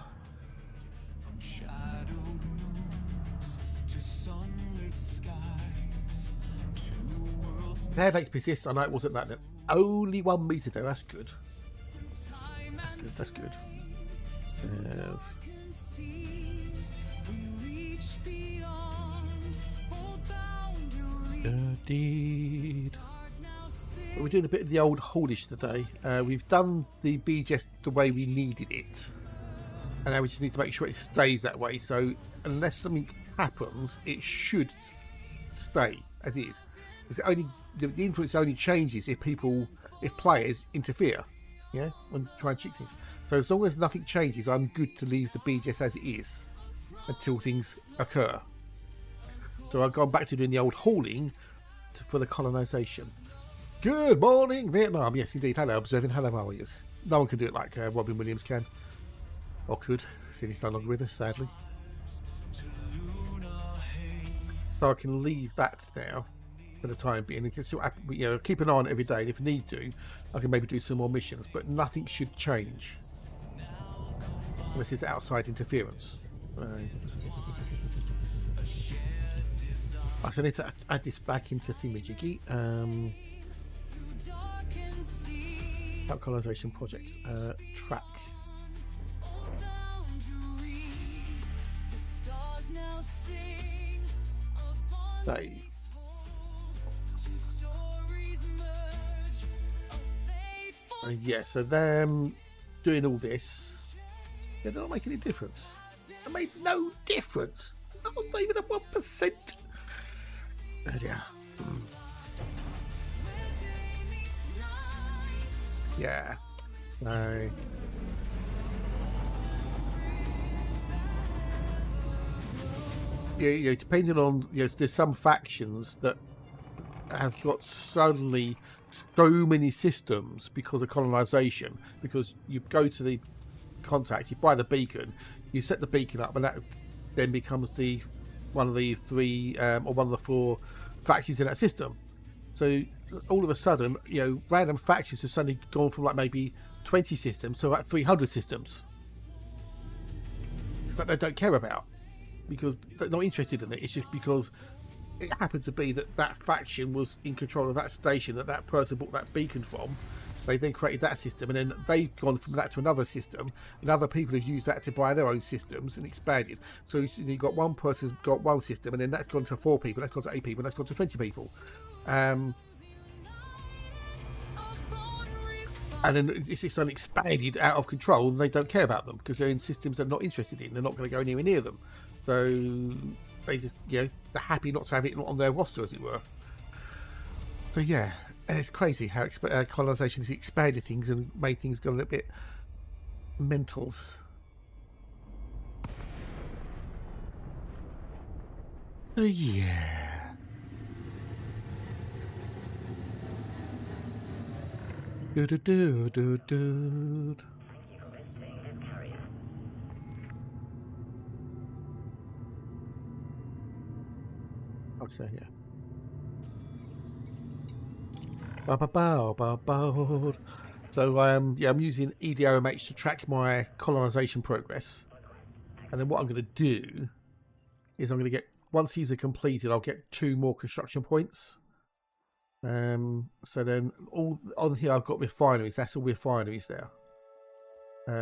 The headache persists. I know it wasn't that. Only 1 meter though. That's good. That's good. Yes. Indeed. But we're doing a bit of the old haulage today. We've done the BGS the way we needed it, and now we just need to make sure it stays that way. So unless something happens, it should stay as is. The influence only changes if players interfere, yeah, and try and cheat things. So as long as nothing changes, I'm good to leave the BGS as it is until things occur. So I've gone back to doing the old hauling for the colonisation. Good morning, Vietnam. Yes, indeed. Hello, observing. Hello, warriors. No one can do it like Robin Williams can, or could, since he's no longer with us, sadly. So I can leave that now for the time being. And still, keep an eye on it every day. And if need to, I can maybe do some more missions. But nothing should change unless it's outside interference. I need to add this back into thingamajiggy. Colonization projects. Track. Save. Yeah, so them doing all this, yeah, they're not making any difference. It made no difference. Not even a 1%. Oh dear. Yeah. No. Yeah, depending on, yes, there's some factions that have got suddenly so many systems because of colonization. Because you go to the contact, you buy the beacon, you set the beacon up, and that then becomes the one of the three or one of the four factions in that system. So all of a sudden, random factions have suddenly gone from like maybe 20 systems to like 300 systems that they don't care about because they're not interested in it. It's just because it happened to be that that faction was in control of that station that person bought that beacon from. They then created that system, and then they've gone from that to another system, and other people have used that to buy their own systems and expanded. So you've got one person's got one system, and then that's gone to 4 people, that's gone to 8 people, and that's gone to 20 people. And then it's suddenly expanded out of control, and they don't care about them because they're in systems they're not interested in. They're not going to go anywhere near them. So they just, they're happy not to have it on their roster, as it were. So yeah. And it's crazy how colonization has expanded things and made things go a little bit mentals. Oh yeah. Do do do do do. Thank you for visiting this carrier. I'll say yeah. So I'm using EDOMH to track my colonization progress, and then what I'm going to do is I'm going to get, once these are completed, I'll get 2 more construction points. So then all on here I've got refineries. That's all refineries there.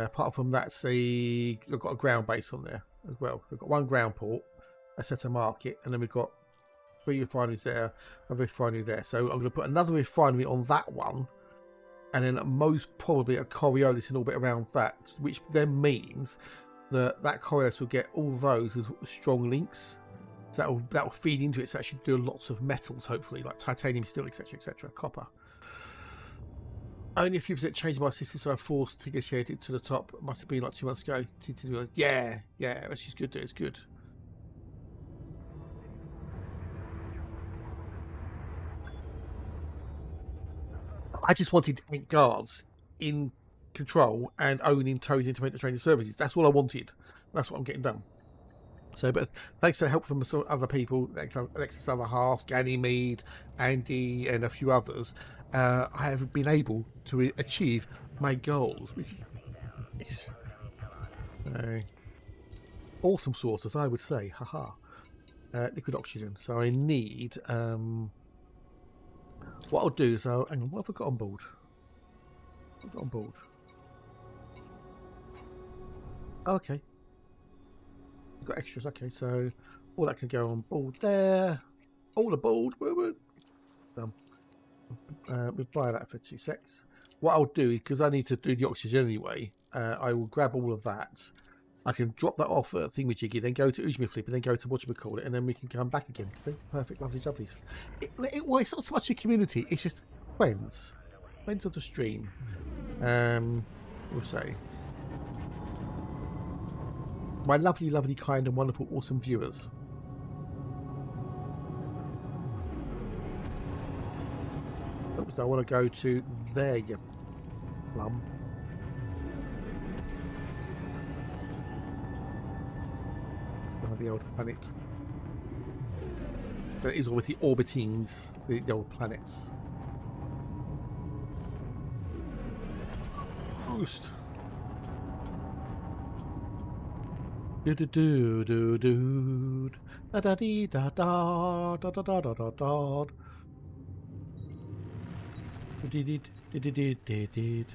Apart from that, I've got a ground base on there as well. We've got 1 ground port, a set of market, and then we've got 3 refineries there, another refinery there. So I'm going to put another refinery on that one, and then most probably a Coriolis and all bit around that, which then means that Coriolis will get all those as strong links. So that will feed into it. So that should do lots of metals, hopefully, like titanium, steel, etc., etc., copper. Only a few percent changed my system, so I forced to negotiate it to the top. It must have been like 2 months ago. Yeah, that's just good. It's good. I just wanted 8 guards in control and owning toes into training services. That's all I wanted. That's what I'm getting done. So, but thanks to help from some other people, Alexis Otherhalf, Ganymede, Andy, and a few others, I have been able to achieve my goals, which is awesome sources, I would say. Haha. Liquid oxygen. So I need. What I'll do is, hang on, what have I got on board? What have I got on board? Oh, okay. We've got extras, okay, so all that can go on board there. All aboard. We'll buy that for 2 secs. What I'll do, because I need to do the oxygen anyway, I will grab all of that. I can drop that off at Thingamajiggy, then go to Ujmiflip, and then go to whatchamacallit, and then we can come back again. Okay? Perfect, lovely jubblies. Well, it's not so much a community, it's just friends. Friends of the stream. We'll say. My lovely, lovely, kind, and wonderful, awesome viewers. Oops, I want to go to there, you plum. The old planet. That is obviously orbiting the old planets. Boost. Do do do do do da da dee da da da da da da da da. Did.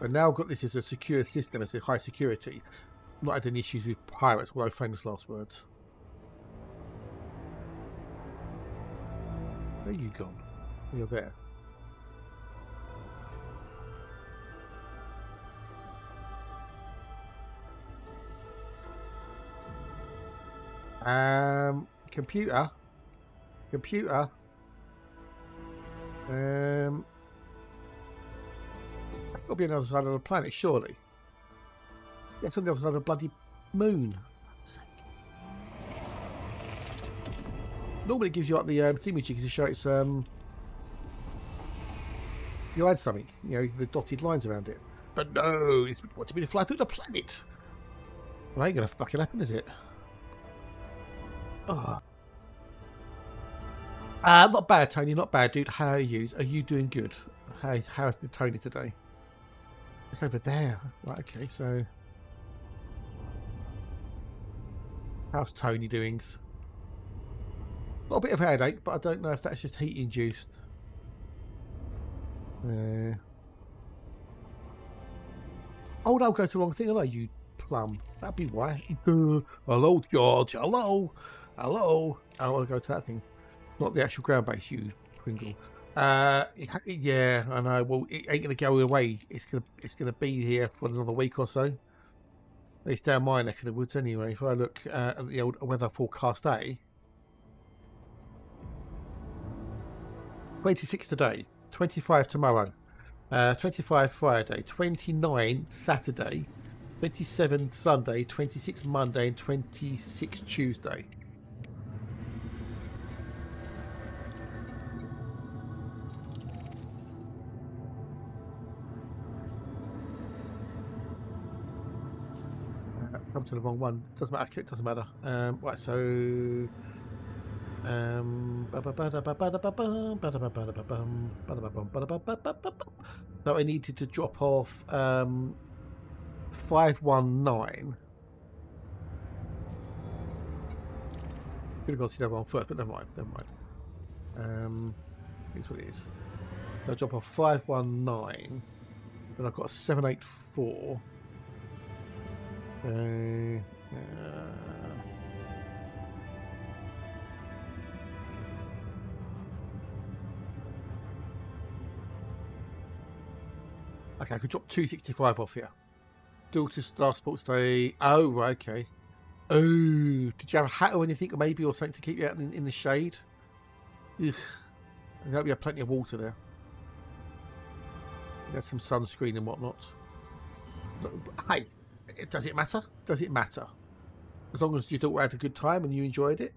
And now I've got this as a secure system, as a high security. Not had any issues with pirates, although famous last words. Where are you gone? You're there. Computer. Got to be on the other side of the planet, surely. Yeah, it's on the other side of the bloody moon. Normally it gives you like the thingamajig to show it's you add something, you know, the dotted lines around it. But no, it's wanting me to fly through the planet. Well, ain't gonna fucking happen, is it? Oh. Not bad, Tony. Not bad, dude. How are you? Are you doing good? How's the Tony today? It's over there. Right. Okay. So, how's Tony doings? Got a bit of a headache, but I don't know if that's just heat induced. Oh no, go to the wrong thing. Hello, you plum. That'd be why. Hello, George. Hello. I want to go to that thing. Not the actual ground base, you Pringle. Yeah, I know. Well, it ain't gonna go away. It's gonna be here for another week or so. It's down my neck of the woods anyway. If I look at the old weather forecast day, 26 today, 25 tomorrow, 25 Friday, 29 Saturday, 27 Sunday, 26 Monday, and 26 Tuesday. Come to the wrong one. Doesn't matter. It doesn't matter. Right. So. So I needed to drop off 519. Could have gone to the other one first, but never mind. Here's what it is. So I drop off 519. Then I've got a 784. Okay, I could drop 265 off here. Daughter's last sports day. Oh, right, okay. Oh, did you have a hat or anything, maybe, or something to keep you out in the shade? Ugh. I hope you have plenty of water there. There's some sunscreen and whatnot. Hey. Does it matter? Does it matter? As long as your daughter had a good time and you enjoyed it?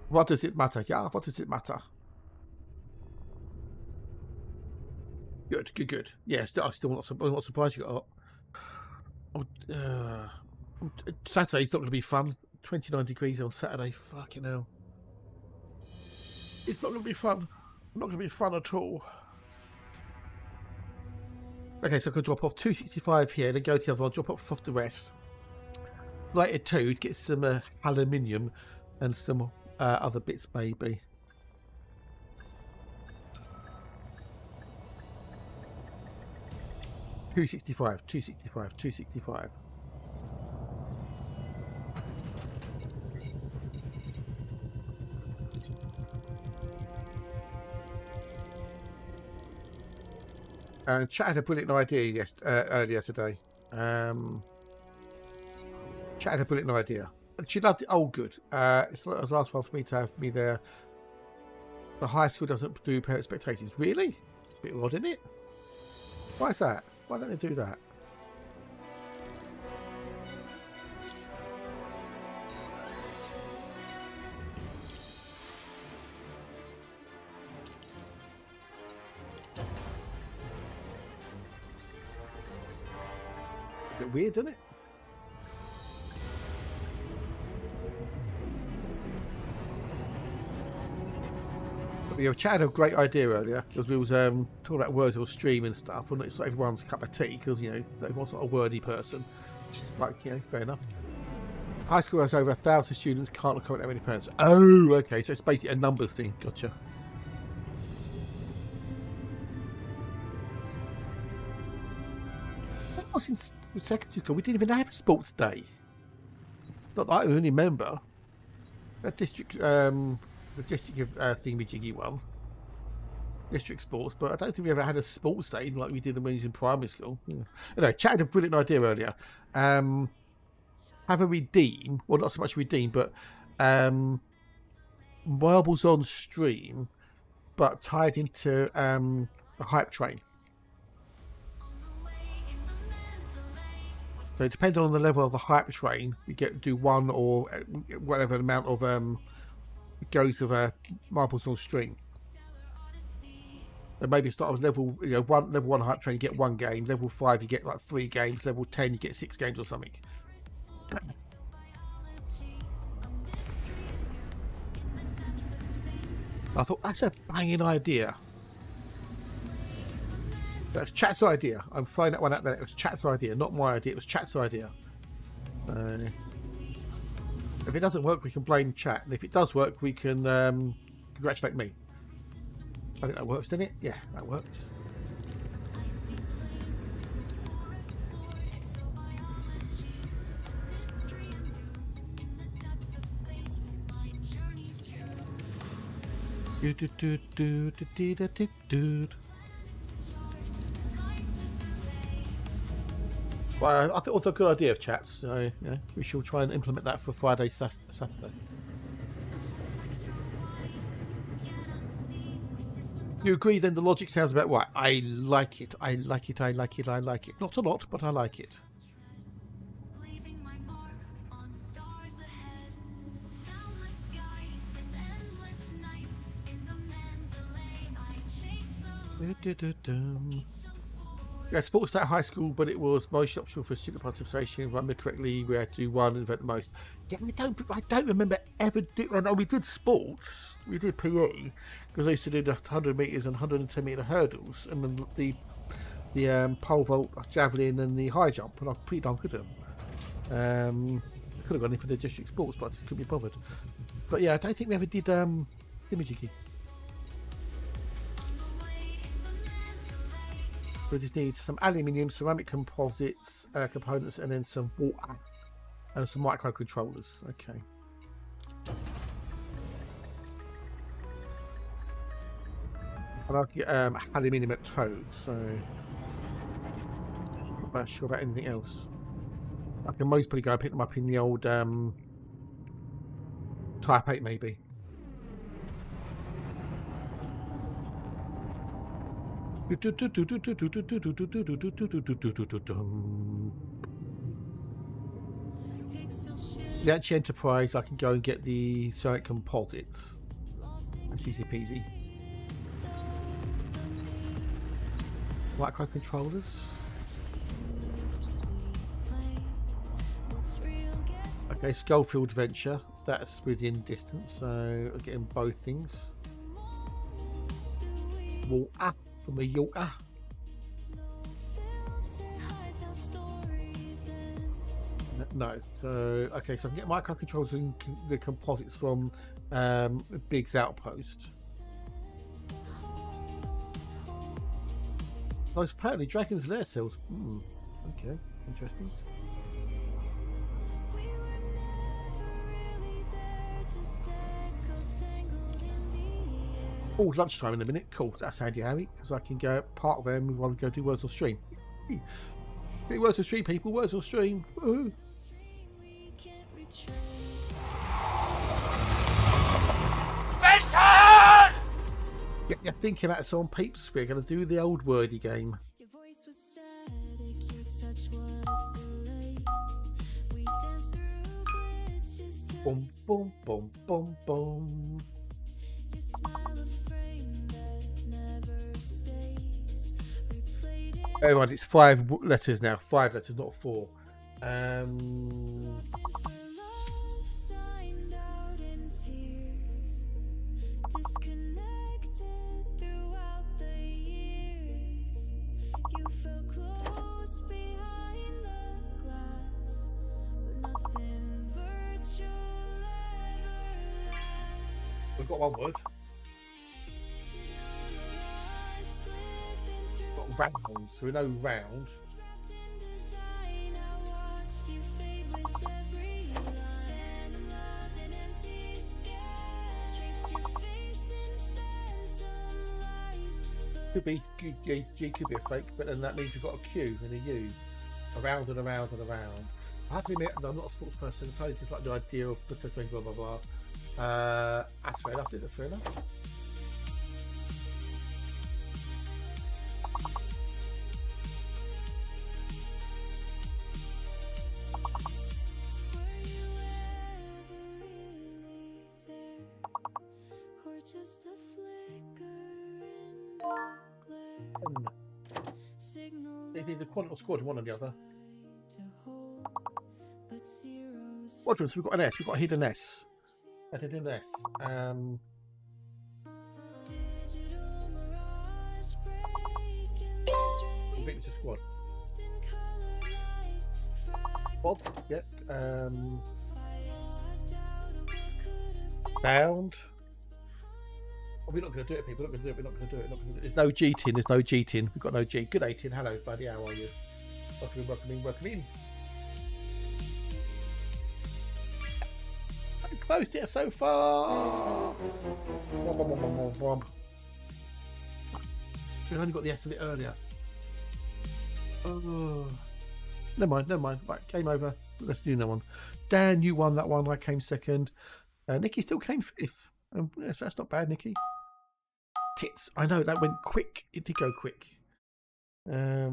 What does it matter? Yeah, what does it matter? Good. Yes, I'm still not surprised you got hot. Saturday's not going to be fun. 29 degrees on Saturday. Fucking hell. It's not going to be fun. Not going to be fun at all. Okay, so I could drop off 265 here, then go to the other one, drop off the rest. Later too, to get some aluminium and some other bits maybe. $265. Chat had a brilliant idea earlier today. Chat had a brilliant idea. She loved it. Oh, good. It's the last one for me to have me there. The high school doesn't do parent expectations. Really? A bit odd, isn't it? Why is that? Why don't they do that? Bit weird, isn't it? We have chatted a great idea earlier because we was talking about words on stream and stuff, and it's not everyone's cup of tea because, you know, everyone's not a wordy person. Which is like, you know, fair enough. High school has over 1,000 students, can't accommodate that many parents. Oh, okay, so it's basically a numbers thing. Gotcha. What was in secondary school? We didn't even have a sports day. Not that I only remember. The district thingy-jiggy one. District sports, but I don't think we ever had a sports day like we did when we was in primary school. Yeah. Anyway, chatted a brilliant idea earlier. Have a redeem, well, not so much redeem, but marbles on stream, but tied into the hype train. So depending on the level of the hype train, we do one or whatever amount of goes of marbles on stream. And maybe start with level one hype train, you get 1 game. Level 5, you get like 3 games. Level 10, you get 6 games or something. I thought that's a banging idea. That's Chat's idea. I'm throwing that one out there. It was Chat's idea, not my idea. It was Chat's idea. If it doesn't work, we can blame Chat, and if it does work, we can congratulate me. I think that works, doesn't it? Yeah, that works. Well, I think it's a good idea of Chats. So, yeah, we shall try and implement that for Friday, Saturday. You agree then the logic sounds about right. I like it. I like it. I like it. I like it. Not a lot, but I like it. Yeah, sports at high school, but it was most optional for student participation. If I remember correctly, we had to do one event the most. Yeah, I don't remember ever doing. No, we did sports. We did PE because I used to do the 100 meters and 110 meter hurdles, and then the pole vault, javelin, and the high jump. And I pretty darn good at them. I could have gone in for the district sports, but I just couldn't be bothered. But yeah, I don't think we ever did imaging. We just need some aluminium, ceramic composites components, and then some water and some microcontrollers. Okay. And I'll get aluminium at Toad, so I'm not sure about anything else. I can most probably go and pick them up in the old Type 8 maybe. The Anchi Enterprise, I can go and get the ceramic composites. That's easy peasy. Microcontrollers. Okay, Skullfield Venture. That's within distance, so I'm getting both things. Water from the Yorker. No. So okay, so I can get microcontrollers and the composites from Big's Outpost. Oh, apparently Dragon's Lair cells. Okay, interesting. Oh, lunchtime in a minute. Cool, that's handy, Harry, because I can go part of them while we go do Words on Stream. Hey, Words on Stream, people. Words on Stream. Woohoo. You're thinking that song, peeps. We're going to do the old wordy game. Your voice was static, your touch was delayed. We danced through glitches till Boom, boom, boom, boom, boom. you smell a frame that never stays. We played it Everyone, it's 5 letters now. 5 letters, not 4. for love, signed out in tears. Disconnected We've got one word. Got round, so we know round. Could be G could be a fake, but then that means you've got a Q and a U. Around and around and around. I have to admit, I'm not a sports person, so it's just like the idea of blah blah blah. That's fair enough, that's fair enough. Just a flicker in the glare. It's either quadrant or squadron, one or the other. Squadrons, we've got an S, we've got a hidden S. A hidden S. We'll beat it to squad. Bob, yep. Bound. Oh, we're not going to do it, people. We're not going to do it. There's no G tin. There's no G tin. We've got no G. Good 18. Hello, buddy. How are you? Welcome in. So close there so far. We only got the S of it earlier. Oh, never mind. Right, game over. Let's do another one. Dan, you won that one. I came second. Nikki still came fifth. Yes, that's not bad, Nikki. Tits. I know that went quick. It did go quick. I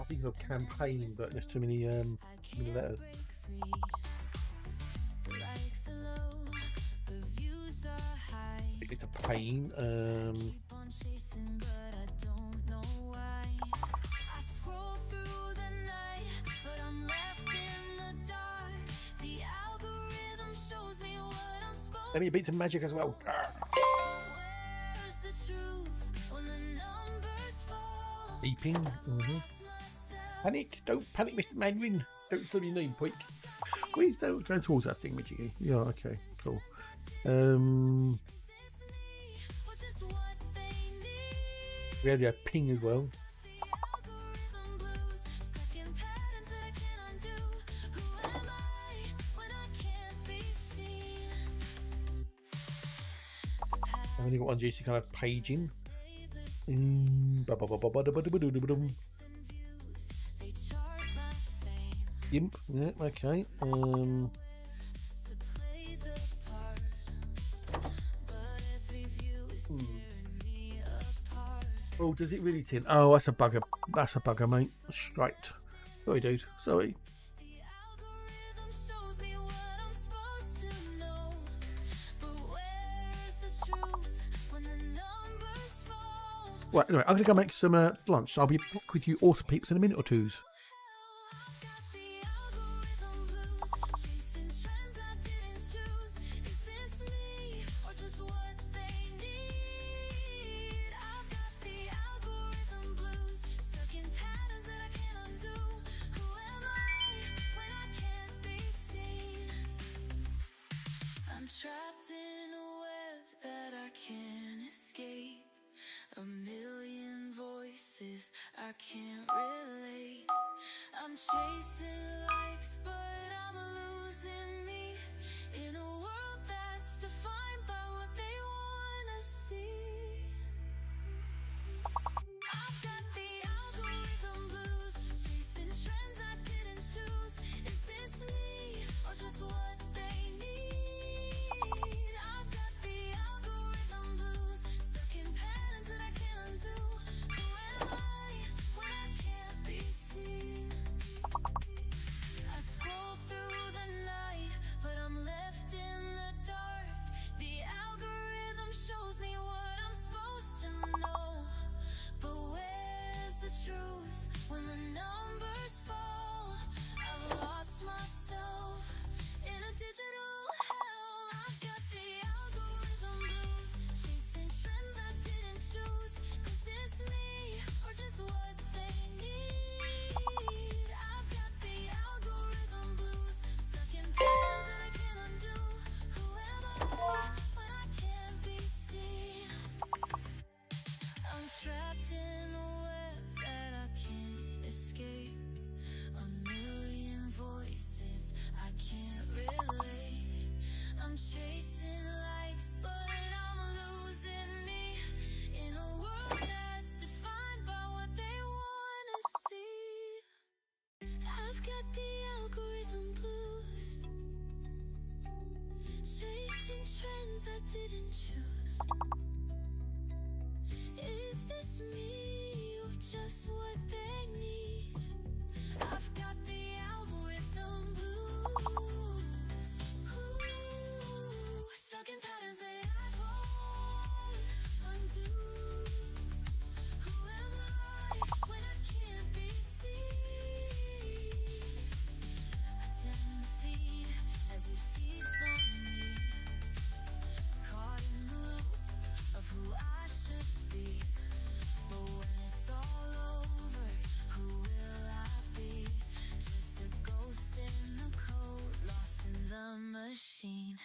think of campaign, but there's too many letters. It's a pain. Let me beat some magic as well. Beeping. Panic! Don't panic, Mr. Mandarin. Don't tell me your name, quick. Please don't go towards that thing, Magic. Yeah, okay, cool. We have a ping as well. I've only got one juicy kind of paging. Imp, yeah, okay. Oh, does it really tin? Oh, that's a bugger. That's a bugger, mate. Straight. Sorry, dude. Sorry. Right, anyway, I'm going to go make some lunch. So I'll be back with you awesome peeps in a minute or two. Trapped in a web that I can't escape. A million voices I can't relate. I'm chasing likes, but I'm losing me in a world that's defined by what they wanna see. I've got the algorithm blues, chasing trends I didn't choose. Is this me or just what they need? I've got the algorithm blues, stuck in patterns that I can't undo. Who am I when I can't be seen? I scroll through the night, trapped in a web that I can't escape. A million voices I can't relate. I'm chasing likes, but I'm losing me in a world that's defined by what they wanna see. I've got the algorithm blues, chasing trends I didn't choose. Is this me or just what they need? I've got the algorithm blues. Ooh, stuck in patterns that I won't undo. Who am I when I can't be seen? I tend to feed as it feeds on me, caught in the loop of who I should be. But when it's all over, who will I be? Just a ghost in the code, lost in the machine.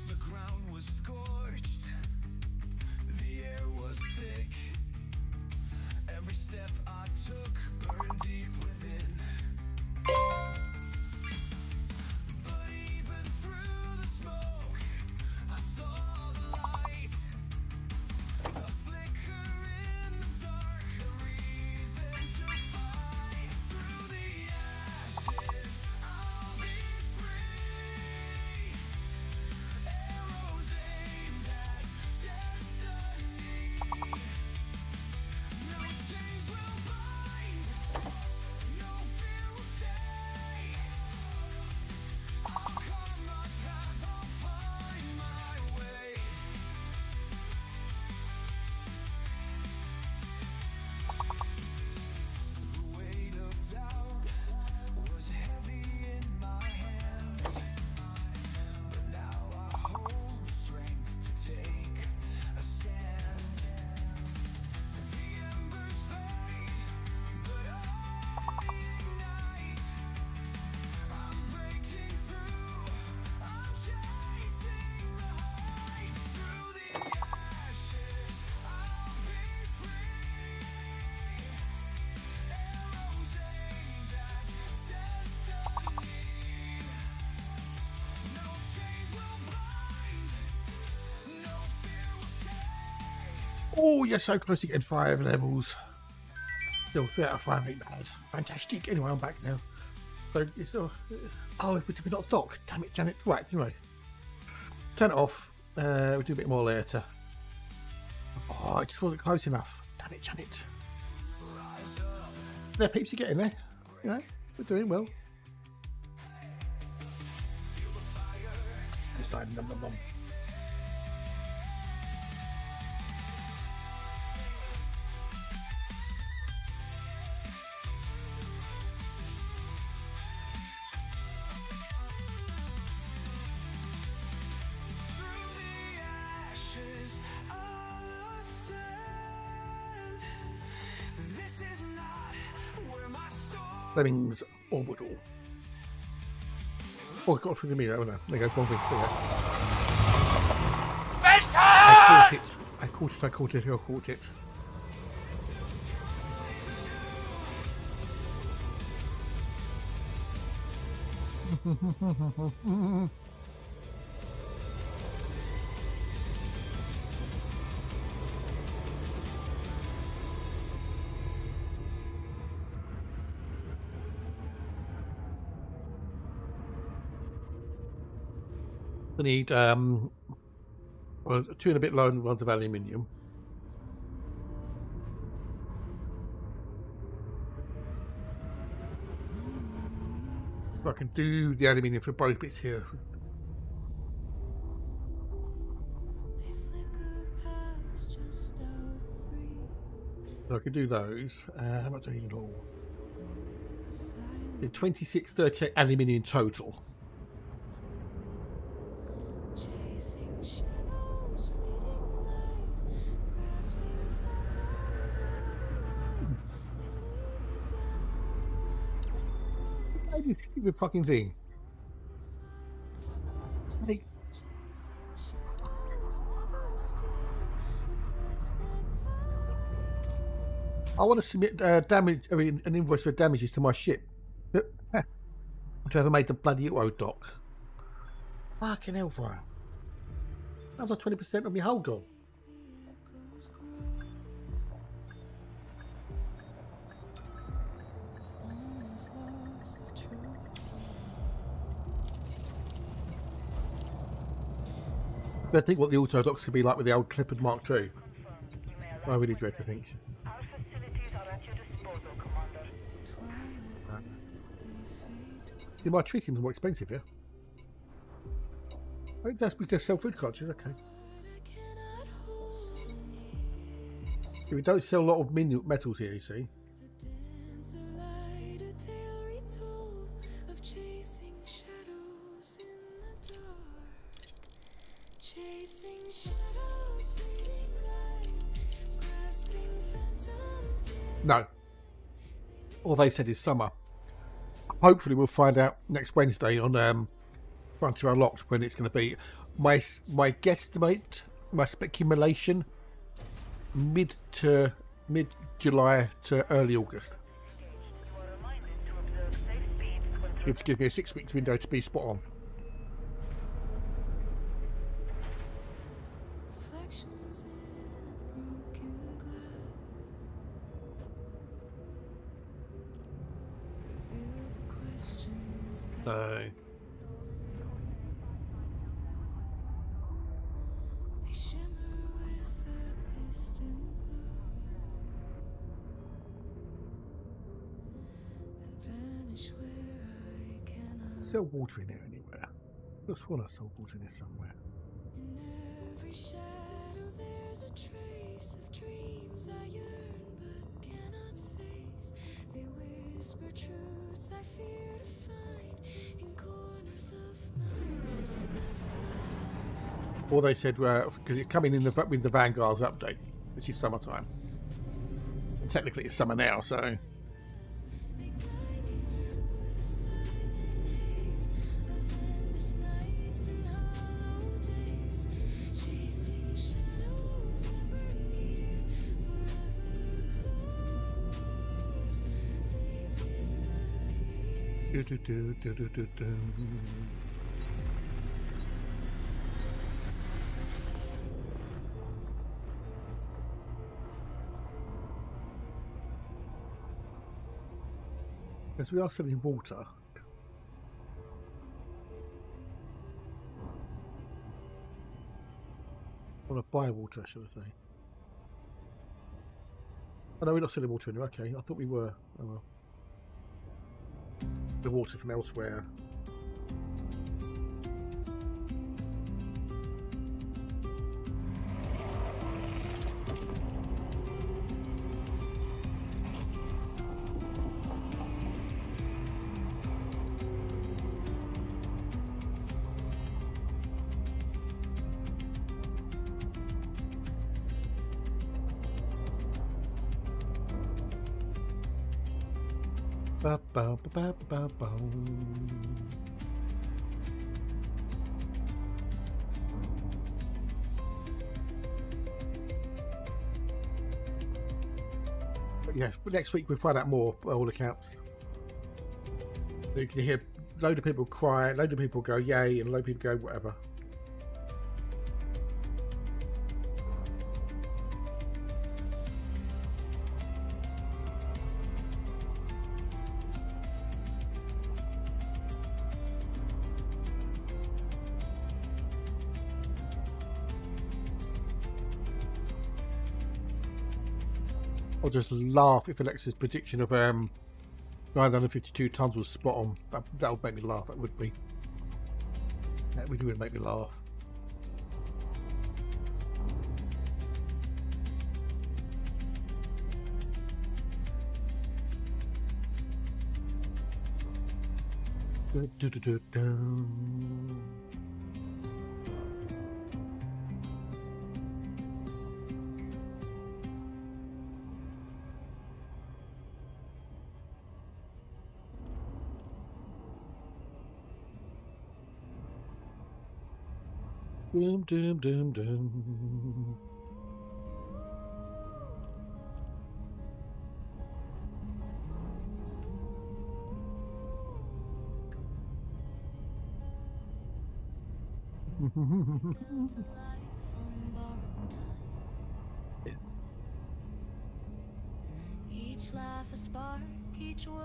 The ground was scorched, the air was thick. Every step I took burned deep within. But even through the smoke, I saw the light. A flicker in the dark, a reason to fight. Through the ashes, I'll be free. Arrows aimed at destiny. No chains will bind, no fear will stay. I'll carve my path, I'll find my way. The weight of doubt was heavy in my hands, but now I hold the strength to take a stand. The embers fade, but I ignite. I'm breaking through, I'm chasing the heights. Through the ashes, I'll be free. Arrows aimed at destiny. No chains will bind, no fear will stay. Oh, you're so close to getting 5 levels. Still 3 out of 5 ain't bad. Fantastic. Anyway, I'm back now. So it's oh, we're not dock. Damn it, Janet. Right, anyway. Turn it off. We'll do a bit more later. Oh, it just wasn't close enough. Damn it, Janet. There, peeps, are getting there. You know, we're doing well. This time, nom nom nom. Through the ashes, I'll ascend. This is not where my story. Lemmings Orbital. Oh, I got through the mirror. Oh no, there you go. Wrong way. There you go. I caught it. I caught it. I caught it. I caught it. I need well, 2 and a bit low and ones of aluminium. So I can do the aluminium for both bits here. They flicker past just out of reach. So I could do those. How much do I need all? 26, 38 aluminium total. Chasing shadows, fleeting light, grasping phantoms in the night. They lead me down a winding road. This stupid fucking thing. Silence knows. Like, Chasing shadows, never still across that time. I want to submit an invoice for damages to my ship. Whoever made the bloody old dock. Fucking hellfire. Another 20% of me hold on. Echoes grow. Moments lost of truth. I think what the auto docks could be like with the old Clippard Mark II. I really dread to think. Our facilities are at your disposal, Commander. Twilight, they fade to You might treat him more expensive, yeah? I think that's because sell food cartridges, okay. I cannot hold. We don't sell a lot of metals here, you see. A dance of light, a tale retold of chasing shadows in the dark. Chasing shadows, fleeting light, grasping phantoms in No. All they said is summer. Hopefully we'll find out next Wednesday on Frontier Unlocked when it's going to be. My guesstimate, my speculation, mid July to early August. You are reminded to observe safe speeds when through It gives me a 6 week window to be spot on. reflections in a broken glass. Reveal the questions that So they shimmer with a distant glow, then vanish where I cannot. sell water in here anywhere. Just want to sell water in here somewhere. In every shadow there's a trace of dreams I yearn but cannot face. They whisper truths I fear to find in corners of my restless mind. Or they said because it's coming in with the Vanguard's update, which is summertime. And technically it's summer now, so They guide me through the silent haze of endless nights and hollow days, chasing shadows ever near, forever close. They disappear. do-do-do-do-do-do-do. As we are selling water. I want to buy water, should I say? Oh no, we're not selling water anymore. Okay, I thought we were. Oh well. The water from elsewhere. Ba, ba, ba, ba, ba, ba. But yeah, next week we'll find out more by all accounts. You can hear a load of people cry, a load of people go yay, and a load of people go whatever. I'll just laugh if Alexa's prediction of 952 tons was spot on. That would make me laugh. That would be. That really would make me laugh. Doom, doom, doom, doom. Each laugh a spark, each word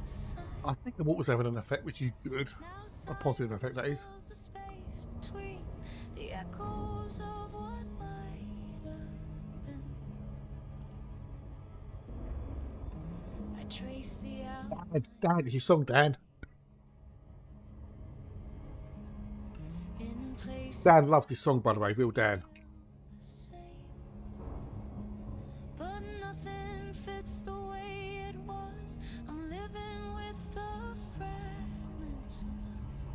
a sign. I think the water's having an effect, which is good. A positive effect, that is. The space between the echoes of what might have been. I trace the Dan, it's your song, Dan. in place Dan loves this song, by the way, real Dan. the same. But nothing fits the way it was. I'm living with the fragments of us.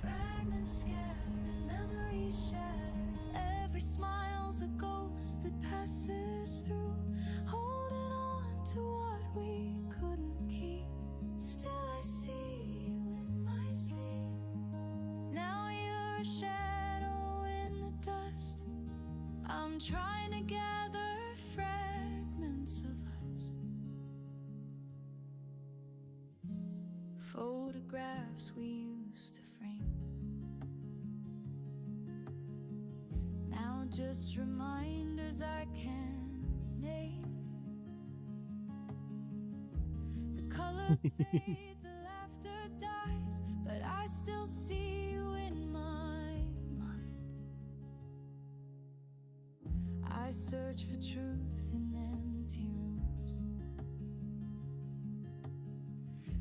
Fragments scattered, memories shattered. Every smile's a ghost that passes through. Holding on to what we couldn't keep. Still I see you in my sleep. Now you're a shadow in the dust. I'm trying to gather fragments of us. Photographs we used to frame. Now just reminders I can name. The colors fade, the laughter dies, but I still see you in my mind. I search for truth in empty rooms.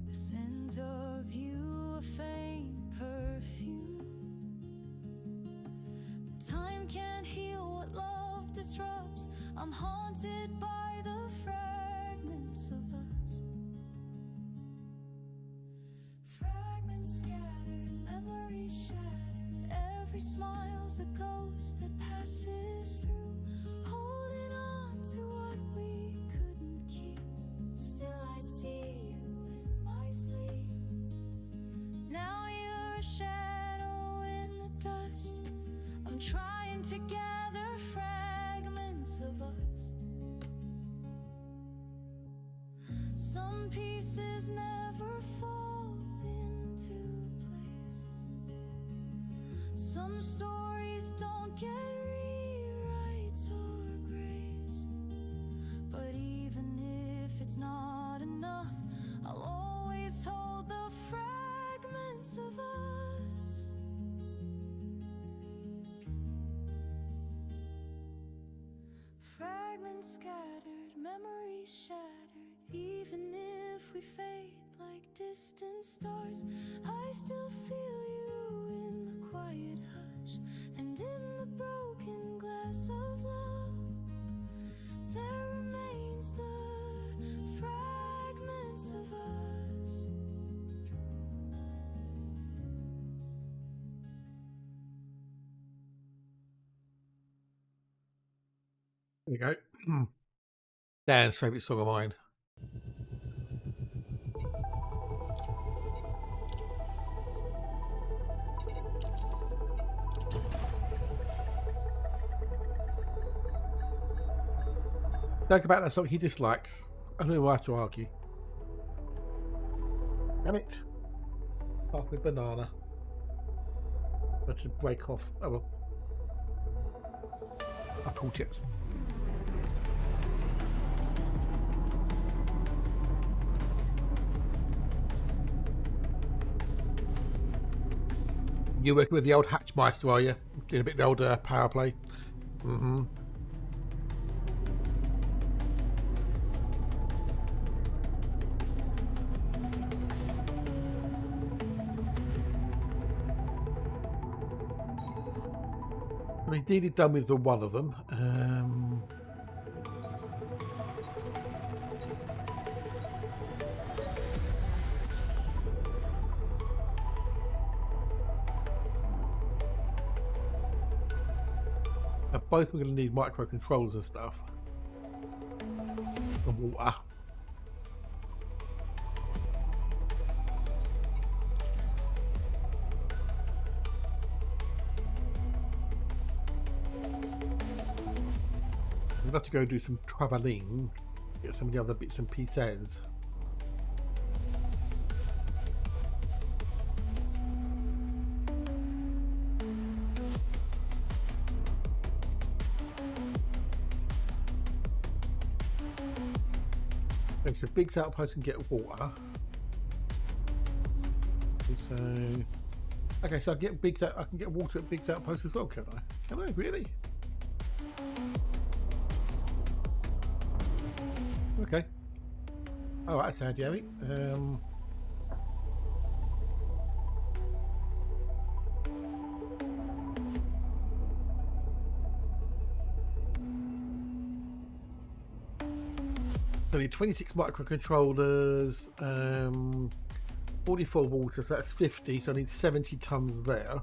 The scent of you, a faint perfume. Time can't heal what love disrupts. I'm haunted by the fragments of us. Fragments scattered, memories shattered. Every smile's a ghost that passes through. Holding on to what we couldn't keep. Still I see you in my sleep. Now you're a shadow in the dust. I'm trying to gather fragments of us. Some pieces never fall into place. Some stories don't get rewrites or grace. But even if it's not enough, I'll always hold the fragments of us. Fragments scattered, memories shattered. Even if we fade like distant stars, I still feel you in the quiet hush. And in the broken glass of love, there remains the fragments of us. There you go. Dan's favourite song of mine. Think about that song he dislikes. I don't know why to argue. Damn it. Half with banana. But to break off. Oh well. Apple chips. You're working with the old Hatchmeister, are you? Doing a bit of the old power play. Mm-hmm. We're nearly done with the one of them. both are going to need microcontrollers and stuff. And water. We'll have to go do some travelling, get some of the other bits and pieces. Okay, so Big's outpost can get water. And so, okay, so I can get water at Big's outpost as well, can I? Can I really? Okay. Oh, that's handy, Harry. I need 26 microcontrollers, 44 water, so that's 50, so I need 70 tons there.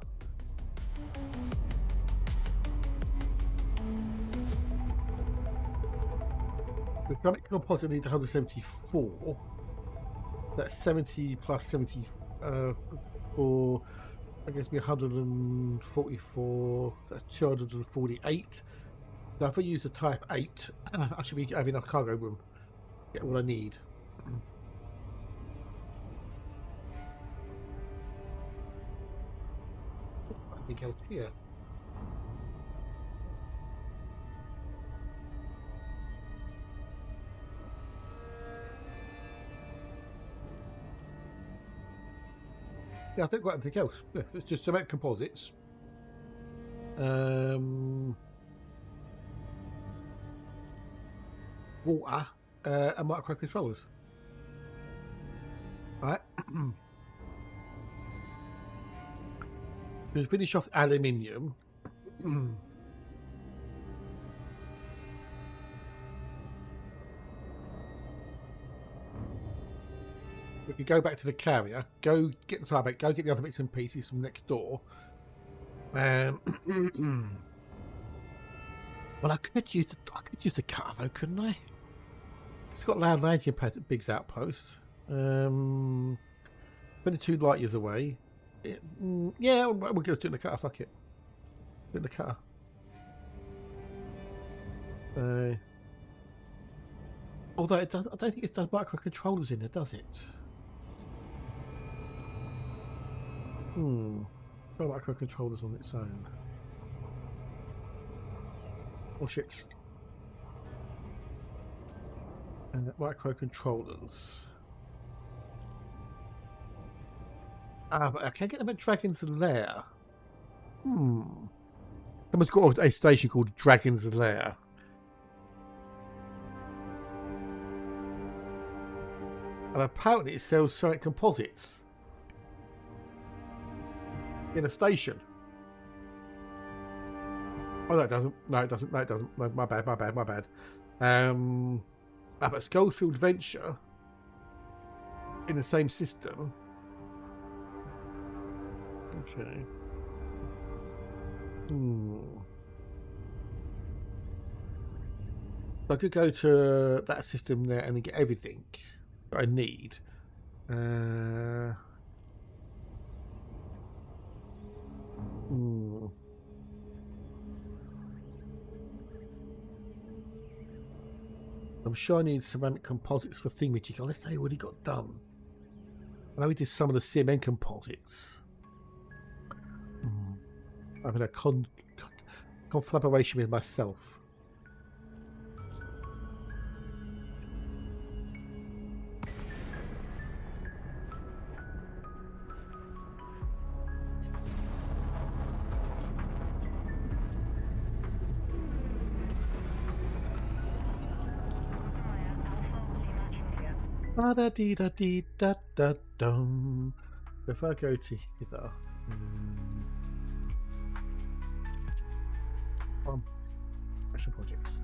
The ceramic composite needs 174. That's 70 plus 70 for, I guess, be 144. That's 248. Now, if I use the type 8, I should be having enough cargo room. Get what I need. I think else here. Yeah, I think I've got everything else. Yeah, it's just cement composites. Water and microcontrollers. Alright. We'll finish off aluminium. We can go back to the carrier, go get the tire back, go get the other bits and pieces from next door. Well, I could use the cutter though, couldn't I? It's got loud landing pads at Big's outpost. 22 light years away. Yeah, we'll go do it in the cutter. Fuck it. Do it in the cutter. Although it does, I don't think it does microcontrollers in there, does it? Got microcontrollers on its own. Oh shit. And microcontrollers. But I can't get them at Dragon's Lair. Someone's got a station called Dragon's Lair. And apparently it sells ceramic composites in a station. Oh no, it doesn't. No, it doesn't. No, it doesn't. No, my bad. But Schofield Venture in the same system. Okay. I could go to that system there and get everything that I need. I'm sure I need ceramic composites for thingamajig, unless they already got done. I know we did some of the CMN composites. I'm in a collaboration with myself. Da dee da dee da da dum. If I go to here, special projects.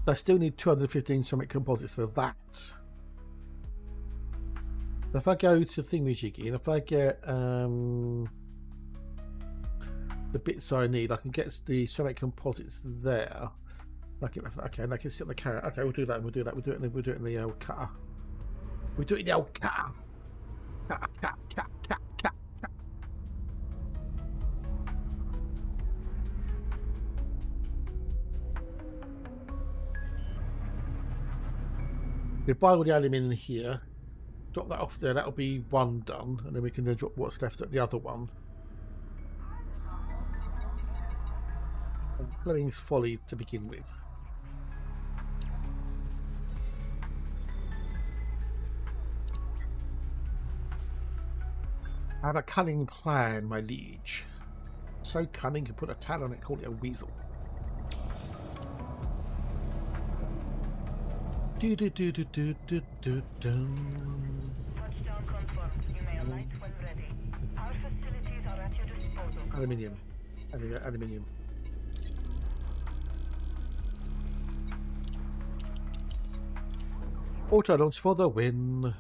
I still need 215 ceramic composites for that. If I go to thingamajiggy, and if I get the bits I need, I can get the ceramic composites there. Okay, and I can sit on the carrot. Okay, we'll do that. We'll do it in the old cutter. We do it in the old cutter. Cut. We buy all the aluminium here. Drop that off there. That'll be one done, and then we can then drop what's left at the other one. Fleming's Folly to begin with. I have a cunning plan, my liege. So cunning, you put a tag on it, call it a weasel. Touchdown confirmed. You may alight when ready. Our facilities are at your disposal. Aluminium. Aluminium. Auto launch for the win.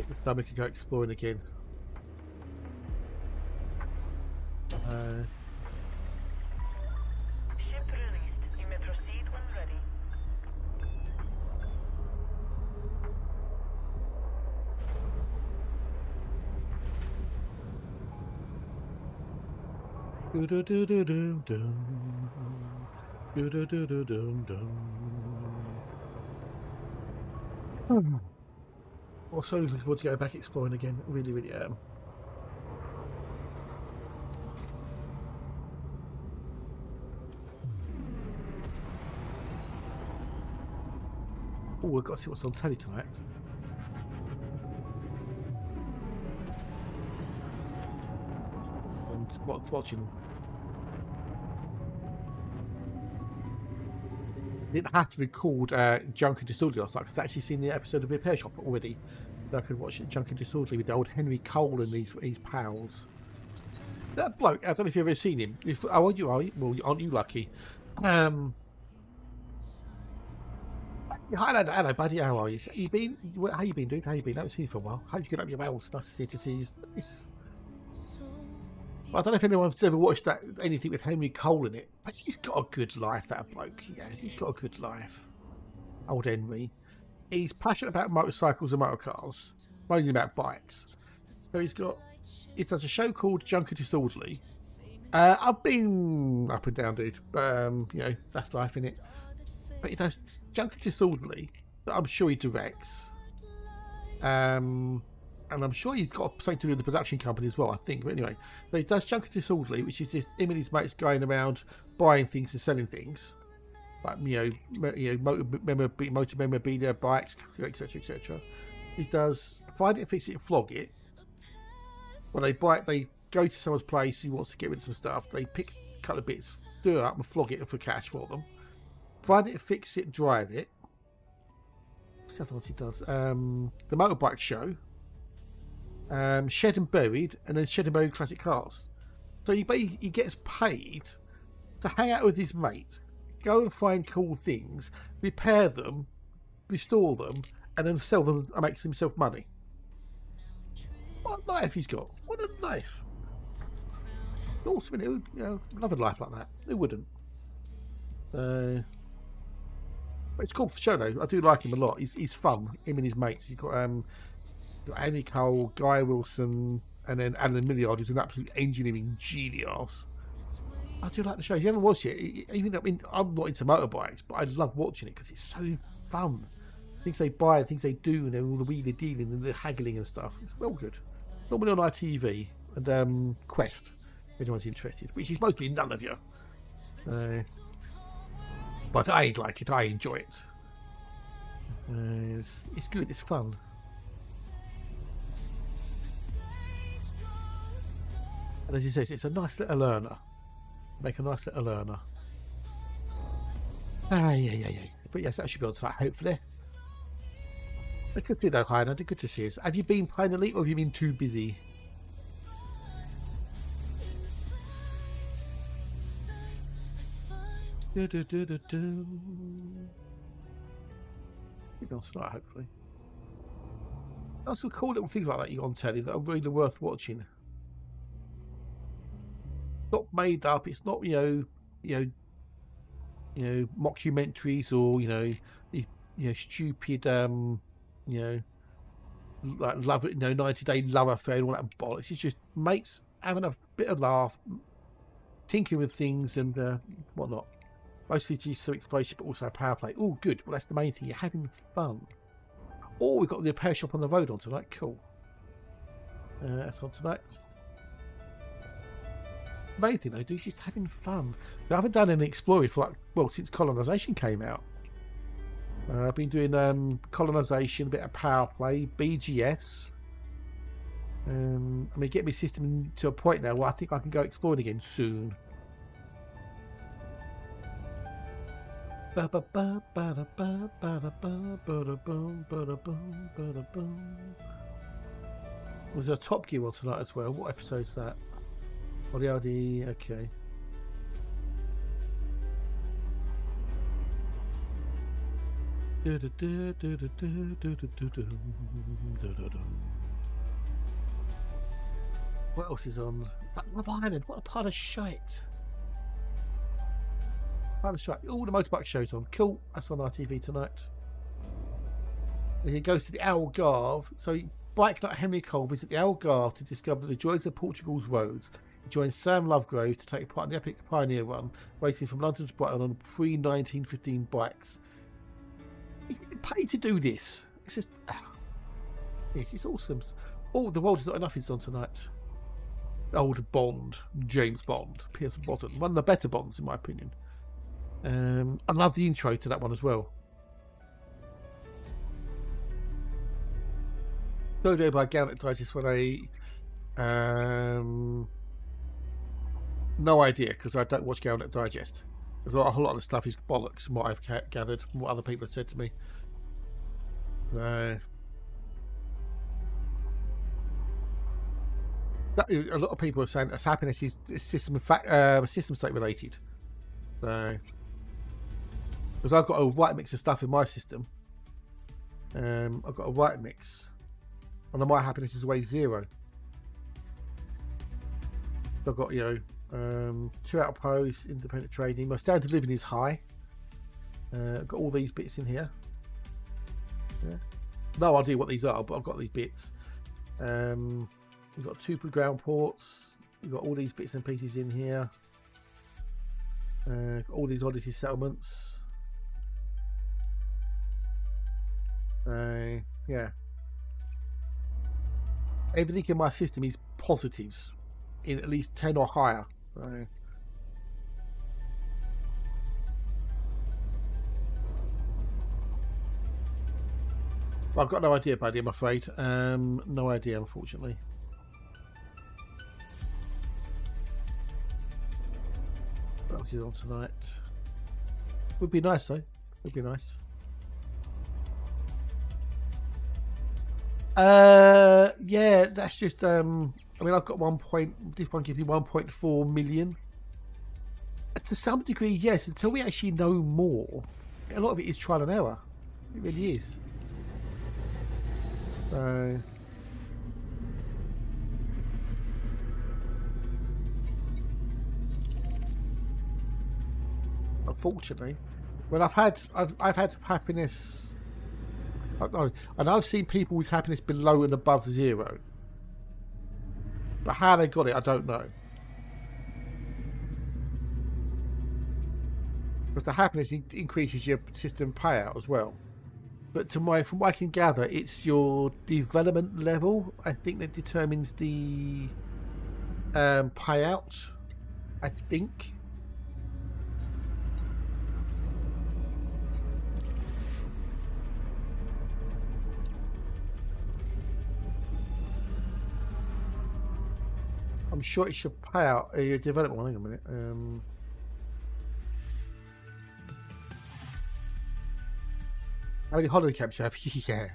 This time we can go exploring again. Ship released. You may proceed when ready. Also looking forward to going back exploring again. Really, really am. Oh, we've got to see what's on telly tonight. And what's watching. Didn't have to record Junk and Disorderly last night because I actually seen the episode of Repair Shop already. So I could watch Junk and Disorderly with the old Henry Cole and his pals. That bloke, I don't know if you've ever seen him. Well, aren't you lucky? Hi, hello, buddy. How are you? How you been, dude? How you been? I haven't seen you for a while. How did you get up your wells? Nice to see you. Well, I don't know if anyone's ever watched anything with Henry Cole in it, but he's got a good life, that bloke. He's got a good life. Old Henry. He's passionate about motorcycles and motor cars, mainly about bikes. So he does a show called Junk and Disorderly. I've been up and down, dude. That's life, innit? But he does Junk and Disorderly that I'm sure he directs. And I'm sure he's got something to do with the production company as well, I think. But anyway, so he does Junk and Disorderly, which is just him and his mates going around buying things and selling things, like motor memorabilia, bikes, etc., etc. He does Find It, Fix It, Flog It. When they buy it, they go to someone's place who wants to get rid of some stuff. They pick a couple of bits, do it up, and flog it for cash for them. Find It, Fix It, Drive It. What's the other ones he does? The Motorbike Show. Shed and Buried, and then Shed and Buried Classic Cars. So he gets paid to hang out with his mates, go and find cool things, repair them, restore them, and then sell them and makes himself money. What a life he's got! What a life! Awesome, love a life like that. Who wouldn't? But it's cool for the show though. I do like him a lot. He's fun. Him and his mates. He's got Annie Cole, Guy Wilson, and then Alan Milliard, who's an absolute engineering genius. I do like the show. If you haven't watched it, I'm not into motorbikes, but I love watching it because it's so fun. Things they buy, things they do, and all the wheelie dealing and the haggling and stuff. It's well good. Normally on ITV and Quest, if anyone's interested, which is mostly none of you. But I like it. I enjoy it. It's good. It's fun. And as he says, it's a nice little learner. Make a nice little learner. Yeah. But yes, that should be on tonight, hopefully. It's good to see though, Heiner. Good to see you. Have you been playing Elite or have you been too busy? Keep on tonight, hopefully. That's some cool little things like that you got on telly that are really worth watching. Not made up. It's not mockumentaries or stupid like love 90-day love affair and all that bollocks. It's just mates having a bit of laugh, tinkering with things and whatnot. Mostly just some explosion, but also power play. Oh, good. Well, that's the main thing. You're having fun. Oh, we've got the repair shop on the road on tonight. Cool. That's on tonight. Main thing, though, dude, just having fun. I haven't done any exploring for since colonisation came out. I've been doing colonisation, a bit of power play, BGS. Get my system to a point now where I think I can go exploring again soon. There's a Top Gear on tonight as well. What episode's that? Oh, the LD. Okay. What else is on? That Love Island. What a part of shite. All the motorbike shows on. Cool. That's on RTV tonight. And he goes to the Algarve. So Bike Nut Henry Cole visit the Algarve to discover the joys of Portugal's roads. He joins Sam Lovegrove to take part in the epic Pioneer Run, racing from London to Brighton on pre-1915 bikes. He's paid to do this. It's just... yes, it's awesome. Oh, The World Is Not Enough is on tonight. Old Bond. James Bond. Pierce Brosnan. One of the better Bonds, in my opinion. I love the intro to that one as well. Go there by Anecdotes when no idea, because I don't watch Galnet Digest. There's a lot of the stuff is bollocks from what I've gathered, from what other people have said to me. A lot of people are saying that happiness is system state related. So, because I've got a right mix of stuff in my system. I've got a right mix, and my happiness is always 0. So I've got 2 outposts, independent trading. My standard living is high. I've got all these bits in here. Yeah. No idea what these are, but I've got these bits. We've got 2 ground ports. We've got all these bits and pieces in here. Got all these Odyssey settlements. Yeah. Everything in my system is positives in at least 10 or higher. So, I've got no idea, buddy, I'm afraid. No idea, unfortunately. What else is on tonight? Would be nice, though. Would be nice. Yeah, that's just I've got this one gives me 1.4 million. To some degree, yes, until we actually know more. A lot of it is trial and error. It really is. So, unfortunately, when I've had happiness. And I've seen people with happiness below and above 0. But how they got it, I don't know. Because the happiness increases your system payout as well. But from what I can gather, it's your development level, I think, that determines the payout. I think. I'm sure it should pay out a development one. Hang on a minute. How many holiday camps you have? Yeah.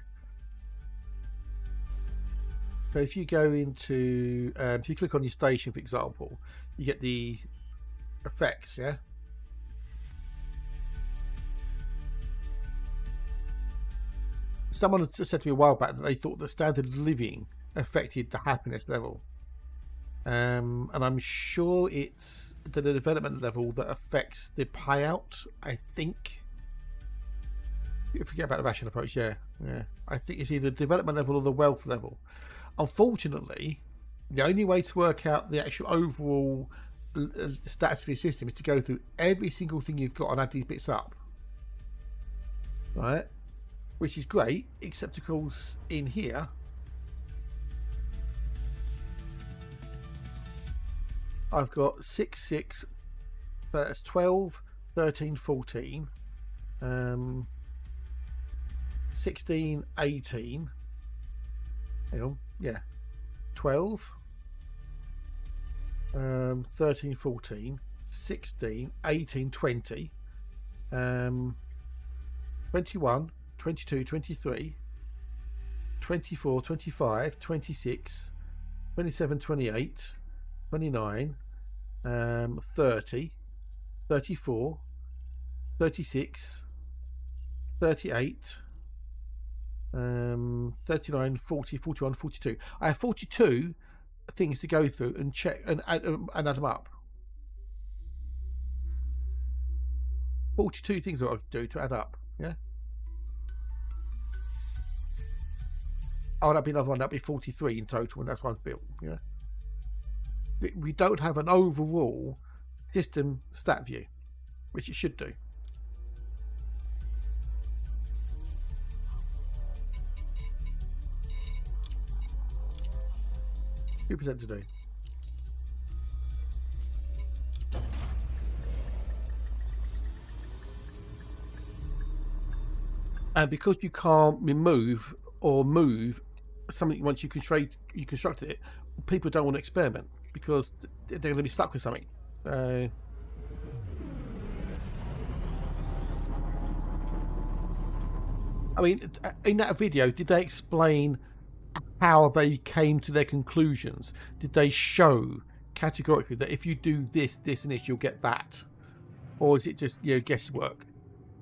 So if you go into, if you click on your station, for example, you get the effects, yeah? someone had said to me a while back that they thought the standard of living affected the happiness level. And I'm sure it's the development level that affects the payout, I think. Forget about the ration approach, yeah. I think it's either the development level or the wealth level. Unfortunately, the only way to work out the actual overall stats of your system is to go through every single thing you've got and add these bits up. Right? Which is great, except of course in here, I've got 6, 6, so that's 12, 13, 14, 16, 18, hang on, yeah, 12, 13, 14, 16, 18, 20, 21, 22, 23, 24, 25, 26, 27, 28, 29, 30, 34, 36, 38, 39, 40, 41, 42. I have 42 things to go through and check and add them up. 42 things that I do to add up. Yeah. Oh, that'd be another one. That'd be 43 in total, and that's one's built. Yeah. We don't have an overall system stat view, which it should do. % to do. And because you can't remove or move something once you constructed it, people don't want to experiment because they're going to be stuck with something. I mean, in that video, did they explain how they came to their conclusions? Did they show categorically that if you do this, this, and this, you'll get that? Or is it just guesswork?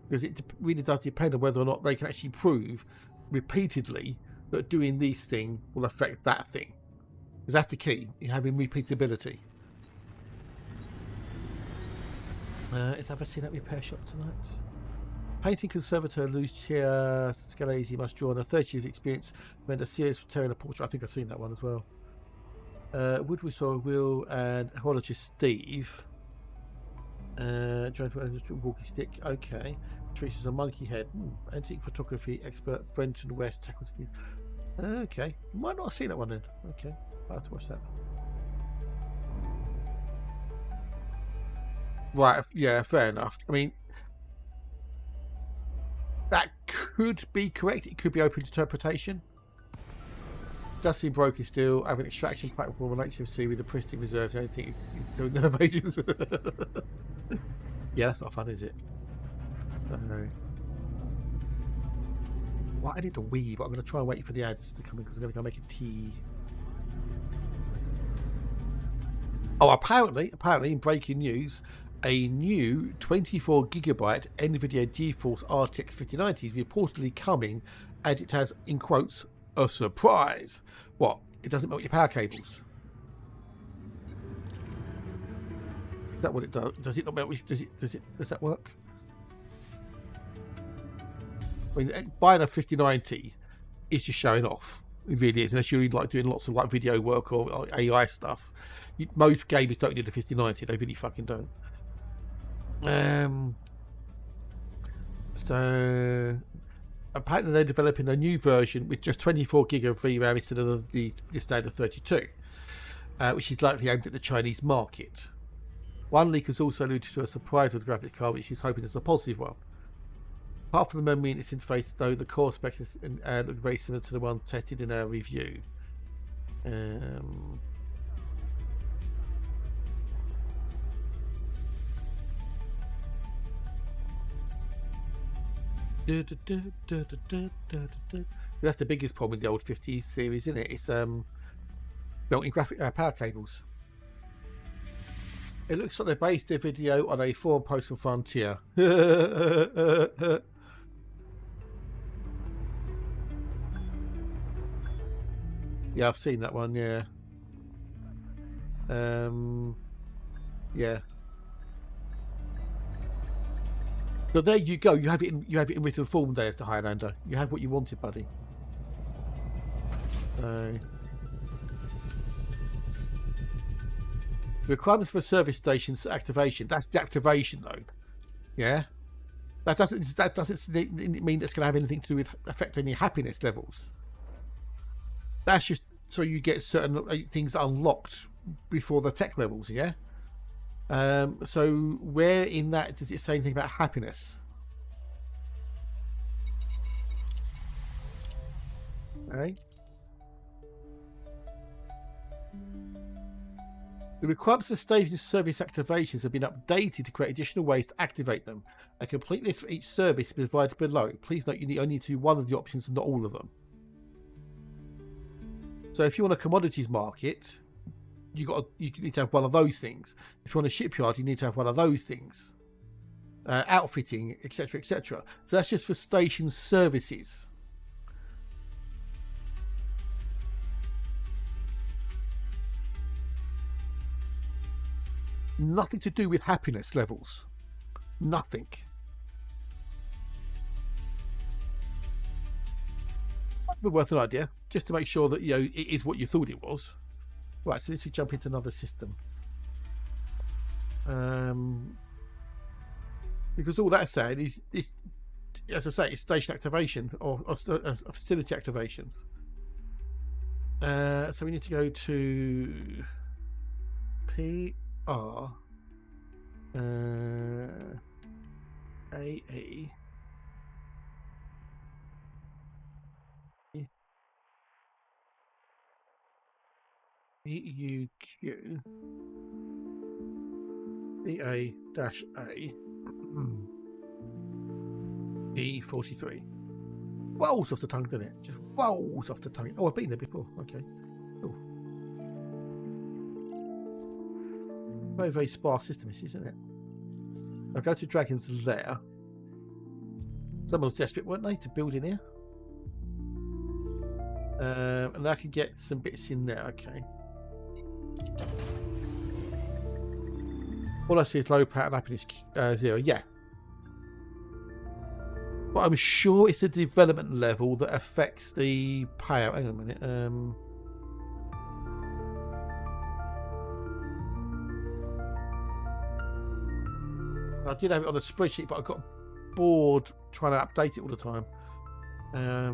Because it really does depend on whether or not they can actually prove repeatedly that doing this thing will affect that thing. Because that's the key in having repeatability. Is ever seen that repair shop tonight? Painting conservator Lucia Scalesi must draw on a 30 years experience and a serious tearing a portrait. I think I've seen that one as well. Wood we saw Will and horologist Steve. Trying to walking stick. Okay. Traces a monkey head. Antique photography expert Brenton West tackles. Okay. Might not have seen that one then. Okay. I'll have to watch that. Right. Yeah. Fair enough. I mean, that could be correct. It could be open to interpretation. Does seem broken still. I have an extraction platform on HMC with the pristine reserves. Anything doing innovations. Yeah, that's not fun, is it? Well, I need to wee, but I'm going to try and wait for the ads to come in because I'm going to go make a tea. Oh, apparently, in breaking news, a new 24GB NVIDIA GeForce RTX 5090 is reportedly coming, and it has, in quotes, a surprise. What? It doesn't melt your power cables? Is that what it does? Does it not melt? Does that work? I mean, buying a 5090 is just showing off. It really is, unless you're like doing lots of like video work or AI stuff. Most gamers don't need a 5090. They really fucking don't. So apparently they're developing a new version with just 24GB of VRAM instead of the standard 32, which is likely aimed at the Chinese market. One leak has also alluded to a surprise with the graphics card, which is hoping is a positive one. Apart from the memory in its interface, though, the core spec look very similar to the one tested in our review. That's the biggest problem with the old 50 series, isn't it? It's melting power cables. It looks like they based their video on a forum post from Frontier. Yeah, I've seen that one. Yeah. Yeah. So there you go. You have it in written form there, the Highlander. You have what you wanted, buddy. Requirements for service stations activation. That's the activation, though. Yeah. That doesn't mean that's going to have anything to do with affect any happiness levels. That's just so you get certain things unlocked before the tech levels. Yeah. So where in that does it say anything about happiness? Okay. The requirements for station service activations have been updated to create additional ways to activate them. A complete list for each service is provided below. Please note you only need to do one of the options and not all of them. So if you want a commodities market, you need to have one of those things. If you want a shipyard, you need to have one of those things. Outfitting, etc., etc. So that's just for station services. Nothing to do with happiness levels. Nothing. Might be worth an idea, just to make sure that it is what you thought it was. Right, so let's jump into another system. Because all that's saying is, as I say, it's station activation or facility activations. So we need to go to PR AE EUQ EA-A E43. Rolls off the tongue, doesn't it? Just rolls off the tongue. Oh, I've been there before. Okay. Cool. Very, very sparse system, isn't it? I'll go to Dragon's Lair. Someone was desperate, weren't they, to build in here? And I can get some bits in there. Okay. All I see is low pattern happiness 0. Yeah. But I'm sure it's the development level that affects the payout. Hang on a minute. I did have it on a spreadsheet, but I got bored trying to update it all the time. I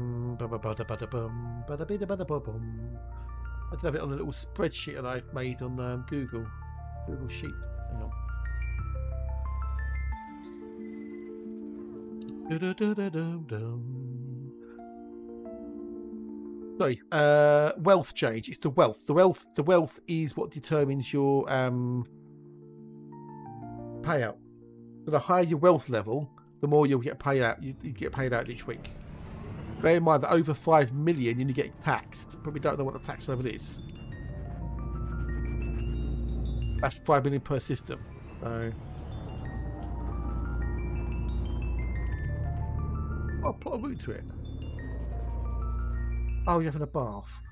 did have it on a little spreadsheet that I made on Google Sheets. Hang on. Sorry, wealth change. It's the wealth. The wealth is what determines your payout. So the higher your wealth level, the more you'll get paid out. You get paid out each week. Bear in mind that over 5 million, you get taxed. Probably don't know what the tax level is. That's 5 million per system. So, I'll put a route to it. Oh, you're having a bath.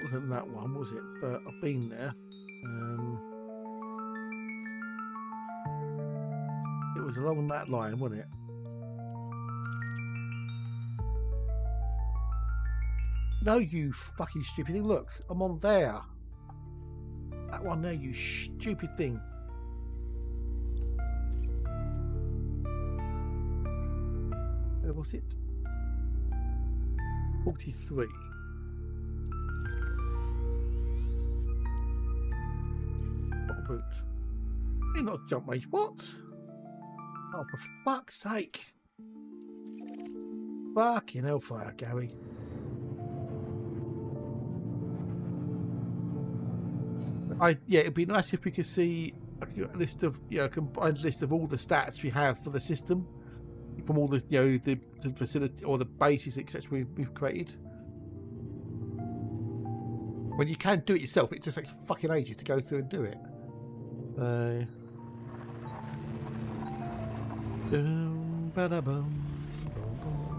Wasn't that one, was it? But I've been there. It was along that line, wasn't it? No, you fucking stupid thing. Look, I'm on there. That one there, you stupid thing. Where was it? 43. What boot? You're not jump range. What? Oh, for fuck's sake. Fucking hellfire, Gary. Yeah, it'd be nice if we could see a list of, a combined list of all the stats we have for the system from all the, the facility or the bases, etc. we've created. When you can do it yourself, it just takes fucking ages to go through and do it. Dum, ba-da-bum, bum, bum.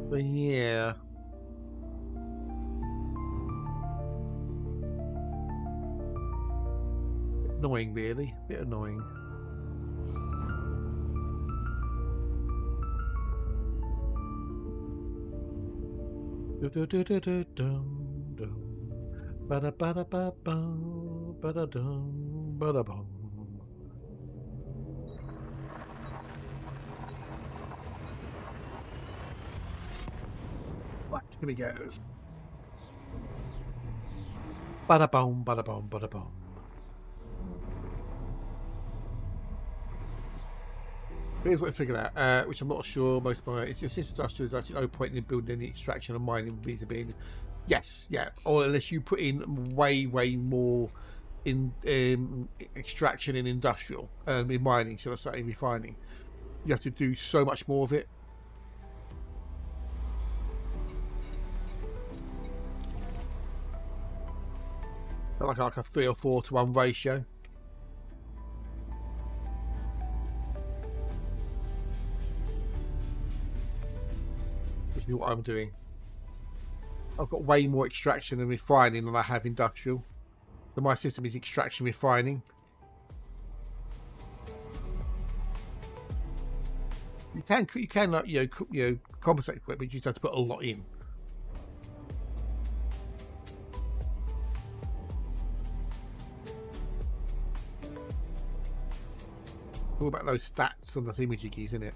But yeah. Annoying, really. A bit annoying. Right, here we go. Bada boom, bada boom, bada boom. Here's what I figured out, which I'm not sure most of my. It's your sister industrial is actually no point in building any extraction and mining visa being. Yes, yeah, or unless you put in way more in extraction in industrial, in mining, should I say, refining. You have to do so much more of it. Like a 3 or 4 to 1 ratio. Which is what I'm doing. I've got way more extraction and refining than I have industrial. So my system is extraction refining. You can compensate for it, but you just have to put a lot in. All about those stats on the thingamajiggies, isn't it?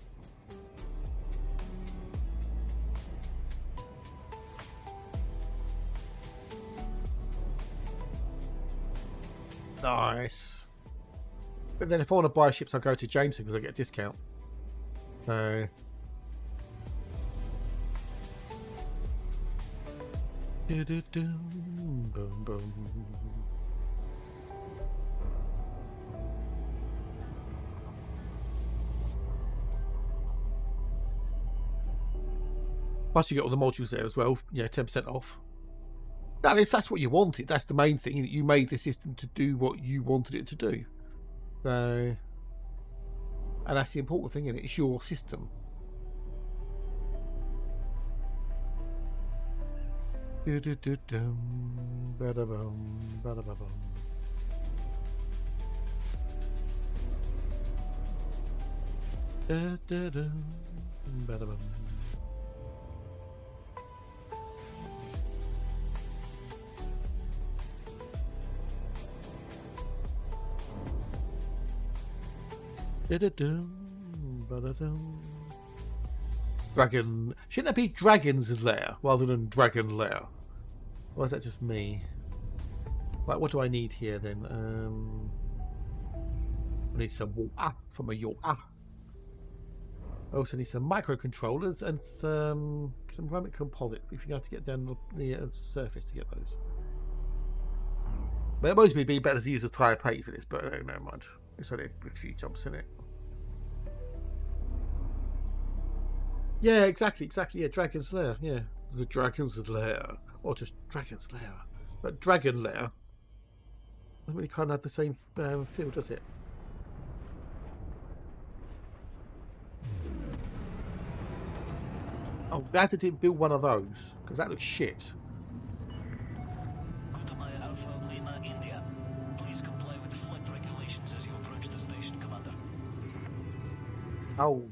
Nice. But then if I want to buy ships, I'll go to Jameson because I get a discount. So. Boom, boom. Plus you get all the modules there as well. Yeah, 10% off. That is, that's what you wanted. That's the main thing. You made the system to do what you wanted it to do. So, and that's the important thing, isn't it? It's your system. Dragon. Shouldn't that be Dragon's Lair rather than Dragon Lair? Or is that just me? Right, what do I need here then? I need some water from a yacht. I also need some microcontrollers and some ceramic composite if you have to get down the surface to get those. But it must be better to use a tire plate for this, but never mind. It's only a few jumps in it. Yeah, exactly. Yeah, Dragon's Lair. Yeah, the Dragon's Lair, or just Dragon's Lair. But Dragon Lair doesn't really kind of have the same feel, does it? Oh, they had to build one of those because that looks shit. Oh.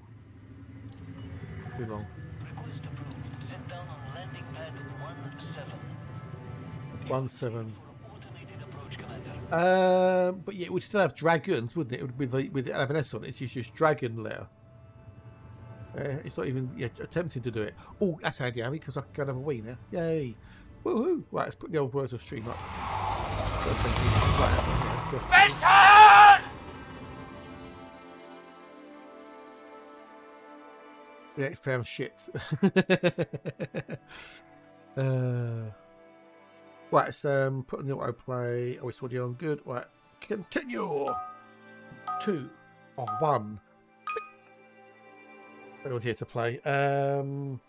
Too long. Request approved. Set down on landing pad 17. 17. Automated approach, Commander. But yeah, it would still have dragons, wouldn't it? With have an S on it. It's just Dragon Lair. It's not even attempting to do it. Oh, that's handy, Harry, because I can go and have a wee now. Yay! Woohoo! Right, let's put the old words of stream up. Yeah, it found shit. Right, so put on the autoplay. Oh, it's already on. Good. Right, continue. 2 or 1. I was here to play. Oh,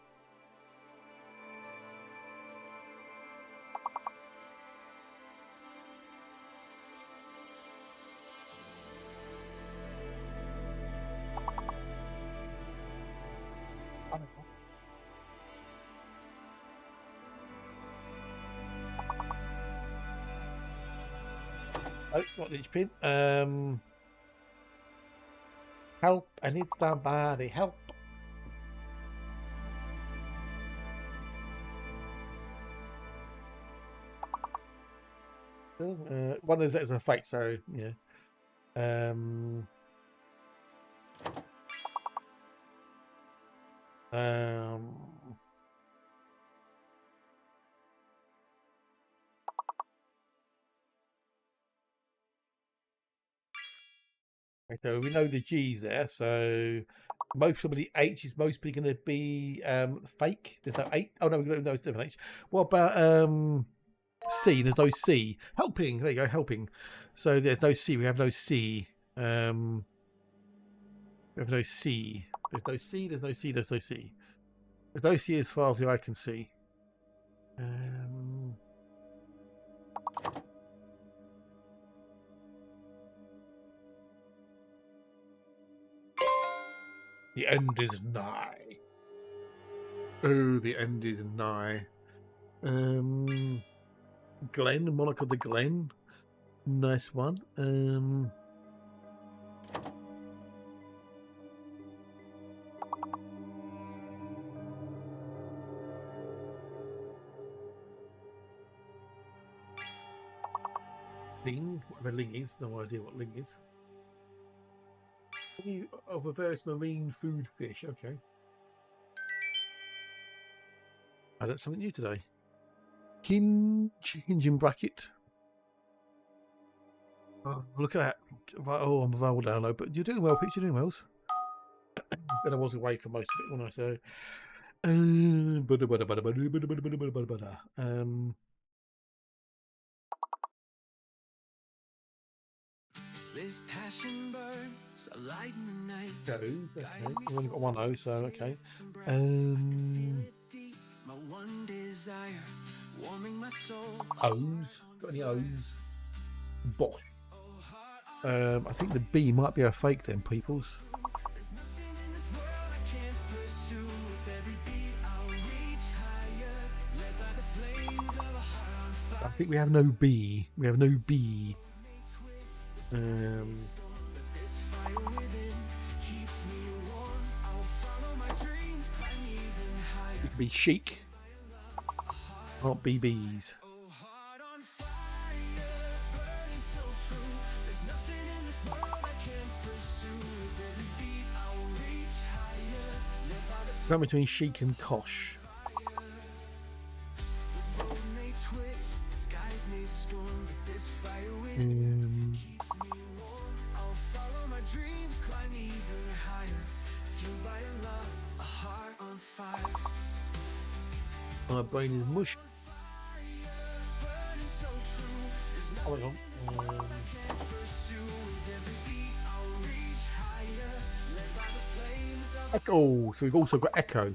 not linchpin. Help! I need somebody. Help! One of those is a fake, so yeah. So we know the G's there, so most of the H is mostly going to be fake. There's no H. Oh no, we don't know it's different H. What about C? There's no C. Helping. There you go. Helping. So there's no C. We have no C. We have no C. There's no C. There's no C. There's no C. There's no C as far as the eye can see. The end is nigh. Oh, the end is nigh. Glen, Monarch of the Glen. Nice one. Ling, whatever Ling is, no idea what Ling is. Of a various marine food fish, okay. I learned something new today. Hinge in bracket. Oh, look at that. Oh, I'm well down low, but you're doing well, Pitch, you're doing well. Then I was away for most of it when I say. This passion burns a light in the night. Okay. We've only got one O, so okay. My one desire, warming my soul. O's. Got any O's? Bosh. I think the B might be a fake then, peoples. There's nothing in this world I can't pursue. With every beat I'll reach higher, led by the flames of a heart on fire. I think we have no B. We have no B. But this fire within keeps me warm. I'll follow my dreams, climb even higher. It could be chic. Not BBs. Oh, heart on fire, burning so true. There's nothing in this world I can't pursue. With every beat I'll reach higher, led by the Going between chic and kosh. road may twist, the skies may storm, but this fire within keeps me warm. I'll follow my dreams, climb even higher, fueled by a love, a heart on fire. My brain is mush. Burning so true, there's Oh, nothing hang on. I can't pursue. With every beat I'll reach higher, led by the flames of Echo. So we've also got echo.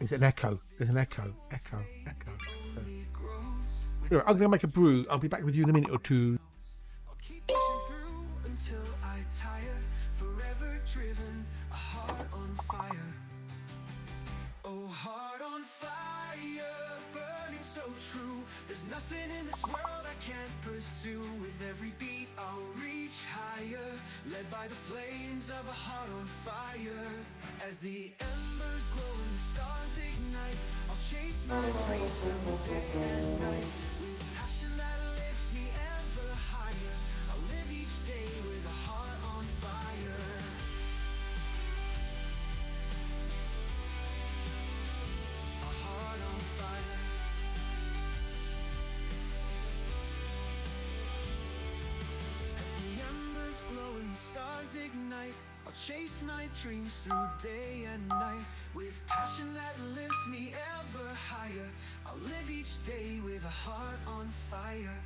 It's an echo. There's an echo. Echo. only grows. Anyway, I'm going to make a brew. I'll be back with you in a minute or two. I'll keep pushing through until I tire. Forever driven, a heart on fire. Oh, heart on fire, burning so true. There's nothing in this world I can't pursue. With every beat I'll reach higher, led by the flames of a heart on fire. As the embers glow and the stars ignite, I'll chase my dreams through day and night. With passion that lifts me ever higher, I'll live each day with a heart on fire. A heart on fire. As the embers glow and the stars ignite, I'll chase my dreams through day and night with passion that lifts me ever higher. I'll live each day with a heart on fire.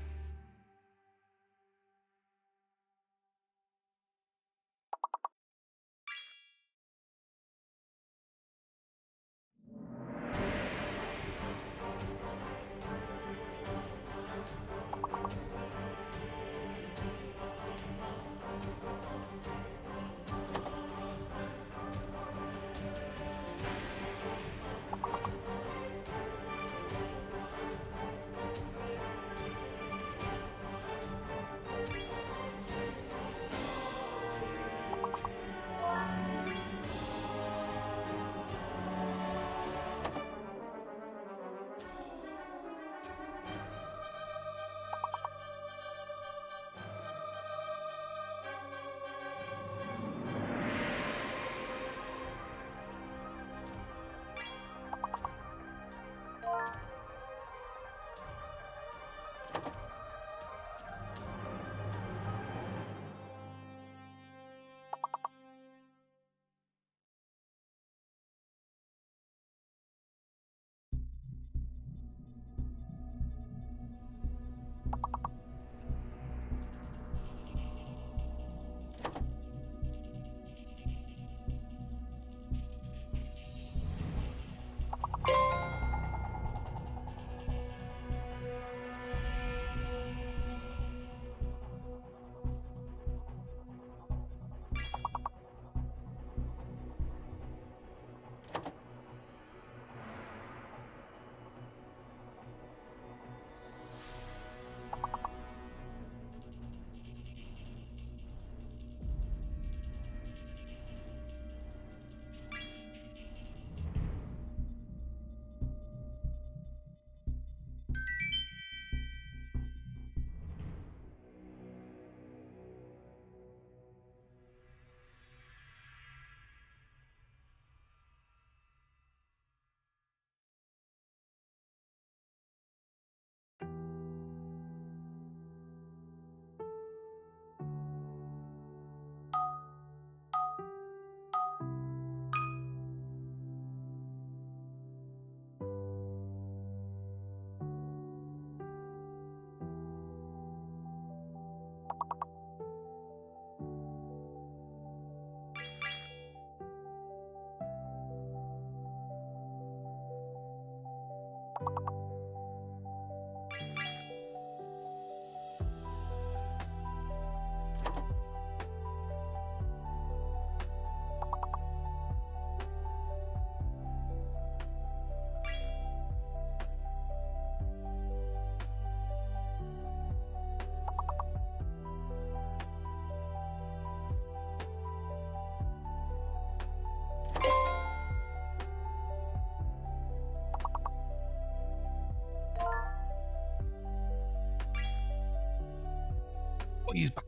Oh, he's back.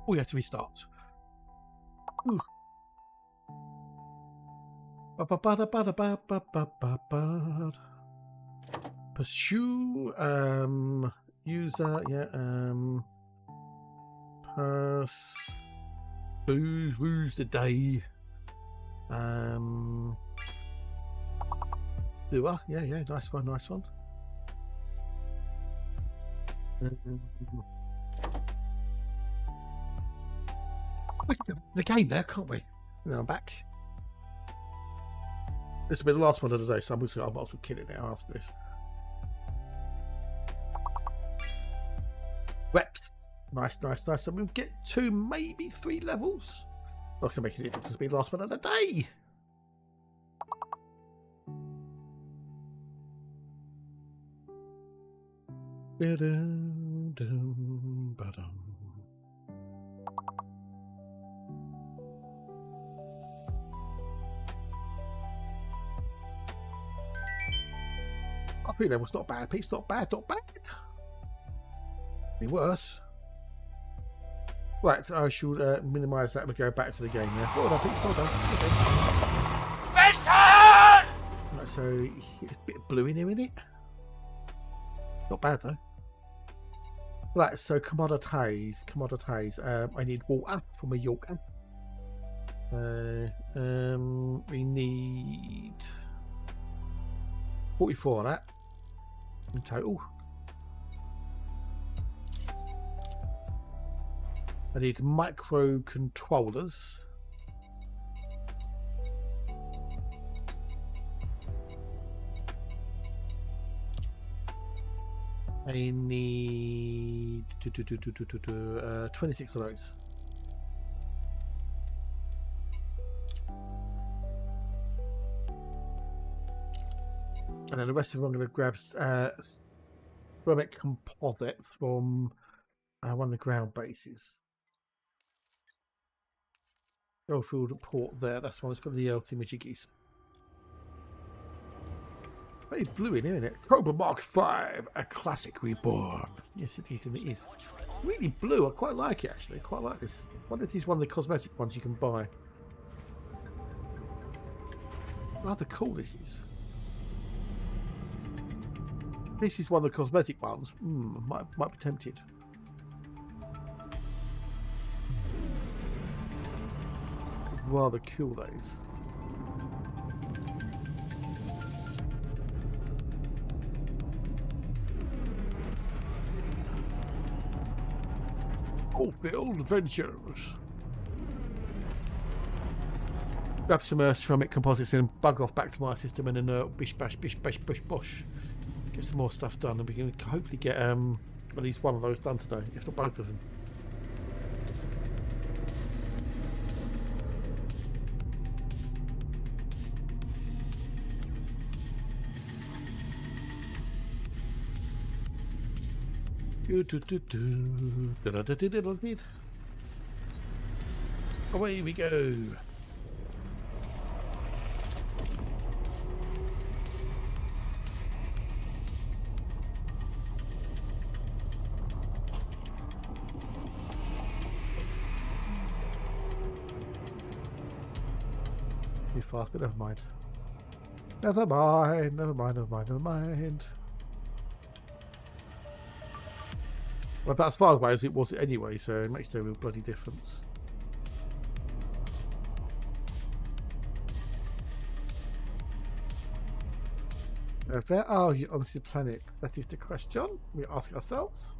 Oh, you have to restart. Ooh. Pursue. Use that. Yeah. Ruse the day. Lure. Yeah. Nice one. We can do the game there, can't we? And then I'm back. This will be the last one of the day, so I might as well kill it now after this. Reps. Nice. So we'll get 2, maybe 3 levels. Not going to make it difficult to be the last one of the day. Oh, 3 levels, not bad, peeps, not bad. Be worse. Right, I should minimise that and go back to the game now. Well done, peeps, well done. Okay. Right, so a bit of blue in here, innit? Not bad though. Right, so commodities. I need water for my Yorker. We need 44 of that in total. I need microcontrollers. I need 26 of those. And then the rest of them I'm going to grab ceramic composites from one of the ground bases. Goldfield port there, that's one that's got the LT Majiggies. Very blue in here, isn't it? Cobra Mark V, a classic reborn. Yes, indeed, and it is. Really blue, I quite like it actually. I quite like this. I wonder if this is one of the cosmetic ones you can buy. Rather cool this is. This is one of the cosmetic ones. Might be tempted. Rather cool those. Goldfield Ventures. Grab some ceramic composites and bug off back to my system, and then bish bash bish bash bush bush. Get some more stuff done, and we can hopefully get at least one of those done today, if not both of them. Away we go. Too fast, but never mind. Never mind, never mind, never mind, never mind. Well, about as far away as it was anyway, so it makes no real bloody difference. Where are you on this planet? That is the question we ask ourselves.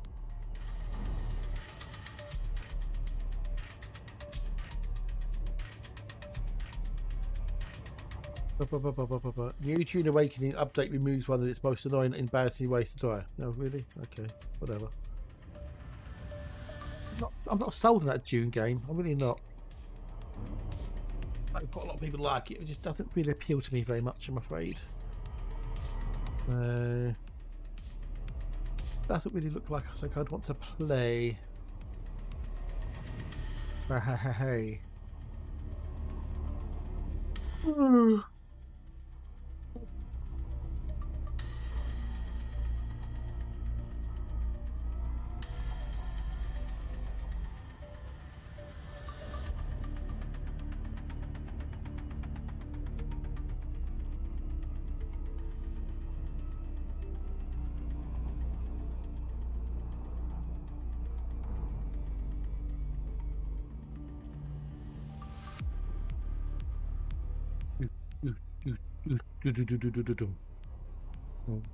New Tune Awakening update removes one of its most annoying and embarrassing ways to die. No, really? Okay, whatever. I'm not sold on that Dune game. I'm really not. Quite a lot of people like it. It just doesn't really appeal to me very much, I'm afraid. Doesn't really look like something I'd want to play. Hey.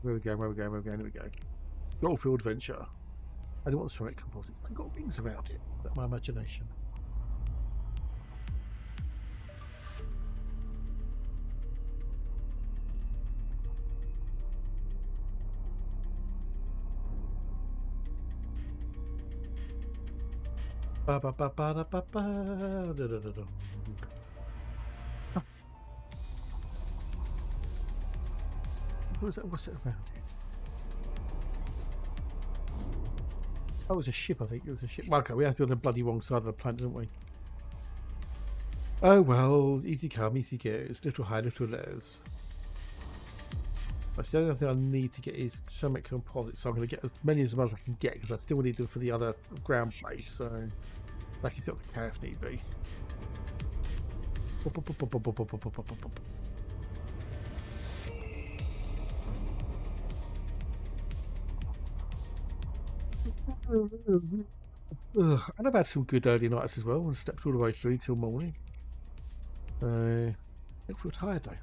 Where we go, where we go, where we go, here we go. Goldfield Venture. I don't want ceramic composites. They've got wings around it. That's my imagination. Ba ba ba ba da ba ba da da da da. What's it around it? Oh, it was a ship, I think. It was a ship. Well, okay, we have to be on the bloody wrong side of the planet, don't we? Oh well, easy come, easy goes. Little high, little lows. That's the only thing I need to get is ceramic composites, so I'm going to get as many as I can get, because I still need them for the other ground base, so that is what the care if need be. And I've had some good early nights as well, and slept all the way through till morning. I feel tired though.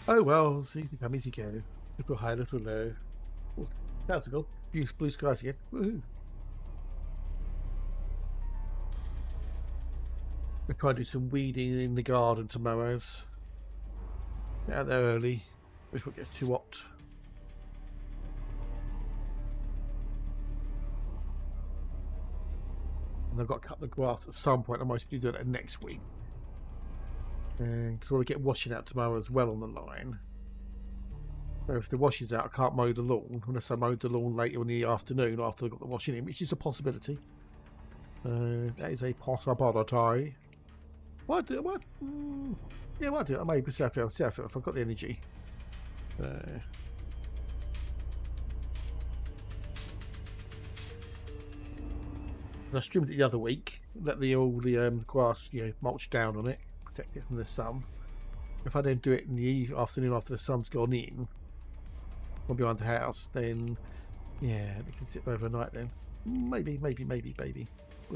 Oh well, it's easy come, easy go. Little high, little low. Oh, that's cool. Blue skies again. Woohoo! We'll try to do some weeding in the garden tomorrow. Get out there early. Wish it get too hot. And I've got to cut the grass at some point. I might be doing it next week. Because I want to get washing out tomorrow as well on the line. So if the washing's out, I can't mow the lawn unless I mow the lawn later in the afternoon after I've got the washing in, which is a possibility. That is a possibility. What? Yeah, what do I maybe see if I've got the energy. I streamed it the other week. Let all the grass, mulch down on it, protect it from the sun. If I then do it in the afternoon after the sun's gone in, or behind the house, then yeah, they can sit overnight. Then maybe. We'll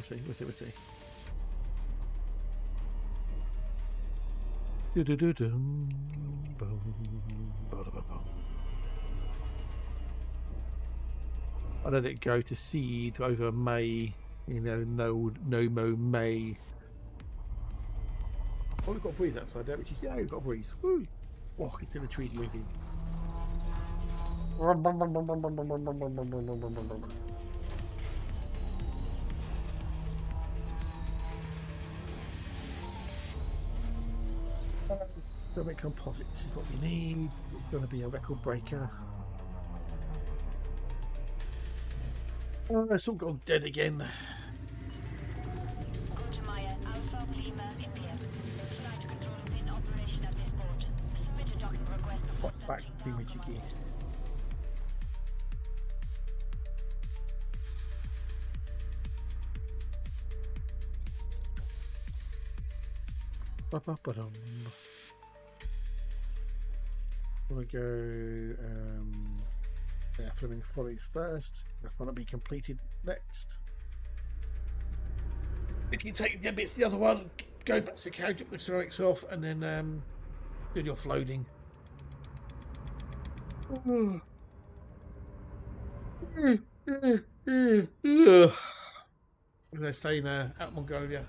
see. I let it go to seed over May. No mow May. Oh, we've got a breeze outside there, which is we've got a breeze. Woo! Oh, it's in the trees moving. Ceramic composites is what we need. It's going to be a record breaker. Oh, it's all gone dead again. Back to Michiki. I'm gonna go Fleming Follies first. That's going to be completed next. If you take the bits, the other one, go back to the carriage, put the ceramics off, and then do your floating. They're saying out Mongolia.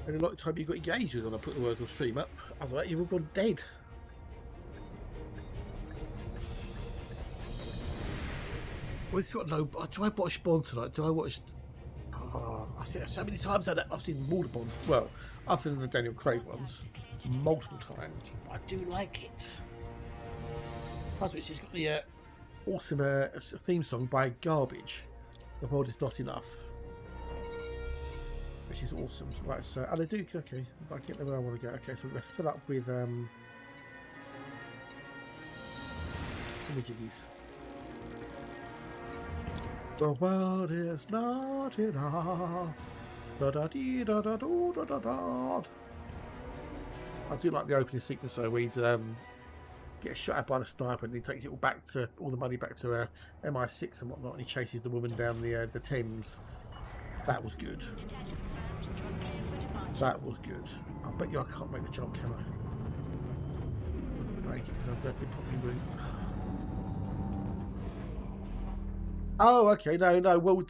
And a lot of time you got engaged with when I put the words on stream up, otherwise you've all gone dead. Well, it's got no. Do I watch Bond tonight? Do I watch? I've seen it so many times that I've seen more Bonds. Well, other than the Daniel Craig ones, multiple times. I do like it. Plus, it's got the awesome theme song by Garbage. The World Is Not Enough. Which is awesome. Right, so they do. Okay, I get where I want to go. Okay, so we're going to fill up with jiggies. The world is not enough. Da da dee da da da da da da. I do like the opening sequence though, where he gets shot at by the sniper and he takes it all back to all the money back to MI6 and whatnot, and he chases the woman down the Thames. That was good. That was good. I bet you I can't make the jump, can I? Right, because I've got the poppy route. Oh, okay. No. Well,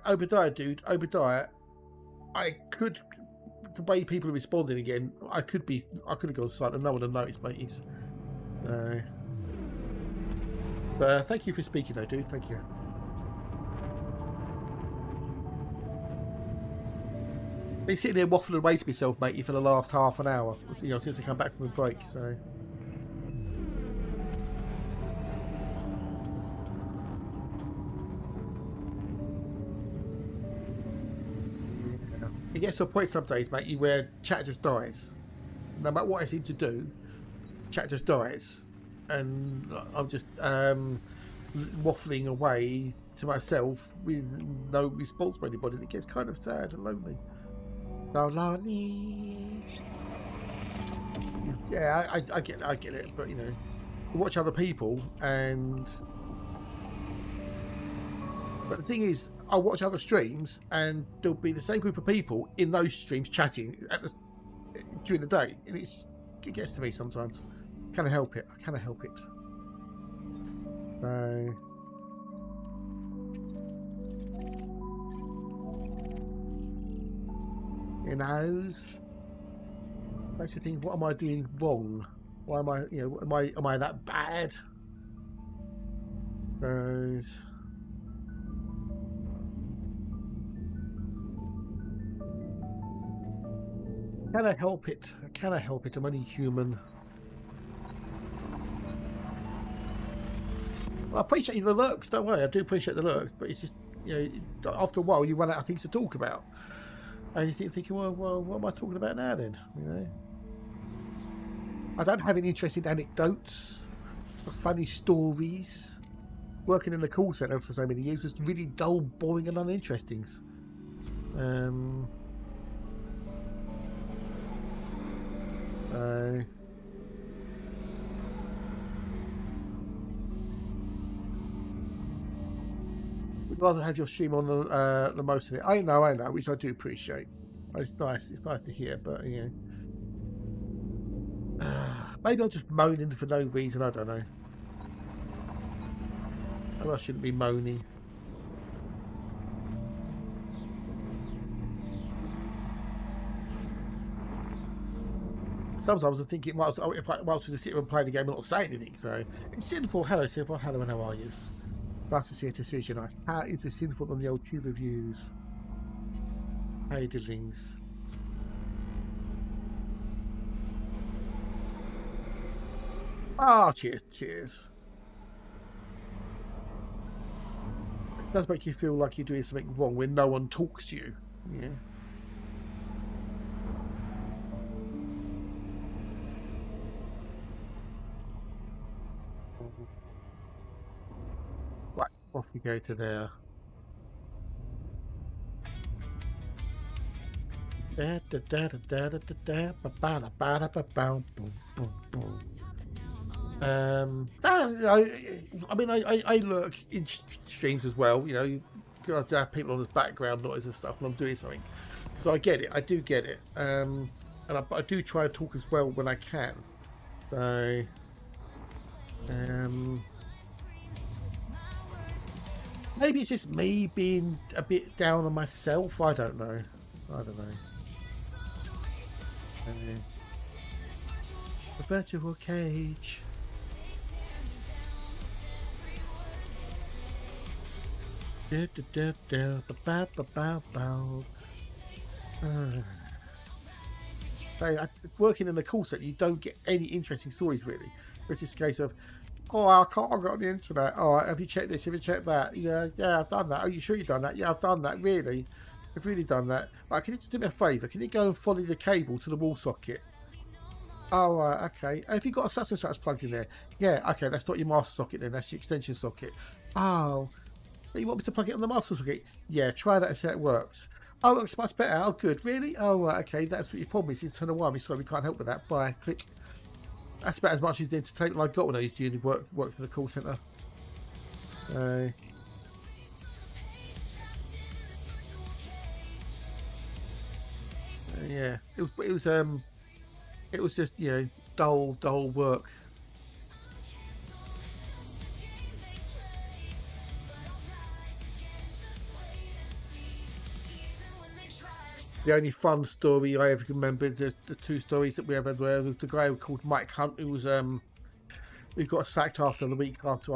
Obadiah. I could. The way people are responding again, I could have gone silent and no one would have noticed, mateys. But thank you for speaking, though, dude. Thank you. Been sitting there waffling away to myself, matey, for the last half an hour. Since I come back from a break. So. It gets to a point some days, matey, where chat just dies. No matter what I seem to do, chat just dies. And I'm just waffling away to myself with no response from anybody. It gets kind of sad and lonely. So lonely. Yeah, I get it, but you know, you watch other people, and but the thing is, I watch other streams, and there'll be the same group of people in those streams chatting during the day, and it gets to me sometimes. Can I help it? I cannot help it. So. You know, makes me think, what am I doing wrong? Why am I, you know, am I that bad? Because can I help it? Can I help it? I'm only human. Well, I appreciate the lurks, don't worry, I do appreciate the lurks, but it's just, you know, after a while you run out of things to talk about. And you thinking, well, what am I talking about now then? You know, I don't have any interest in anecdotes, funny stories. Working in the call centre for so many years was really dull, boring, and uninteresting. Would rather have your stream on the most of it. I know, which I do appreciate. It's nice to hear, but you know, maybe I'm just moaning for no reason. I don't know. And I shouldn't be moaning. Sometimes I think it might, if I was to sit and play the game and not say anything. So it's Sinful. Hello, Sinful. Hello, and how are you? Nice to see you. To see you. Nice. How is the Sinful on the old tube reviews? Hey, diddlings. Ah, cheers. It does make you feel like you're doing something wrong when no one talks to you. Yeah. Right, off we go to there. I mean, I lurk in streams as well. You know, you got to have people on the background noise and stuff when I'm doing something. So I get it. I do get it. And I do try to talk as well when I can. So, maybe it's just me being a bit down on myself. I don't know. The virtual cage. Working in the call centre, you don't get any interesting stories really. It's just a case of, oh, I got on the internet. Oh, have you checked this? Have you checked that? Yeah, I've done that. Are you sure you've done that? Yeah, I've done that. Really? I've really done that. Right, can you just do me a favour? Can you go and follow the cable to the wall socket? Oh, right, okay. Have you got a such and such plugged in there? Yeah, okay, that's not your master socket then. That's the extension socket. Oh, you want me to plug it on the master socket? Yeah, try that and see how it works. Oh, it looks much better. Oh, good. Really? Oh, right, okay. That's what your problem is. It's turn a wire. Sorry, we can't help with that. Bye. Click. That's about as much as the entertainment I got when I used to work for the call centre. Yeah, it was just, you know, dull work. The only fun story I ever remember, the two stories that we ever had, were the guy called Mike Hunt, who was we got sacked after the week after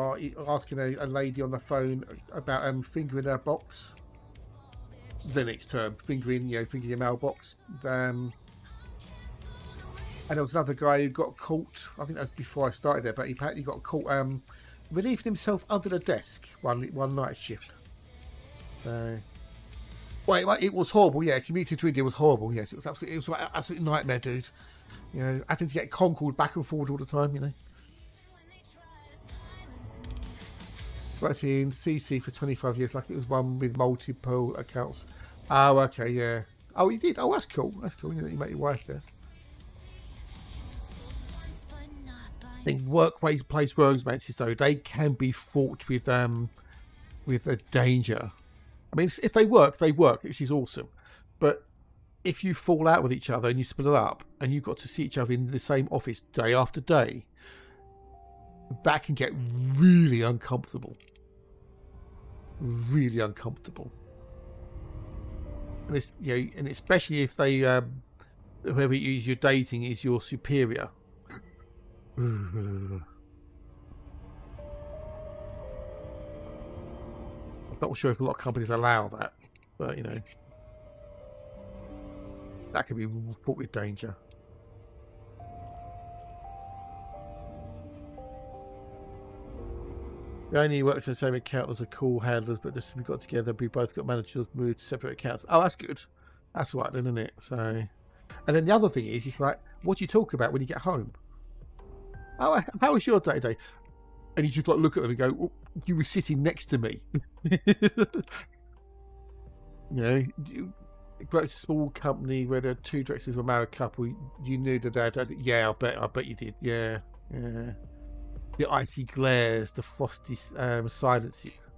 asking a lady on the phone about fingering her box. Linux term, fingering your mailbox. And there was another guy who got caught. I think that was before I started there, but he apparently got caught relieving himself under the desk one night shift. Well, it was horrible. Yeah, commuting to India was horrible. Yes, it was an absolute nightmare, dude. You know, having to get con called back and forward all the time. You know. Worked in CC for 25 years, like it was one with multiple accounts. Oh, okay, yeah. Oh, he did. Oh, that's cool. That's cool. You met your wife there. I think workplace romances, though, they can be fraught with a danger. I mean, if they work, which is awesome. But if you fall out with each other and you split up and you've got to see each other in the same office day after day, that can get really uncomfortable. Really uncomfortable. And it's, and especially if they, whoever you're dating is your superior. I'm not sure if a lot of companies allow that, but that can be fraught with danger. We only worked in the same account as the call handlers, but just we got together, we both got managers moved to separate accounts. Oh, that's good. That's right then, isn't it? So, and then the other thing is, it's like, what do you talk about when you get home? Oh, how was your day today? And you just like look at them and go, oh, you were sitting next to me. You worked a small company where the two directors were a married couple. You knew the dad. Yeah, I bet you did. Yeah. The icy glares, the frosty silences,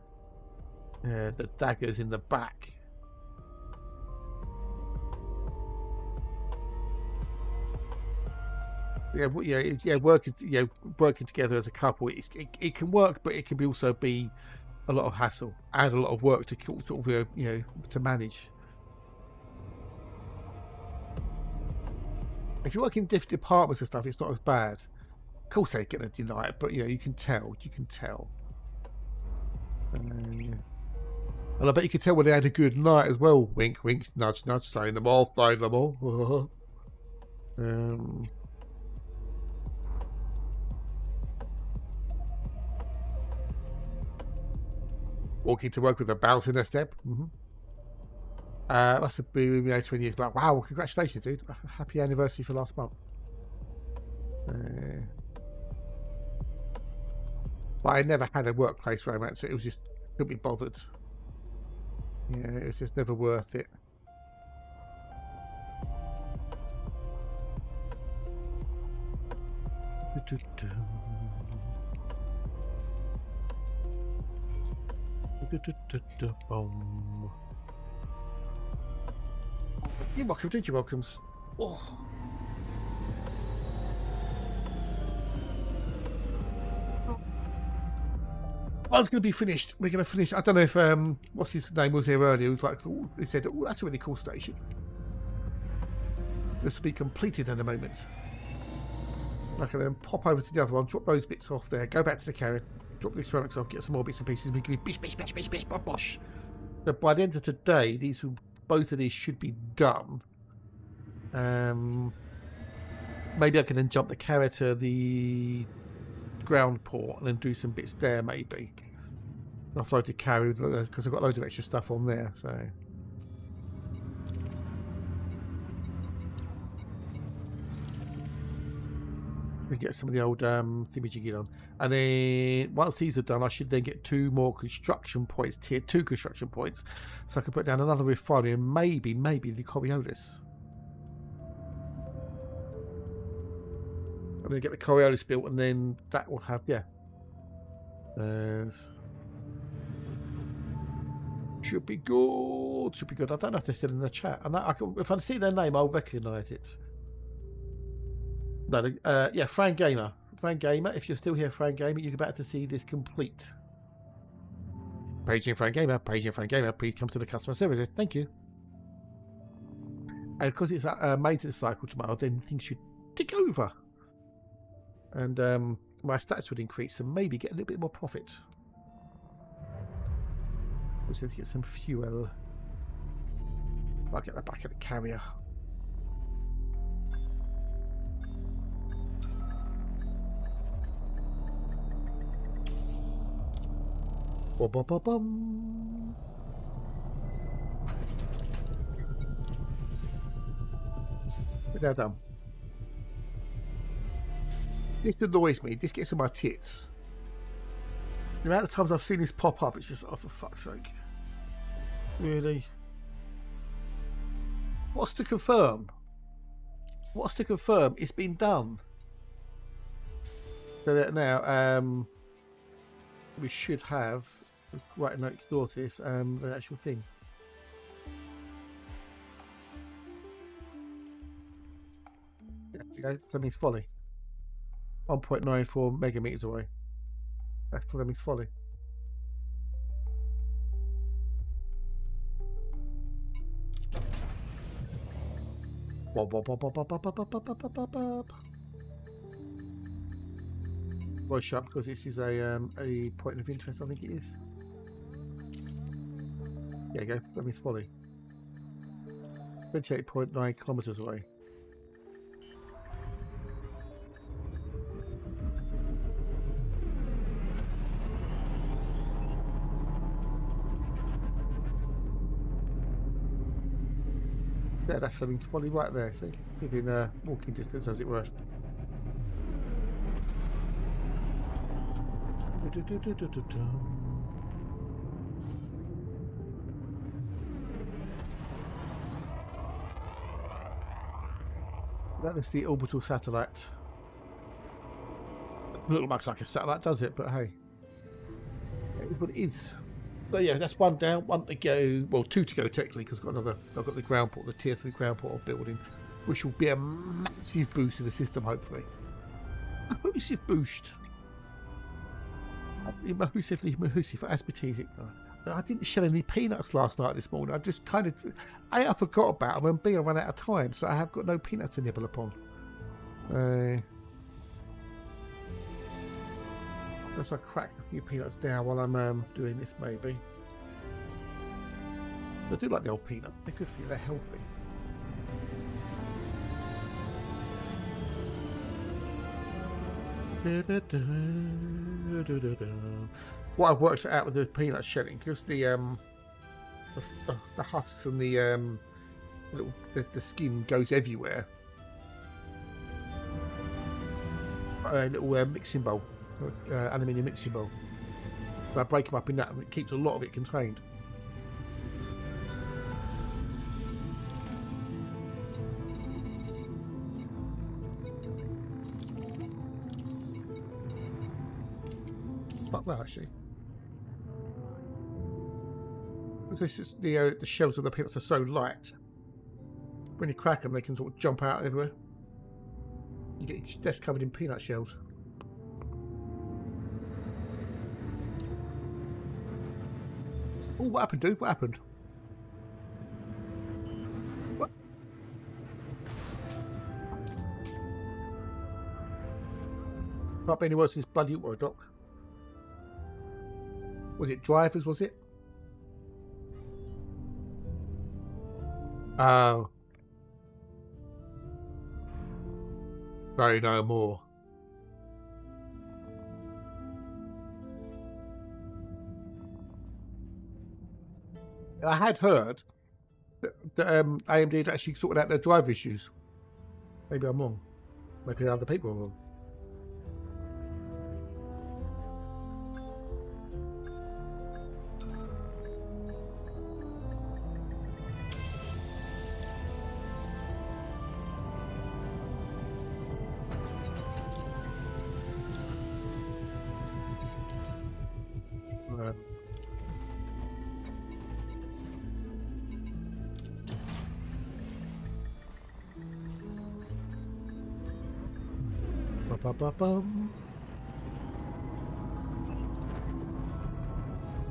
the daggers in the back. Working together as a couple, it can work, but it can also be a lot of hassle and a lot of work to sort of to manage. If you work in different departments and stuff, it's not as bad. Of course, they're going to deny it, but you can tell. And I bet you could tell when they had a good night as well. Wink, wink, nudge, nudge. Saying them all. Walking to work with a bounce in their step. Must have been 20 years back. Wow, congratulations, dude. Happy anniversary for last month. But I never had a workplace romance. It was just, couldn't be bothered. It was just never worth it. You're welcome, dude. You're welcome. Oh. One's going to be finished. We're going to finish. I don't know if what's his name was here earlier. He was like, he said, "Oh, that's a really cool station." This will be completed in a moment. I can then pop over to the other one, drop those bits off there, go back to the carrier, drop these ceramics off, get some more bits and pieces. We can be bish, bosh. So by the end of today, both of these should be done. Maybe I can then jump the carrier to the ground port and then do some bits there, maybe. Offload the carrier because I've got loads of extra stuff on there, so. We get some of the old thingamajiggy on, and then once these are done, I should then get 2 more construction points, tier 2 construction points, so I can put down another refinery and maybe the Coriolis. I'm going to get the Coriolis built, and then that will have should be good. Should be good. I don't know if they're still in the chat. If I see their name, I'll recognise it. No, Fran Gamer. If you're still here, Fran Gamer, you're about to see this complete. Paging Fran Gamer, please come to the customer services. Thank you. And because it's a maintenance cycle tomorrow, then things should tick over. And my stats would increase and maybe get a little bit more profit. We just need to get some fuel. I'll get that back at the carrier. Bum. We're now done. This annoys me. This gets on my tits. The amount of times I've seen this pop up, it's just, oh, for fuck's sake. Really? What's to confirm? What's to confirm? It's been done. So that now, we should have, right next door to this, the actual thing. There we go, Fleming's Folly. 1.94 megameters away. That's Fleming's Folly. Voice sharp because this is a point of interest, I think it is. There you go, Fleming's Folly. 28.9 kilometers away. Yeah, that's Fleming's Folly right there, see? Within walking distance, as it were. That is the orbital satellite. Doesn't look much like a satellite, does it? But hey, it is what it is. So yeah, that's one down, one to go. Well, two to go technically, because I've got another. I've got the ground port, the tier 3 ground port building, which will be a massive boost to the system, hopefully. A massive boost. Massively for aspartame. I didn't shell any peanuts last night this morning. I just kind of A, I forgot about them, and B, I ran out of time, so I have got no peanuts to nibble upon. Unless I crack a few peanuts down while I'm doing this, maybe. I do like the old peanut. They're good for you. They're healthy. What I've worked out with the peanut shelling, because the husks and the skin goes everywhere. A little mixing bowl, aluminium mixing bowl. So I break them up in that, and it keeps a lot of it contained. Well, actually, this is the shells of the peanuts are so light. When you crack them, they can sort of jump out everywhere. You get your desk covered in peanut shells. Oh, what happened, dude? What happened? What? Can't be any worse than this bloody water dock. Was it drivers, was it? Oh. Say no more. I had heard that AMD had actually sorted out their driver issues. Maybe I'm wrong. Maybe other people are wrong.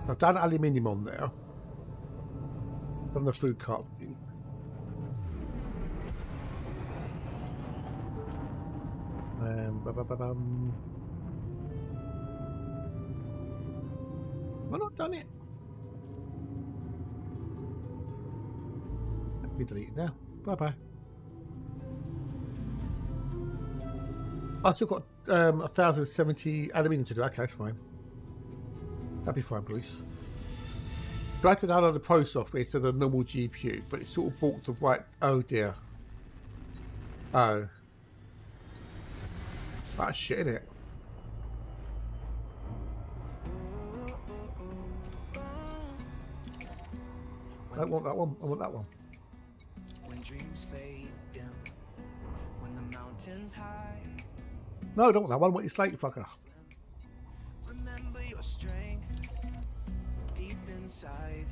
I've done aluminium on there. Done the food cart. I've not done it. Let me delete it now. Bye bye. I still got 1070 aluminium to do. Okay, that's fine. That'd be fine, Bruce. So I had to download the Pro software instead of the normal GPU, but it sort of bought the right. Oh dear. Oh. That's shit, innit? I don't want that one. I want that one. When dreams fade dim, when the mountains high, No, I don't want that one. I want your slate, fucker. remember your strength deep inside.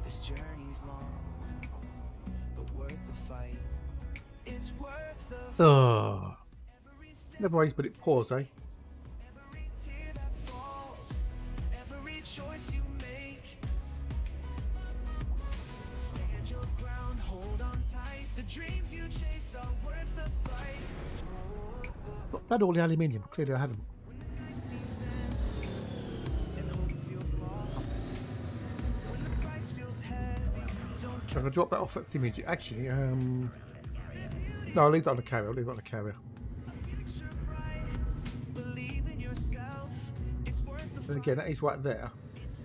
This journey's long, but worth the fight. It's worth the fight. Ugh. Never raised, but it pours, eh? Every tear that falls, every choice you make. Stand your ground, hold on tight. The dreams you chase are worth the fight. Not had all the aluminium. Clearly I hadn't. When the night seems endless and hope feels lost, when the price feels heavy, don't I'm going to drop that off at the image. Actually, no, I'll leave that on the carrier. I'll leave that on the carrier. future bright. Believe in yourself. It's worth the And again, that is right there.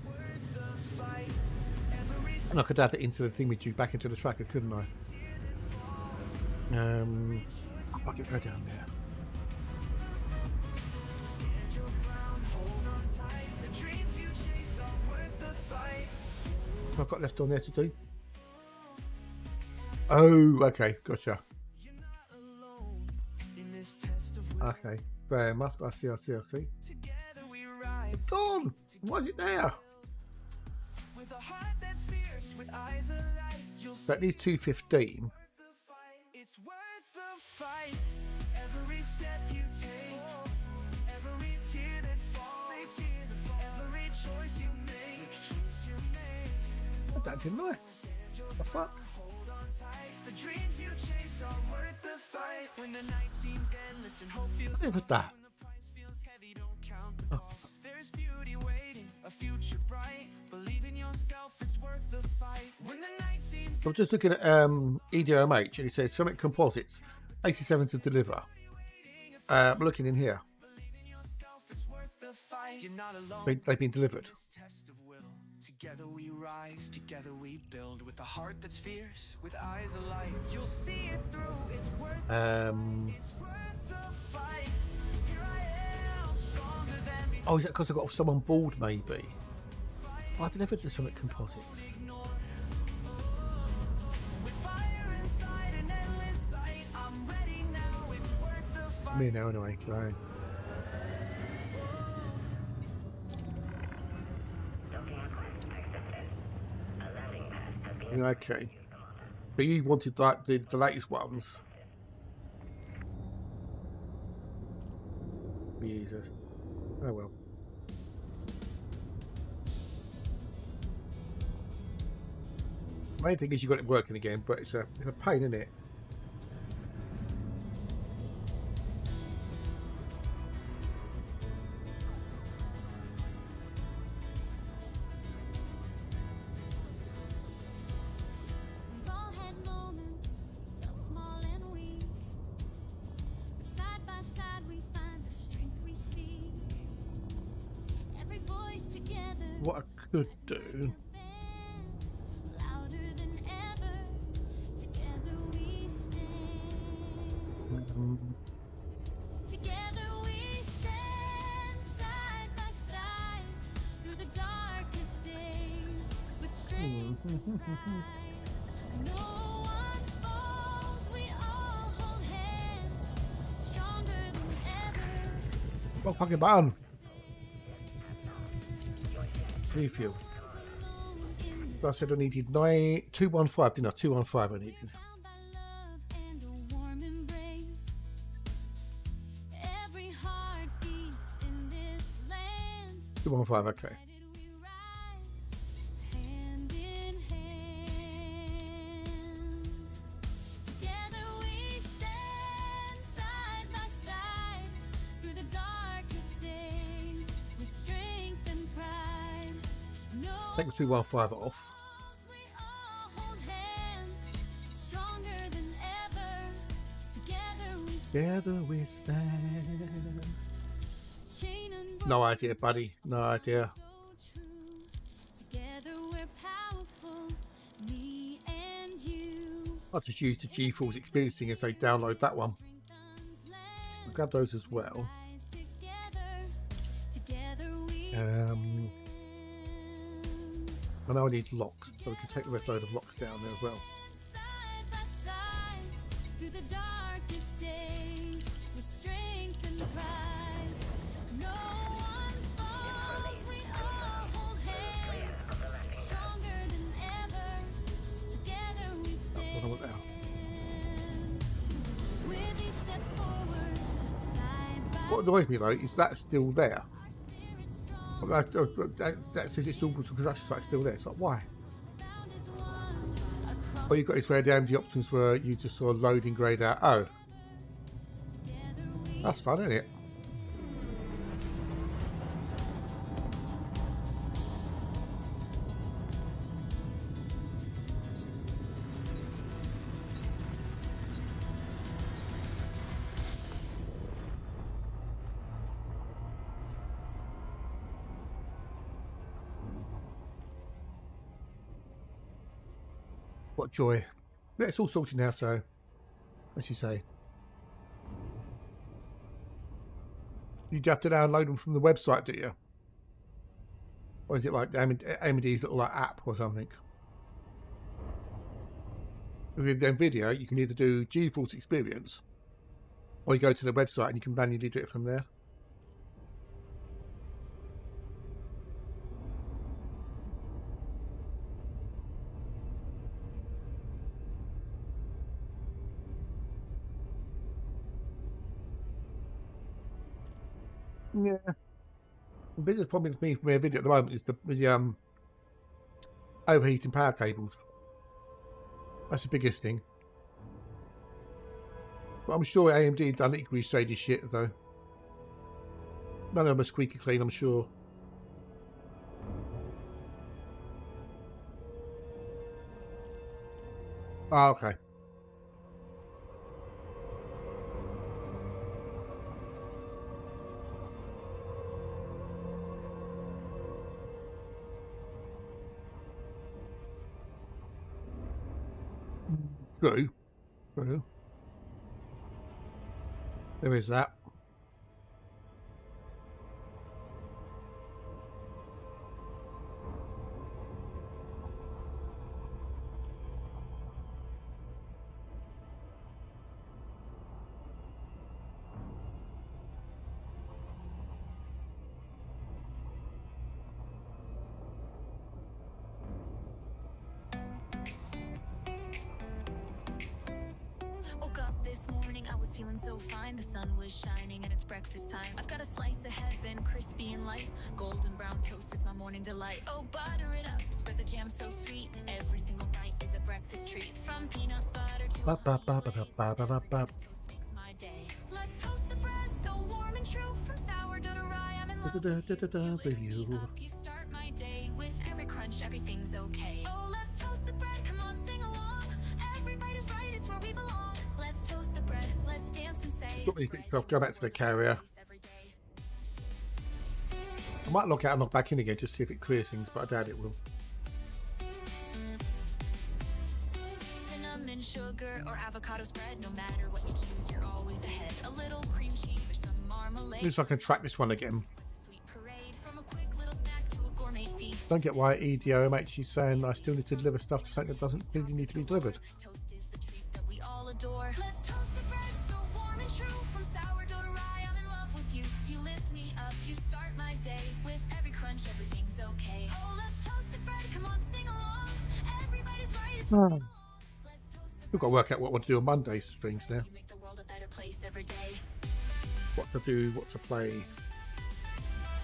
worth the fight. Every And I could add it into the thing with you back into the tracker, couldn't I? I could go down there. stand your ground, hold on tight. The dreams you chase are worth the fight. What I've got left on there to do. Oh, okay, gotcha. You're not alone in this test of will. Okay, fair enough. I see. Together we rise Gone. Why is it there? with a heart that's fierce, with eyes alight. You'll see That needs 215. the fight. It's worth the fight. Every step you take, every tear that falls, every choice you make. That didn't I? The fuck? Hold on tight. The dreams you chase are worth the fight. When the night seems endless and hope feels What with that? when the price feels heavy, don't count the cost. There's beauty waiting, a future bright. Believe in yourself, it's worth the fight. When the night seems I'm just looking at EDOMH and it says Summit Composites, 87 to deliver. I'm looking in here. believe in yourself, it's worth the fight. You're not alone. They've been delivered. This test of will. Together we rise, together we build. With a heart that's fierce, with eyes alight. You'll see it through. It's worth it's worth the fight. Here I am, stronger than before. Oh, is that because I got some on board, maybe? Oh, I delivered the Summit Composites. With fire inside an endless sight, I'm ready now. It's worth the fight. Me now, anyway. Right. Docking request accepted. A landing pad has been Okay. But you wanted like the latest ones. Jesus. Oh well. Main thing is you got it working again, but it's a pain, isn't it? We've all had moments, felt small and weak. But side by side we find the strength we seek. Every voice together What I could do. louder than ever. Together we stand. Together we stand side by side through the darkest days with strength and pride. No one falls, we all hold hands, stronger than ever. What fucking button? Refuel. Alone in this I said I needed 215, didn't I? 215 I needed. bound by love and a warm embrace. Every heart beats in this land. 215, okay. Did we rise hand in hand? Together we stand side by side through the darkest days with strength and pride. No Take the 215 off. walls, we all hold hands, stronger than ever. Together we Together we stand. chain and No idea, buddy. No idea. so true. Together we're powerful, me and you. I'll just use the G-Force experiencing and say download that one. I'll grab those as well. Rise together, together we Um, I know I need locks, so we can take the rest load of locks down there as well. Side by side through the darkest days with strength and pride. No one falls, we all hold hands, stronger than ever. Together we stand. What about now? With each step forward, side by What annoys me though is that still there. our spirits strong, That says it's all construction site still there. It's like, why? bound as one. Across All you got is where the AMD options were. You just saw loading grayed out. Oh, together we that's fun, isn't it? What joy. Yeah, it's all sorted now, so as you say. You'd have to download them from the website, do you? Or is it like the AMD's little like app or something? With NVIDIA, you can either do GeForce Experience, or you go to the website and you can manually do it from there. Yeah. The biggest problem with me from my video at the moment is the overheating power cables. That's the biggest thing. But I'm sure AMD done equally shady shit though. None of them are squeaky clean, I'm sure. Ah, okay. True. True. There is that. Woke up this morning, I was feeling so fine. The sun was shining and it's breakfast time. I've got a slice of heaven, crispy and light. Golden brown toast is my morning delight. Oh, butter it up, spread the jam so sweet. Every single bite is a breakfast treat. From peanut butter to Ba, ba, ba, ba, ba, ba, ba, ba. toast makes my day. Let's toast the bread, so warm and true. From sourdough to rye, I'm in love with you. You lift me up, you start my day. With every crunch, everything's okay. Oh, let's toast the bread, come on, sing along. Every bite is right, it's where we belong. Let's toast the bread, let's dance and say. Got me quick off, go back to the carrier. Every day. I might log out and log back in again just to see if it clears things, but I doubt it will. Cinnamon, sugar, or avocado spread. No matter what you choose, you're always ahead. A little cream cheese or some marmalade. Looks like I can track this one again. Sweet parade, from a quick little snack to a gourmet feast. Don't get why EDOMH is saying I still need to deliver stuff to something that doesn't really need to be delivered. Toast is the treat that we all adore. Let's toast the bread, so warm and true. From sourdough to rye, I'm in love with you. You lift me up, you start my day. With every crunch, everything's okay. Oh, let's toast the bread, come on, sing along. Everybody's right, it's where we belong. Let's toast the We've got to work out what I want to do on Monday's streams now. You make the world a better place every day. What to do, what to play.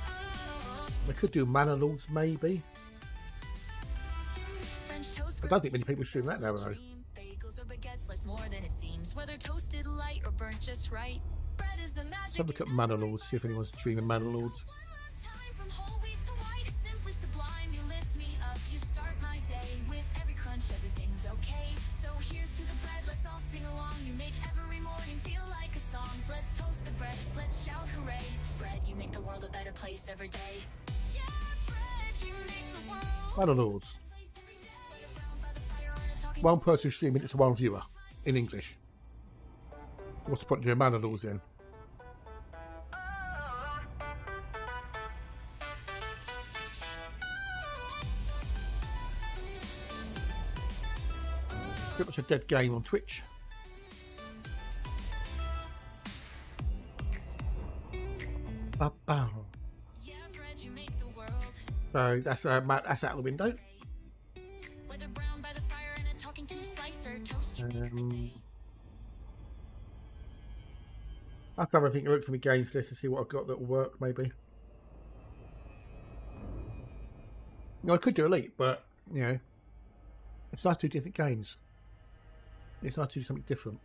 Oh, They could do Manor Lords, maybe. French toast I don't think many people stream that now, though. cream, bagels or baguettes, life's more than it seems. Whether toasted light or burnt just right, bread is the magic. Let's have a look at Manor Lords, see if anyone's streaming Manor Lords. One last time, from whole wheat to white, it's simply sublime. You lift me up, you start my day. With every crunch, everything's okay. So here's to the bread, let's all sing along. You make every morning feel like a song. Let's toast the bread, let's shout hooray. Bread, you make the world a better place every day. Yeah, bread, you make the world Manor Lords. a place every day. Around by the fire on a talking One person streaming it to one viewer in English. What's the point of doing Manor Lords then? Pretty much a dead game on Twitch. Ba-bow. Yeah, bread, you make the world. So that's out of the window. Whether brown by the fire and a talking to slicer, toast you make my day. I'll have a think look for my games list to see what I've got that will work maybe. I could do Elite, but you know, it's nice to do different games. It's nice to do something different.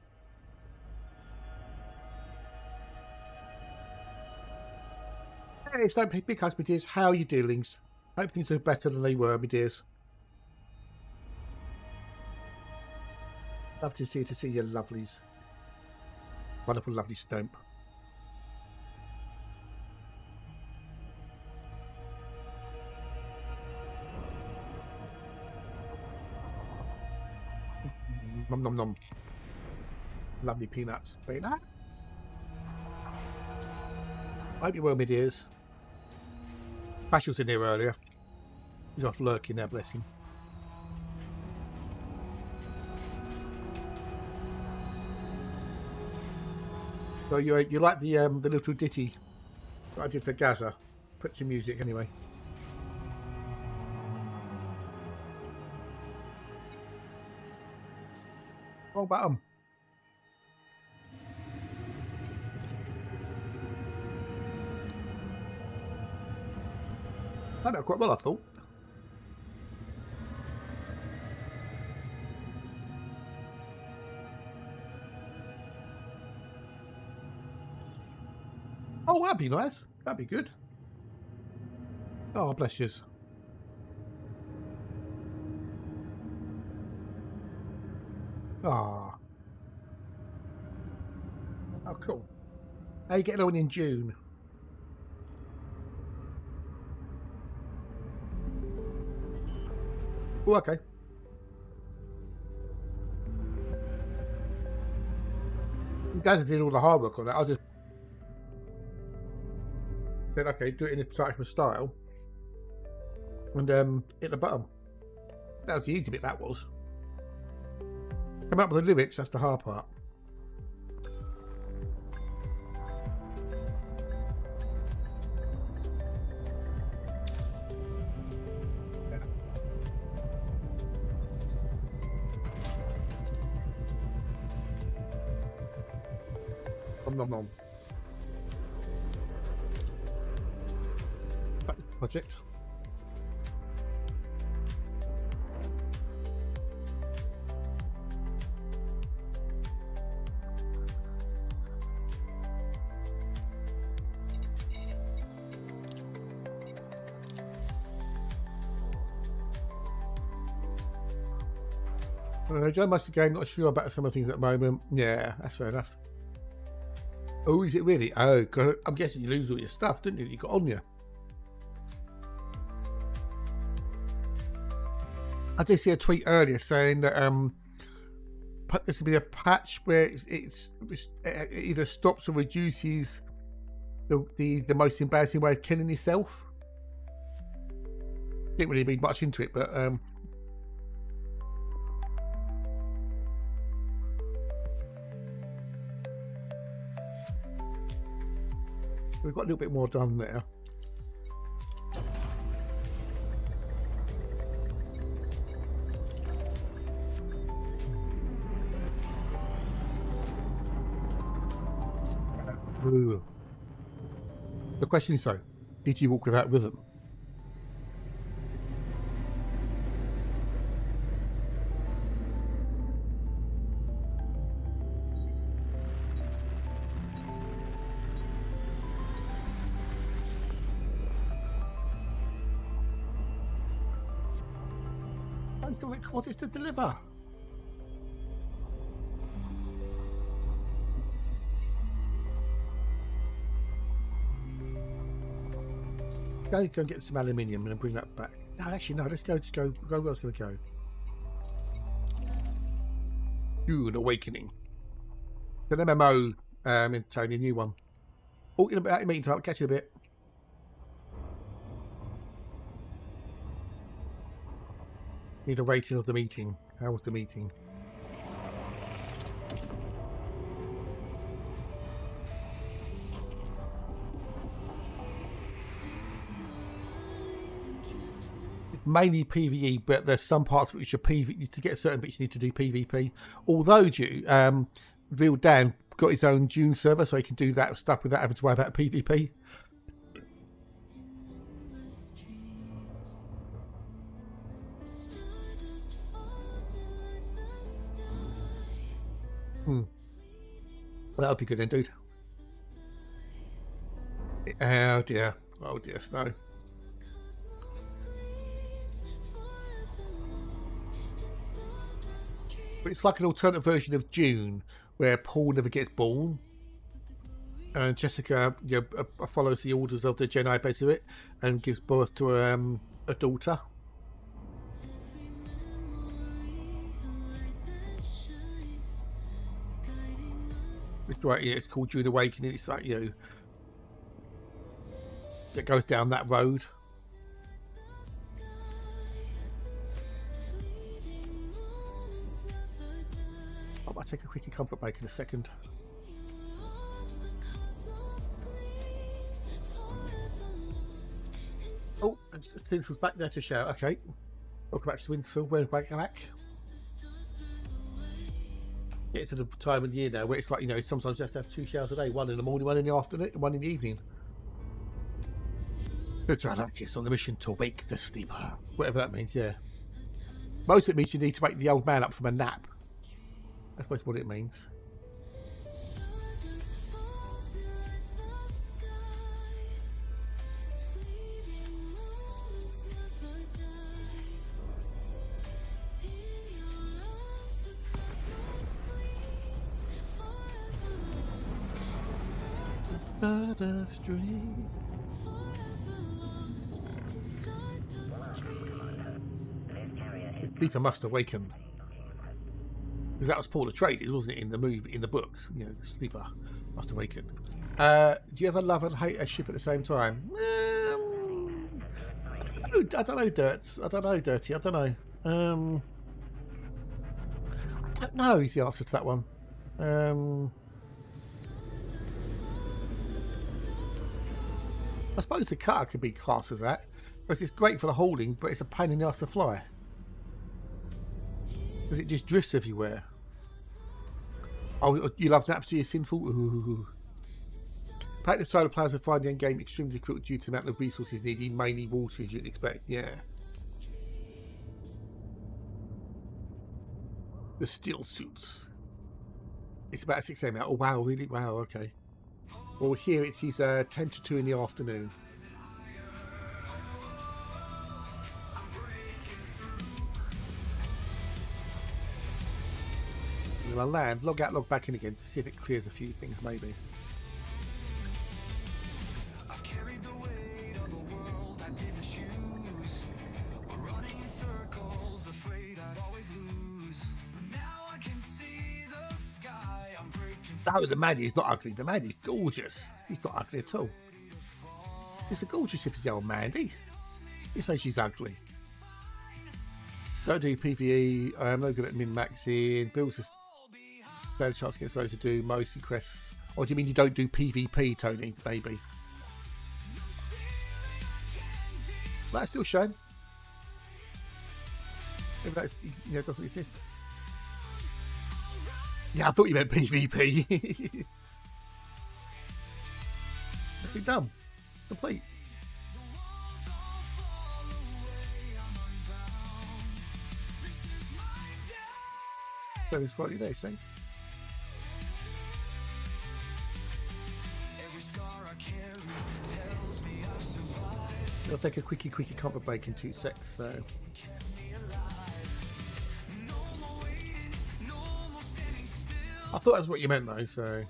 Hey, it's like big hugs, my dears. How are you dealings? Hope things are better than they were, my dears. Love to see your lovelies. Wonderful, lovely stomp. Nom nom nom. Lovely peanuts. Peanuts? Hope you're well, my dears. Bash was in here earlier. He's off lurking there, bless him. So you like the little ditty that I did for Gaza? Put some music anyway. Wrong button. That went quite well, I thought. Oh, that'd be nice. That'd be good. Oh, bless you. Ah. Oh, cool. How you getting on in June? Oh, okay. You guys did all the hard work on that. I just said, okay, do it in a particular style, and hit the button. That was the easy bit. That was. Come up with the lyrics. That's the hard part. Nom nom. Project. Joe must again not sure about some of the things at the moment. Yeah, that's fair enough. Oh, is it really? Oh, God, I'm guessing you lose all your stuff, didn't you? You got on you. I did see a tweet earlier saying that this will be a patch where it either stops or reduces the most embarrassing way of killing yourself. Didn't really read much into it, but we've got a little bit more done there. Ooh. The question is though, did you walk without rhythm? Don't still record this to deliver. Go and get some aluminium and bring that back. No, actually, no. Let's go. Go where I was going to go. June Awakening. An MMO, in Tony, a new one. Oh, in a meeting time. Catch you in a bit. Need a rating of the meeting. How was the meeting? mainly PvE, but there's some parts which are PvE. To get certain bits, you need to do PvP. Although, Real Dan got his own Dune server, so he can do that stuff without having to worry about PvP. That would be good then, dude. Oh dear. Oh dear, snow. But it's like an alternate version of Dune, where Paul never gets born, and Jessica follows the orders of the Jedi basically, and gives birth to a daughter. It's right, it's called Dune Awakening. It's like, it goes down that road. I might take a quickie comfort break in a second. Oh, since was back there to shout. Okay, welcome back to Winterfield. We're back. Yeah, it's at a time of the year now where it's like, sometimes you have to have 2 showers a day, one in the morning, one in the afternoon, one in the evening. Good to Atlantis on the mission to wake the sleeper. Whatever that means, yeah. Most of it means you need to wake the old man up from a nap. That's most what it means. Stardust Dream. The sleeper must awaken. Because that was Paul Atreides, wasn't it, in the movie, in the books? The sleeper must awaken. Do you ever love and hate a ship at the same time? I don't know, Dirty. I don't know is the answer to that one. I suppose the cutter could be classed as that, because it's great for the hauling, but it's a pain in the ass to fly. Because it just drifts everywhere. Oh, you love naps, do you, Sinful? Ooh. Pack the solar players and find the end game extremely difficult due to the amount of resources needed, mainly water as you'd expect, yeah. The steel suits. It's about 6 AM now. Oh wow, really? Wow, okay. Well, here it is 10 to 2 in the afternoon. I'll land, log out, log back in again to see if it clears a few things, maybe. I've carried the weight of a world I didn't choose. Running in circles, afraid I'd always lose. Now I can see the sky. I'm breaking. No, the Maddie's not ugly. The Maddie's gorgeous. He's not ugly at all. It's a gorgeous ship, the old Mandy. You say she's ugly. Don't do PvE. I'm no good at min-maxing. Builds a better chance to get those to do mostly quests. Or do you mean you don't do PvP, Tony? Maybe. That's still shown. Maybe that's, doesn't exist. Yeah, I thought you meant PvP. That's been done. Complete. So it's Friday day, see? I'll take a quickie comfort break in 2 secs, so. I thought that's what you meant though, so.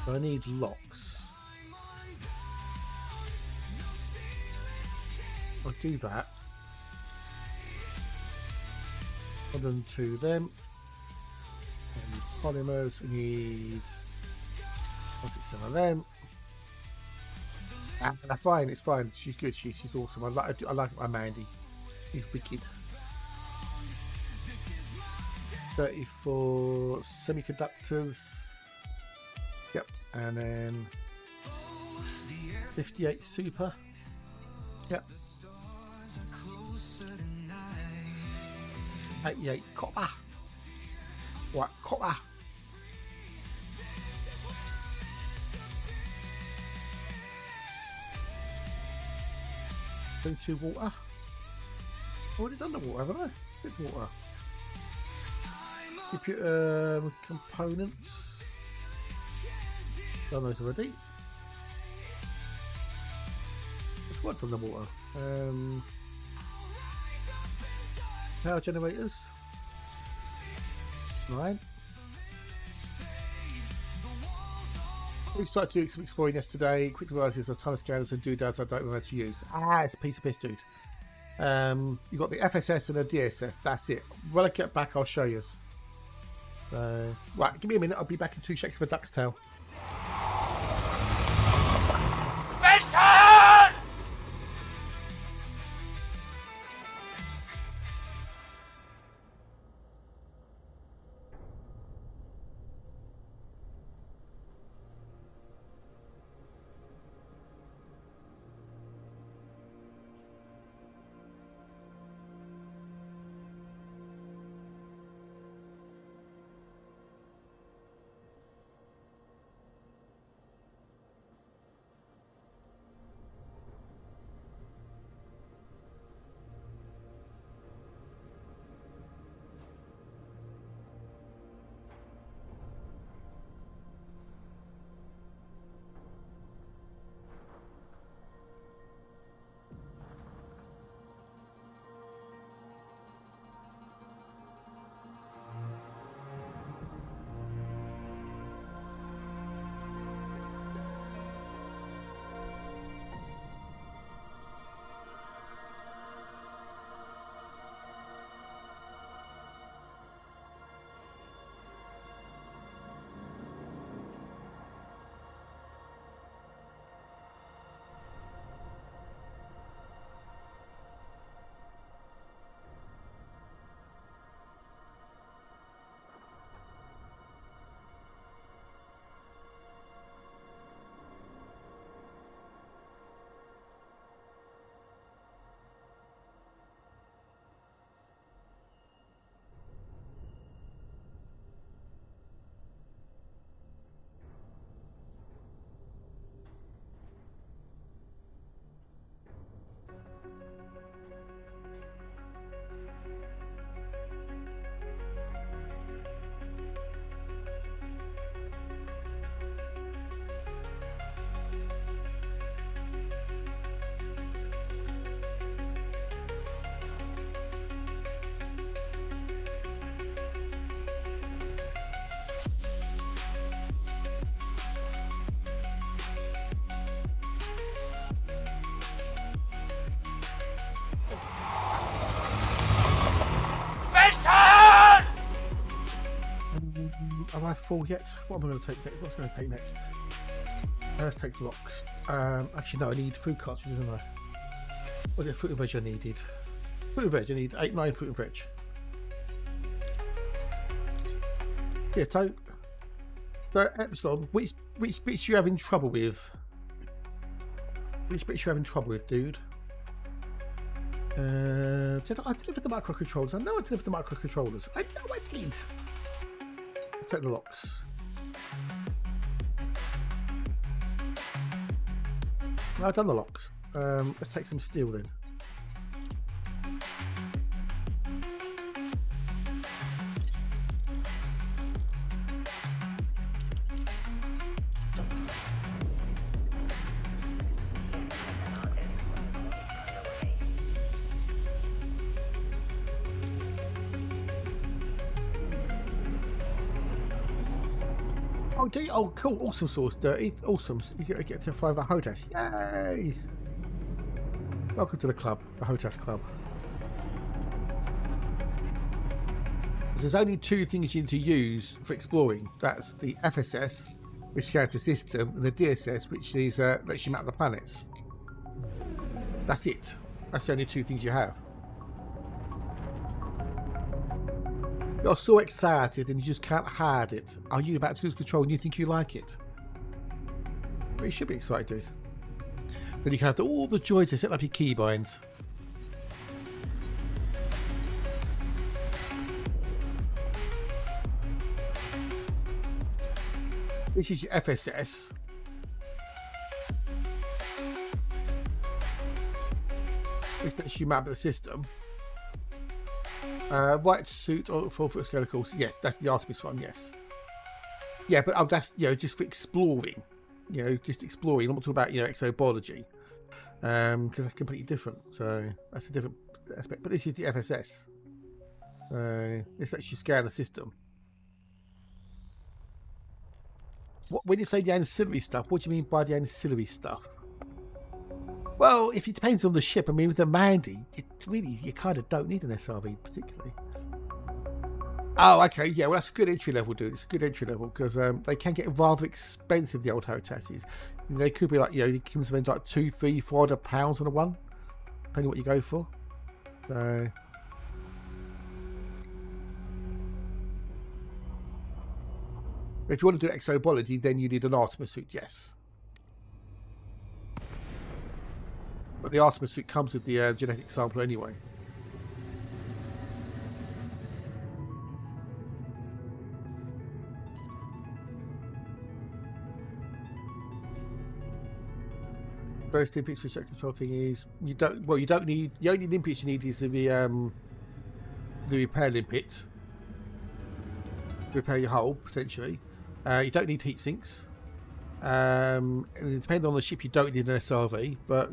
So I need locks. I'll do that. 102 them. And polymers, we need 167 of them. And that's fine, it's fine. She's good, she's awesome. I like my Mandy. He's wicked. 30 for semiconductors. Yep, and then 58 super. Yep. 88 copper. What copper? 22 water. I've already done the water, haven't I? Bit water. Computer components. Done those already. Just worked on the water. Power generators. 9. We started doing some exploring yesterday. Quick realised there's a ton of scanners and doodads I don't know how to use. Ah, it's a piece of piss, dude. You got the FSS and the DSS. That's it. When I get back, I'll show you. So, right, give me a minute. I'll be back in 2 shakes of a duck's tail. Am I full yet? What am I going to take next? What's going to take next? Let's take locks. Actually, no, I need food cartridges, don't I? What's it? Fruit and veg I needed. Fruit and veg, I need 8-9 fruit and veg. Yeah, so Epsilon, which bits you having trouble with? Which bits you having trouble with, dude? Did I deliver the microcontrollers? I know I delivered the microcontrollers. I know I did. Let's take the locks. No, I've done the locks. Let's take some steel then. Oh, cool. Awesome sauce, dirty. Awesome. You get to fly the HOTAS. Yay! Welcome to the club, the HOTAS club. There's only 2 things you need to use for exploring. That's the FSS, which scans the system, and the DSS, which is lets you map the planets. That's it. That's the only 2 things you have. You're so excited and you just can't hide it. Are you about to lose control and you think you like it? Well, you should be excited, dude. Then you can have all the joys of setting up your keybinds. This is your FSS. This lets you map the system. White suit or 4-foot scale, of course. Yes, that's the Artemis one. Yes. Yeah, but that's just for exploring. Just exploring. I'm not talking about exobiology, because that's completely different. So that's a different aspect. But this is the FSS. This lets you scan the system. When you say the ancillary stuff, what do you mean by the ancillary stuff? Well, if it depends on the ship. I mean, with the Mandy, you kind of don't need an SRV particularly. Oh, okay, yeah, well, that's a good entry level, dude. It's a good entry level because they can get rather expensive, the old Hotasses. They could be like, you can spend like £200, £300, £400 on a one, depending on what you go for. So, if you want to do exobiology, then you need an Artemis suit, yes. But the Artemis suit comes with the genetic sample anyway. First inputs for structure control thing is you don't need the only inputs you need is the repair limpet. Repair your hull potentially. You don't need heat sinks. And depending on the ship, you don't need an SRV, but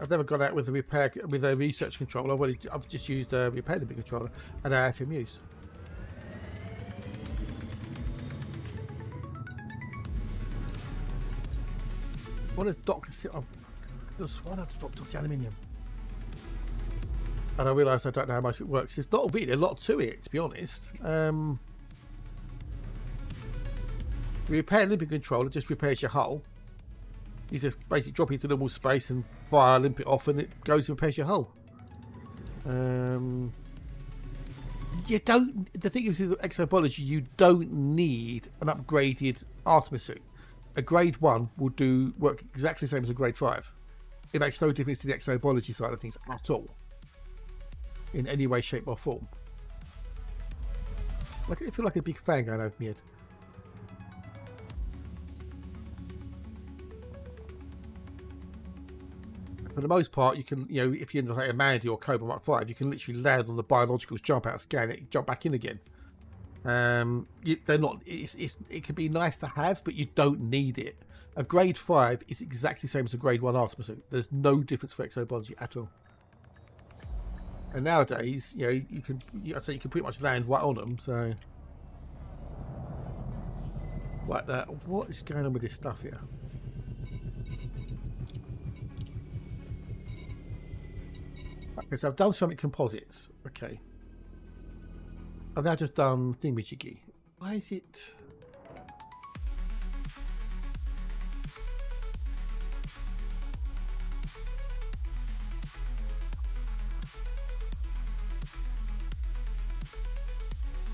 I've never gone out with a research controller. I've just used a repair limpet controller and FMUs. What does Doctor sit on? I sworn I dropped off the aluminium. And I realise I don't know how much it works. There's not really a lot to it, to be honest. The repair limpet controller just repairs your hull. You just basically drop it into normal space and fire a limpet off, and it goes and repairs your hull. You don't. The thing is with exobiology, you don't need an upgraded Artemis suit. A grade 1 will work exactly the same as a grade 5. It makes no difference to the exobiology side of things at all, in any way, shape or form. I feel like a big fan going over my head. For the most part, you can, if you're in like a Mandy or Cobra Mark 5, you can literally land on the biologicals, jump out, scan it, jump back in again. They're not. It can be nice to have, but you don't need it. A grade 5 is exactly the same as a grade 1 Artemis suit. There's no difference for exobiology at all. And nowadays, you can pretty much land right on them. So, like that. What is going on with this stuff here? Okay, so I've done ceramic composites. Okay. I've now just done thingamajiggy. Why is it?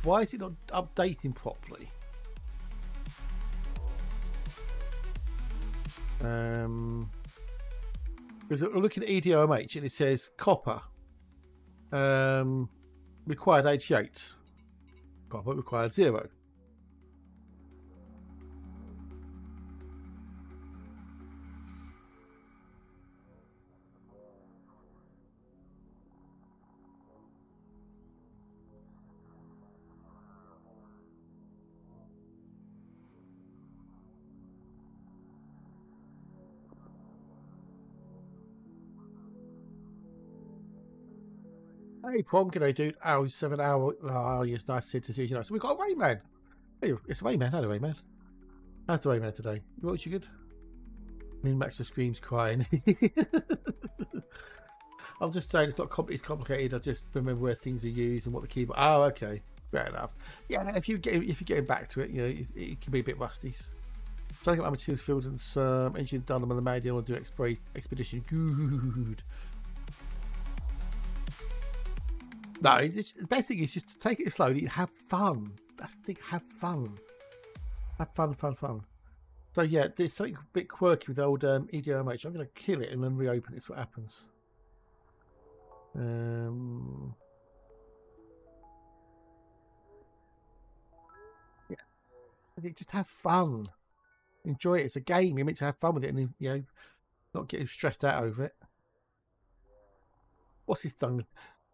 Why is it not updating properly? Because we're looking at EDOMH and it says copper required 88. Copper required 0. Hey, Prom, g'day, dude. Oh, 7 hour. Oh, yes, nice to see you. So we've got a Rayman. Hey, it's Rayman. Hello, Rayman. How's the Rayman today? You good? Min Max the screams crying. I'm just saying it's complicated. I just remember where things are used and what the keyboard. Oh, okay, fair enough. Yeah, if you're getting back to it, it can be a bit rusty. So I think my materials filled and some engine done them on the Mandy. I want to do expedition. Good. No, the best thing is just to take it slowly and have fun. That's the thing, have fun. Have fun. So yeah, there's something a bit quirky with old EDRMH. I'm going to kill it and then reopen it. See what happens. Yeah, just have fun. Enjoy it. It's a game. You're meant to have fun with it, and you know, not get stressed out over it. What's his thing?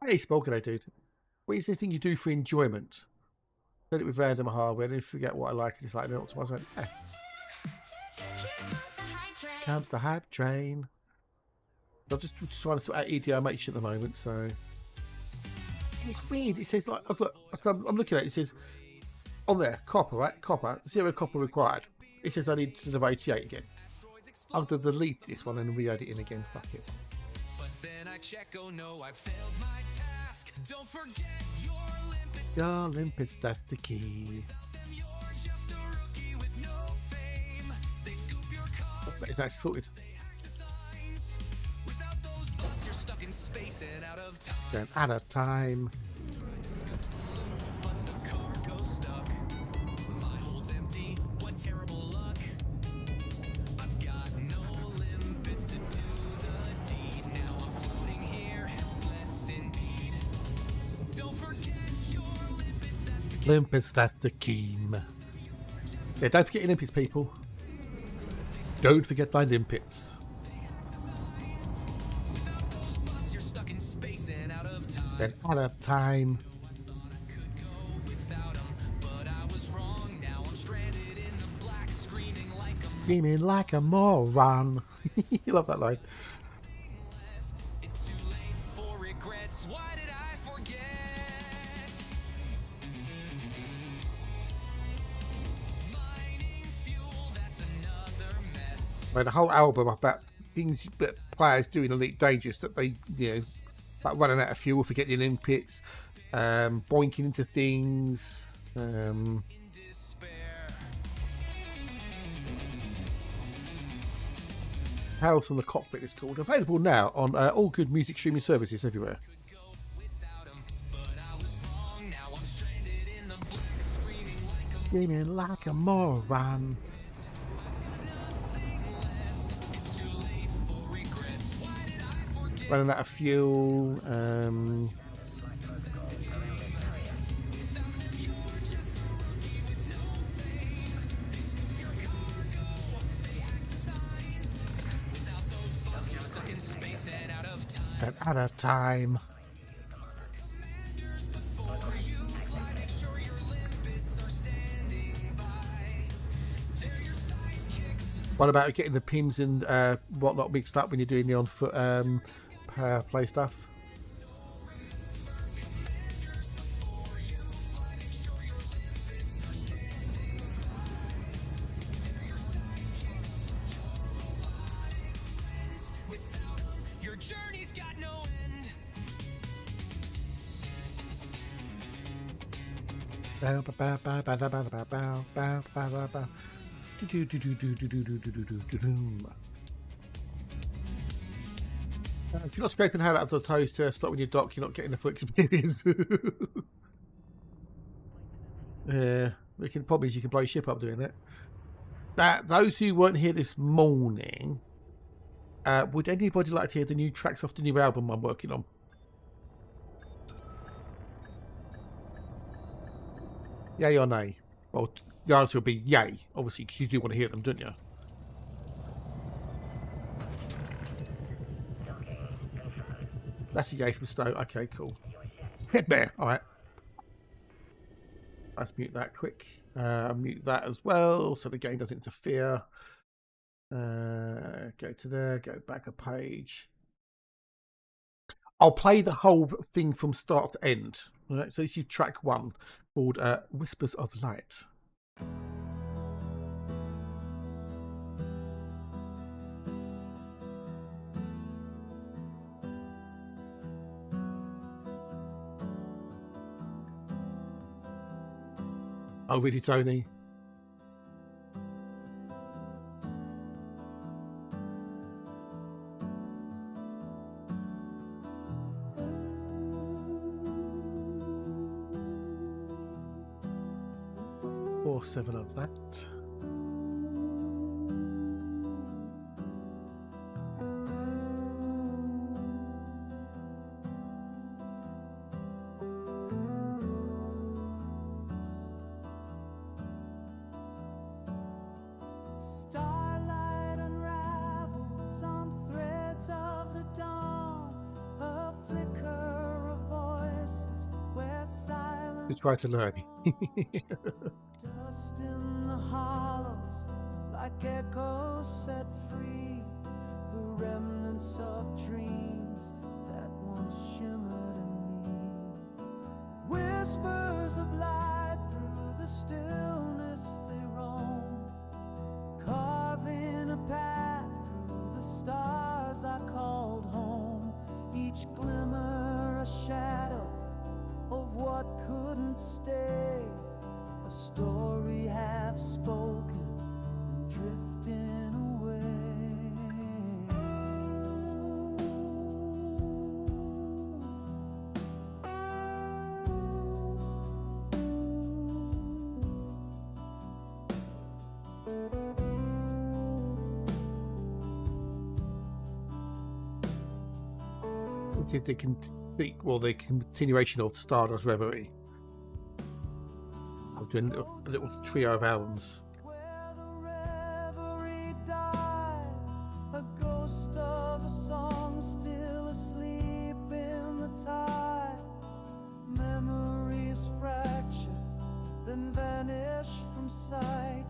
Hey, Spolkado, dude. What is the thing you do for enjoyment? Said it with random hardware. Then forget what I like. It's like, no, I went, hey. Comes the hype train. I'm just trying to sort out EDRMH at the moment, so. And it's weird. It says, like, look, I'm looking at it. It says, on there, copper, right? Copper, 0 copper required. It says I need to do 88 again. I'm going to delete this one and re-add it in again. Fuck it. But then I check, oh no, I failed my task. Don't forget your limpets. Your limpets, that's the key. You're just a rookie with no fame. They scoop your car. That is actually sorted. Without those bumps, you're stuck in space and out of time. Then out of time. Scoop some loot, but the cargo's stuck. My hold's empty. What terrible luck. I've got no limpets to do the deed. Now I'm floating here, helpless indeed. Don't forget your limpets, that's the Limpets, that's the key. Yeah, don't forget your limpets, people. Don't forget thy limpets. spots, you're stuck in space and out of time. Then out of time. Could go without 'em, but I was wrong. Now I'm stranded in the black, screaming like a Screaming like a moron. You love that line. It's too late for regrets. Why did I forget? Mining fuel, that's another mess. I mean, the whole album about things that players do in Elite Dangerous that they, you know, like running out of fuel, forgetting the limpets, boinking into things. In despair. House from the Cockpit is called. Available now on all good music streaming services everywhere. Go without 'em, but I was wrong. Now I'm stranded in the black, screaming like a Screaming like a moron. It's too late for regrets. Why did I forget? Running out of fuel. You're stuck in space and out of time. And out of time. Before you fly, make sure your limpets are standing by. They're your sidekicks. What about getting the pins and whatnot mixed up when you're doing the on foot power play stuff? Your journey's got no end. If you're not scraping hell out of the toaster, stop when you dock, you're not getting the full experience. Yeah, the problem is you can blow your ship up doing it. Now, those who weren't here this morning, would anybody like to hear the new tracks off the new album I'm working on? Yay or nay? Well, the answer will be yay, obviously, because you do want to hear them, don't you? That's a yay from Snow. Okay, cool. Head there. All right. Let's mute that quick. Mute that as well, so the game doesn't interfere. Go to there. Go back a page. I'll play the whole thing from start to end. All right. So this is track 1 called Whispers of Light. Oh, really, Tony? 4/7 of that. Starlight unravels on threads of the dawn, a flicker of voices where silence Just try to learn. dust in the hollows like echoes set free, the remnants of dreams that once shimmered in me. Whispers of light through the stillness they roam, carving a path through the stars I called home. Each glimmer a shadow of what couldn't stay, a story half spoken and drifting away. Let's see if they can speak, well, the continuation of Stardust Reverie. I'm doing a little trio of albums. Where the reverie died, a ghost of a song still asleep in the tide. Memories fracture, then vanish from sight,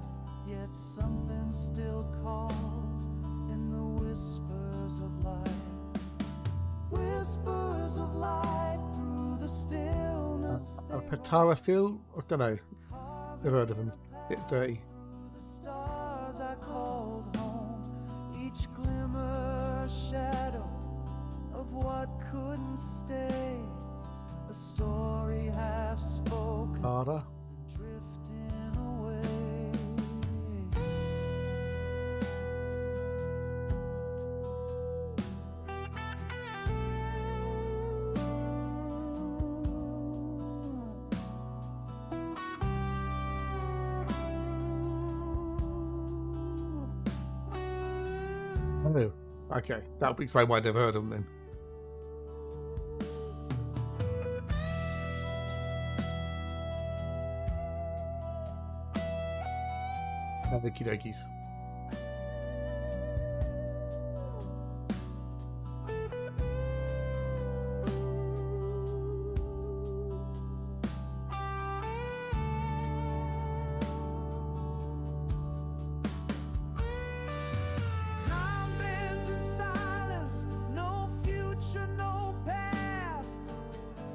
yet something still calls in the whispers of light. Whispers of light through the stillness. Patara Phil? I don't know. Never heard of them. Bit dirty. The stars I called home, each glimmer a shadow of what couldn't stay, a story half spoken, Harder. drifting away. Oh, okay. That would explain why I never heard of them then. Okie dokies. Time bends in silence, no future, no past,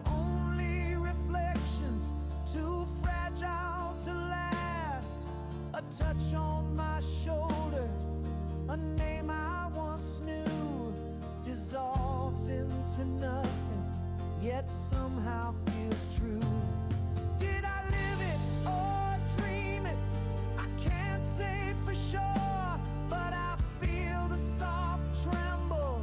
only reflections too fragile to last. A touch on my shoulder, a name I once knew, dissolves into nothing, yet somehow feels true. Did I live it or dream it? I can't say for sure, but I feel the soft tremble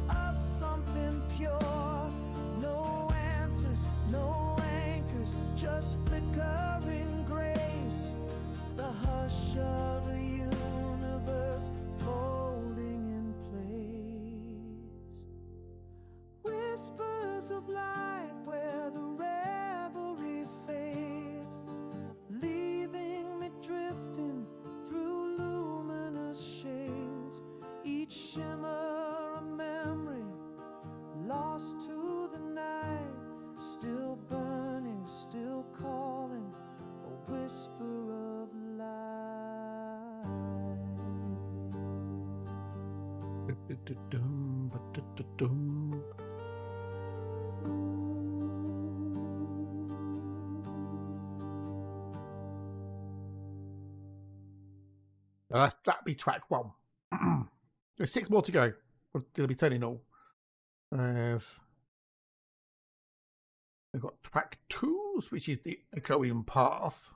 of something pure. No answers, no anchors, just flickering grace. The hush of the universe folding in place. Whispers of light where the reverie fades, leaving me drifting through luminous shades. Each shimmer a memory lost to the night, still burning, still calling, a whisper of light. Ba-da-da-dum, ba-da-da-dum. That'd be track 1. There's 6 more to go. There'll be 10 in all. We've got track 2, which is the echoing path.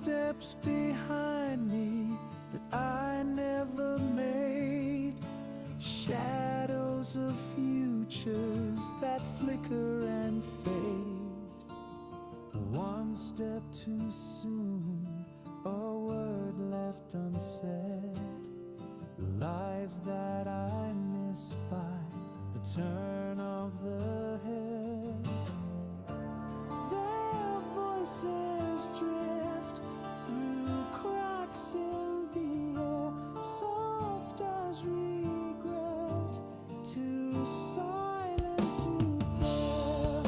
Steps behind me that I never made, shadows of futures that flicker and fade. One step too soon, a word left unsaid, lives that I miss by the turn of the head. Their voices drift through cracks in the air, soft as regret, too silent to bear,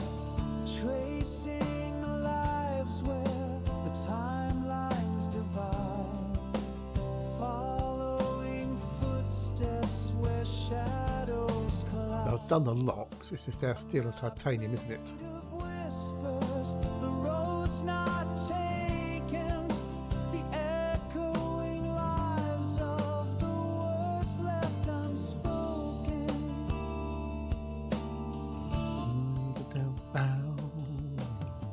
tracing the lives where the timelines divide, following footsteps where shadows collide. I've done the locks. This is now steel and titanium, isn't it? Whispers, the road's not taken, the echoing lives of the words left unspoken.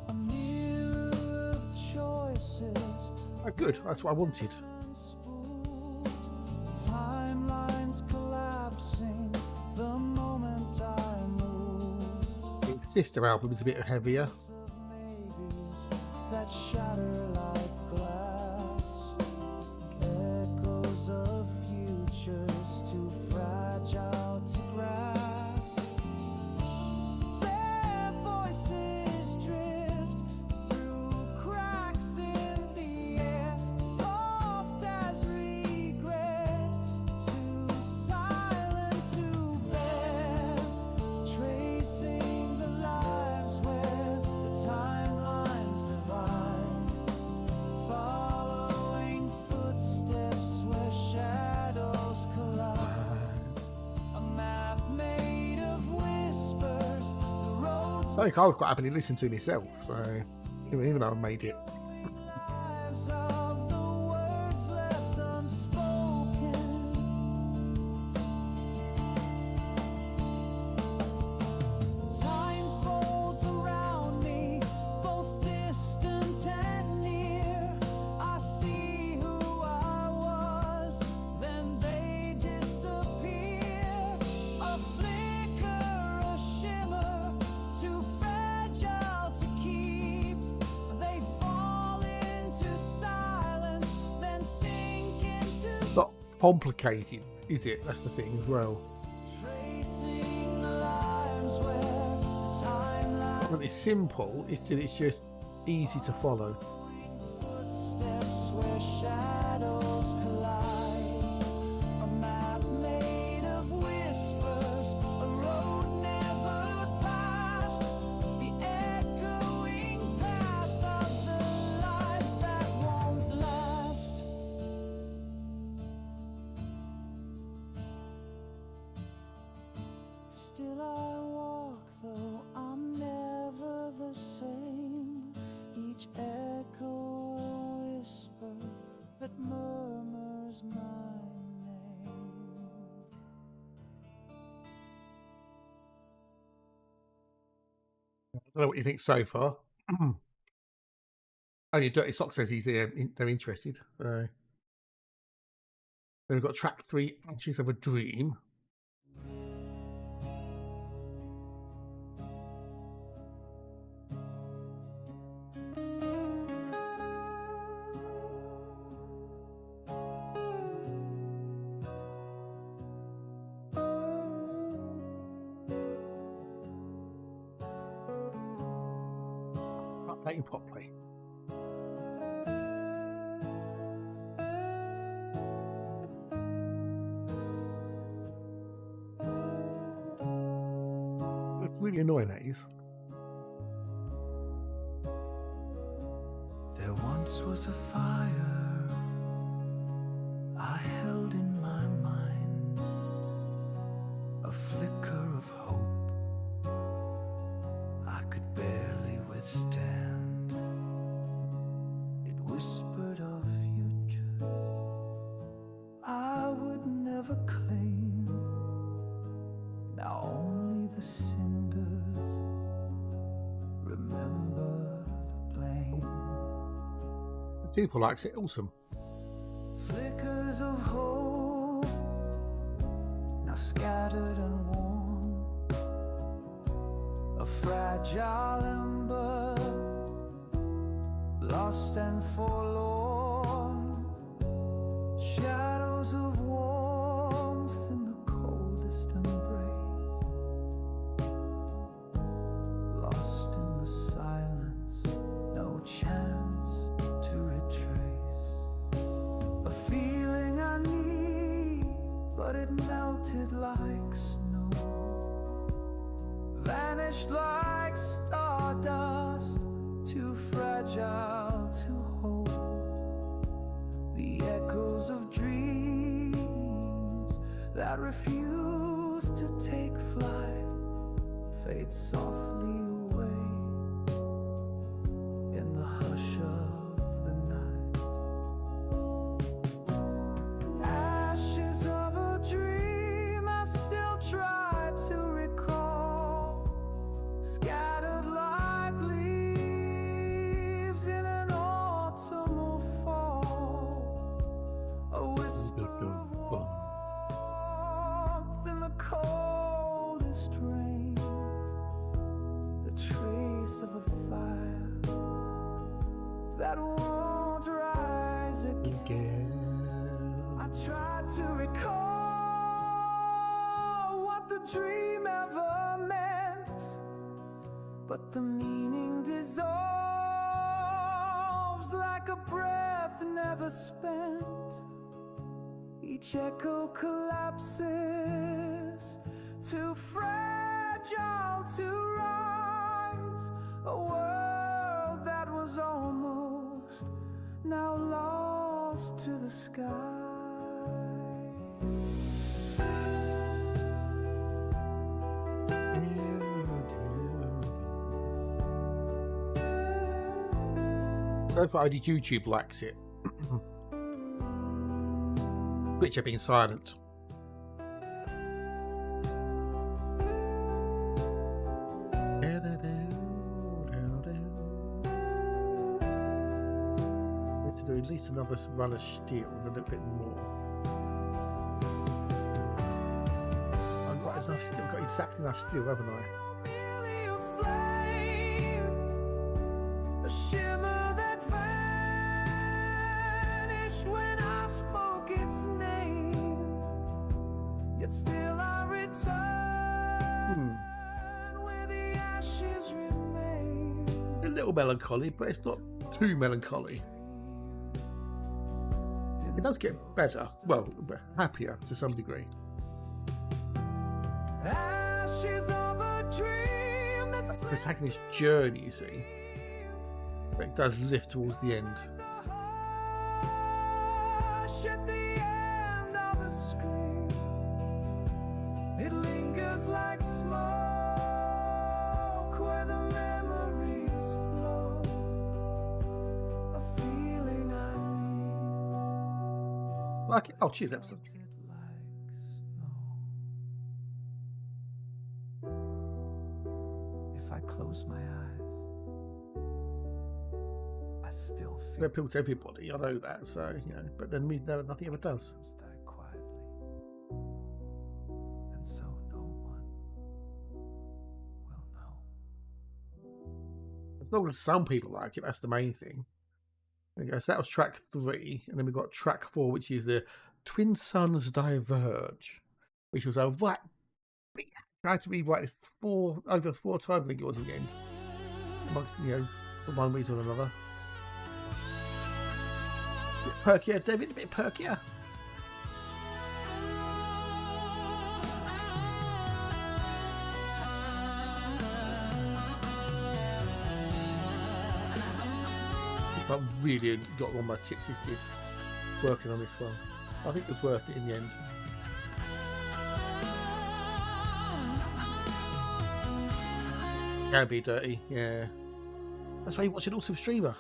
A mirror of choices, Oh, good. That's what I wanted. unspooled, timelines collapsing the moment I move. The sister album is a bit heavier. Of maybes that shatter like glass, echoes of futures too fragile to grasp. Their voices drift through cracks in the air, soft as regret, too silent to bear, tracing the lives where the timelines divide, following footsteps where shadows collide. A map made of whispers, the roads I think I would quite happily listen to myself, so even though I made it. lives of the words left unspoken. Time folds around me, both distant and near. I see who I was, then they disappear. A flicker, a shimmer, too fragile to keep. They fall into silence, then sink into Not complicated, is it? That's the thing as well. tracing the lines where the timeline When it's simple, it's just easy to follow. footsteps where shadows collide. A map made of whispers, a road never passed, the echoing path of the lives that won't last. Still I walk, though I'm never the same. Each echo a whisper that murmurs my name. I don't know what you think so far. Only Dirty Sock says they're interested. Then we've got track 3, Ashes of a Dream. Playing pop play. It's really annoying, that is. There once was a fire I held in my mind, a flicker of hope I could barely withstand. It whispered of future I would never claim. Now only the cinders remember the blame. People likes it. Awesome. Flickers of hope, now scattered and warm. A fragile ember, lost and forlorn. Shadows of warmth in the coldest embrace. Lost in the silence, no chance to retrace. A feeling I need, but it melted like snow. Vanished like stardust, too fragile to hold. The echoes of dreams that refuse to take flight fade softly away in the hush of the night. Ashes of a dream I still try to recall, scattered like leaves in an autumnal fall. A whisper of warmth in the coldest rain. The trace of a fire that won't rise again. I tried to recall what the dream ever meant, but the meaning dissolves like a breath never spent. Each echo collapses, too fragile to rise. A world that was almost now lost to the sky. So far, I did YouTube likes it. Which have been silent. We have to do at least another run of steel and a little bit more. I've got enough steel, I've got exactly enough steel, haven't I? Merely a flame, a shimmer that vanished when I spoke its name. Yet still I return where the ashes remain. A little melancholy, but it's not too melancholy. It does get better, well, happier to some degree. Ashes of a dream that's The protagonist's journey, you see, but it does lift towards the end. hush at the end of a scream. It lingers like smoke where the memories flow. A feeling I need. Like it. Oh, cheers, excellent. Melted like snow. If I close my eyes, I still It feel appeals to everybody, I know that, so, you know, but then nothing ever does. atoms die quietly, and so no one will know. As long as some people like it, that's the main thing. There you go. So that was track 3, and then we've got track 4, which is the Twin Suns Diverge, which was a right. I tried to rewrite this over four times, I think it was in the end. Amongst, you know, for one reason or another. A bit perkier, David, a bit perkier. But really got on my tits working on this one. I think it was worth it in the end. Can be dirty, yeah. That's why you watch an awesome streamer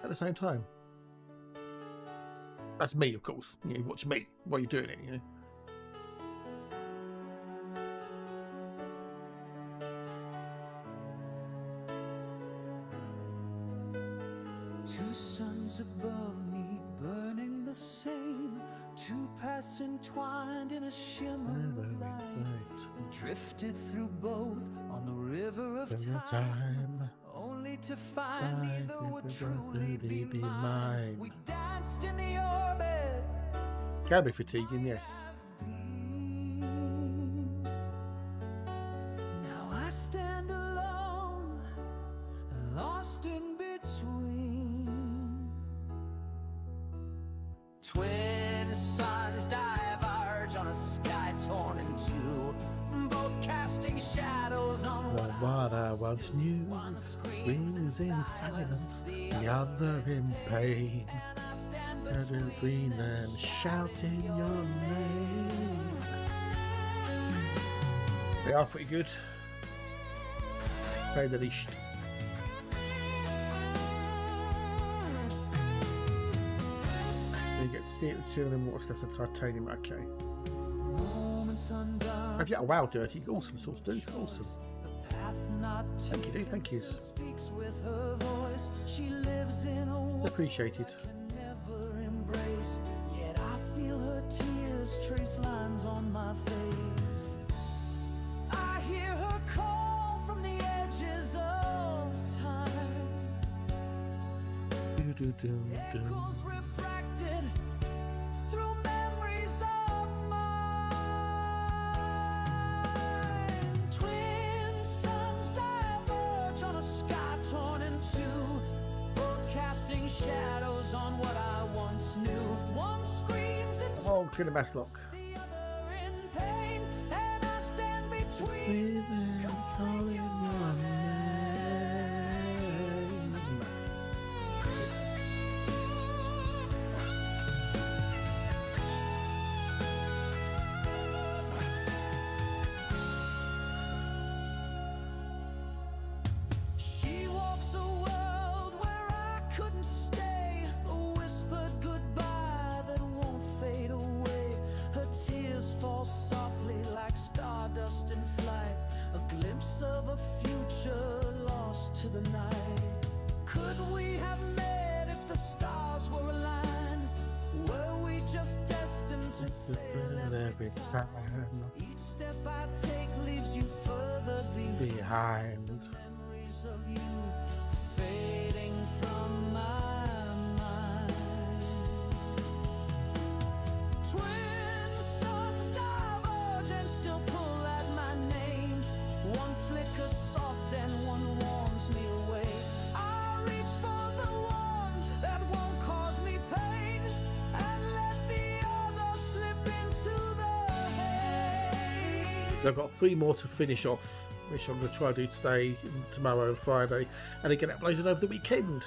at the same time. That's me, of course. You watch me while you're doing it, you know. Two suns above me burning the same, two paths entwined in a shimmer of light, drifted through both on the river of time, only to find neither would truly be mine. We danced in the orbit. Can be fatiguing, yes. Now I stand alone, lost in between. Twin suns diverge on a sky torn in two, both casting shadows on what I once knew. Wings in silence, the other in pain. And between them, shouting your name. They are pretty good. Say the least. You get to steer the two and then what's left of titanium. Okay. Have you got a wow, Dirty? Awesome sauce, dude. Awesome. Thank you, dude. Thank you. Appreciated. Yet I feel her tears trace lines on my face. I hear her call from the edges of time. Echoes refracted through memories of mine. Twin suns diverge on a sky torn in two, both casting shadows on what I once knew. One screams in oh, Killer Maslock. the other in pain, and I stand between. Calling your name. She walks a world where I couldn't stay, a whispered goodbye that won't fade away. Her tears fall softly like stardust in flight, a glimpse of a future lost to the night. Could we have met if the stars were aligned? Were we just destined to fail every time? Each step I take leaves you further Behind. Memories of you fading from my mind. Twin suns diverge and still pull at my name. One flickers soft and one warms me away. I reach for the one that won't cause me pain and let the other slip into the haze. I've got 3 more to finish off, which I'm going to try to do today, tomorrow and Friday, and they get uploaded over the weekend.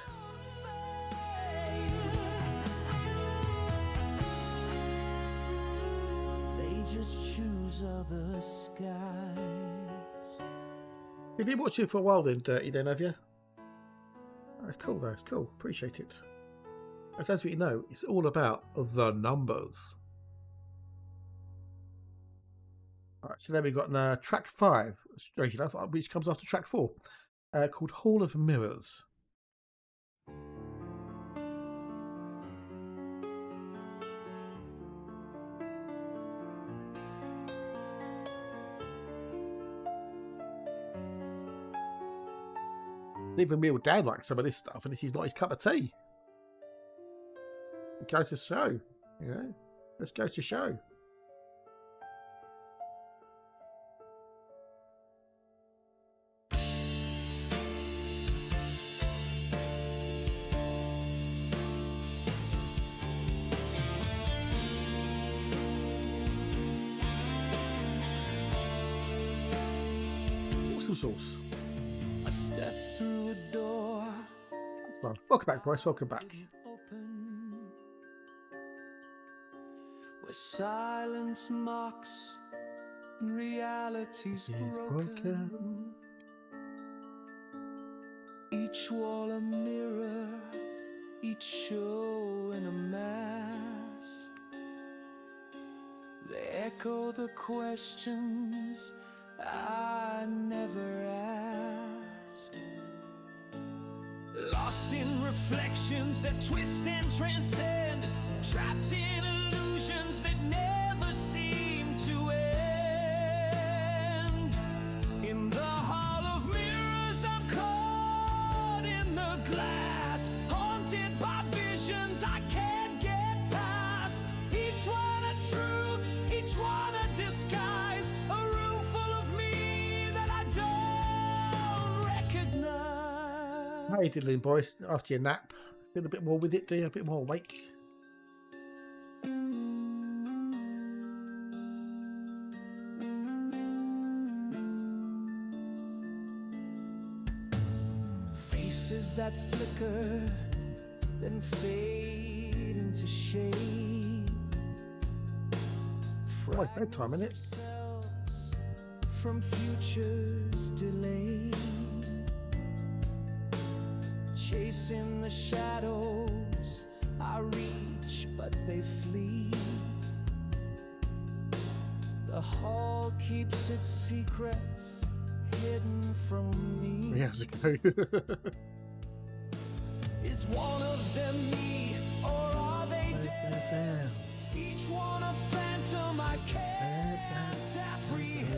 They just choose other skies. You've been watching for a while then, Dirty, then, have you? That's cool, though. It's cool. Appreciate it. As we know, it's all about the numbers. Alright, so then we've got track 5, strange enough, which comes after track 4, called Hall of Mirrors. Even Neil Dan likes some of this stuff, and this is not his cup of tea. It goes to show, you know, just goes to show. Awesome sauce. I step through a door. That's fun. Welcome back, Bryce. Welcome back. Open, where silence mocks and reality's It's broken. Each wall a mirror, each show in a mask. They echo the questions I never asked. Lost in reflections that twist and transcend, trapped in illusions that never seem to end. In the hall of mirrors, I'm caught in the glass, haunted by visions I can't get past. Each one a truth, each one a disguise, a room full of me that I don't recognize. How you diddling, boys? After your nap, feel a bit more with it, do you? A bit more awake? Faces that flicker, then fade into shade. Oh, it's bedtime, isn't it? Themselves from futures delayed, chasing the shadows I reach, but they flee. The hall keeps its secrets hidden from me. Yes, okay. Is one of them me, or are they dead? Each one a phantom I can't apprehend.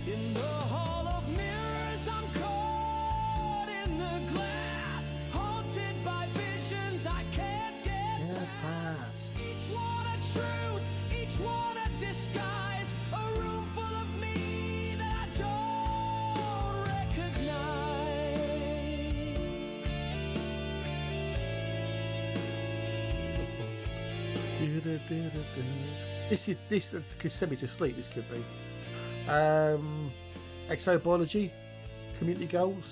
In the hall of mirrors, I'm caught in the glass, haunted by visions I can't get past. Each one a truth, each one a disguise, a room full of me that I don't recognize. This could send me to sleep. This could be exobiology, community goals,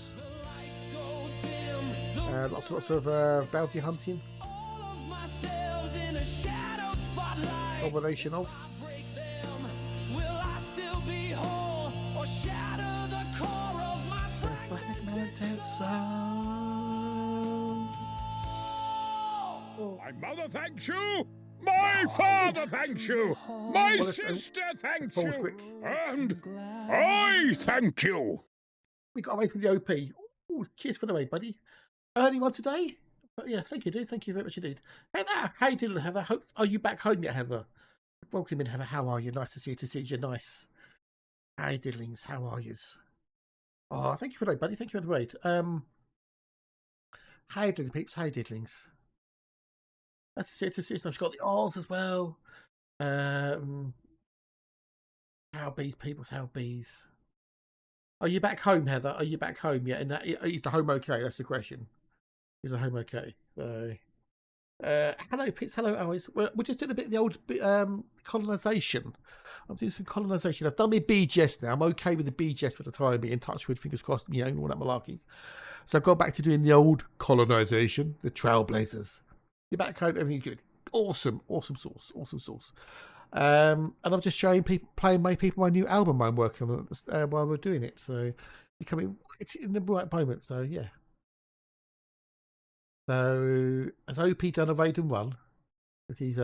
lots of bounty hunting, combination of. Fragmented soul. My mother thanks you. My father thanks you. My sister thanks Paul's you. quick. And I thank you. We got away from the OP. Ooh, cheers for the way, buddy. Early one today? But yeah, thank you, dude. Thank you very much indeed. Heather, how you doing, Heather? Are you back home yet, Heather? Welcome in, Heather. How are you? Nice to see you. Nice. Hey, diddlings. How are yous? Oh, thank you for the raid, buddy. Thank you for the raid. Hey, diddling peeps. Hey, diddlings. Nice to see you. I've got the R's as well. How bees, peoples? How bees? Are you back home, Heather? Are you back home yet? And is the home okay? That's the question. Is the home okay? So, hello, Pits. Hello, Always. We're just doing a bit of the old colonisation. I'm doing some colonisation. I've done my BGS now. I'm okay with the BGS for the time being. Touch with, fingers crossed, you know, all that malarkeys. So I've gone back to doing the old colonisation, the Trailblazers. You're back home, everything's good. Awesome sauce. And I'm just showing people, playing my new album I'm working on while we're doing it. So it's in the right moment. So yeah. So has OP done a raid and won? Because he's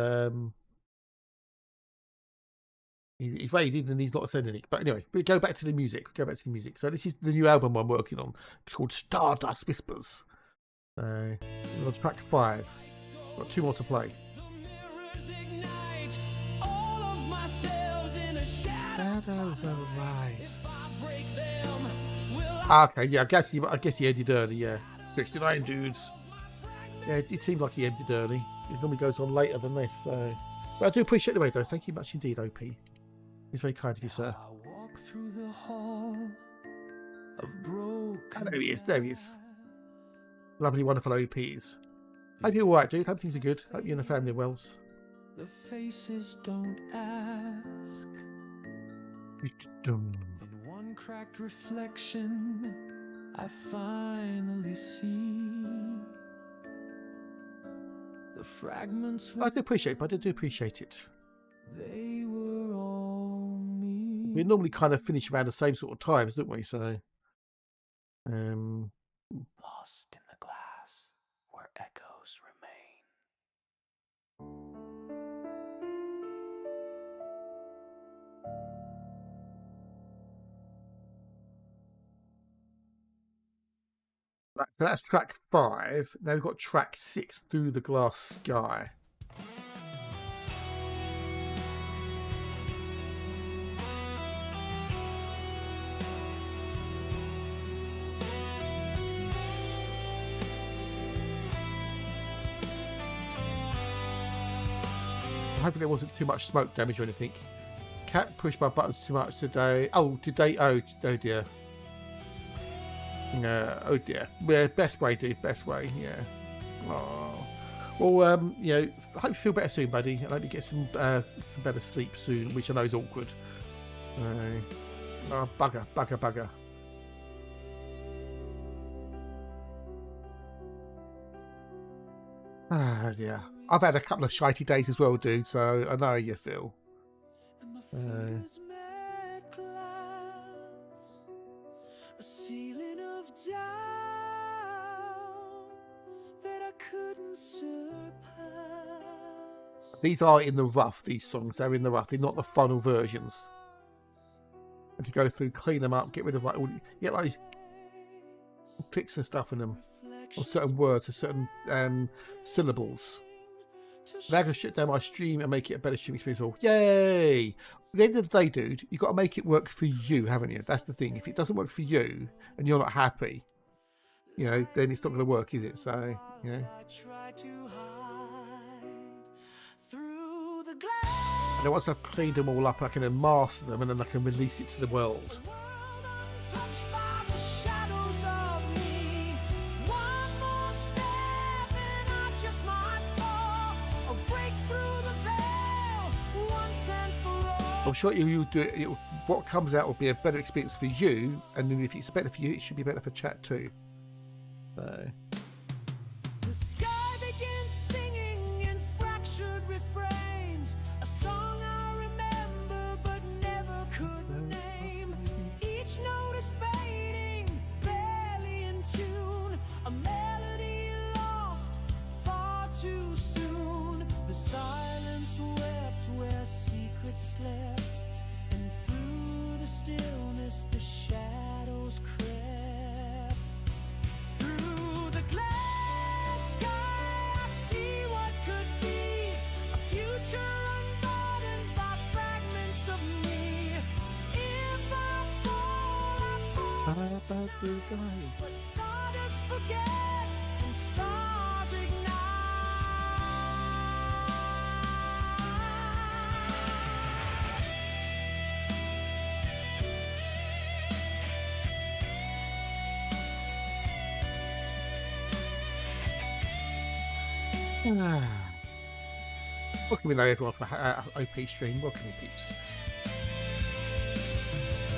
raided and he's not said anything. But anyway, we go back to the music. So this is the new album I'm working on. It's called Stardust Whispers. We're on track 5. Got 2 more to play. Shadows are right. Okay, yeah, I guess he ended early. Yeah, 69 dudes. Yeah, it seemed like he ended early. It normally goes on later than this. So, but I do appreciate the way though. Thank you much indeed, OP. It's very kind of you, sir. I walk through the hall of broken There he is. Lovely, wonderful OPs. Hope you're alright, dude. Hope things are good. Hope you and the family are well. The faces don't ask. In one cracked reflection, I finally see the fragments. I do appreciate it, but I do appreciate it. They were all me. We normally kind of finish around the same sort of times, don't we? So, Lost in the glass where echoes remain. Right, so that's track 5. Now we've got track 6, Through the Glass Sky. Hopefully there wasn't too much smoke damage or anything. Cat pushed my buttons too much today. Oh, today. Oh dear. Oh dear. Yeah, best way, dude. Best way. Yeah. Oh. Well, you know, I hope you feel better soon, buddy. I hope you get some better sleep soon, which I know is awkward. Oh, bugger. Ah, dear. I've had a couple of shitey days as well, dude, so I know how you feel. A ceiling of doubt that I couldn't surpass. These are in the rough, these songs. They're in the rough. They're not the final versions. And to go through, clean them up, get rid of like all, you get like these clicks and stuff in them. Or certain words or certain syllables. They're going to shut down my stream and make it a better stream experience. Yay! At the end of the day, dude, you've got to make it work for you, haven't you? That's the thing. If it doesn't work for you and you're not happy, you know, then it's not going to work, is it? So, you know. And then once I've cleaned them all up, I can then master them and then I can release it to the world. I'm sure you'll do it. What comes out will be a better experience for you, and then if it's better for you, it should be better for chat too. So. The sky begins singing in fractured refrains, a song I remember but never could name. Each note is fading, barely in tune, a melody lost far too soon. The silence wept where secrets slept, and through the stillness the shadows crept. Through the glass sky I see what could be, a future unburdened by fragments of me. If I fall, but stardust forget and stars ignite. Welcome in, everyone, from OP stream. Welcome in, peeps.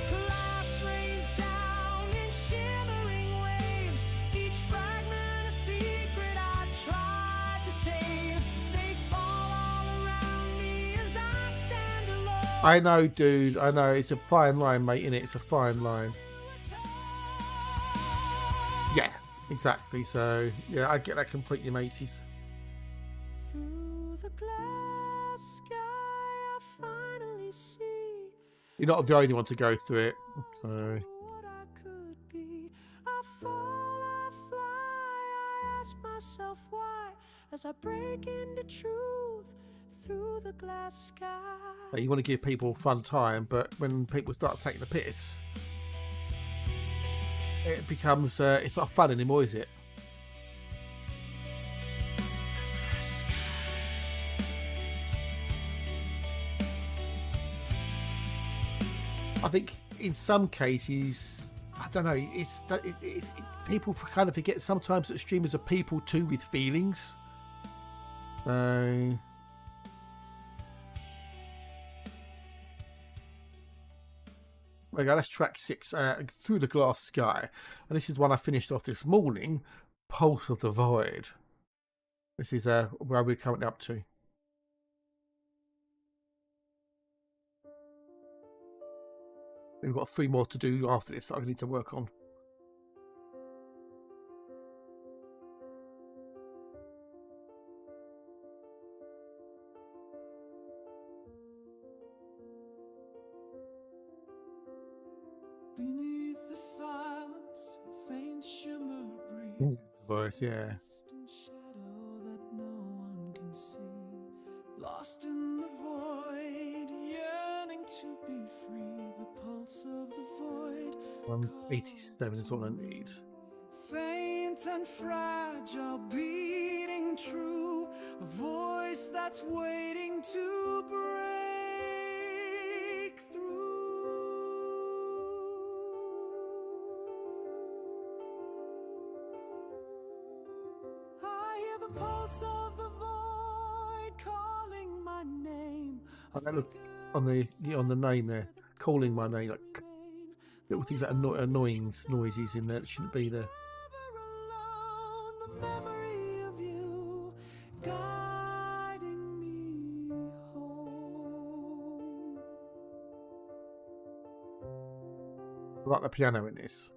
Glass rains down in shimmering waves, each fragment a secret I tried to save. They fall all around me as I stand alone. I know, dude. I know. It's a fine line, mate, innit? It's a fine line. Yeah, exactly. So, yeah, I get that completely, mateys. Through the glass sky I finally see. You're not the only one to go through it. So. What I could be. I fall, I fly, I ask myself why, as I break into truth through the glass sky. You want to give people fun time, but when people start taking the piss, it becomes, it's not fun anymore, is it? I think in some cases, I don't know, people kind of forget sometimes that streamers are people too with feelings. There we go, that's track 6, Through the Glass Sky. And this is one I finished off this morning, Pulse of the Void. This is where we're currently up to. We've got 3 more to do after this that I need to work on. Beneath the silence, a faint shimmer breathes. Voice, yeah. Distant shadow that no one can see. Lost in the void, yearning to be free. The pulse of the void. 187 is all I need. Faint and fragile, beating true. A voice that's waiting to break through. I hear the pulse of the void calling my name. I look on the name there, calling my name, like little things that annoying noises in there that shouldn't be there. Never alone, the memory of you guiding me home. I like the piano in this.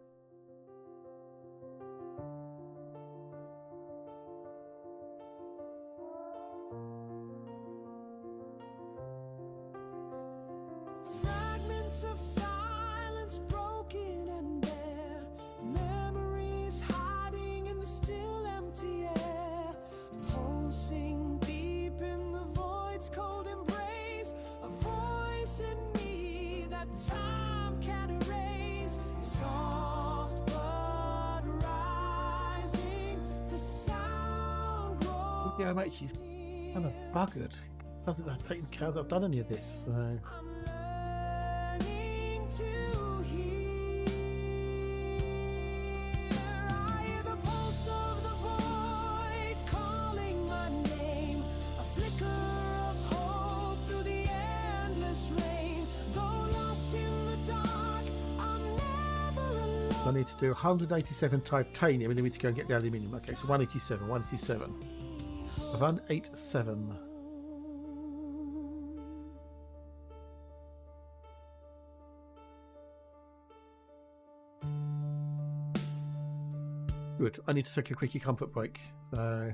Fragments of silence broken and bare. Memories hiding in the still empty air. Pulsing deep in the void's cold embrace. A voice in me that time can erase. Soft but rising. The sound grows. Yeah, mate, she's kind of buggered. Doesn't have taken care of. I've done any of this. So. I'm learning to hear. I hear the pulse of the void calling my name. A flicker of hope through the endless rain. Though lost in the dark, I'm never alone. I need to do 187 titanium and then we need to go and get the aluminium. Okay, so 187, 187. 187. Good. I need to take a quickie comfort break. So.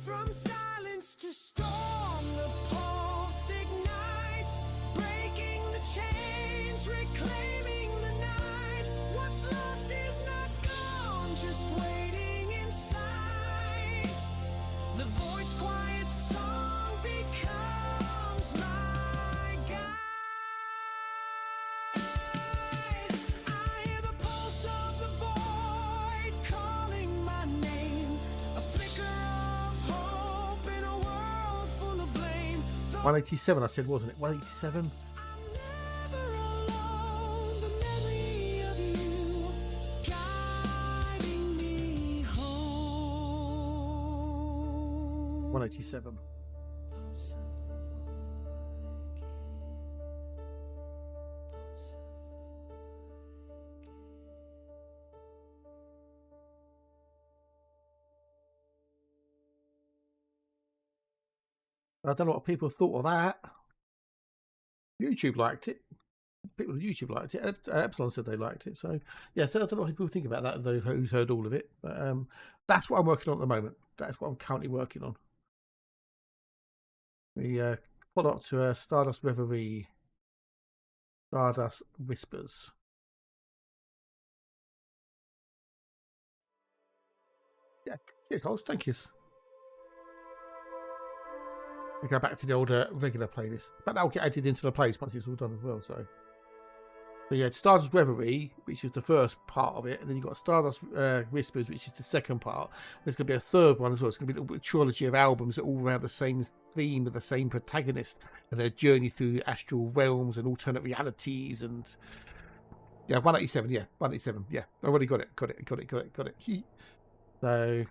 From silence to storm, the pulse ignites, breaking the chains, reclaiming the night. What's lost is not gone, just waiting inside. The void's quiet song becomes my guide. I hear the pulse of the void calling my name. A flicker of hope in a world full of blame. 187 I said, wasn't it? 187? I'm never alone. The memory of you guiding me home. 187. Pulse of the I don't know what people thought of that. YouTube liked it. People on YouTube liked it. Epsilon said they liked it. So, yeah, so I don't know what people think about that, though, who's heard all of it. But that's what I'm working on at the moment. That's what I'm currently working on. The follow-up to Stardust Reverie, Stardust Whispers. Yeah, cheers, Holes. Thank you. We go back to the old regular playlist, but that'll get added into the playlist once it's all done as well. So yeah, Stardust Reverie, which is the first part of it, and then you've got Stardust Whispers, which is the second part. There's going to be a third one as well. It's going to be a little trilogy of albums that all around the same theme with the same protagonist and their journey through astral realms and alternate realities. And yeah, 187. Yeah, 187. Yeah, I already got it. Got it. So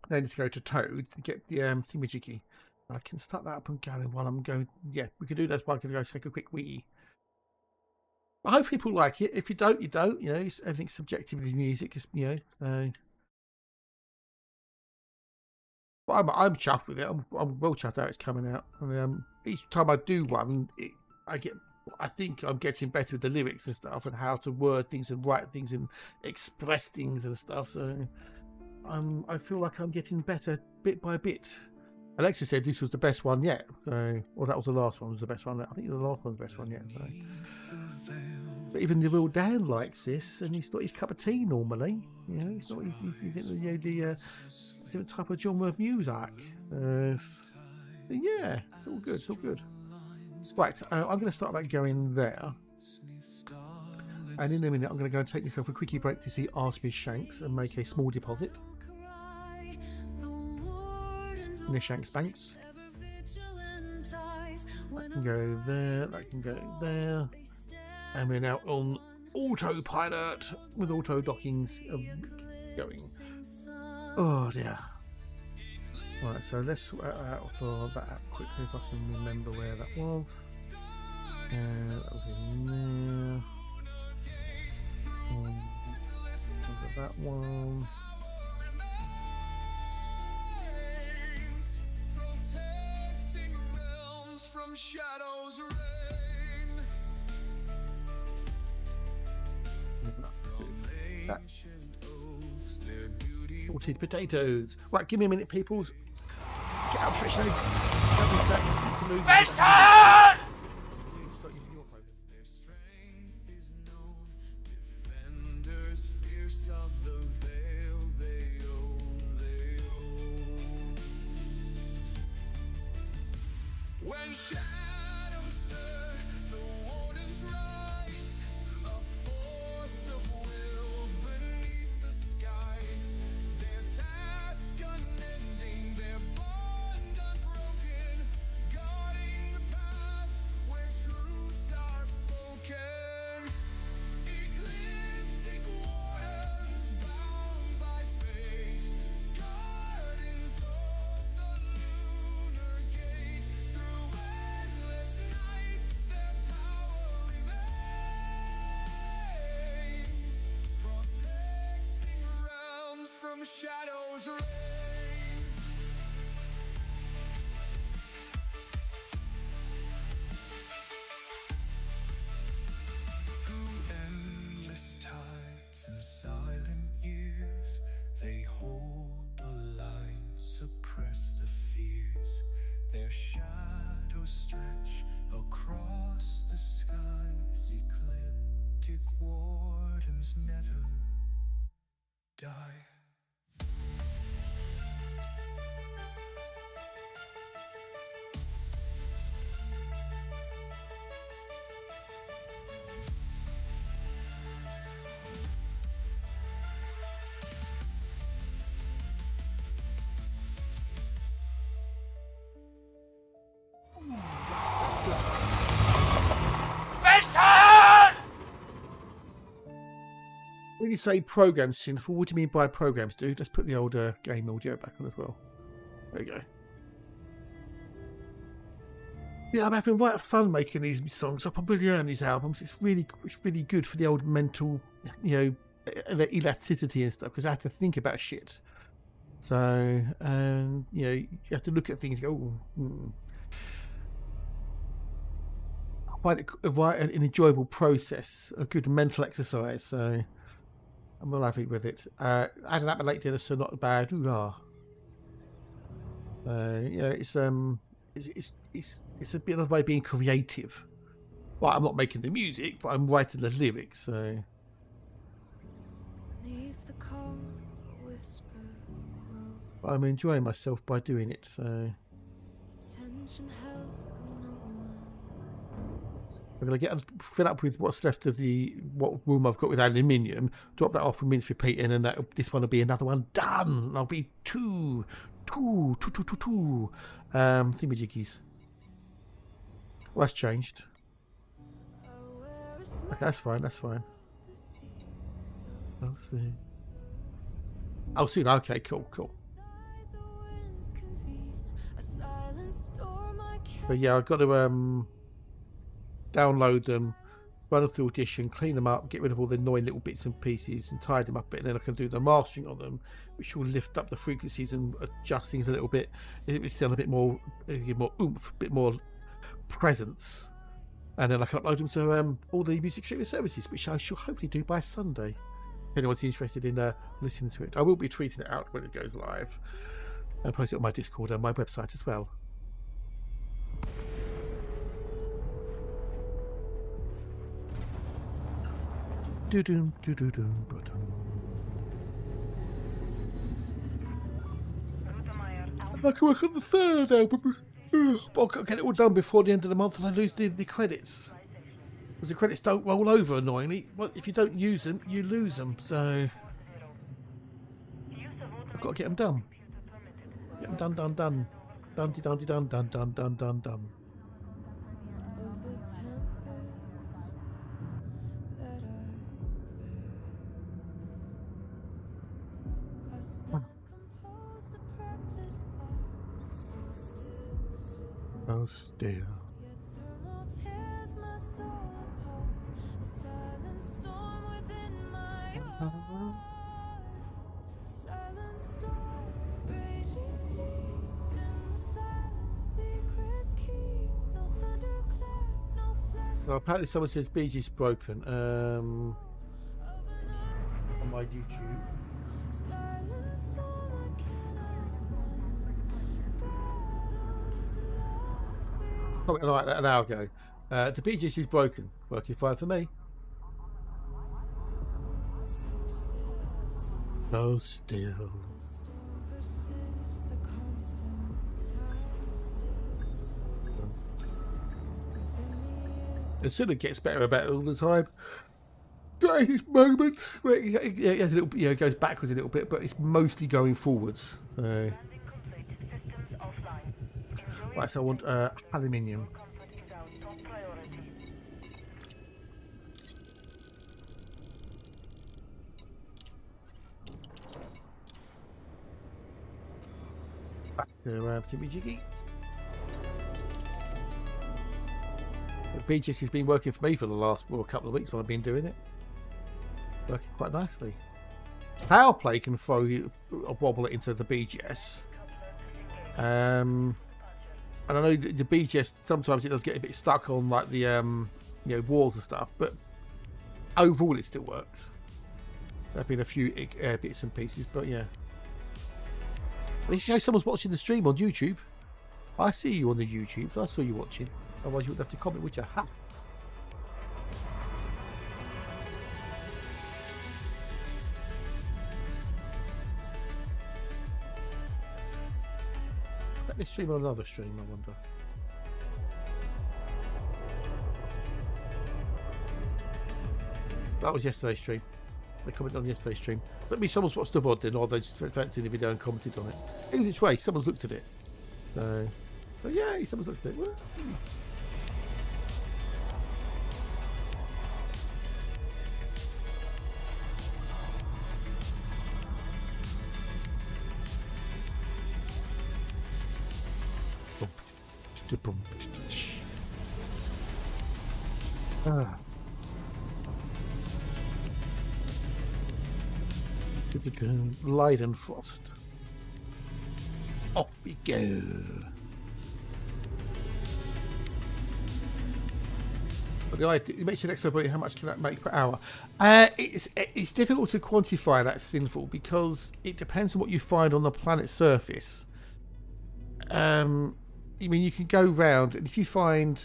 then need to go to Toad to get the thingamajiggy. I can start that up and going while I'm going. Yeah, we can do that while I can go take a quick wee. I hope people like it. If you don't, you don't. You know, everything's subjective with music. You know, so. But I'm chuffed with it. I'm well chuffed how it's coming out. And each time I do one, I think I'm getting better with the lyrics and stuff and how to word things and write things and express things and stuff. So I feel like I'm getting better bit by bit. Alexa said this was the best one yet. So, or that was the last one was the best one. I think the last one's the best one yet. So. But even the real Dan likes this, and it's not his cup of tea normally. You know, it's not. He's into the different type of genre of music. Yeah, it's all good. It's all good. Right, I'm going to start about going there. And in a minute, I'm going to go and take myself a quickie break to see Artemis Shanks and make a small deposit in the Shanks Banks. That can go there, that can go there. And we're now on autopilot with auto dockings going. Oh dear. Right, so let's sort out for that quickly if I can remember where that was. That was in there. That one. That. Salted potatoes. Right, give me a minute, peoples. Get out, stretch legs. Don't be snacks. To lose. When shadows stir, the wardens rise, a force of will beneath the skies. Their task unending, their bond unbroken, guarding the path where truths are spoken. Ecliptic waters bound by fate, gardens of the lunar gate. Through endless night, their power remains, protecting realms from shadows' reign. Through endless tides and silent years, they hold the line, suppress the fears. Their shadows stretch across the skies. Ecliptic wardens never die. When you say programs, Sinful, what do you mean by programs, dude? Let's put the old game audio back on as well. There you go. Yeah, I'm having right fun making these songs. I probably learn these albums. It's really good for the old mental, elasticity and stuff, because I have to think about shit. So, you have to look at things and go, I find it an enjoyable process, a good mental exercise. So, I'm well happy with it. I had an late dinner, so not bad. It's a bit of a way of being creative. Well, I'm not making the music, but I'm writing the lyrics. So. But I'm enjoying myself by doing it. So. I'm going to fill up with what's left of what room I've got with aluminium, drop that off for mince repeating, and this one will be another one done. I'll be two thingamajiggies. Well, that's changed. Okay, that's fine. Oh, soon. Okay, cool. But yeah, I've got to download them, run them through Audition, clean them up, get rid of all the annoying little bits and pieces and tie them up a bit, and then I can do the mastering on them, which will lift up the frequencies and adjust things a little bit. It's done a bit more oomph, a bit more presence, and then I can upload them to all the music streaming services, which I shall hopefully do by Sunday. If anyone's interested in listening to it, I will be tweeting it out when it goes live. And post it on my Discord and my website as well. Do-dum, do-do-dum, ba-dum. I can work on the third album, but I've got to get it all done before the end of the month, and I lose the credits. Because the credits don't roll over annoyingly. Well, if you don't use them, you lose them. So I've got to get them done. Get them done. Done. Of the tempest that I stand composed to practice art so still. Oh, still. Yet turmoil tears my soul apart. A silent storm within my heart. Silent storm raging deep in the silent secrets keep. No thunderclap, no flash. So apparently someone says BG's broken. On my YouTube. Silent storm I cannot run. Battles lost beat. Something like that an hour ago. The BG's is broken. Working fine for me. So still. The storm persists, a constant tide. Within me It sort of gets better and better all the time. There's this moment where it has a little, it goes backwards a little bit, but it's mostly going forwards. So. Right, so I want aluminium. Back to Timmy Jiggy. The BGS has been working for me for the last couple of weeks when I've been doing it. Working quite nicely. Power play can throw you a wobble it into the BGS. And I know the BGS sometimes it does get a bit stuck on like the walls and stuff, but overall it still works. There've been a few bits and pieces, but yeah. At least you know someone's watching the stream on YouTube. I see you on the YouTube, so I saw you watching. Otherwise you wouldn't have to comment, would you? Ha! Let me stream on another stream, I wonder. That was yesterday's stream. They commented on yesterday's stream. So that means someone's watched the VOD then, or they just fancied the video and commented on it. In which way, someone's looked at it. So yeah, someone's looked at it. Well, Light and frost. Off we go. It makes your next body. How much can that make per hour? It's difficult to quantify that sinful because it depends on what you find on the planet's surface. I mean, you can go round, and if you find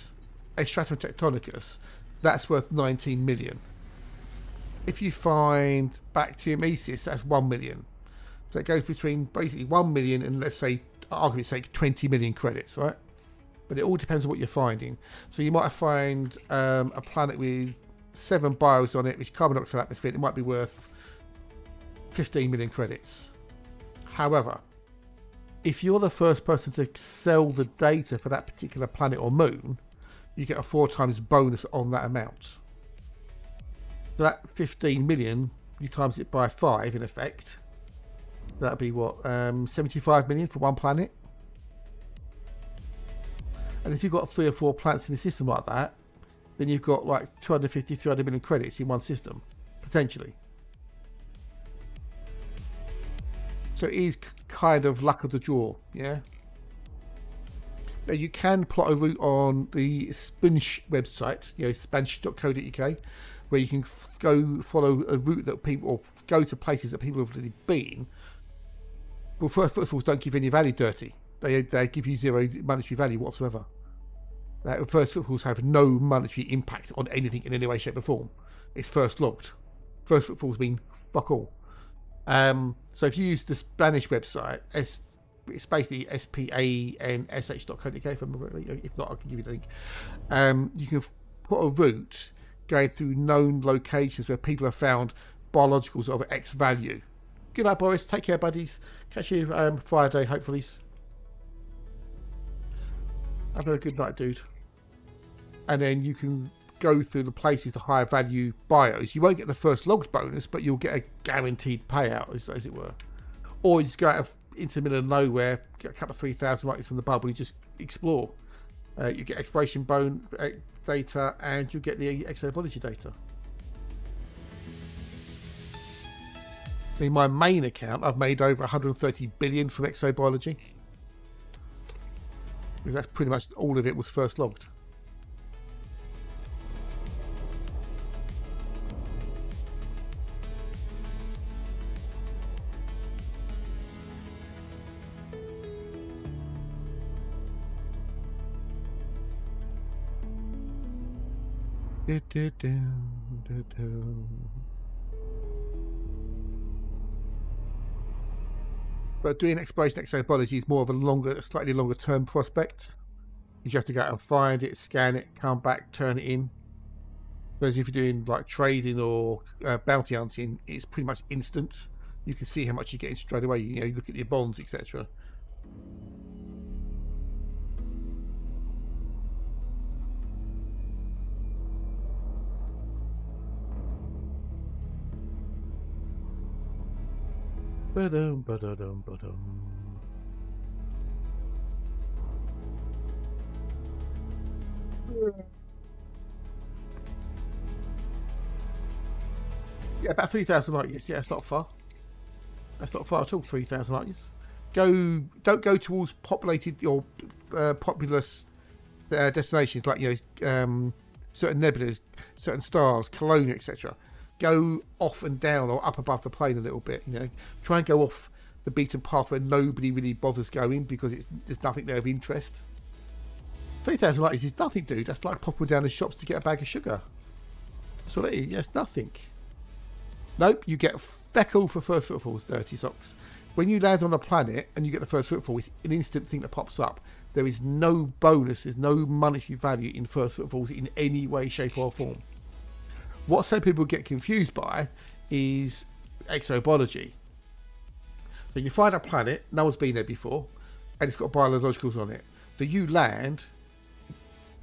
a stratum tectonicus, that's worth 19 million. If you find Bacteriomesis, that's 1 million. So it goes between basically 1 million and, let's say, argument's sake, 20 million credits, right? But it all depends on what you're finding. So you might find a planet with 7 bios on it, which carbon dioxide atmosphere, it might be worth 15 million credits. However, if you're the first person to sell the data for that particular planet or moon, you get a 4 times bonus on that amount. So that 15 million, you times it by 5 in effect. That'd be what, 75 million for one planet. And if you've got 3 or 4 planets in the system like that, then you've got like 250, 300 million credits in one system, potentially. So it is kind of luck of the draw, yeah. Now you can plot a route on the Spunch website, spanch.co.uk, where you can go follow a route that people, or go to places that people have already been. Well, first footfalls don't give any value, Dirty. They give you 0 monetary value whatsoever. First footfalls have no monetary impact on anything in any way, shape or form. It's first logged. First footfalls mean fuck all. So if you use the Spanish website, it's basically spansh.co.uk. If not, I can give you the link. You can put a route going through known locations where people have found biologicals of X value. Good night, Boris. Take care, buddies. Catch you Friday, hopefully. Have a good night, dude. And then you can go through the places to higher value bios. You won't get the first logged bonus, but you'll get a guaranteed payout, as it were. Or you just go out into the middle of nowhere, get a couple of 3,000 lights from the bubble, and you just explore. You get exploration bone data, and you get the exobiology data. In my main account, I've made over 130 billion from exobiology. Because that's pretty much all of it was first logged. But doing exploration exobiology is more of a slightly longer term prospect. You have to go out and find it, scan it, come back, turn it in. Whereas if you're doing like trading or bounty hunting, it's pretty much instant. You can see how much you're getting straight away. You look at your bonds, etc. Ba-dum, ba-da-dum, ba-dum. Yeah, about 3,000 light years. Yeah, it's not far. That's not far at all. 3,000 light years. Don't go towards populated or populous destinations like certain nebulas, certain stars, Colonia, etc. Go off and down or up above the plane a little bit. Try and go off the beaten path where nobody really bothers going because there's nothing there of interest. 3,000 light years is nothing, dude. That's like popping down the shops to get a bag of sugar. That's what it is. Yes, nothing. Nope, you get feckle for first footfalls, Dirty Socks. When you land on a planet and you get the first footfall, it's an instant thing that pops up. There is no bonus, there's no monetary value in first footfalls in any way, shape or form. What some people get confused by is exobiology. So you find a planet, no one's been there before, and it's got biologicals on it. So you land,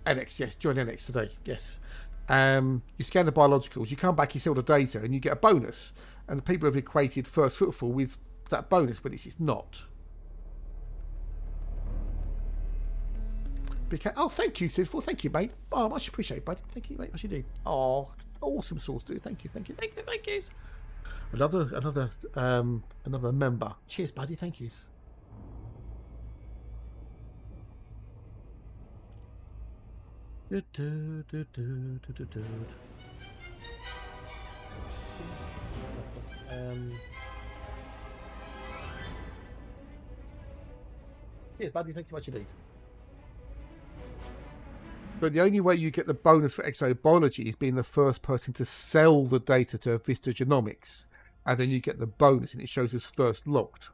Annex, yes, join Annex today, yes. You scan the biologicals, you come back, you see all the data, and you get a bonus. And the people have equated first footfall with that bonus, but it's not. Oh, thank you, Sid. Thank you, mate. Oh, much appreciated, bud. Thank you, mate. Much indeed. Oh, awesome sauce, dude. Thank you. Another member. Cheers, buddy. Thank yous. Cheers, buddy. Thank you much indeed. But the only way you get the bonus for exobiology is being the first person to sell the data to Vista Genomics, and then you get the bonus, and it shows as first logged.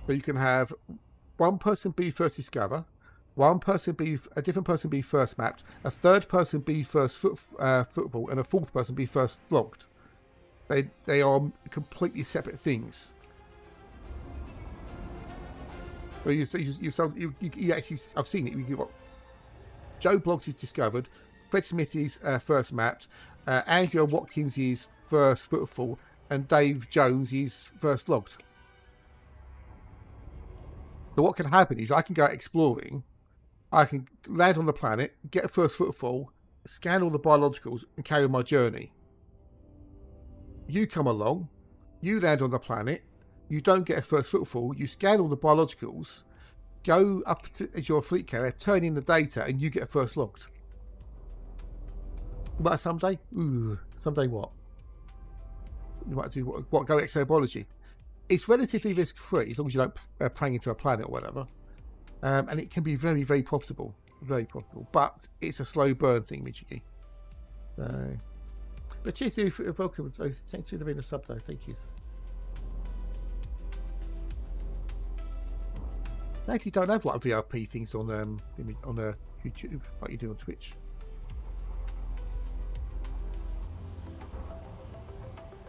But you can have one person be first discover, one person be a different person be first mapped, a third person be first footfall, and a fourth person be first logged. They are completely separate things. Well, you actually, I've seen it. You've got Joe Bloggs is discovered, Fred Smith is first mapped, Andrea Watkins is first footfall, and Dave Jones is first logged. So what can happen is I can go out exploring, I can land on the planet, get a first footfall, scan all the biologicals, and carry on my journey. You come along, you land on the planet, you don't get a first footfall, you scan all the biologicals, go up to your fleet carrier, turn in the data, and you get a first logged. But someday? Ooh, someday what? You might do what go exobiology. It's relatively risk-free as long as you don't prang into a planet or whatever. And it can be very, very profitable. Very profitable. But it's a slow burn thing, Michiki. So, but cheers to you. Welcome. Thanks for being a sub, though. Thank you. I actually don't have like VRP things on YouTube like you do on Twitch.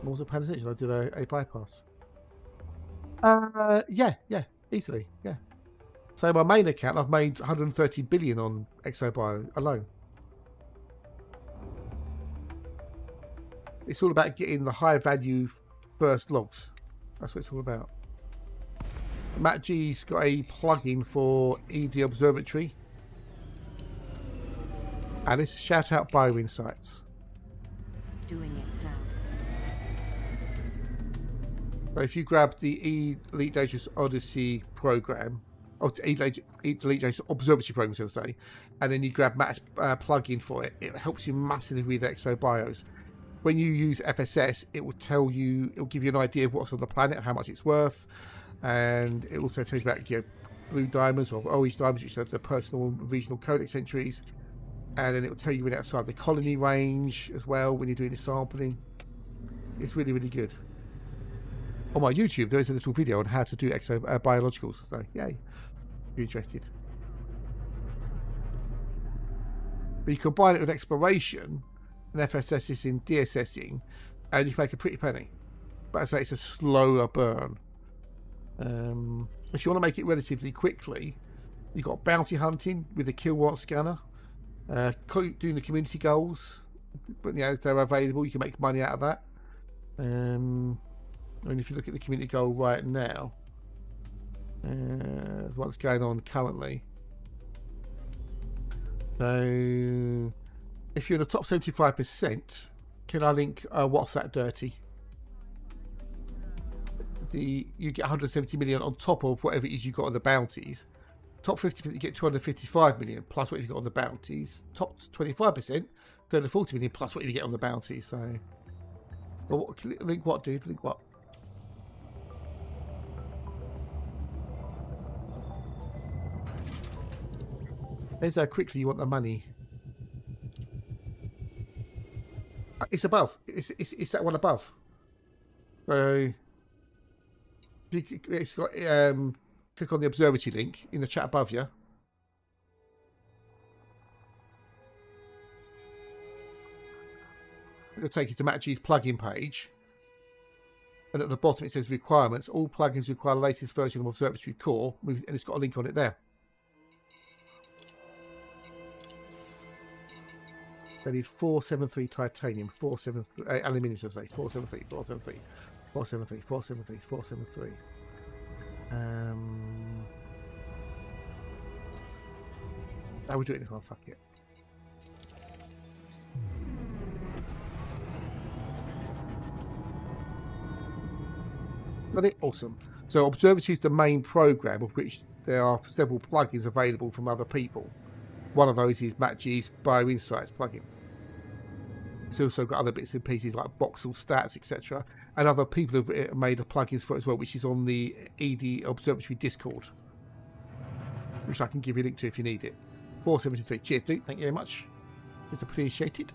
What was the plan? I did a bypass. Yeah, easily, yeah. So my main account, I've made 130 billion on ExoBio alone. It's all about getting the high value first logs. That's what it's all about. Matt G's got a plugin for ED Observatory. Alice, shout out BioInsights. Doing it now. So if you grab the Elite Dangerous Odyssey program, or Elite Dangerous Observatory program, should I say, and then you grab Matt's plugin for it, it helps you massively with ExoBios. When you use FSS, it will tell you, it will give you an idea of what's on the planet, how much it's worth, and it also tells you about blue diamonds or orange diamonds, which are the personal and regional codex entries, and then it will tell you when outside the colony range as well when you're doing the sampling. It's really, really good. On my YouTube, there is a little video on how to do biologicals, so yay, if you're interested. But you combine it with exploration and FSSing, DSSing, and you can make a pretty penny. But as I say, it's a slower burn. If you want to make it relatively quickly, you've got bounty hunting with the kilowatt scanner, doing the community goals, but if they're available, you can make money out of that. And if you look at the community goal right now, what's going on currently. So if you're in the top 75%, can I link what's that dirty? You get 170 million on top of whatever it is you got on the bounties. Top 50%, you get 255 million plus what you got on the bounties. Top 25%, 340 million plus what you get on the bounties. So, well, link what, dude? Link what? There's how quickly you want the money. It's above. It's that one above. So it's got click on the observatory link in the chat above you. It'll take you to Matt G's plugin page, and at the bottom it says requirements. All plugins require the latest version of Observatory Core, and it's got a link on it there. They need 473 titanium, 473 aluminium, should I say? 473, 473, 473, 473, 473. How we do it this one? Fuck it. Got it? Awesome. So Observatory is the main program of which there are several plugins available from other people. One of those is Matt G's BioInsights plugin. It's also got other bits and pieces like Voxel stats, etc. And other people have made plugins for it as well, which is on the ED Observatory Discord, which I can give you a link to if you need it. 473. Cheers, dude. Thank you very much. It's appreciated.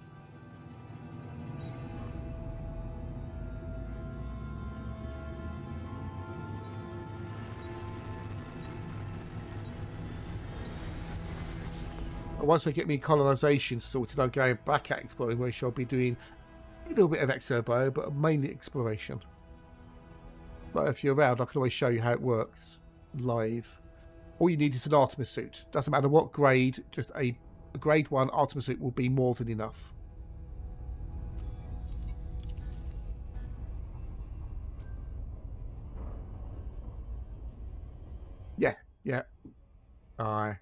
Once I get me colonisation sorted, I'm going back at exploring, where I'll be doing a little bit of exobio, but mainly exploration. But if you're around, I can always show you how it works live. All you need is an Artemis suit. Doesn't matter what grade, just a grade 1 Artemis suit will be more than enough. Yeah. Aye.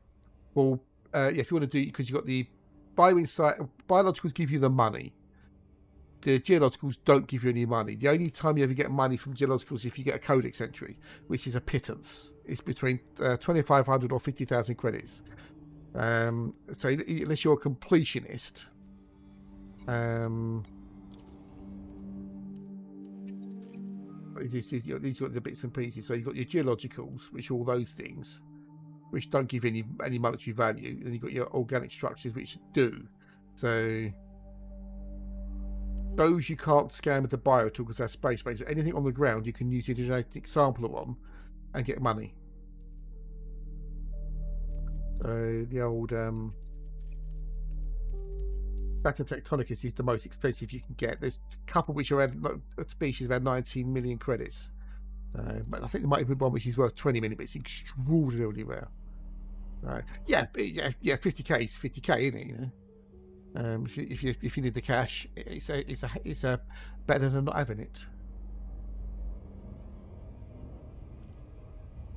Well, yeah, if you want to do, because you've got the biologicals give you the money. The geologicals don't give you any money. The only time you ever get money from geologicals is if you get a codex entry, which is a pittance. It's between 2,500 or 50,000 credits. So unless you're a completionist, these are the bits and pieces. So you've got your geologicals, which are all those things, which don't give any monetary value. Then you've got your organic structures, which do. So those you can't scan with the bio tool because they're space-based. Anything on the ground you can use your genetic sampler on and get money. So the old Saturn Tectonicus is the most expensive you can get. There's a couple which are a species around 19 million credits. But I think there might even be one which is worth 20 million, but it's extraordinarily rare. Right. Yeah, 50k is 50k, isn't it? You know. If you need the cash, it's better than not having it.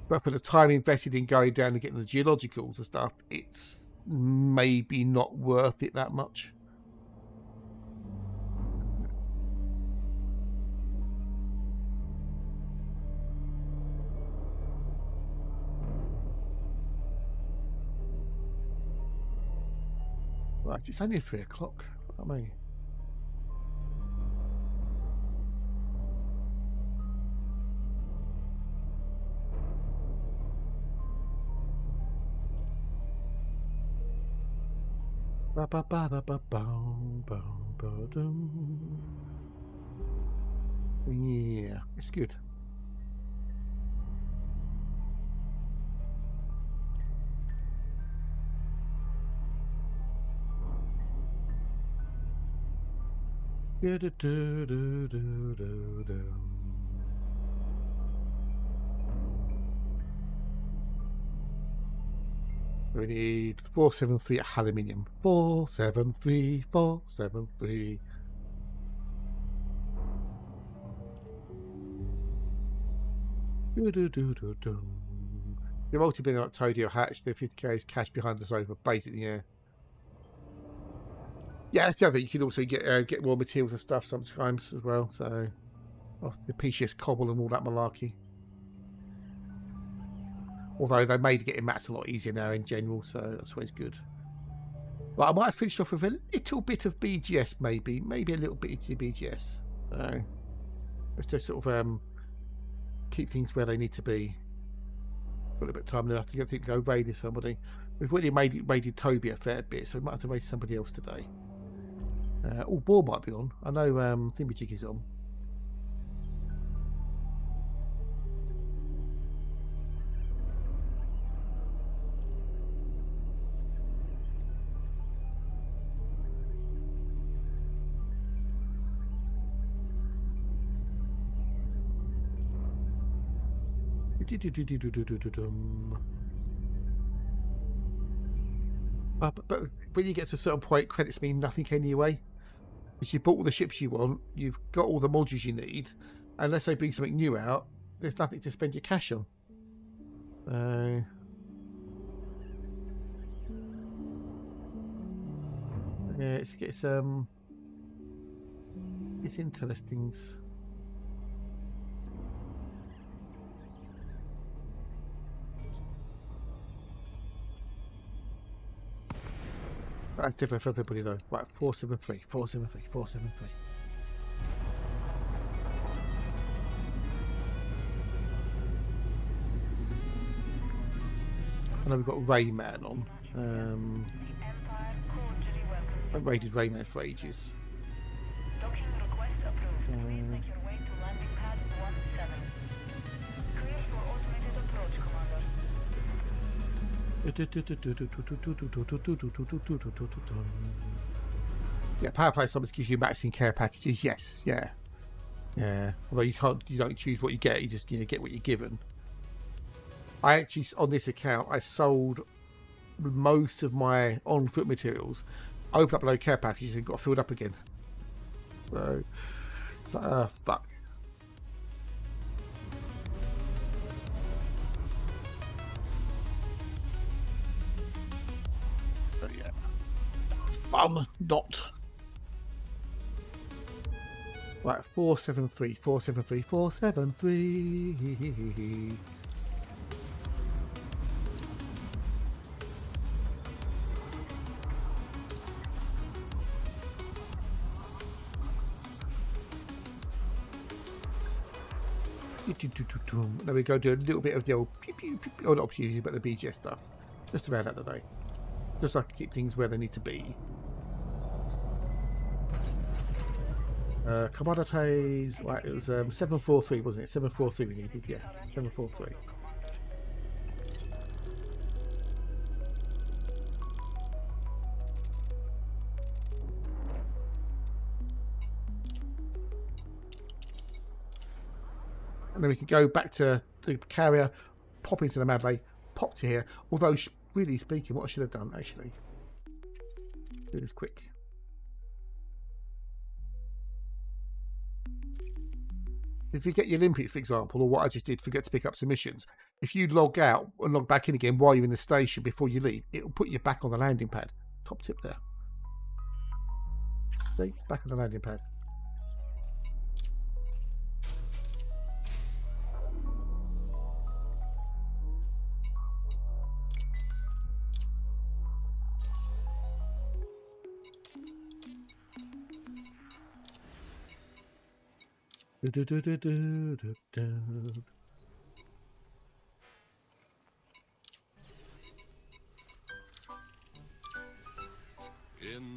But for the time invested in going down and getting the geologicals and stuff, it's maybe not worth it that much. Right, it's only 3 o'clock. Fuck me. Yeah, it's good. We need 473 aluminium. 473, 473. The multi-billion Octodio hatch, the 50k is cash behind the sofa, basically, yeah. Yeah, that's the other thing. You can also get raw materials and stuff sometimes as well. So, the PCS cobble and all that malarkey. Although they made getting mats a lot easier now in general, so that's always good. Well, I might have finished off with a little bit of BGS, maybe a little bit of BGS. Let's just sort of keep things where they need to be. Got a little bit of time enough to go raiding somebody. We've already raided Toby a fair bit, so we might have to raid somebody else today. Ball might be on. I know Thingamajig is on. But when you get to a certain point, credits mean nothing anyway. Because you bought all the ships you want, you've got all the modules you need. Unless they bring something new out, there's nothing to spend your cash on. Yeah, it's interesting. That's different for everybody though. Right, 473, 473, 473. I know we've got Rayman on. I haven't raided Rayman for ages. Docking request approved. Please make your way to landing pad 17. Clear for automated approach, Commander. Yeah, power play sometimes gives you maxing care packages. Yes, yeah. Although you don't choose what you get. You just get what you're given. I actually, on this account, I sold most of my on-foot materials, opened up a load of care packages, and got filled up again. So, fuck. But yeah, it's fun, not. Right, 473, 473, 473. Then we go do a little bit of the old pew pew pew, or not pew, but the BGS stuff, just to round out the day, just so I can keep things where they need to be. Commodities, right? It was 743, wasn't it? 743 we needed, yeah, 743. And then we can go back to the carrier, pop into the Madley, pop to here. Although, really speaking, what I should have done, actually, do this quick. If you get the Olympics, for example, or what I just did, forget to pick up submissions, if you log out and log back in again while you're in the station before you leave, it will put you back on the landing pad. Top tip there. See? Back on the landing pad. In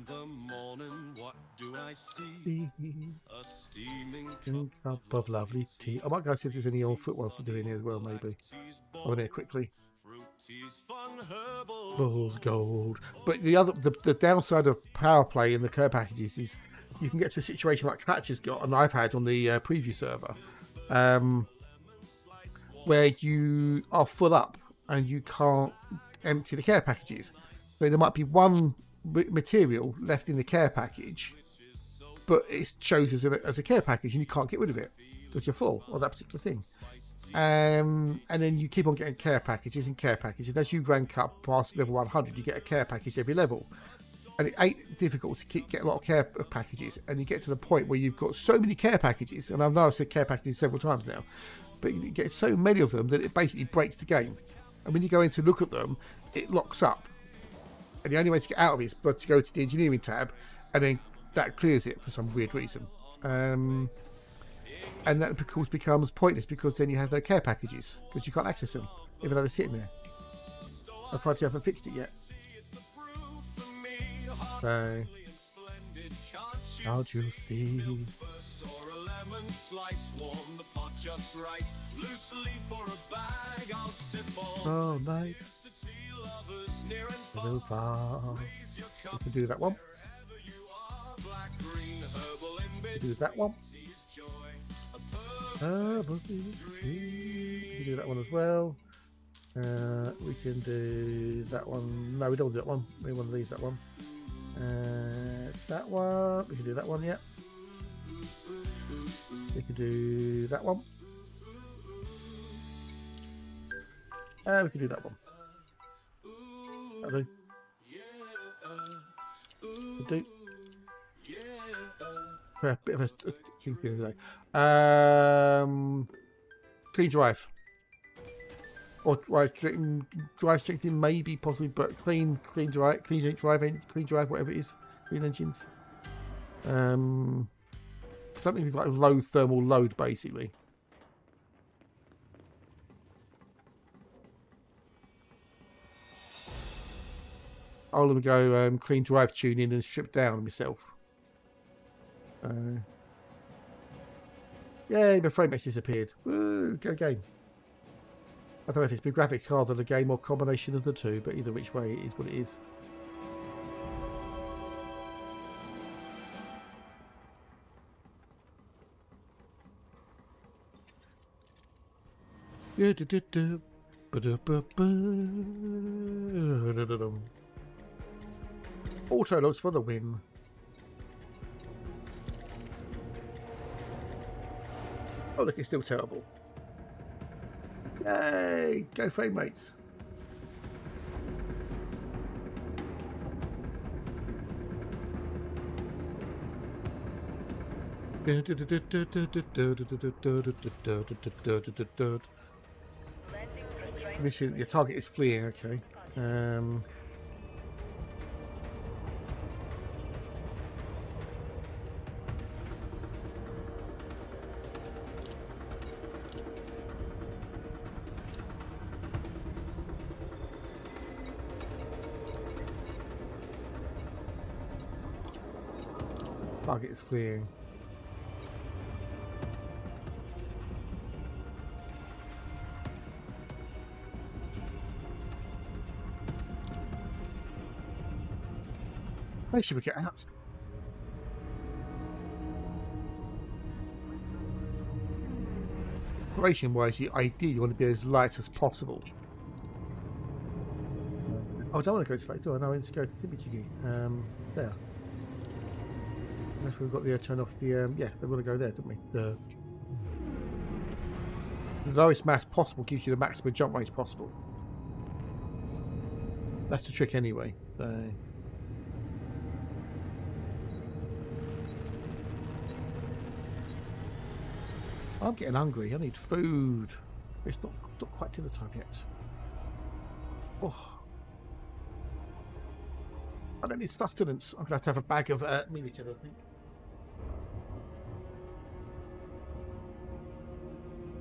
the morning, what do I see? A steaming cup of lovely tea. I might go see if there's any old footballs to do in here as well, maybe. Over there quickly. Bulls gold. But the downside of power play in the care packages is you can get to a situation like Catcher's got, and I've had on the preview server, where you are full up and you can't empty the care packages. So there might be one material left in the care package, but it's chosen as a care package and you can't get rid of it because you're full of that particular thing. And then you keep on getting care packages and care packages. As you rank up past level 100, you get a care package every level. And it ain't difficult to get a lot of care packages, and you get to the point where you've got so many care packages, and I know I've said care packages several times now, but you get so many of them that it basically breaks the game. And when you go in to look at them, it locks up. And the only way to get out of it is but to go to the engineering tab, and then that clears it for some weird reason. And that, of course, becomes pointless because then you have no care packages because you can't access them, even though they're sitting there. I've tried to haven't fixed it yet. So, can't you see? Oh, night. So far. We can do that one. We can do that one. We can do that one as well. We can do that one. No, we don't want to do that one. We want to leave that one. That one. We can do that one, yeah. We can do that one. We can do that one. That'll do. That'll do. A bit of a thing today. Clean drive. Or drive strengthening, maybe, possibly, but clean drive, whatever it is, clean engines. Something with like low thermal load, basically. I'll let me go clean drive tuning and strip down myself. Yay, my frame has disappeared. Woo, go game. I don't know if it's been graphics card of the game or combination of the two, but either which way, it is what it is. Auto logs for the win. Oh look, it's still terrible. Yay! Go frame mates. Mission, your target is fleeing, okay. Target is fleeing. Where should we get out? Operation-wise, you ideally want to be as light as possible. Oh, I don't want to go to Slate, do I? No, I need to go to Timothy. There. Unless we've got the turn off the yeah, we want to go there, don't we? The lowest mass possible gives you the maximum jump range possible. That's the trick anyway. So I'm getting hungry. I need food. It's not quite dinner time yet. Oh, I don't need sustenance. I'm gonna have to have a bag of mini cheddar, I think.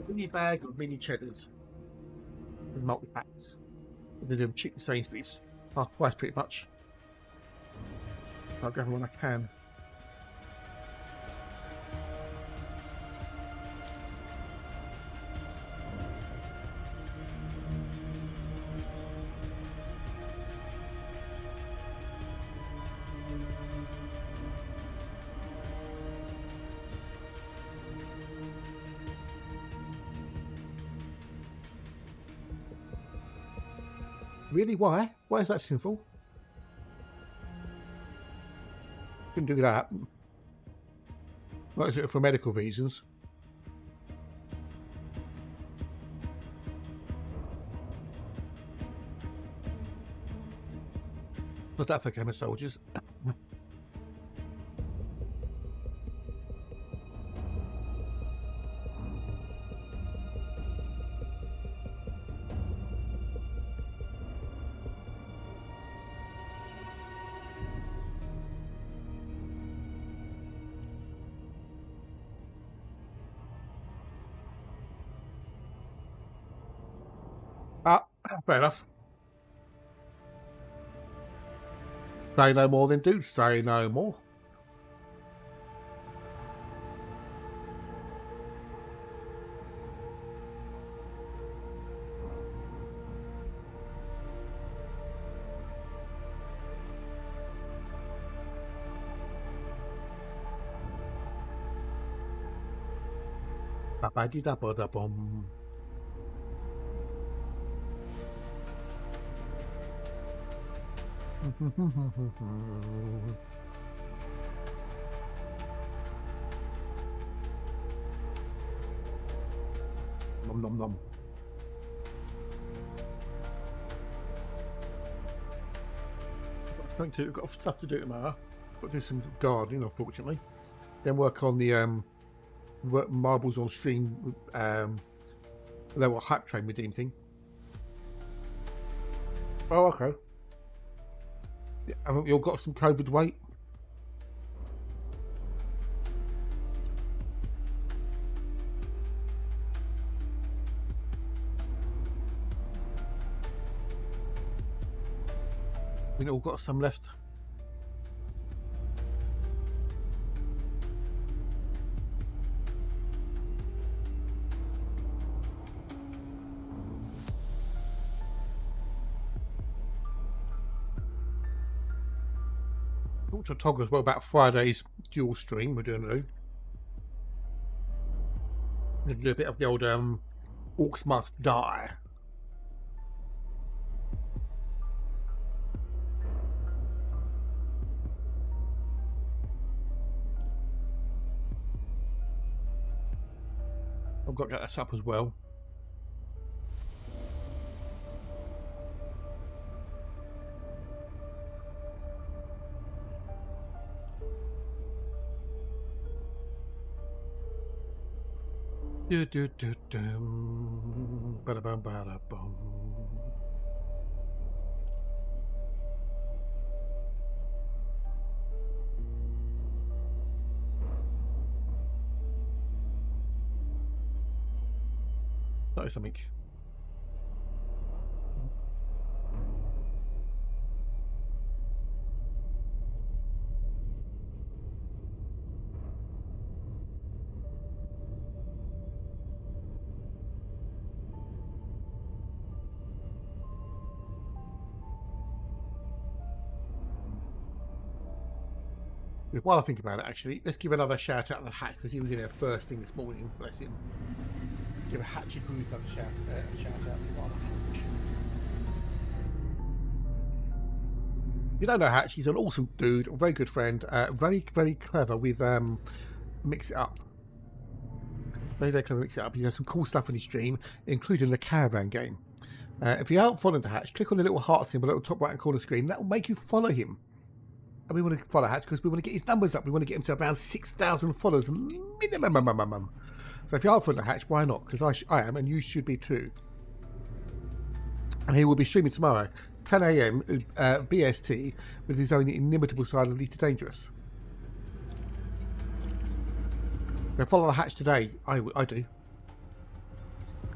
A mini bag of mini cheddars with multi packs. I'm gonna do them cheap at Sainsbury's. Half price, pretty much. I'll grab them when I can. Really? Why? Why is that sinful? Couldn't do that. Well, is it for medical reasons? Not that for Gamma soldiers. Ah, fair enough. Say no more, then do say no more. Ba-ba-dee-da-ba-da-bum. Nom nom nom. I've got stuff to do tomorrow. Got to do some gardening, unfortunately. Then work on the marbles on stream. They were hype train redeem thing. Oh, okay. Haven't you all got some COVID weight? We all got some left. Talk to Tog as well about Friday's dual stream we're doing. We're gonna do a bit of the old Orcs Must Die. I've got to get this up as well. Do do do dum, bada bum bada bum. That is something. While I think about it, actually, let's give another shout out to the Hatch because he was in there first thing this morning. Bless him. Give a Hatchy Booth another shout out to Hatch. You don't know Hatch, he's an awesome dude, a very good friend, very, very clever with Mix It Up. Very, very clever Mix It Up. He has some cool stuff on his stream, including the Caravan game. If you aren't following the Hatch, click on the little heart symbol at the top right hand corner screen. That will make you follow him. And we want to follow Hatch because we want to get his numbers up. We want to get him to around 6,000 followers minimum. So if you are following the Hatch, why not? Because I am, and you should be too. And he will be streaming tomorrow, 10 AM BST, with his own inimitable side of Elite Dangerous. So follow the Hatch today. I do.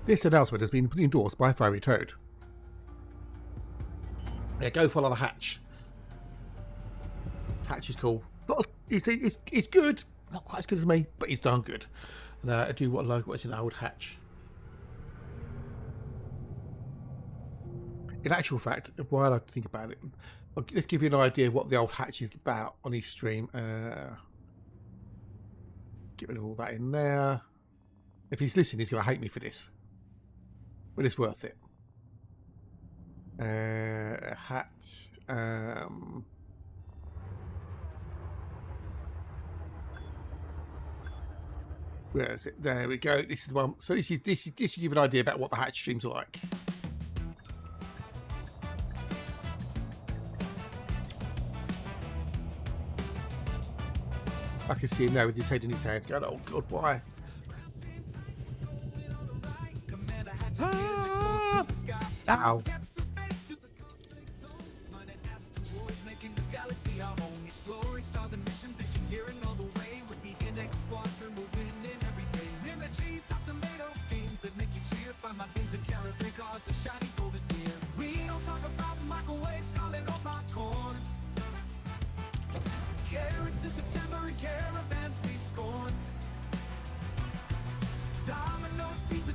This announcement has been endorsed by Fiery Toad. Yeah, go follow the Hatch. Hatch is cool. It's good. Not quite as good as me, but he's darn good. And I do like what's in the old Hatch. In actual fact, while I think about it, let's give you an idea of what the old Hatch is about on his stream. Get rid of all that in there. If he's listening, he's going to hate me for this. But it's worth it. Hatch. Where is it? There we go. This is the one. So this will give you an idea about what the Hatch streams are like. I can see him now with his head in his hands going, oh God, why? Ow.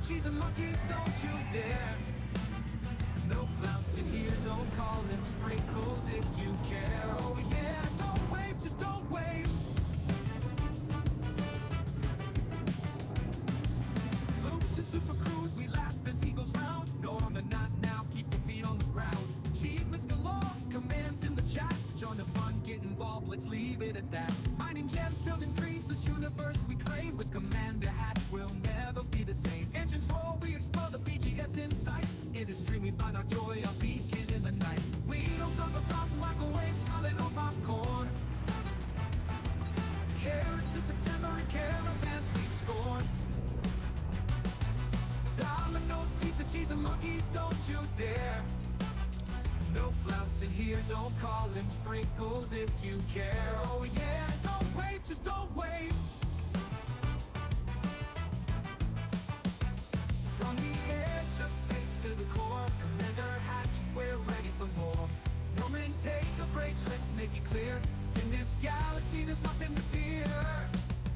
Cheese and monkeys, don't you dare. No flouncing here, don't call them sprinkles if you care. Oh yeah, don't wave, just don't wave. Loops and super crews, we laugh as he goes round. No, I'm not now, keep your feet on the ground. Achievements galore, commands in the chat. Join the fun, get involved, let's leave it at that. Mining gems, building dreams, this universe we claim. With Commander Hatch, we'll never be the same. Engines roll, we explore the BGS insight. In the stream, we find our joy, our beacon in the night. We don't talk about microwaves, calling on popcorn. Carrots to September and caravans we scorn. Dominoes, pizza, cheese, and monkeys, don't you dare. No flouncing here, don't call them sprinkles if you care. Oh yeah, don't wave, just don't wave. From the edge of space to the core, Commander Hatch, we're ready for more. No men, take a break, let's make it clear. In this galaxy, there's nothing to fear.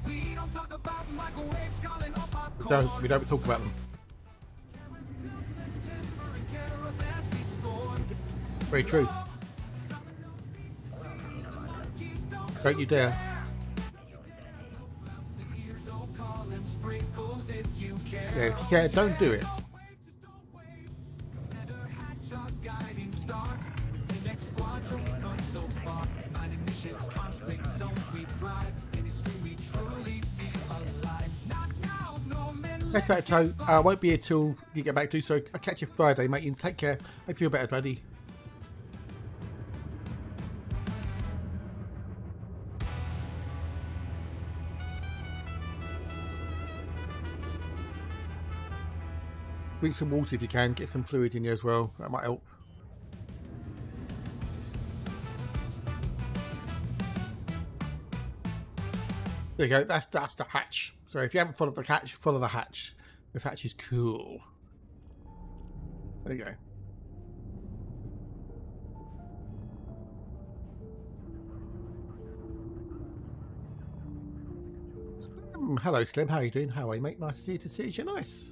We don't talk about microwaves, calling on popcorn. We don't talk about them. Very true. Don't you dare. Yeah, if you care, don't do it. That's that, Toe. I won't be here till you get back to, so I'll catch you Friday, mate. You take care. I feel better, buddy. Drink some water if you can. Get some fluid in there as well. That might help. There you go. That's the Hatch. So if you haven't followed the Hatch, follow the Hatch. This Hatch is cool. There you go. Hello, Slim. How are you doing? How are you, mate? Nice to see you. Nice.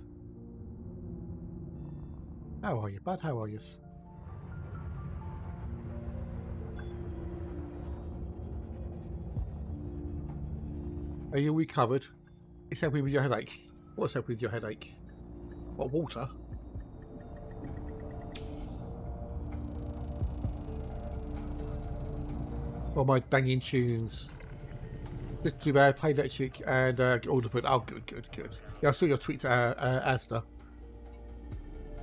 How are you, bud? How are you? Are you recovered? It's helping with your headache. What's helping with your headache? What, water? Or my banging tunes? Just too bad. Play electric and all the food. Oh, good, good, good. Yeah, I saw your tweet, Asda.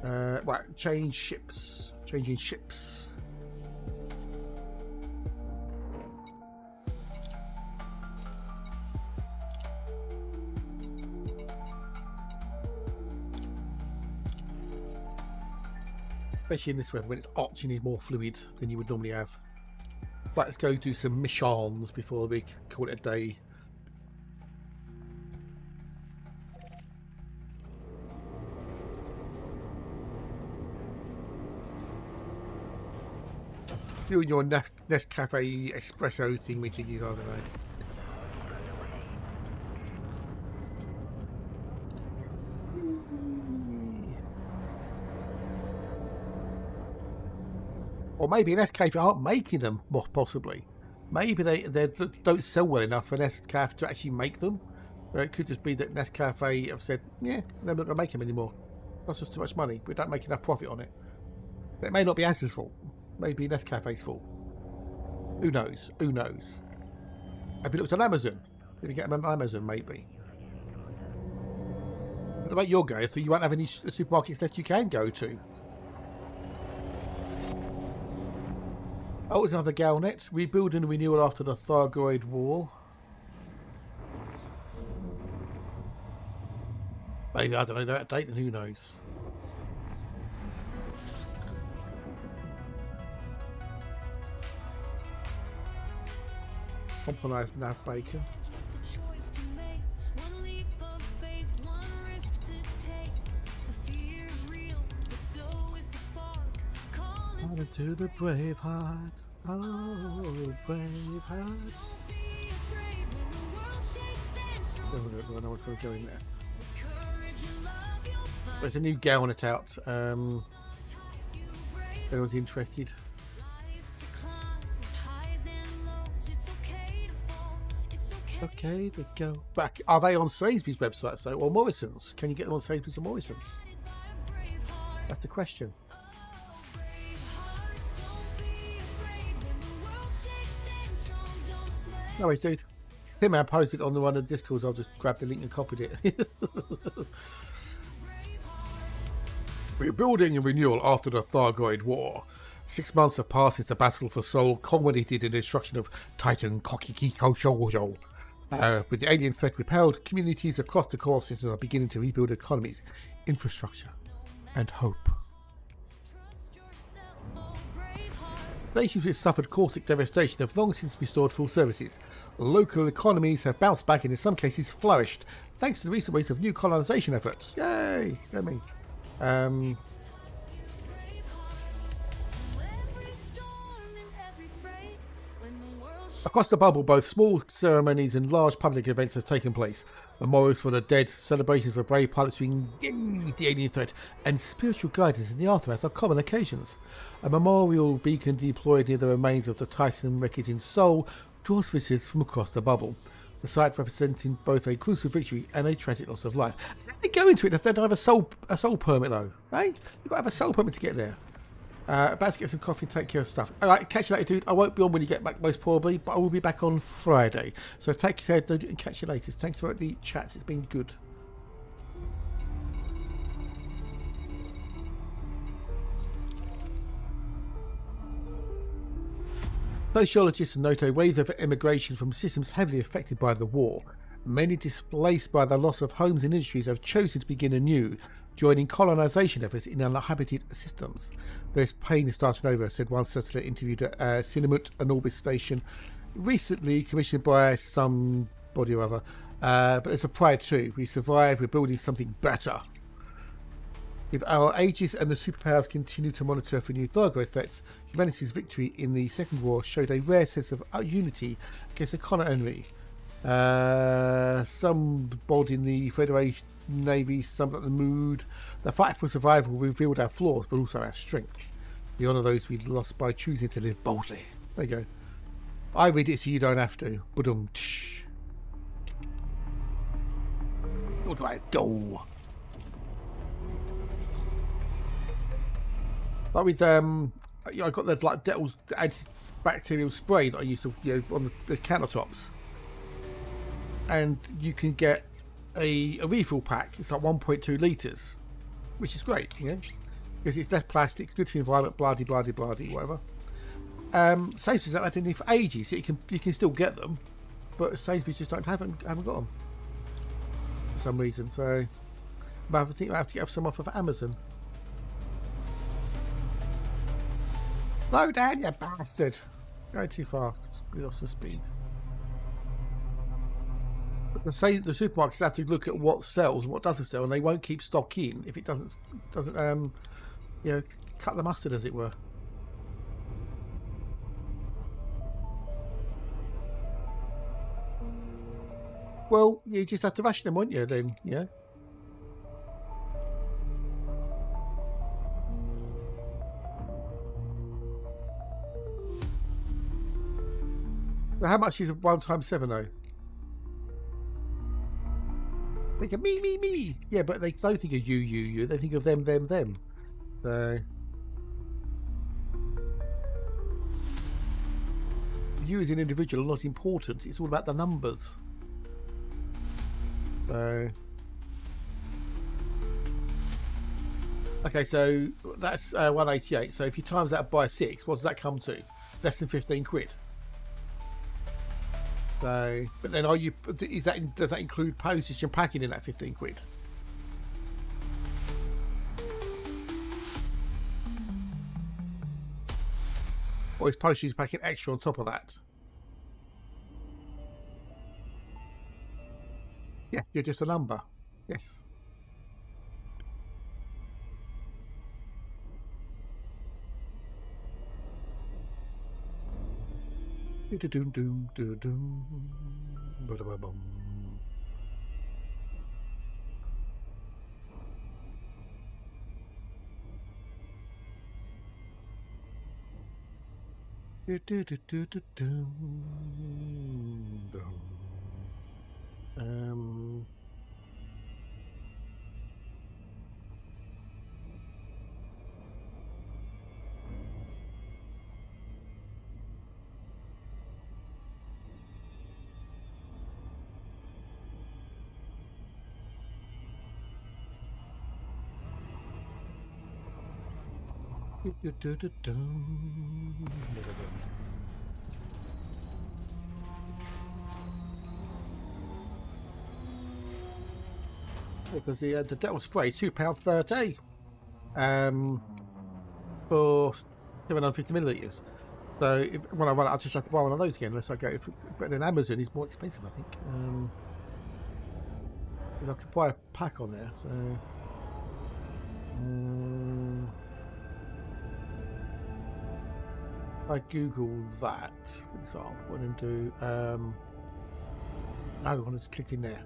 Right, change ships. Changing ships. Especially in this weather when it's hot, you need more fluid than you would normally have. Right, let's go do some missions before we call it a day. You and your Nescafe espresso thingy-jiggies, I don't know. Or maybe Nescafe aren't making them, more possibly. Maybe they don't sell well enough for Nescafe to actually make them. It could just be that Nescafe have said, yeah, they're not going to make them anymore. Costs us too much money. We don't make enough profit on it. It may not be Asda's fault. Maybe Nescafe's fault. Who knows? Who knows? Have you looked on Amazon? Did you get them on Amazon, maybe? The way you're going, you won't have any supermarkets left you can go to. Oh, it's another Galnet. Rebuilding and renewal after the Thargoid War. Maybe, I don't know, they're out of date, and who knows? Compromised nav bacon. To the brave heart, oh brave heart. I don't know what's going there. There's a new Galnet out. If anyone's interested. Okay, they go back. Are they on Sainsbury's website, though, or Morrison's? Can you get them on Sainsbury's or Morrison's? That's the question. No worries, dude. Tim man posted on the one of the Discords. I'll just grab the link and copied it. Rebuilding and renewal after the Thargoid War. 6 months have passed since the battle for Seoul culminated in the destruction of Titan Kokikiko Shoujo. With the alien threat repelled, communities across the core systems are beginning to rebuild economies, infrastructure, and hope. Nations which suffered caustic devastation have long since restored full services. Local economies have bounced back and in some cases flourished, thanks to the recent waves of new colonisation efforts. Yay! Go me. Across the bubble, both small ceremonies and large public events have taken place. Memorials for the dead, celebrations of brave pilots who engaged the alien threat, and spiritual guidance in the aftermath are common occasions. A memorial beacon deployed near the remains of the Titan wreckage in Seoul draws visitors from across the bubble. The site representing both a gruesome victory and a tragic loss of life. They go into it if they don't have a soul permit, though. Hey, you've got to have a soul permit to get there. About to get some coffee and take care of stuff. Alright, catch you later, dude. I won't be on when you get back, most probably, but I will be back on Friday. So take care, dude, and catch you later. Thanks for the chats. It's been good. Sociologists note a wave of immigration from systems heavily affected by the war. Many displaced by the loss of homes and industries have chosen to begin anew, joining colonisation efforts in uninhabited systems. There's pain in starting over, said one settler interviewed at Sinamut, an Orbis station, recently commissioned by somebody or other. But there's a pride too. We survived, we're building something better. If our ages and the superpowers continue to monitor for new Thargoid threats, humanity's victory in the Second War showed a rare sense of unity against a common enemy. Some bold in the Federation Navy, some at the mood. The fight for survival revealed our flaws, but also our strength. We honour those we lost by choosing to live boldly. There you go. I read it so you don't have to. Ba-dum-tsh. All drive, go. Like with I got the like Dettol's antibacterial spray that I used to on the countertops, and you can get a refill pack. It's like 1.2 litres, which is great, because it's less plastic, good for the environment, blah blah blah blah whatever. Sainsbury's haven't had any for ages, so you can still get them, but Sainsbury's just haven't got them for some reason. So I think I have to get some off of Amazon. Slow down, you bastard! Go too fast. We lost some speed. But the supermarkets have to look at what sells and what doesn't sell, and they won't keep stock in if it doesn't cut the mustard, as it were. Well, you just have to ration them, won't you? Then, yeah. How much is 1 times 7 though? They go me. Yeah, but they don't think of you. They think of them. So you as an individual are not important. It's all about the numbers. So okay, so that's 188. So if you times that by 6, what does that come to? Less than 15 quid. So, but then does that include postage and packing in that 15 quid? Or is postage and packing extra on top of that? Yeah, you're just a number. Yes. Because the Dettol spray £2.30 for 750 millilitres. So when I run it, I just have to buy one of those again unless I go. But then Amazon is more expensive, I think. I could buy a pack on there. So I Google that, for example, and do I want to click in there.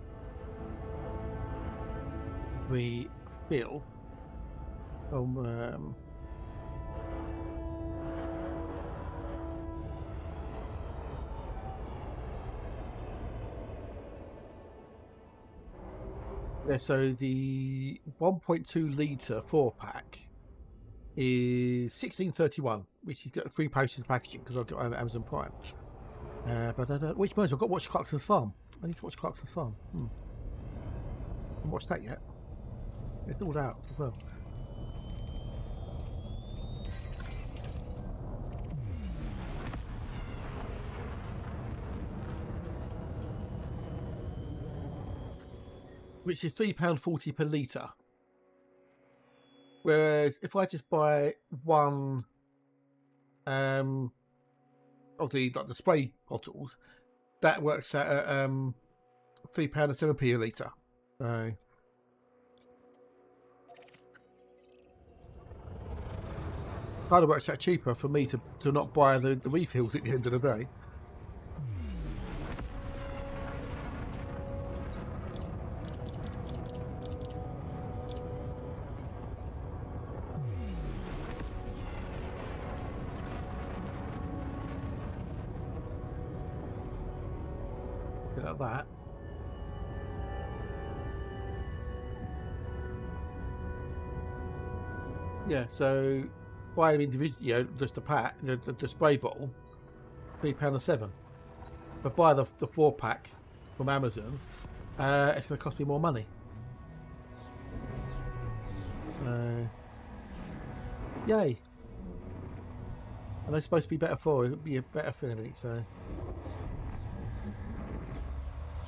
Refill. Yeah, so the 1.2 litre 4-pack is $16.31, which has got free postage packaging because I've got Amazon Prime. Which reminds me, I've got to watch Clarkson's Farm. I need to watch Clarkson's Farm. I haven't watched that yet. It's all out as well. Which is £3.40 per litre. Whereas if I just buy one of the spray bottles, that works out at £3.07 a litre. So kind of works out cheaper for me to not buy the refills at the end of the day. Like that. Yeah, so buy them individually, just a pack, the spray bottle, £3.07. But buy the 4-pack from Amazon, it's going to cost me more money. Yay! And they're supposed to be better for it, be better for everything. So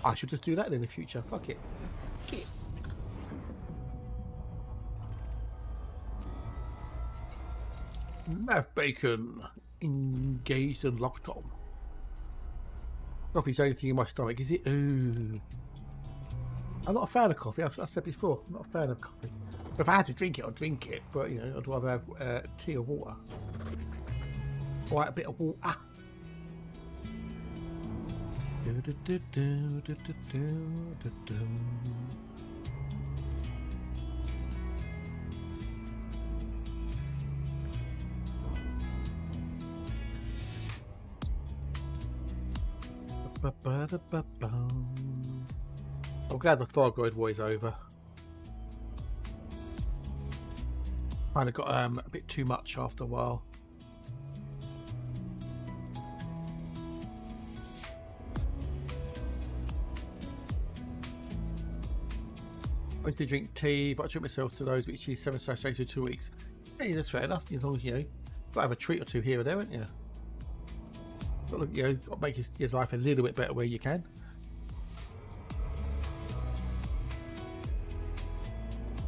I should just do that in the future. Fuck it. Nav bacon engaged and locked on. Coffee's the only thing in my stomach, is it? Ooh. I'm not a fan of coffee. I've said before, I'm not a fan of coffee. But if I had to drink it, I'd drink it. But I'd rather have tea or water. Quite a bit of water. I'm glad the thyroid war is over. Kind of got a bit too much after a while. I used to drink tea, but I took myself to those which is 7 sachets for 2 weeks. Hey, that's fair enough. As long as got to have a treat or two here or there, haven't you? Got to, got to make your life a little bit better where you can.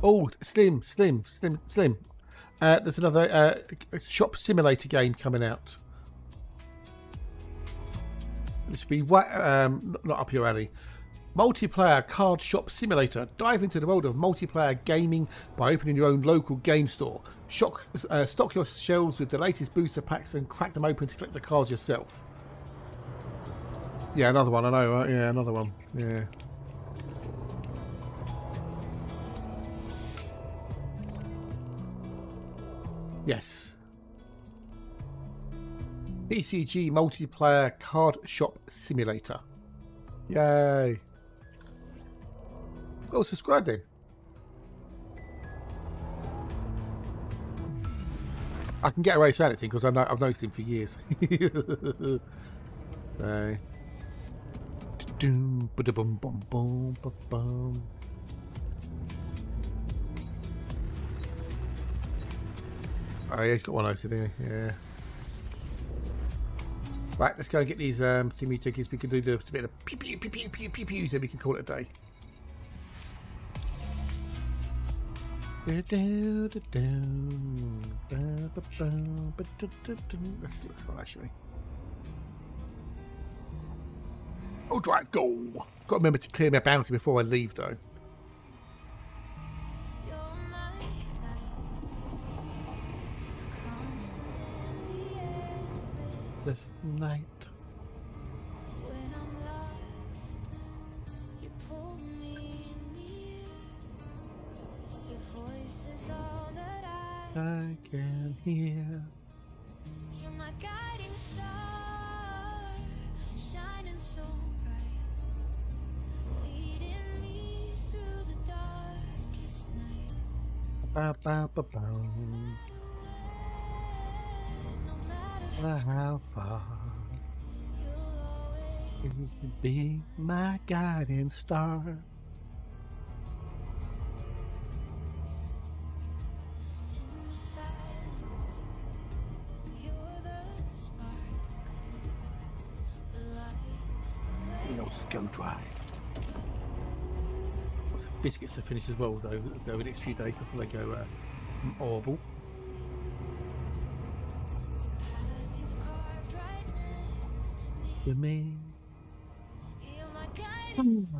Oh, slim. There's another shop simulator game coming out. This would be not up your alley. Multiplayer card shop simulator. Dive into the world of multiplayer gaming by opening your own local game store. Stock your shelves with the latest booster packs and crack them open to collect the cards yourself. Yeah, another one. I know, right? Yeah, another one. Yeah. Yes. PCG multiplayer card shop simulator. Yay. Oh, subscribe then. I can get away saying anything because I've noticed him for years. Oh, yeah, he's got one of those, didn't he? Yeah. Right, let's go and get these thingy tickets. We can do a bit of pew-pews, then we can call it a day. Let's do this one, actually. Oh, right, go. Got to remember to clear my bounty before I leave, though. This night. When I'm lost, you pull me in the air. Your voice is all that I can hear. You're my guiding star, shining so bright, leading me through the darkest night. Ba, ba, ba, ba. How far is to be my guiding star? Go dry. Got some biscuits to finish as well, though, the next few days before they go horrible. Me.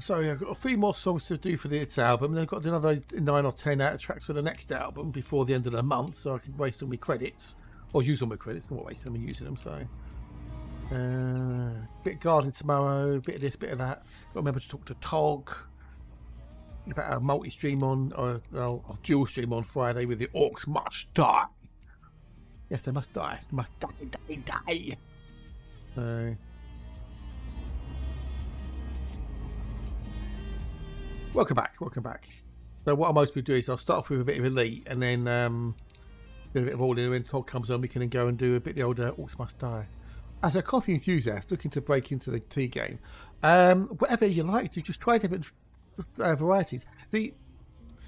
Sorry, I've got 3 more songs to do for this album, and I've got another 9 or 10 out of tracks for the next album before the end of the month, so I can waste all my credits, or use all my credits, not waste them and using them. So, bit of gardening tomorrow, bit of this, bit of that. Got to remember to talk to Tog about our multi-stream on, or dual stream on Friday with the Orcs Must Die. Yes, they must die. They must die. So. Welcome back. So what I mostly do is I'll start off with a bit of Elite, and then Then a bit of oil in, when Todd comes on, we can then go and do a bit of the old Orcs Must Die. As a coffee enthusiast looking to break into the tea game, whatever you like to, just try different varieties.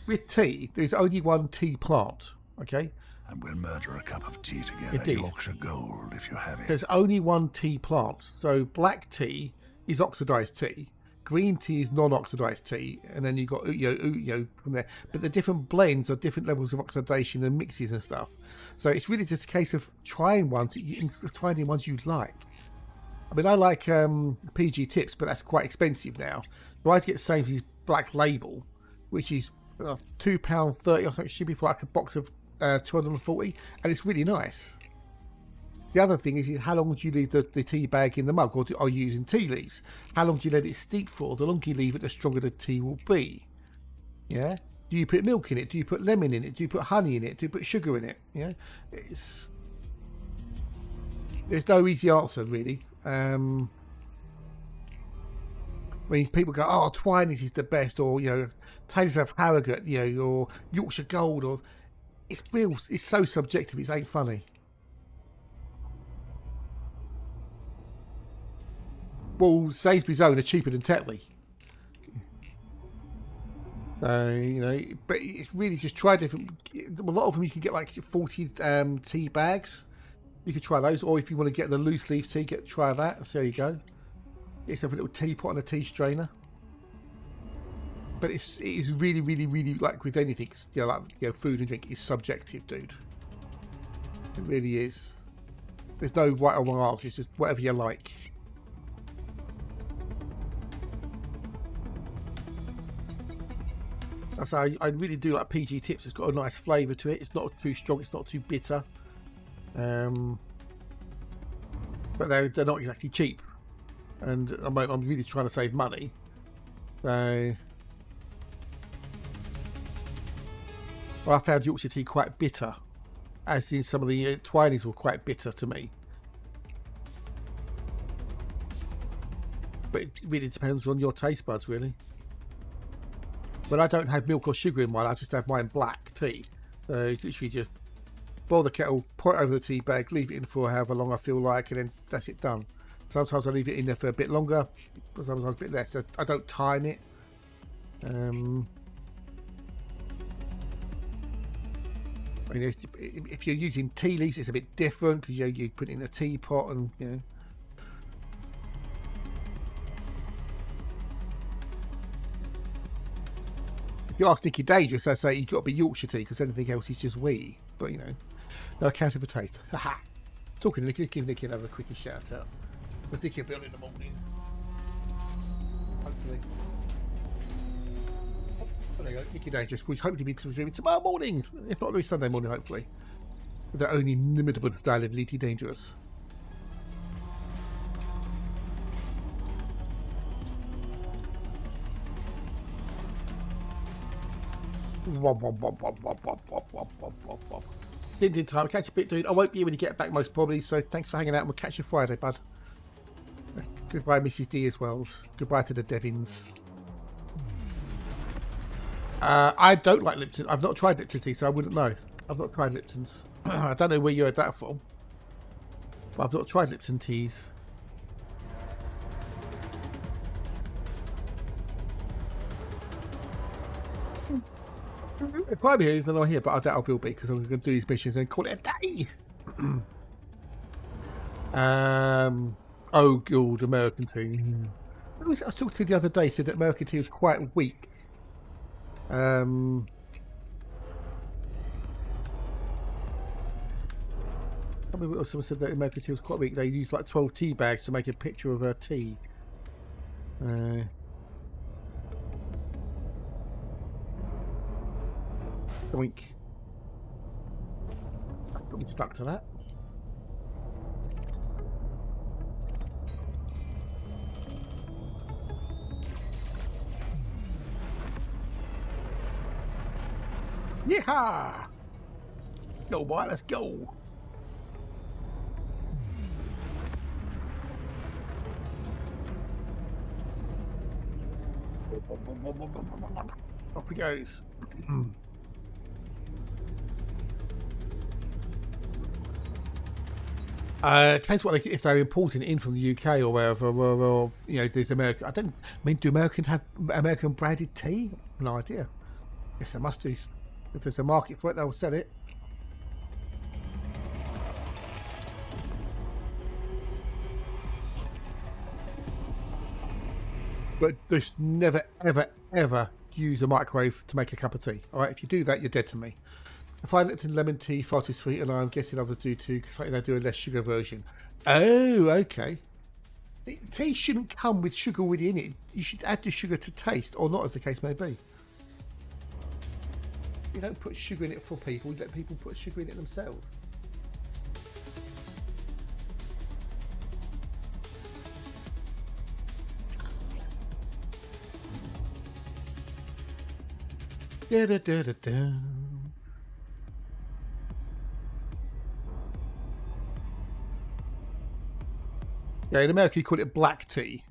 With tea, there's only one tea plant, okay? And we'll murder a cup of tea together. Indeed. Yorkshire Gold, if you have it. There's only one tea plant. So black tea is oxidized tea, green tea is non-oxidized tea, and then you've got uyo from there. But the different blends are different levels of oxidation and mixes and stuff. So it's really just a case of trying ones, finding ones you like. I mean, I like PG Tips, but that's quite expensive now. So I had to get Sainsbury's Black Label, which is £2.30 or something. It should be for like a box of 240, and it's really nice. The other thing is how long do you leave the tea bag in the mug, or are you using tea leaves? How long do you let it steep for? The longer you leave it, the stronger the tea will be. Yeah. Do you put milk in it? Do you put lemon in it? Do you put honey in it? Do you put sugar in it? Yeah. There's no easy answer really. When people go, oh, Twinings is the best, or Taylor's of Harrogate, or Yorkshire Gold, or it's so subjective. It ain't funny. Well, Sainsbury's own are cheaper than Tetley. So, but it's really just try different. A lot of them you can get like 40 tea bags. You could try those, or if you want to get the loose leaf tea, try that. So there you go. Get yourself a little teapot and a tea strainer. But it is really, really, really, like with anything, food and drink is subjective, dude. It really is. There's no right or wrong answer. It's just whatever you like. So I really do like PG Tips. It's got a nice flavour to it. It's not too strong. It's not too bitter. But they're not exactly cheap. And I'm really trying to save money. So I found Yorkshire tea quite bitter. As in some of the Twinings were quite bitter to me. But it really depends on your taste buds, really. When I don't have milk or sugar in mine, I just have mine black tea. So it's literally just boil the kettle, pour it over the tea bag, leave it in for however long I feel like, and then that's it done. Sometimes I leave it in there for a bit longer, but sometimes a bit less. So I don't time it. If you're using tea leaves, it's a bit different because you put it in a teapot and If you ask Nicky Dangerous, I say you've got to be Yorkshire tea because anything else is just wee. But no account of a taste. Haha. Talking to Nicky, give Nicky another quickie shout out. Because Nicky will be on in the morning. Hopefully. There you go, Nicky Dangerous. We hope to be streaming tomorrow morning, if not Sunday morning, hopefully. With the only inimitable style of Nicky Dangerous. Din time. Catch you a bit, dude. I won't be able to get back most probably, so thanks for hanging out and we'll catch you Friday, bud. Goodbye, Mrs. D as well. Goodbye to the Devins. I don't like Lipton. I've not tried Lipton tea, so I wouldn't know. I've not tried Lipton's. I don't know where you heard that from, but I've not tried Lipton teas. It might be than I hear, but I doubt I will be because I'm going to do these missions and call it a day. Oh, good, American tea. I was talking to the other day, said that American tea was quite weak. I remember someone said that American tea was quite weak. They used like 12 tea bags to make a picture of her tea. Wink. Got me stuck to that. Yeehaw! Go, boy, let's go. Off he goes. Depends what if they're importing it in from the UK or wherever, or you know, there's American. I mean, do Americans have American branded tea? No idea. Yes, they must do. If there's a market for it, they'll sell it. But just never, ever, ever use a microwave to make a cup of tea. All right, if you do that, you're dead to me. If I looked in lemon tea, far too sweet, and I'm guessing others do too, because they do a less sugar version. Oh, okay. Tea shouldn't come with sugar within it. You should add the sugar to taste, or not, as the case may be. You don't put sugar in it for people. You let people put sugar in it themselves. Da da da da da. Yeah, in America you call it black tea.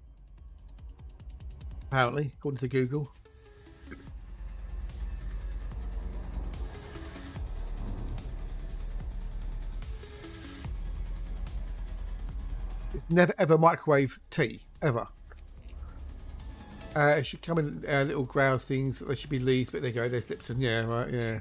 Apparently, according to Google. It's never ever microwave tea, ever. It should come in little ground things. They should be leaves, but there you go. There's Lipton. Yeah, right. Yeah.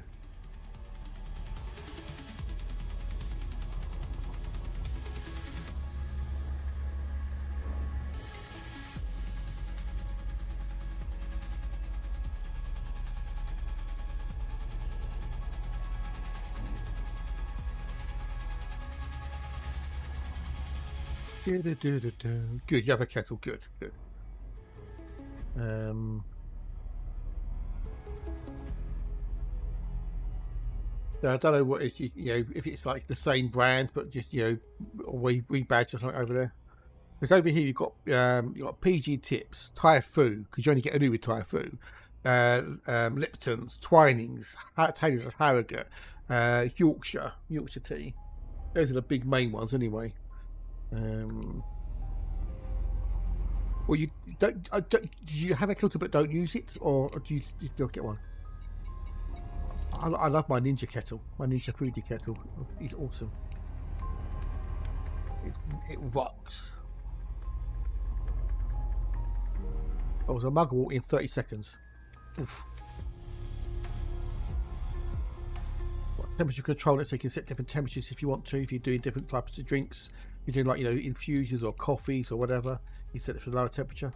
Good, you have a kettle. Good, good. I don't know what it, you know, if it's like the same brand, but just, you know, rebadge or something over there. Because over here you've got PG Tips, Thai Fu, because you only get a new with Thai Fu. Lipton's, Twinings, Taylor's and Harrogate, Yorkshire tea. Those are the big main ones, anyway. Well, you don't. Do you have a kettle but don't use it, or do you still get one? I love my Ninja kettle. My Ninja foodie kettle is awesome. It rocks. I was a muggle in 30 seconds. Oof. Temperature control it so you can set different temperatures if you want to. If you're doing different types of drinks, you're doing, like, you know, infusions or coffees or whatever, you set it for a lower temperature.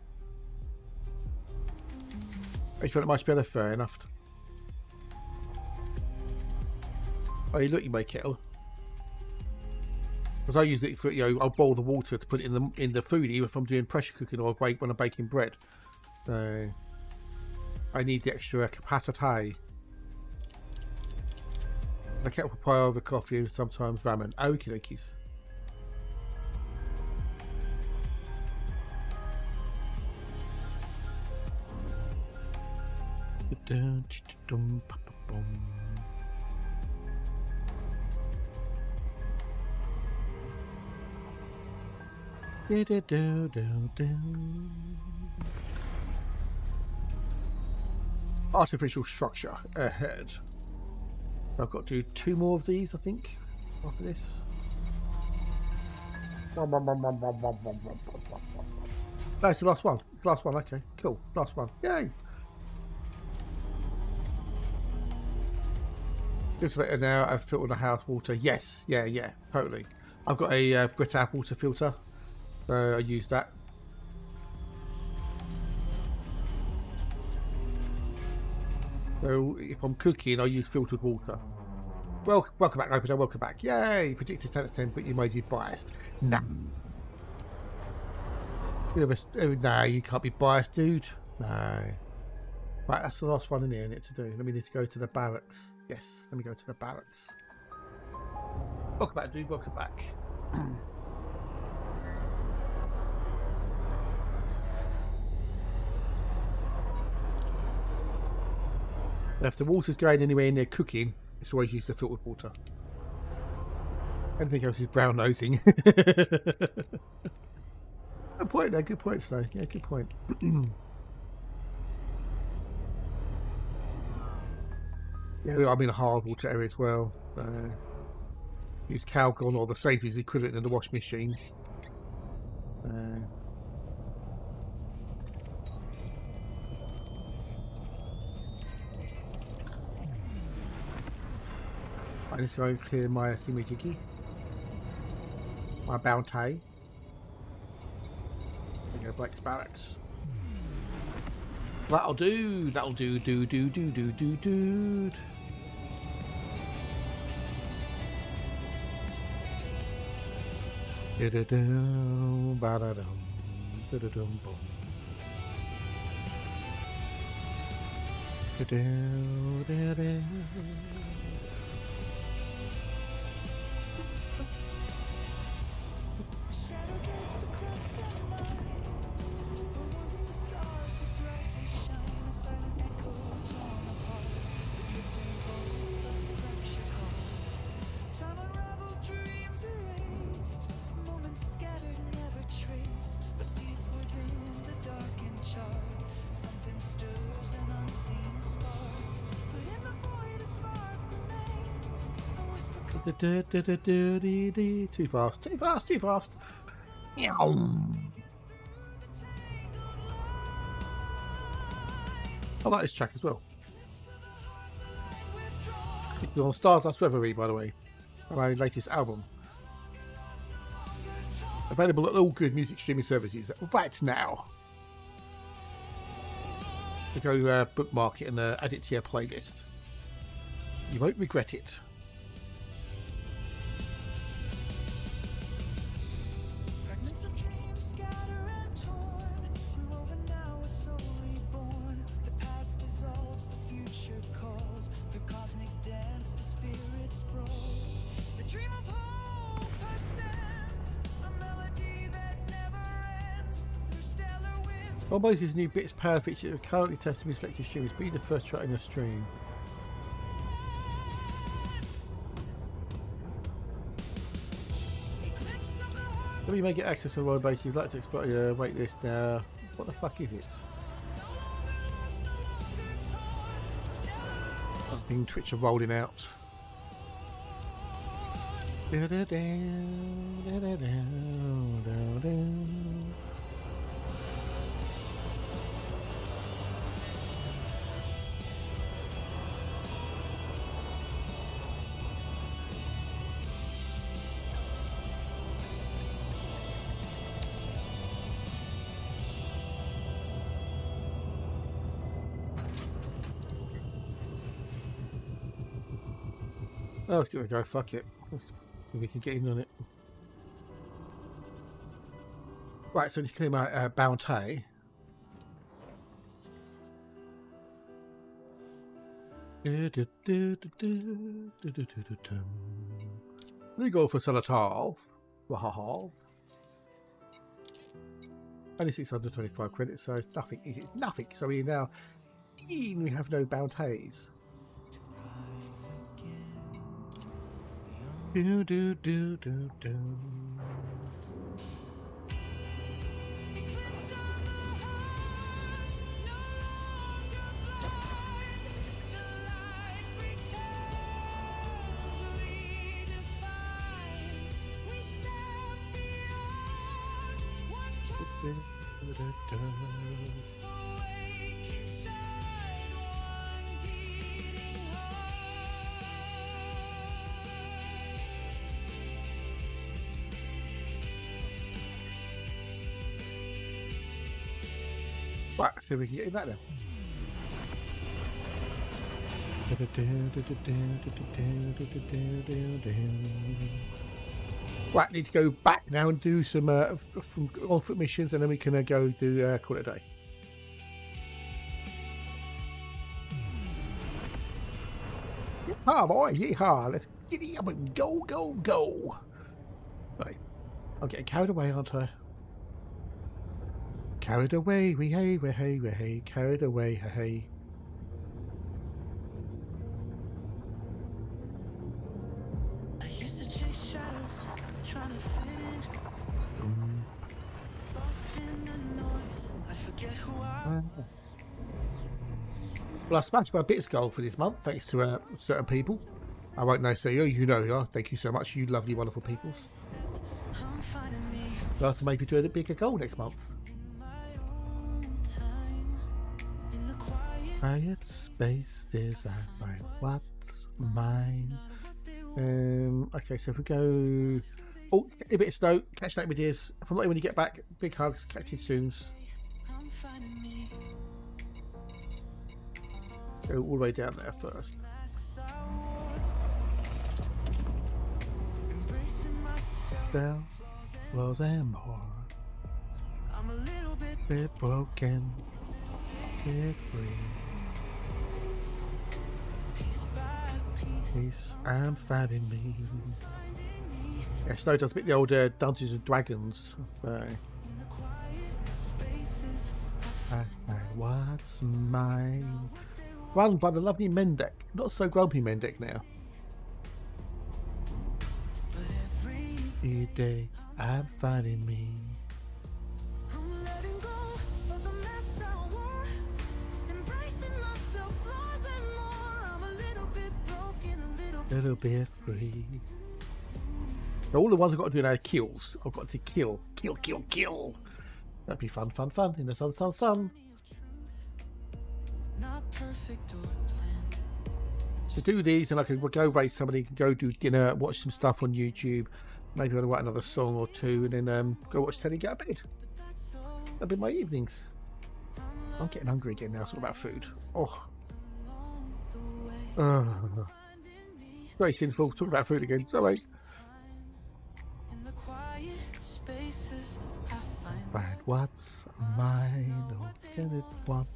If you want it much better, fair enough. Oh, you look, you make kettle. Because I use it for, you know, I'll boil the water to put it in the foodie if I'm doing pressure cooking or when I'm baking bread. So I need the extra capacity. I kettle for pie over coffee and sometimes ramen. Okie dokies. Artificial structure ahead. I've got to do 2 more of these, I think, after this. That's the last one. It's the last one. Okay, cool. Last one. Yay! Just about an hour. I've filtered the house water. Yes, yeah, totally. I've got a Brita water filter, so I use that. So if I'm cooking, I use filtered water. Well, welcome back, Opener. Welcome back. Yay! Predicted 10 out of 10, but you made you biased. No. No, you can't be biased, dude. No. Right, that's the last one in here to do. Let me need to go to the barracks. Yes, let me go to the barracks. Welcome back, dude. Welcome back. If the water's going anywhere in there cooking, it's always use the filtered water. Anything else is brown nosing. Good point there, good point, Snow. Yeah, good point. Yeah, I'm in a hard water area as well. use Calgon or the Sainsbury's equivalent in the wash machine. I just go and clear my thingy-jiggy. My bounty. There you go, Blake's barracks. That'll do. That'll do. Do. Da-da-dum, ba-da-dum, da-da-dum, boom. Da-dum, da-dum. Shadow drapes across the night, where once the stars would brightly shine. A silent echo torn apart, the drifting pulse of a fractured heart. Time unraveled, dreams erased, moments scattered, never traced. But deep within the darkened chart, something stirs an unseen spark. But in the void, a spark remains. A whisper Too fast, too fast, too fast. I like this track as well. It's on Stardust Reverie, by the way, my latest album. Available at all good music streaming services right now. So go bookmark it and add it to your playlist. You won't regret it. fragments of dreams scatter and torn, rewoven now a soul reborn. The past dissolves, the future calls. Through cosmic dance, the spirit sprawls. The dream of hope ascends, a melody that never ends. Through stellar winds. Almost new bits power feature currently testing with selected streamers. Be the first track in the stream. When you may get access to the world base, if you'd like to exploit your waitlist now. What the fuck is it? Something Twitch are rolling out. Oh, let's give it a go. Fuck it. Let's see if we can get in on it. Right, so let's clear my bounty. We go for Salatal. Only 625 credits, so it's nothing. Is it nothing? So we now we have no bounties. Do do do do do. Right, so we can get in that then. Right, need to go back now and do some from on-foot missions, and then we can go do call it a day. Yeehaw, boy, yeehaw! Let's get up and go, go, go! Right, I'm getting carried away, aren't I? Carried away, we hey, we hey, we hey, carried away, hey, hey. I used to chase shadows, trying to fit in. Lost in the noise, I forget who I was. Well, I smashed my bits goal for this month, thanks to certain people. I won't know, so you know you are. Thank you so much, you lovely, wonderful peoples. We'll have to maybe do a bigger goal next month. Quiet spaces, I find what's mine. Okay, so if we go... Oh, a bit of snow. Catch that, my dears. From when you get back, big hugs. Catch you soon. Go all the way down there first. There was and more. I'm a little bit broken, bit free. Peace I'm finding me. Yeah, Snow does a bit the old Dungeons and Dragons. I find what's mine. Run by the lovely Mendek. Not so grumpy Mendek now. Every day I'm finding me. I'm letting go of the mess I wore, embracing myself, flaws and more. I'm a little bit broken, a little bit free. Now all the ones I've got to do now are kills. I've got to kill. That'd be fun in the sun. Not perfect or planned. To do these, and I can go race somebody, can go do dinner, watch some stuff on YouTube. Maybe I'll write another song or two, and then go watch telly, get to bed. That'll be my evenings. I'm getting hungry again now. Talk about food. Oh, very sinful. Talk about food again. Sorry. Find what's mine. Or can it want?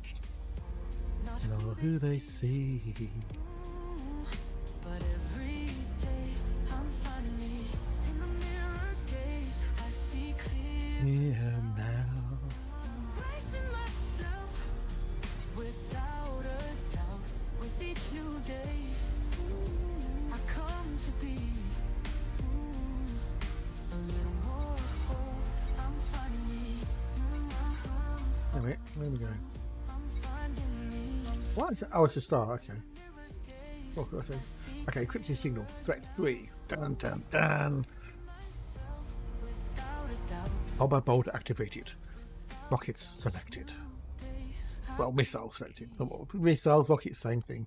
Know who they see. But every day I'm finding me in the mirror's gaze. I see clear now. Embracing myself without a doubt. With each new day, I come to be a little more whole. I'm finding me. Wait, where are we going? What is it? Oh, it's a star. Okay. What could I say? Okay, encrypted signal. Threat 3. Dun. Combat bolt activated. Rockets selected. Well, missiles selected. Missiles, rockets, same thing.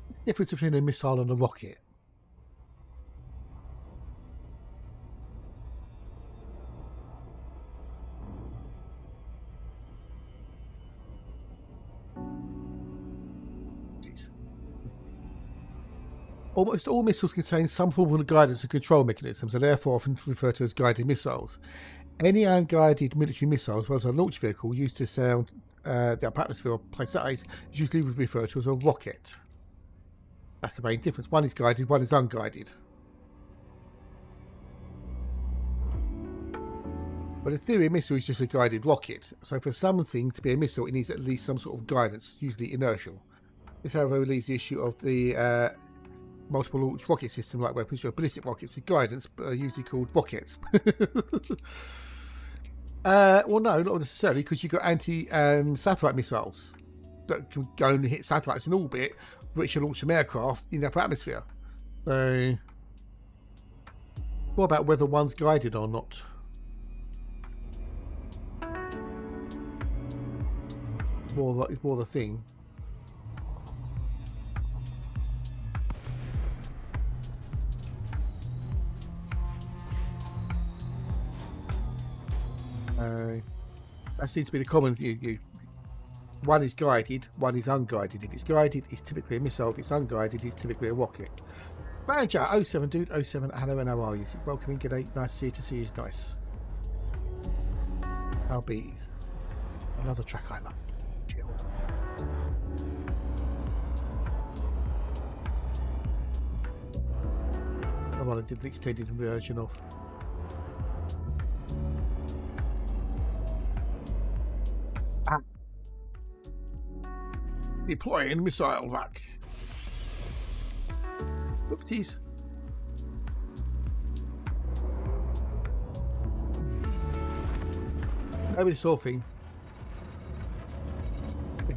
What's the difference between a missile and a rocket? Almost all missiles contain some form of guidance and control mechanisms and therefore often referred to as guided missiles. Any unguided military missile, as well as a launch vehicle used to sound the upper atmosphere or place that is usually referred to as a rocket. That's the main difference. One is guided, one is unguided. But in theory, a missile is just a guided rocket. So for something to be a missile, it needs at least some sort of guidance, usually inertial. This, however, leaves the issue of the multiple launch rocket system like weapons. You have ballistic rockets with guidance, but they're usually called rockets. Well, no, not necessarily, because you've got anti-satellite missiles that can go and hit satellites in orbit, which will launch some aircraft in the upper atmosphere. So, what about whether one's guided or not? It's more the thing. That seems to be the common view. One is guided, one is unguided. If it's guided, it's typically a missile. If it's unguided, it's typically a rocket. Manager 07 dude 07. Hello and how are you? Welcome in, g'day. Nice to see you. It's nice. How bees? Another track I love. Chill. The one I did the extended version of. Deploying missile rack. Oopsies. Over this whole thing.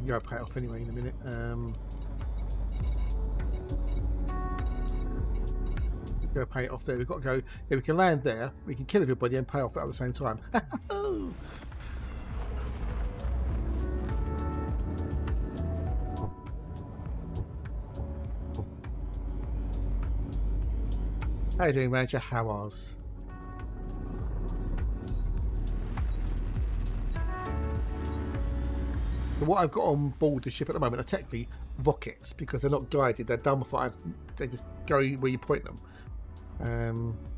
can go pay it off anyway in a minute. Go pay it off there. We've got to go. Yeah, we can land there. We can kill everybody and pay off at the same time. How you doing, Manager? How was? So what I've got on board the ship at the moment are technically rockets because they're not guided. They're done fire. They just go where you point them.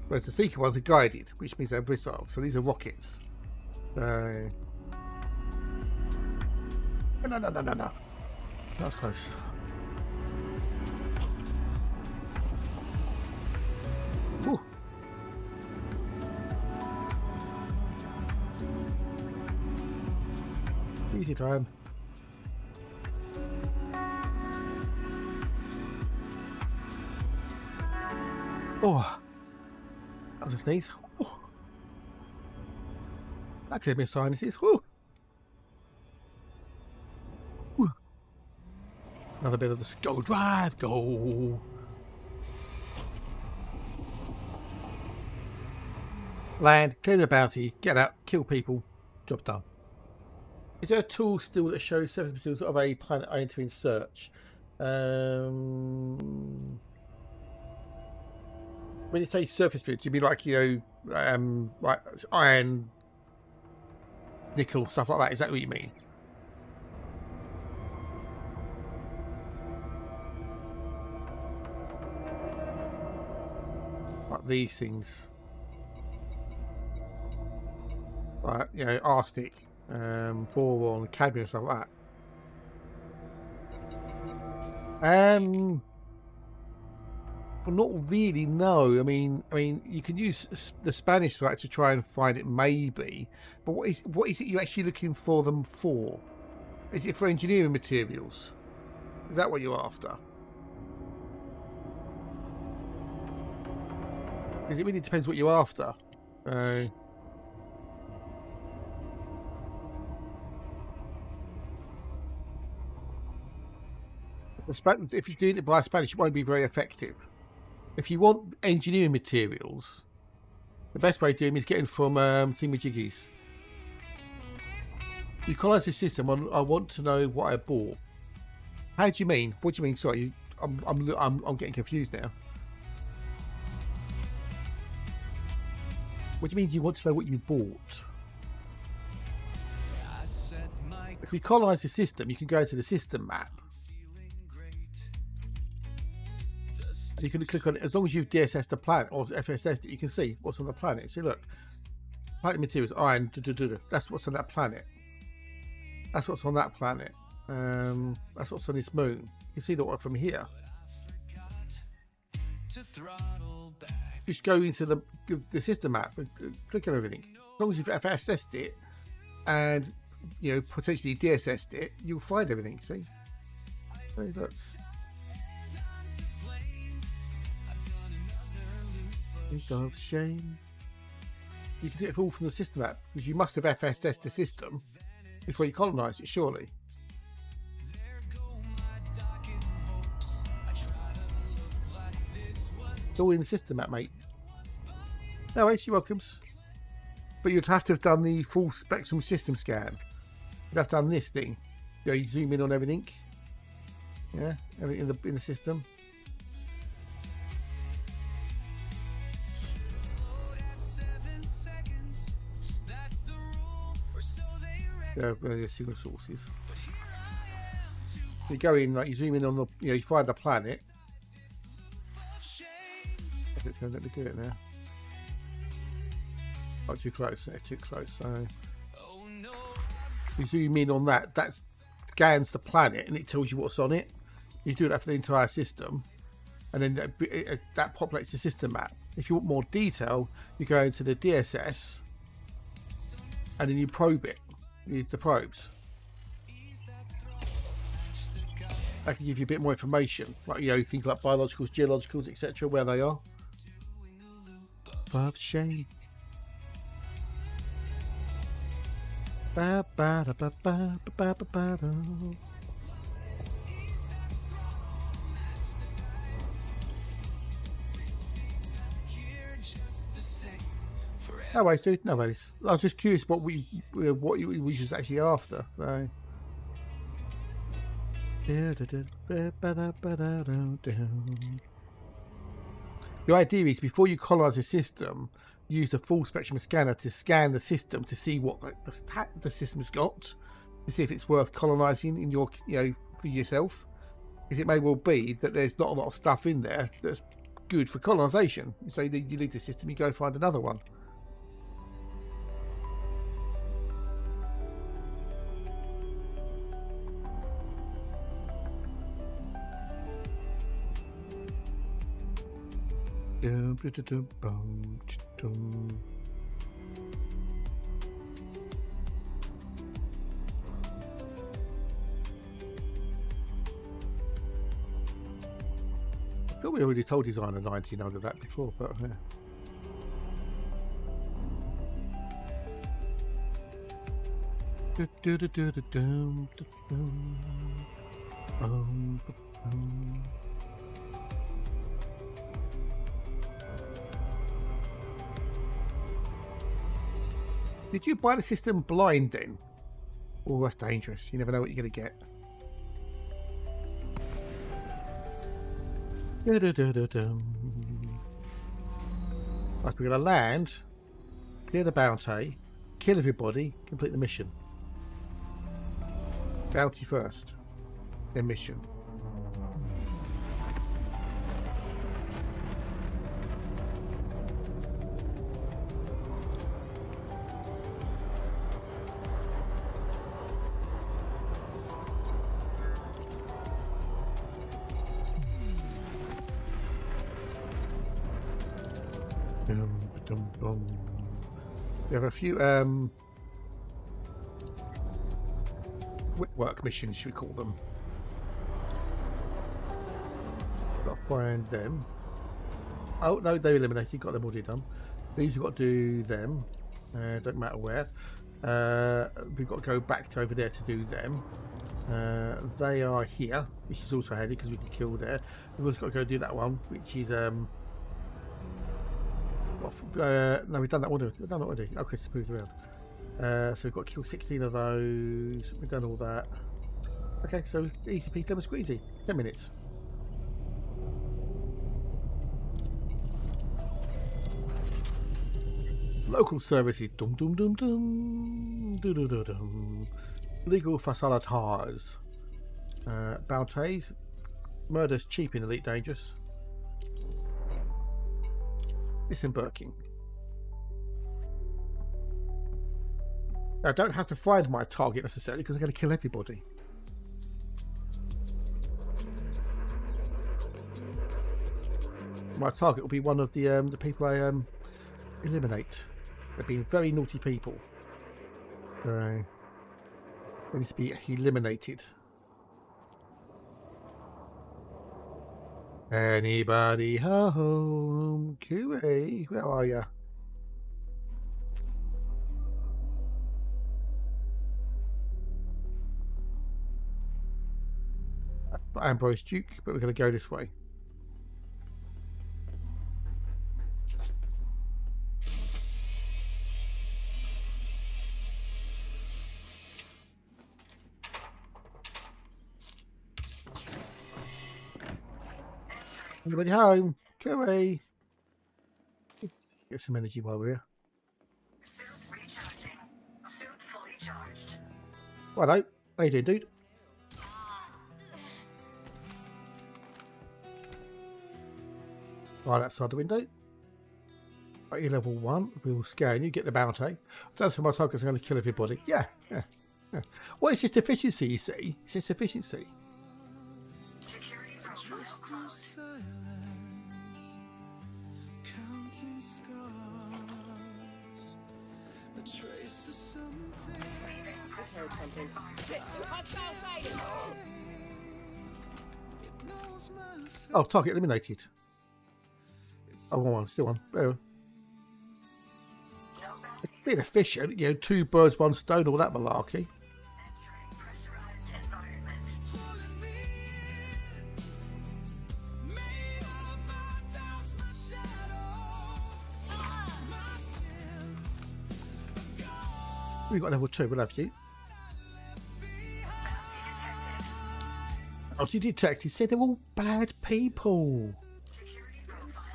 Whereas the Seeker ones are guided, which means they're missiles. So these are rockets. No. That was close. Whew. Easy time. Oh, that was a sneeze. Oh. That could have been sinuses. Woo. Woo. Another bit of the go drive, go. Land, clear the bounty, get out, kill people, job done. Is there a tool still that shows 7% of a planet I enter in search? When you say surface bits, you mean like, you know, like iron, nickel, stuff like that? Is that what you mean? Like these things. Like, you know, arsenic, boron, cadmium, stuff like that. Well, not really, no. I mean, you can use the Spanish site to try and find it, maybe. But what is it you're actually looking for them for? Is it for engineering materials? Is that what you're after? Because it really depends what you're after. If you're doing it by Spanish, it won't be very effective. If you want engineering materials, the best way to do them is getting from thingamajiggies. You colonize the system. I want to know what I bought. How do you mean? What do you mean? Sorry, I'm getting confused now. What do you mean? You want to know what you bought? If you colonize the system, you can go to the system map. You can click on it as long as you've DSS the planet or FSS it. You can see what's on the planet. See, look, planet materials, iron. That's what's on that planet. That's what's on that planet. That's what's on this moon. You can see that one from here. Just go into the system map and click on everything. As long as you've FSS'd it and you know potentially DSS'd it, you'll find everything. See, there, look. Of shame. You can do it all from the system app because you must have FSS'd the system before you colonise it, surely. It's all in the system app, mate. No worries, you're welcome. But you'd have to have done the full spectrum system scan. You'd have done this thing. You know, you zoom in on everything. Yeah, everything in the system. Single sources. You go in, like you zoom in on the, you know, you find the planet. It's going to let me do it now. Not too close. They're too close. So you zoom in on that. That scans the planet and it tells you what's on it. You do that for the entire system, and then that populates the system map. If you want more detail, you go into the DSS, and then you probe it. Use the probes. That can give you a bit more information, like, you know, things like biologicals, geologicals, etc., where they are. Above shade. Ba ba da ba ba ba ba ba ba. No worries, dude. No worries. I was just curious what we was actually after. So. The idea is before you colonize a system, use the full spectrum scanner to scan the system to see what the system's got, to see if it's worth colonizing in your, for yourself. Because it may well be that there's not a lot of stuff in there that's good for colonization. So you leave the system, you go find another one. I thought we already told designer 1900 that before, but yeah. Did you buy the system blind then? Oh, that's dangerous. You never know what you're going to get. Right, we're going to land, clear the bounty, kill everybody, complete the mission. Bounty first, then mission. We have a few work missions, should we call them? Got to find them. Oh no, they're eliminated. Got them already done. These we've got to do them. Don't matter where. We've got to go back to over there to do them. They are here, which is also handy because we can kill there. We've also got to go do that one, which is no, we've done that one. We've done it already. Okay, it's moved around. So we've got to kill 16 of those. We've done all that. Okay, so easy peasy lemon squeezy. 10 minutes. Local services. Dum dum dum dum. Dum dum dum dum. Legal facilitators. Bounties. Murders cheap in Elite Dangerous. Disembarking. I don't have to find my target necessarily because I'm going to kill everybody. My target will be one of the people I eliminate. They've been very naughty people. They need to be eliminated. Anybody home? QA, where are you? Ambrose Duke, but we're going to go this way. Anybody home? QA. Get some energy while we're here. Suit recharging. Suit fully charged. Hello. How you doing, dude? Right outside the window. Right, you're level 1. We will scan you, get the bounty. That's my targets. I'm going to kill everybody. Yeah. Well, it's just efficiency, you see. It's just efficiency. Security profile closed. Counting scars, a trace of something. I heard something. Hostile fighting! It knows my face. Oh, target eliminated. Oh, one, still one. Oh. It's a bit efficient, 2 birds, 1 stone, all that malarkey. Entering pressurized environment. Pulling me in. Made of my doubts, my shadows, my sins. We got level 2. We'll have you. Oh, you detected. Said they're all bad people.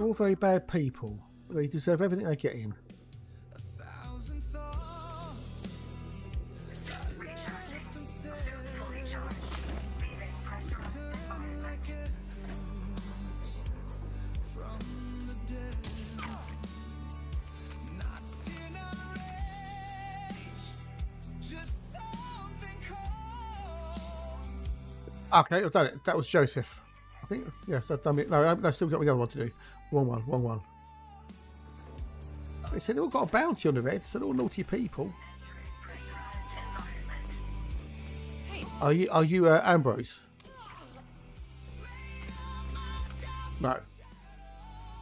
All very bad people. They deserve everything they get in. Okay, I've done it. That was Joseph. I think, yes, I've done it. No, I've still got the other one to do. Wrong one. They said they've all got a bounty on their head, so they're all naughty people. Are you Ambrose? No.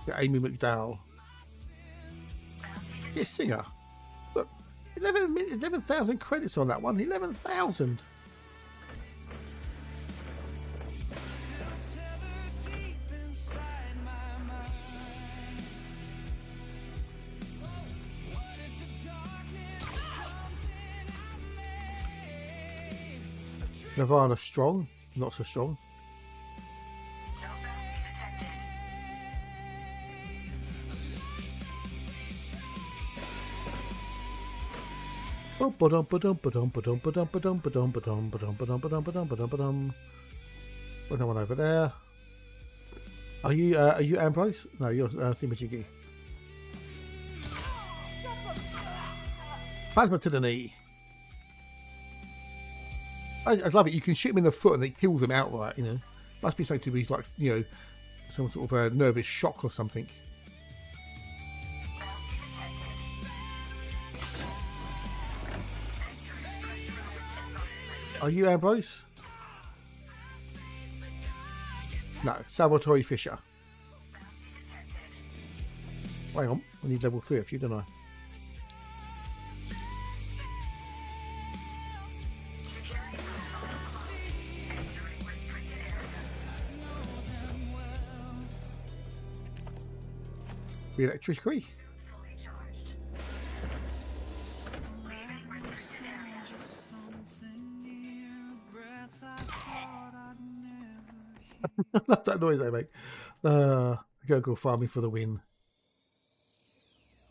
Yeah, Amy McDowell. Yeah, singer. Look, 11,000 credits on that one. 11,000. Nirvana strong, not so strong. Put that one over there. Are you Ambrose? No, you're Thimajiggy. Plasma to the knee. I love it. You can shoot him in the foot and it kills him outright, you know. Must be something to be like, you know, some sort of a nervous shock or something. Are you Ambrose? No, Salvatore Fisher. Hang on, I need level 3 of you, don't I? Electricity. I love that noise they make. Go farming for the win.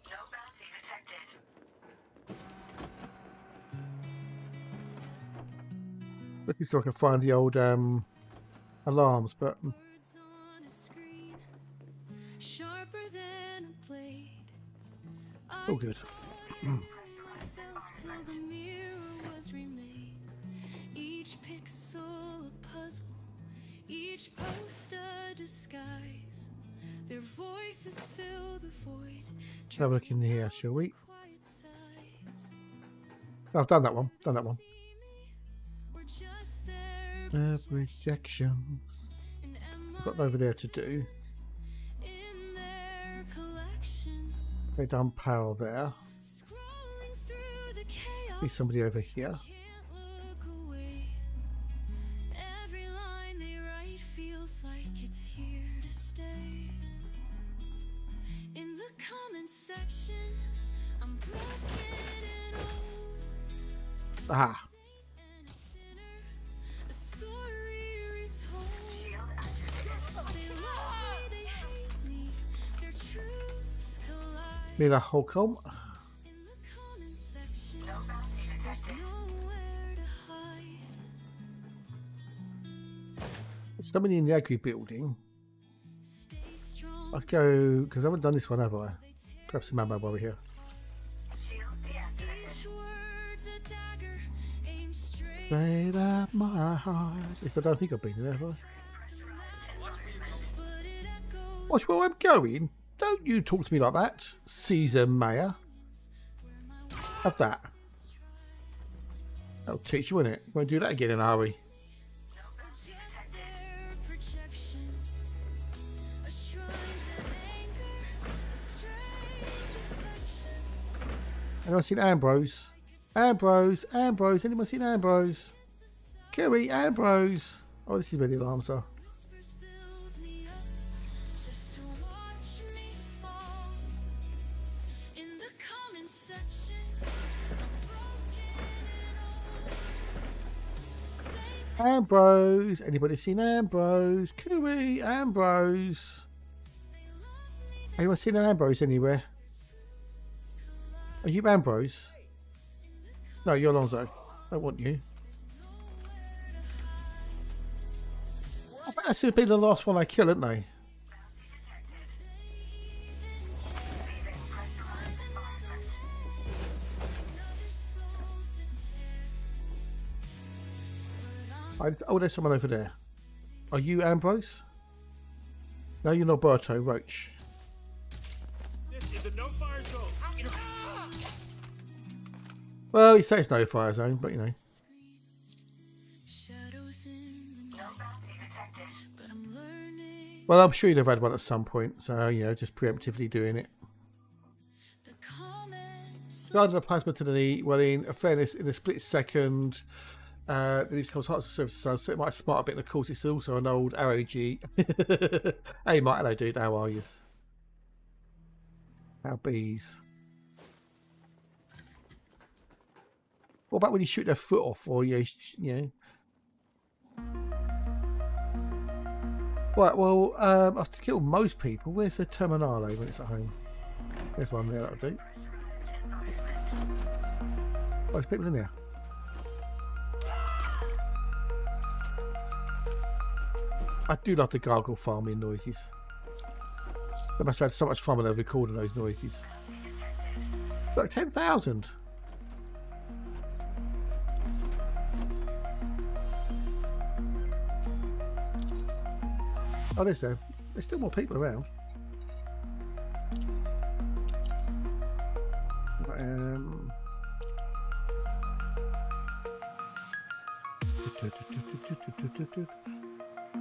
No bounty detected. Looking so I can find the old alarms, but oh good. Each pixel a puzzle, each post a disguise. Their voices fill the void. Have a look in here, shall we? Oh, I've done that one. Rejections. Got over there to do. Okay, done power there. See somebody over here. Aha. Mila Holcomb. There's somebody in the agri building. I'll go, because I haven't done this one, have I? Grab some ammo while we're here. Straight at my heart. Yes, I don't think I've been there, have I? Watch where I'm going. Don't you talk to me like that, Caesar Mayer. Have that. That'll teach you, won't it? You won't do that again in a hurry. Anyone seen Ambrose? Ambrose. Anyone seen Ambrose? Kerry, Ambrose. Oh, this is where the alarms are. Ambrose. Anybody seen Ambrose? Cooey, Ambrose. Anyone seen an Ambrose anywhere? Are you Ambrose? No, you're Alonso. I want you. I bet that's going to be the last one I kill, isn't they? Oh, there's someone over there. Are you Ambrose? No, you're not Berto, Roach. This is a no-fire zone. Well, he says no fire zone, but you know. Well, I'm sure you'd have had one at some point, so you know, just preemptively doing it. Guarding a plasma to the knee. Well, in fairness, in a split second, these becomes hearts of service, so it might smart a bit. And of course, it's also an old ROG. Hey, Mike, hello, dude. How are you? How bees? What about when you shoot their foot off, or you know? Right. Well, I've killed most people. Where's the Terminale when it's at home? There's one there. That'll do. Oh, there's people in there. I do love the gargle farming noises. They must have had so much fun when they're recording those noises. Look, 10,000. Oh, there's still more people around.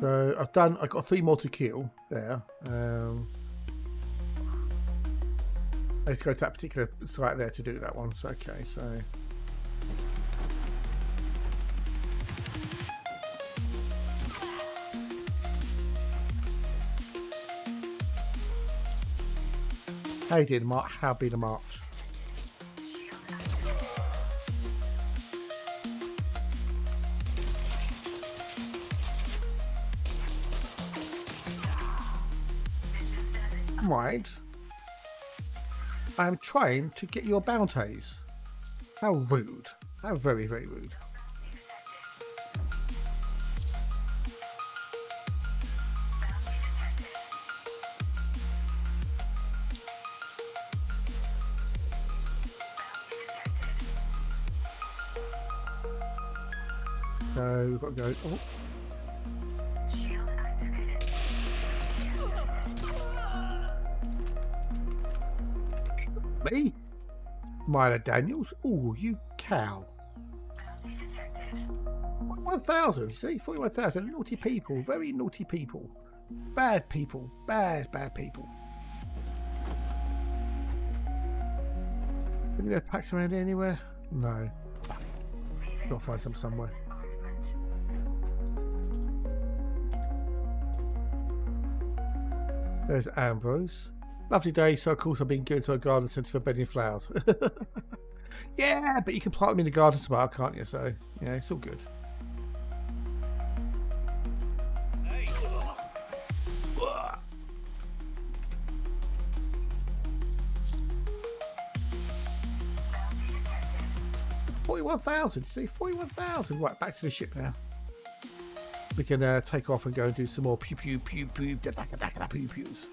So I've got 3 more to kill there. I need to go to that particular site there to do that one. So okay, so. How you doing, Mark? How be the March? Right. I am trying to get your bounties. How rude. How very, very rude. So we've got to go. Oh. Me? Myla Daniels? Oh, you cow. 41,000, you see? 41,000. Naughty people. Very naughty people. Bad people. Bad people. Any there packs around here anywhere? No. Gotta find some somewhere. There's Ambrose. Lovely day, so of course I've been going to a garden centre for bedding flowers. Yeah, but you can plant them in the garden tomorrow, can't you? So, yeah, it's all good. Hey. 41,000, see? 41,000. Right, back to the ship now. We can take off and go and do some more pew pew pew pew pew pews.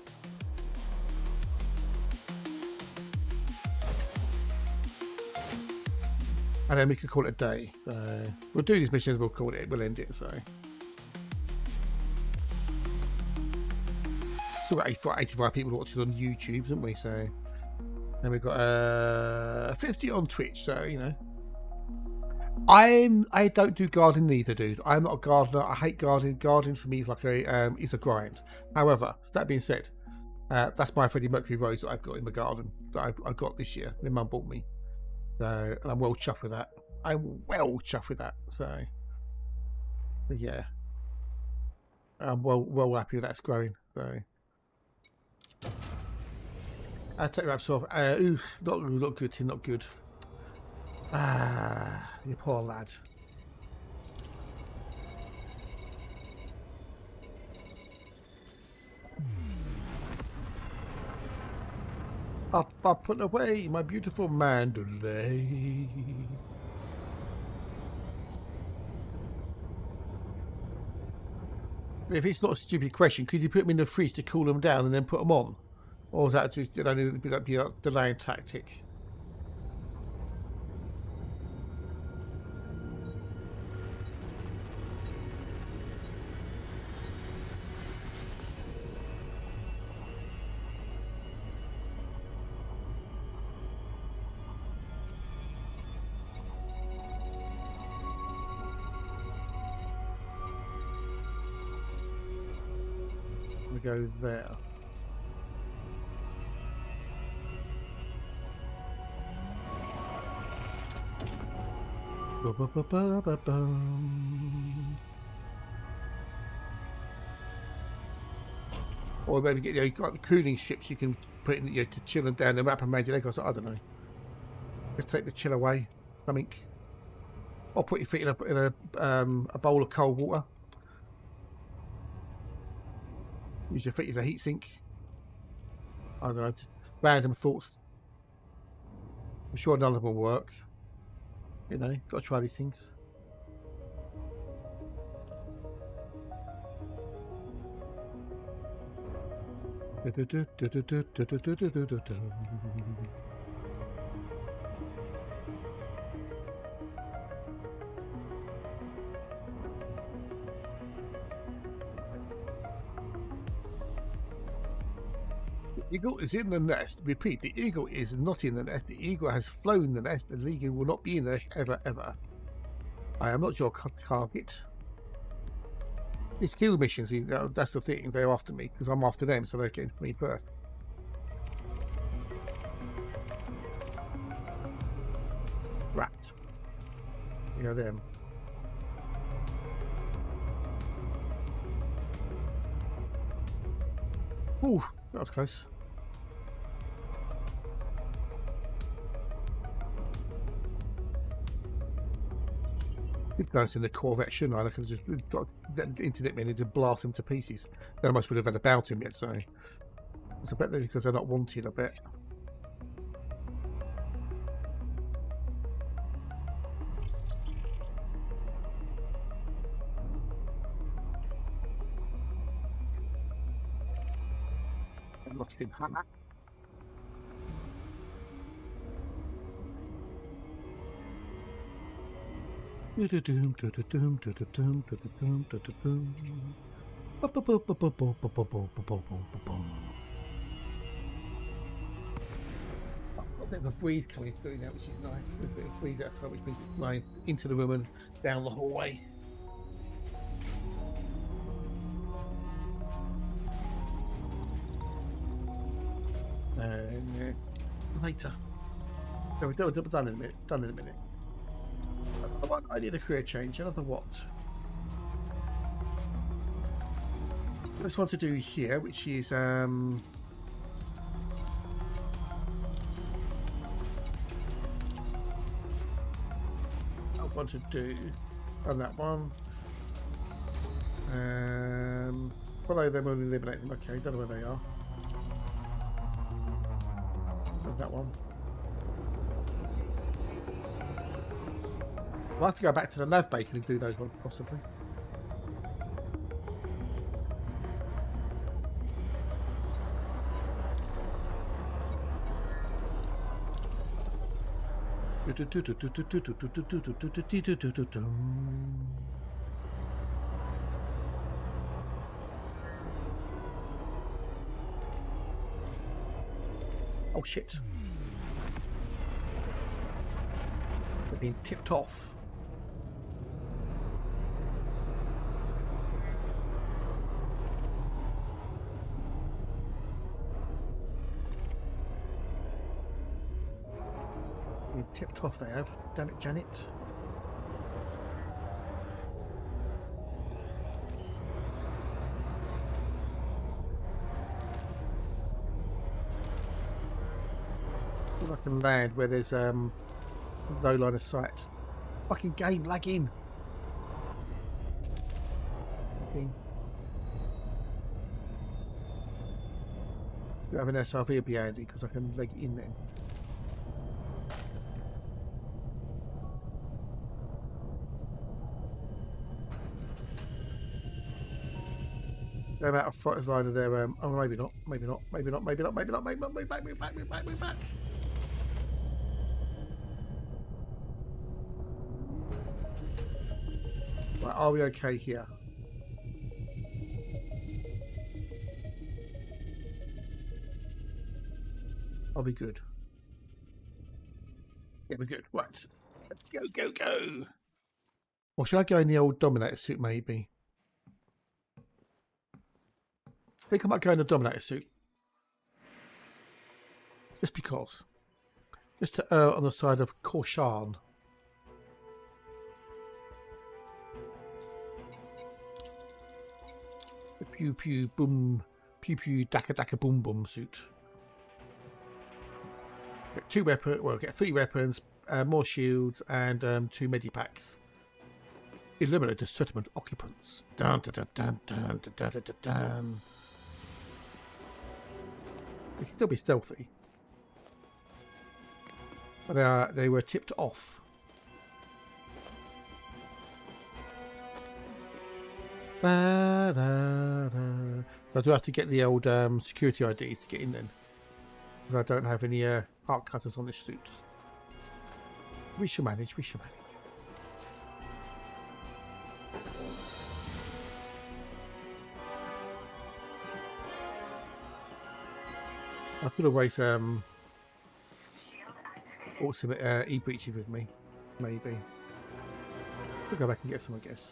And then we could call it a day. So we'll do these missions, we'll end it. So still got 85 people watching on YouTube, haven't we? So and we've got 50 on Twitch. So you know, I don't do gardening either, dude. I'm not a gardener. I hate gardening. Gardening for me is like a grind. However, so that being said, that's my Freddie Mercury rose that I've got in the garden that I got this year. My mum bought me. So, and I'm well chuffed with that. So yeah, I'm well happy with that's growing. So I'll take wraps off. Ooh, not good, Tim. Not good. Ah, you poor lad. Up and away, my beautiful Mandalay. If it's not a stupid question, could you put them in the fridge to cool them down and then put them on? Or is that just be a delaying tactic? We go there. Or maybe get like the cooling strips you can put in to chill them down and wrap them around your leg or something. I don't know. Just take the chill away. Something. Or put your feet in a bowl of cold water. Use your feet as a heat sink. I don't know. Just random thoughts. I'm sure none of them will work. You know, got to try these things. The eagle is in the nest. Repeat, the eagle is not in the nest. The eagle has flown the nest. The eagle will not be in the nest ever, ever. I am not your target. These kill missions, that's the thing. They're after me because I'm after them, so they're getting for me first. Rat. You know them. Ooh, that was close. Nice in the Corvette, shouldn't I? I could just drop the internet minute to blast them to pieces. Then I must would have had about him yet, so it's a bet that because they're not wanted, I bet. I lost him. Got a bit of a breeze coming through now, which is nice. There's a bit of breeze outside, which means it's flying into the room and down the hallway. And later. So we're done in a minute. Done in a minute. I need a career change. Another what? There's one to do here, which is I want to do on that one. Follow them and eliminate them. Okay, don't know where they are. And that one. I'll have to go back to the nav bacon and do those ones, possibly. Oh shit. They're being tipped off. Tipped off they have. Damn it, Janet. I can land where there's no line of sight. Fucking game lagging. Have an SRV would be handy because I can leg it in then. They're out of fighters line of their oh, maybe not, maybe not, maybe not, maybe not, maybe not, maybe not, move back, move back, move back, move back. Right, are we okay here? Are we good? Yeah, we're good. Right. Let's go, go, go. Or should I go in the old Dominator suit, maybe? I think I might go in the Dominator suit. Just because. Just to err on the side of caution. The pew pew boom, pew pew daka daka boom boom suit. Get 2 weapons, well, get 3 weapons, more shields, and 2 medipacks. Eliminate the settlement occupants. Dun dun dun dun dun dun dun dun dun. We can still be stealthy. But they were tipped off. Da, da, da. So I do have to get the old security IDs to get in then. Because I don't have any arc cutters on this suit. We shall manage, we shall manage. I could always awesome e-breaches with me, maybe. We'll go back and get some, I guess.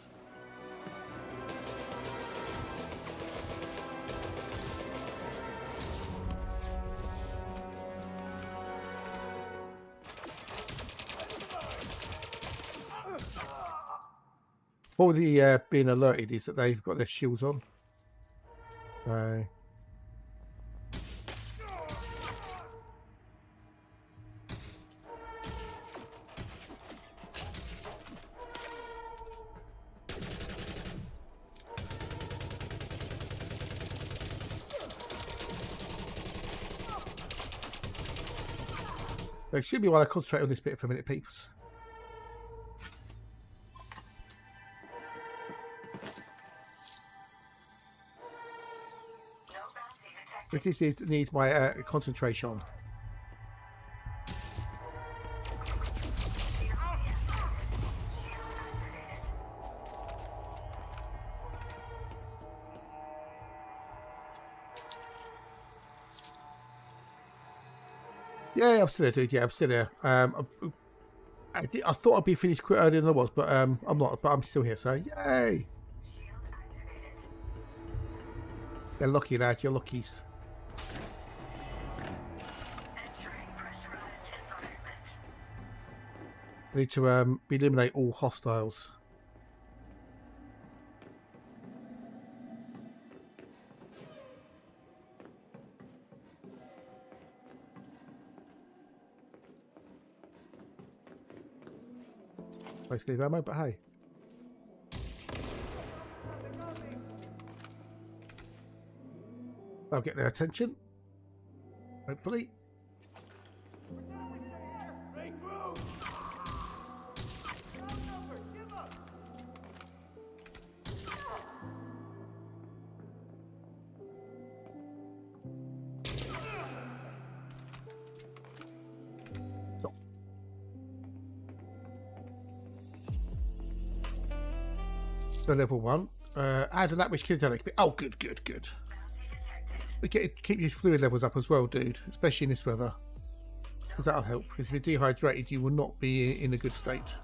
What with the being alerted is that they've got their shields on. So excuse me while I concentrate on this bit for a minute, peeps. This needs my concentration. Yeah, I'm still here, dude. Yeah, I'm still here. I thought I'd be finished quite earlier than I was, but I'm not. But I'm still here, so yay! You're lucky, lad. You're luckies. I need to eliminate all hostiles. Nice leave ammo, but hey. I'll get their attention. Hopefully. So level 1. Add a lap which kills XP. Oh, good, good, good. Keep your fluid levels up as well, dude, especially in this weather, because that'll help. Because if you're dehydrated, you will not be in a good state.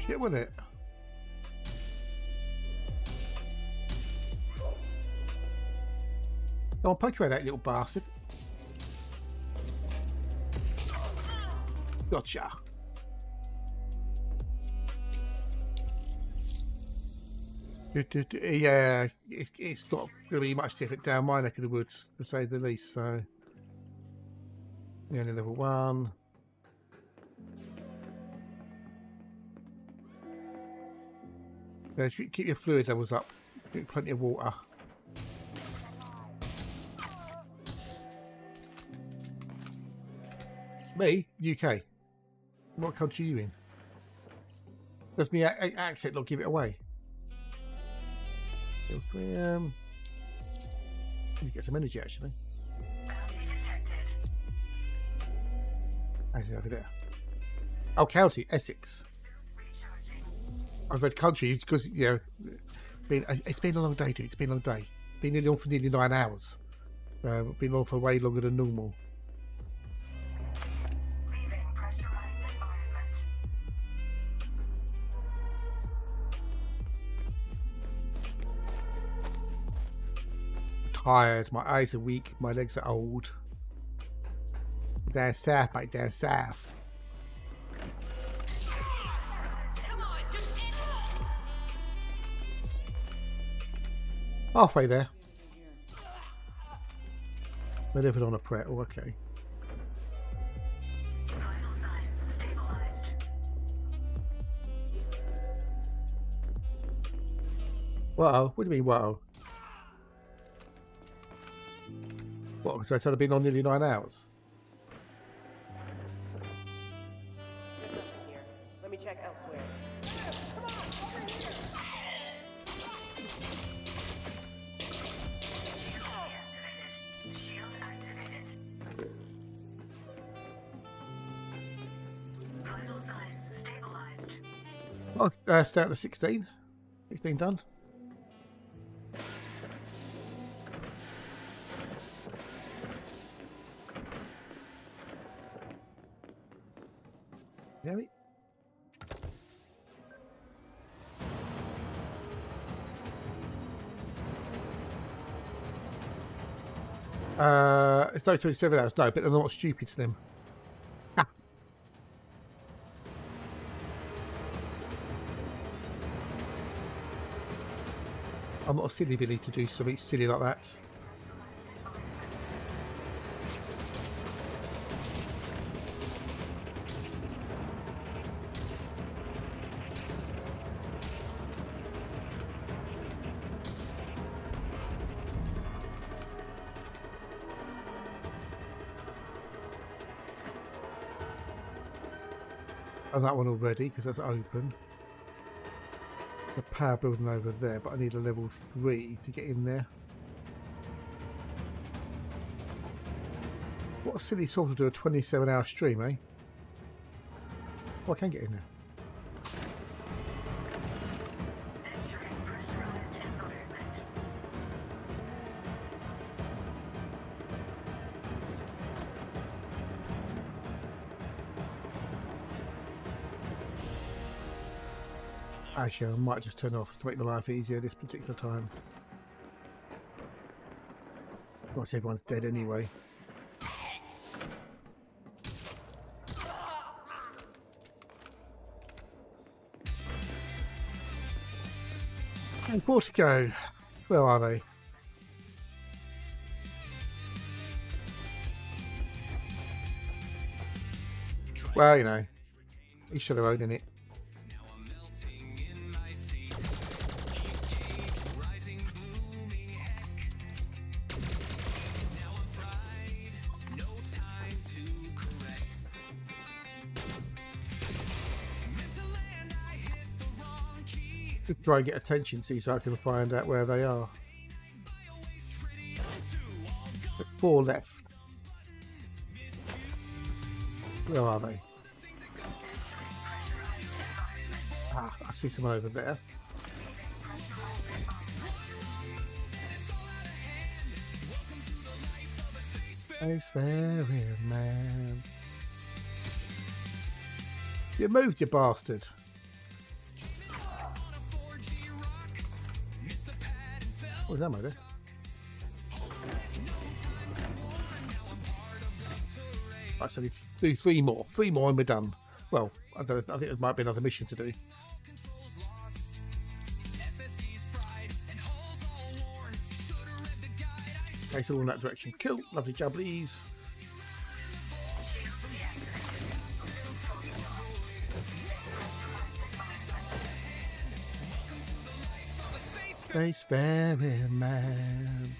Shit, wasn't it? Come on, poke away that little bastard. Gotcha. Yeah, it's not going to be much different down my neck of the woods, to say the least. So, yeah, only level 1. Yeah, keep your fluid levels up. Drink plenty of water. Me? UK. What country are you in? Does my accent not give it away? Need to get some energy actually. Actually, over there. Oh, county, Essex. I've read country because, you know, it's been a long day, dude. It's been a long day. Been nearly on for nearly 9 hours. Been on for way longer than normal. Tired, my eyes are weak, my legs are old. Down south, mate, down south. Halfway there. We're living on a Pret. Oh, okay. Wow, what do you mean, wow? What, because I said I've been on nearly 9 hours? There's nothing here. Let me check elsewhere. Come on, over here! Shield activated. Vital signs stabilized. Oh, start to 16. 16 done. There we it's no 27 hours, no, but they're not stupid, Slim. Ah. I'm not a silly Billy to do something silly like that. And that one already, because that's open. The power building over there, but I need a level 3 to get in there. What a silly sort to do a 27-hour stream, eh? Oh, I can get in there. Actually, I might just turn off to make my life easier this particular time. Once everyone's dead anyway. And 4 to go. Where are they? Well, you know, he should have owned in it. Try and get attention, see, so I can find out where they are. 4 left. Where are they? Ah, I see someone over there. Spacefaring man. You moved, you bastard. What was that, mate? Right, so I need to do 3 more. 3 more and we're done. Well, I don't know, I think there might be another mission to do. Okay, so all in that direction. Cool, lovely jubblies. Spacefaring-Man.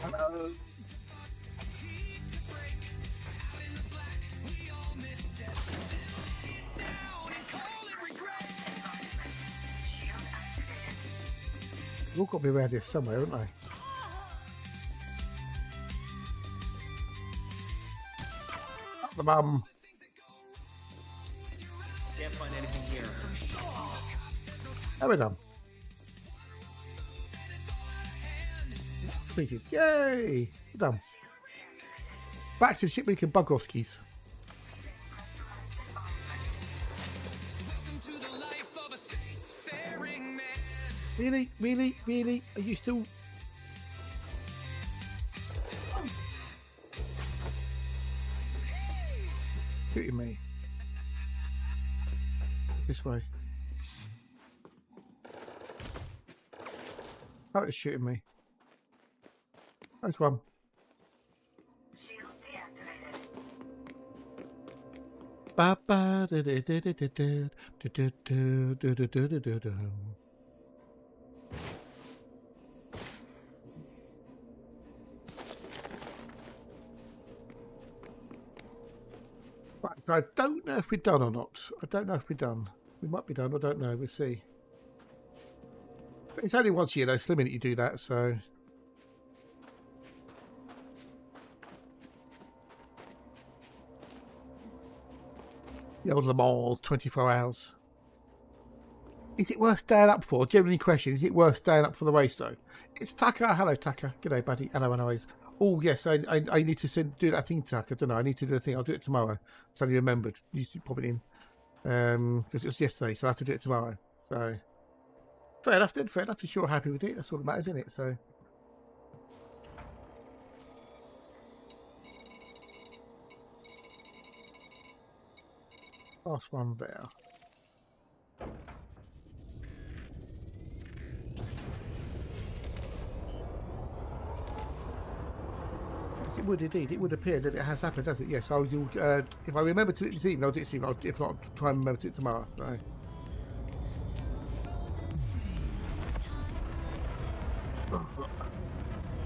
Hello. They've all got to be around here somewhere, haven't they? Up the bum. Can't find anything here. There we're done. Completed. Yay! We're done. Back to the ship we can bug off skis. Really? Really? Really? Are you still... shooting me? This way. Oh, it's shooting me. There's one. Shield deactivated. Ba ba da da da da da da da da da da da da. Right, I don't know if we're done or not. I don't know if we're done. We might be done. I don't know. We'll see. But it's only once a year, though. It's the minute you do that, so. The old Le Mans, 24 hours. Is it worth staying up for? Genuinely question, is it worth staying up for the race, though? It's Tucker. Hello, Tucker. G'day, buddy. Hello, anyways. Oh, yes, I need to do that thing, Tucker. I don't know. I need to do the thing. I'll do it tomorrow. Suddenly remembered. You used to pop it in. Because it was yesterday, so I have to do it tomorrow. So, fair enough then. Fair enough. If you're happy with it, that's all that matters, isn't it? So. Last one there. Yes, it would indeed. It would appear that it has happened, does it? Yes. I'll do. If I remember to do it this evening, I'll do it this evening. If not, I'll try and remember to do it tomorrow. So.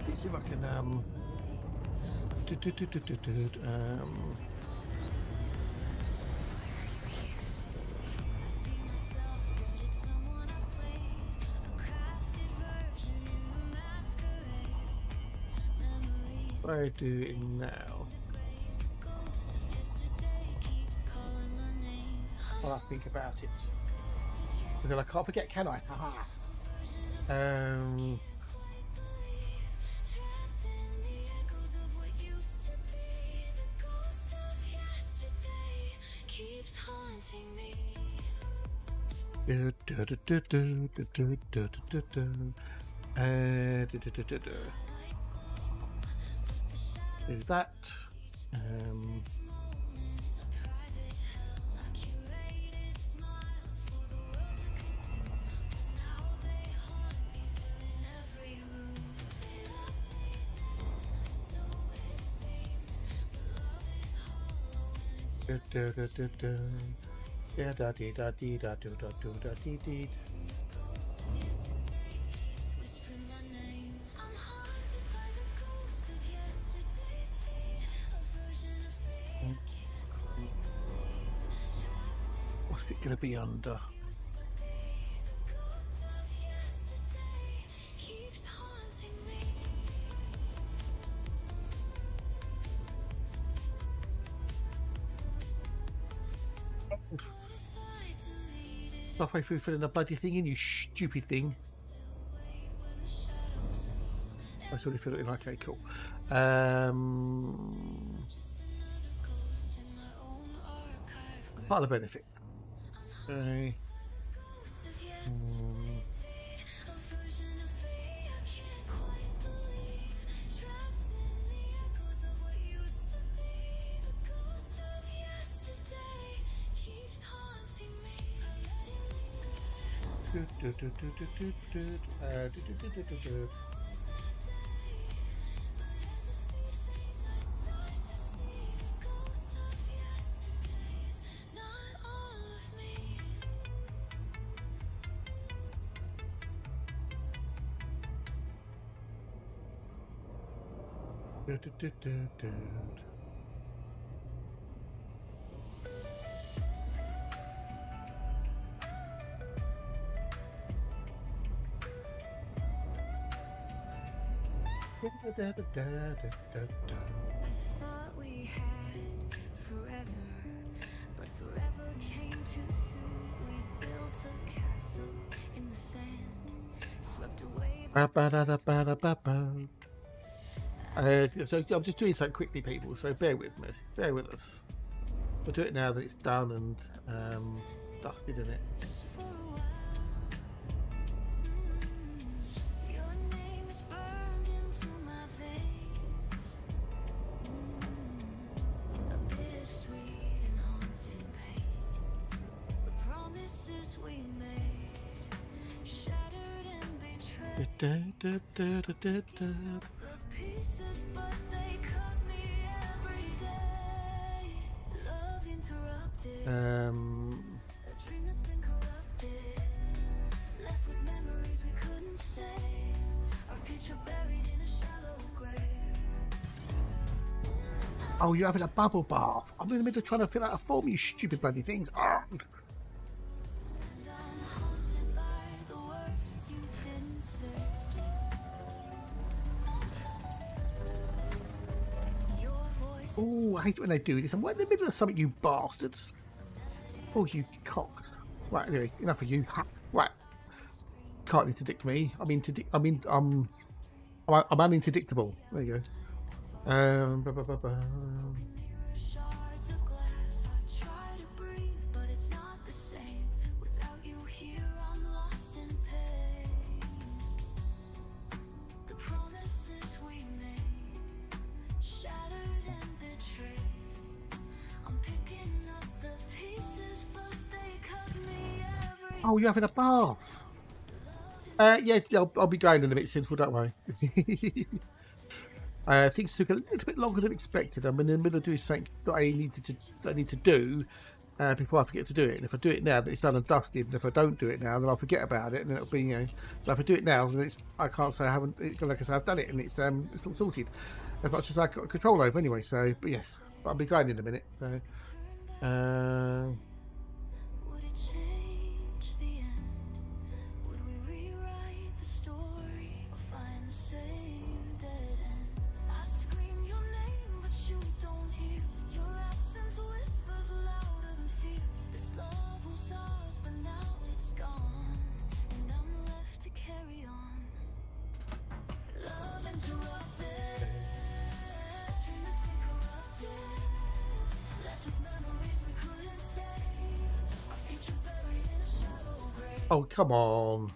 Let's see if I can. What do I do it now? While I think about it. But then I can't forget, can I? Haha. Do that. What's it going to be under? Halfway through filling a bloody thing in, you stupid thing. I sort of feel it. Okay, cool. Part of the benefit. Okay. I thought we had forever, but forever came too soon. We built a castle in the sand, swept away by so I'm just doing so quickly, people, so bear with me, bear with us. We'll do it now that it's done and dusted in it. for a while. Your name is burned into my veins. A bittersweet and haunting pain. The promises we made, shattered and betrayed. The pieces, but they cut me every day. Love interrupted. A dream that's been corrupted. Left with memories we couldn't save. Our future buried in a shallow grave. Oh, you're having a bubble bath. I'm in the middle of trying to fill out a form, you stupid bloody things. And I'm haunted by the words you didn't say. Your voice. Oh, I hate it when they do this. I'm right in the middle of something, you bastards. Oh, you cocks. Right, anyway, enough of you. Ha. Right. Can't interdict me. I'm uninterdictable. There you go. Mirror shards of glass. I try to breathe, but it's not the same. Without you here, I'm lost in pain. The promises we made, shattered and betrayed. I'm picking up the pieces, but they cut me every. Oh, you're having a bath. Yeah, I'll be going in a bit, Sinful, don't worry. Things took a little bit longer than expected. I'm in the middle of doing something that I need to do before I forget to do it. And if I do it now, then it's done and dusted. And if I don't do it now, then I'll forget about it, and then it'll be, you know. So if I do it now, then I can't say I haven't. Like I say, I've done it, and it's all sorted as much as I got control over anyway. So, but yes, I'll be going in a minute. So, Would it change the end? Would we rewrite the story or find the same dead end? I scream your name, but you don't hear. Your absence whispers louder than fear. This love was ours, but now it's gone, and I'm left to carry on. Love interrupted, dream that's been corrupted. Left with memories we couldn't save. Our future buried in a shallow grave. oh, come on.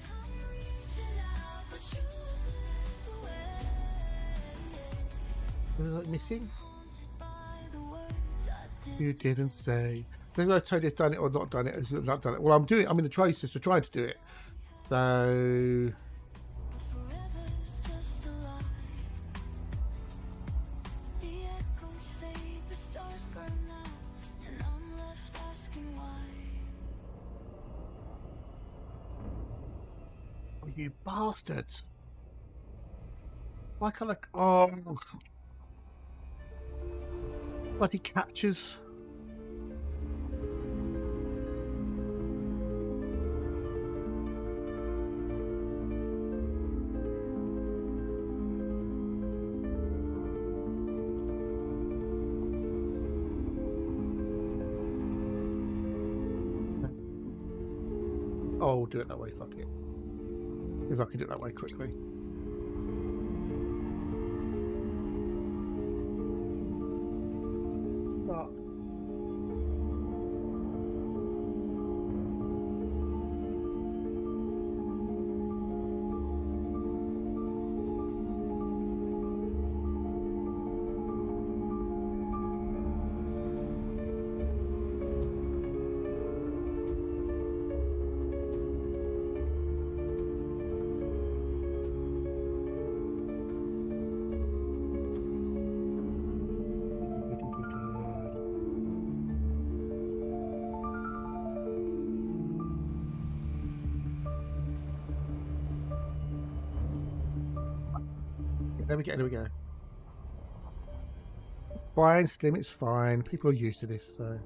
I'm reaching out, but you slipped away. Was I missing? Haunted by the words I did. You didn't say. Then I told you it's done it or not done it. It's not done it. Well, I'm in the process of trying to do it. So Forever's just a lie. The echoes fade, the stars burn out, and I'm left asking why. oh, you bastards. Why can't I? Oh, bloody captures. I'll do it that way. Fuck it. If I can do it that way quickly. But there we go. Fine, Slim, it's fine. People are used to this, so.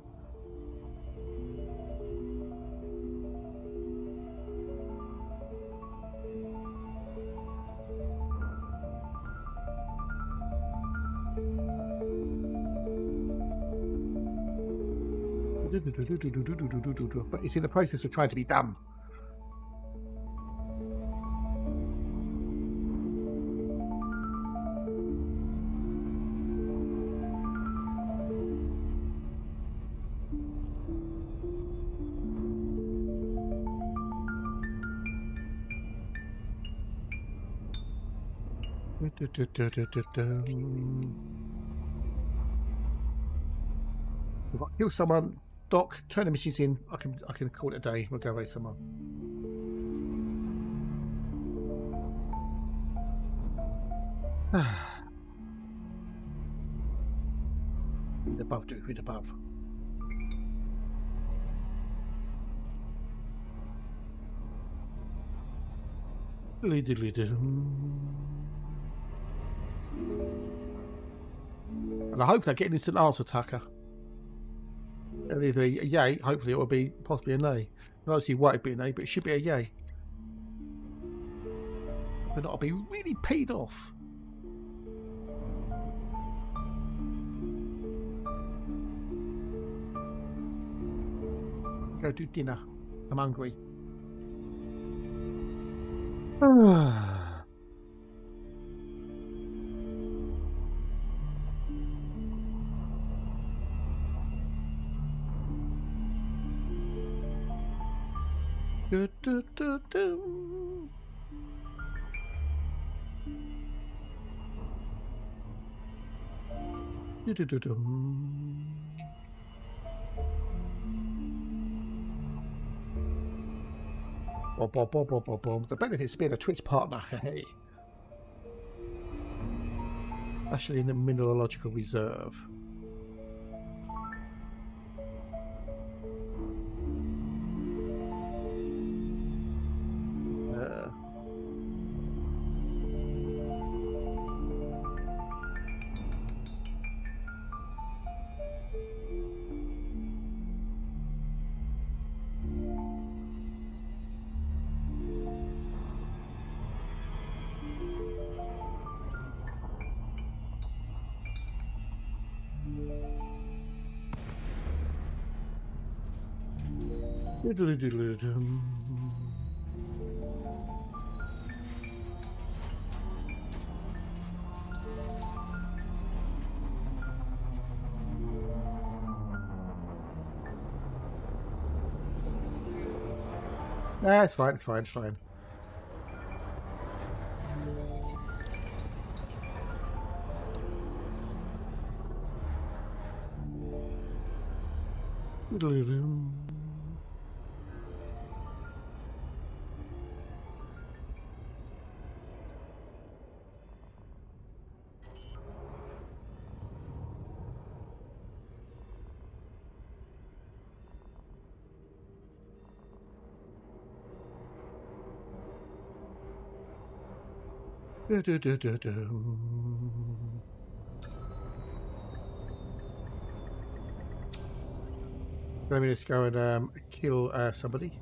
But it's in the process of trying to be done. If I kill someone, Doc, turn the machines in. I can call it a day. We'll go away someone. Read above, dude. Read above. Diddly diddly. And I hope they're getting instant answer, Tucker. Either a yay, hopefully it will be possibly a nay. I don't see why it'd be a nay, but it should be a yay. But not, I'll be really paid off. Go do dinner. I'm hungry. Do, do, do, do. Do, do, do, do. The benefits of being a Twitch partner, hey. Actually in the mineralogical reserve. Nah, it's fine, it's fine, it's fine. Let me just go and kill somebody.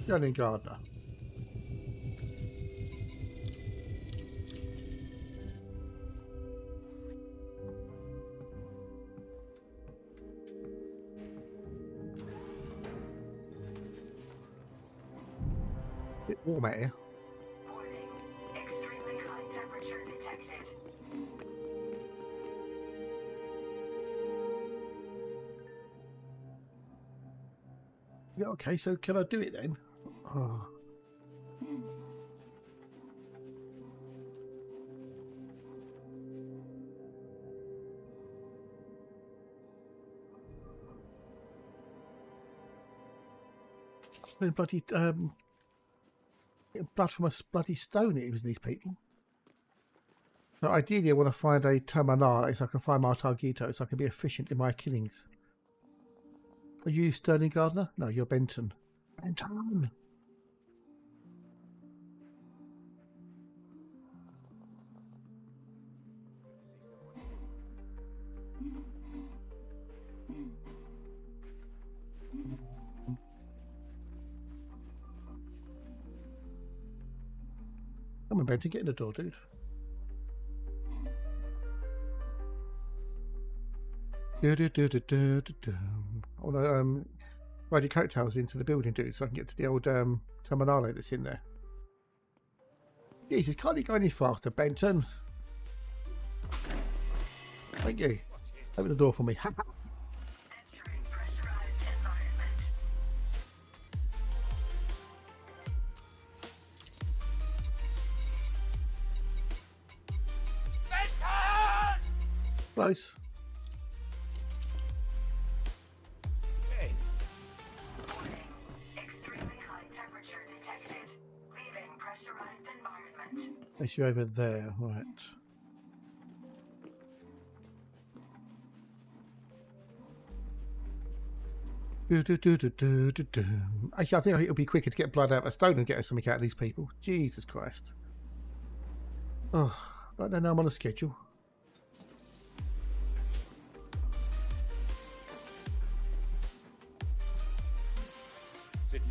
Gunning Gardner. warm out here. Warning. Extremely high temperature detected. Yeah, okay, so can I do it then? Oh. Bloody blood from a bloody stone it was these people. So ideally I want to find a terminal so I can find my targeto so I can be efficient in my killings. Are you Sterling Gardner? No, you're Benton. Benton! Come on, Benton, get in the door, dude. I want to ride your coattails into the building, dude, so I can get to the old terminale that's in there. Jesus, can't you go any faster, Benton? Thank you. Open the door for me. Entering pressurized environment. Close. Extremely high temperature detected. Leaving pressurized environment. Place you over there, right. Actually, I think it'll be quicker to get blood out of a stone and get something out of these people. Jesus Christ. Oh, right now I'm on a schedule.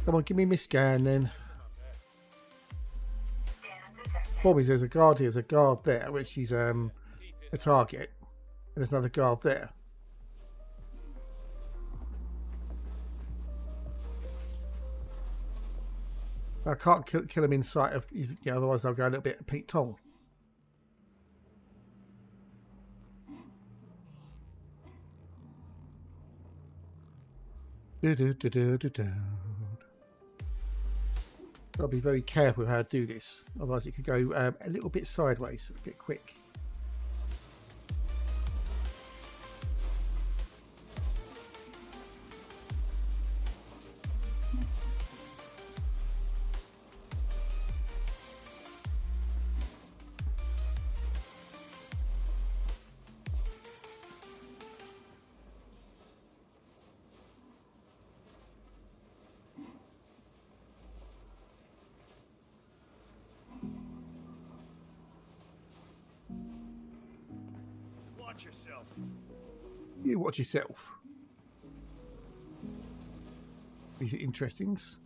Come on, give me my scan then. Problem is, there's a guard here. There's a guard there, which is a target, and there's another guard there. I can't kill him in sight of, you know, otherwise I'll go a little bit Pete Tong. I'll be very careful how to do this, otherwise it could go a little bit sideways, a bit quick. Watch yourself. You watch yourself. These are interestings.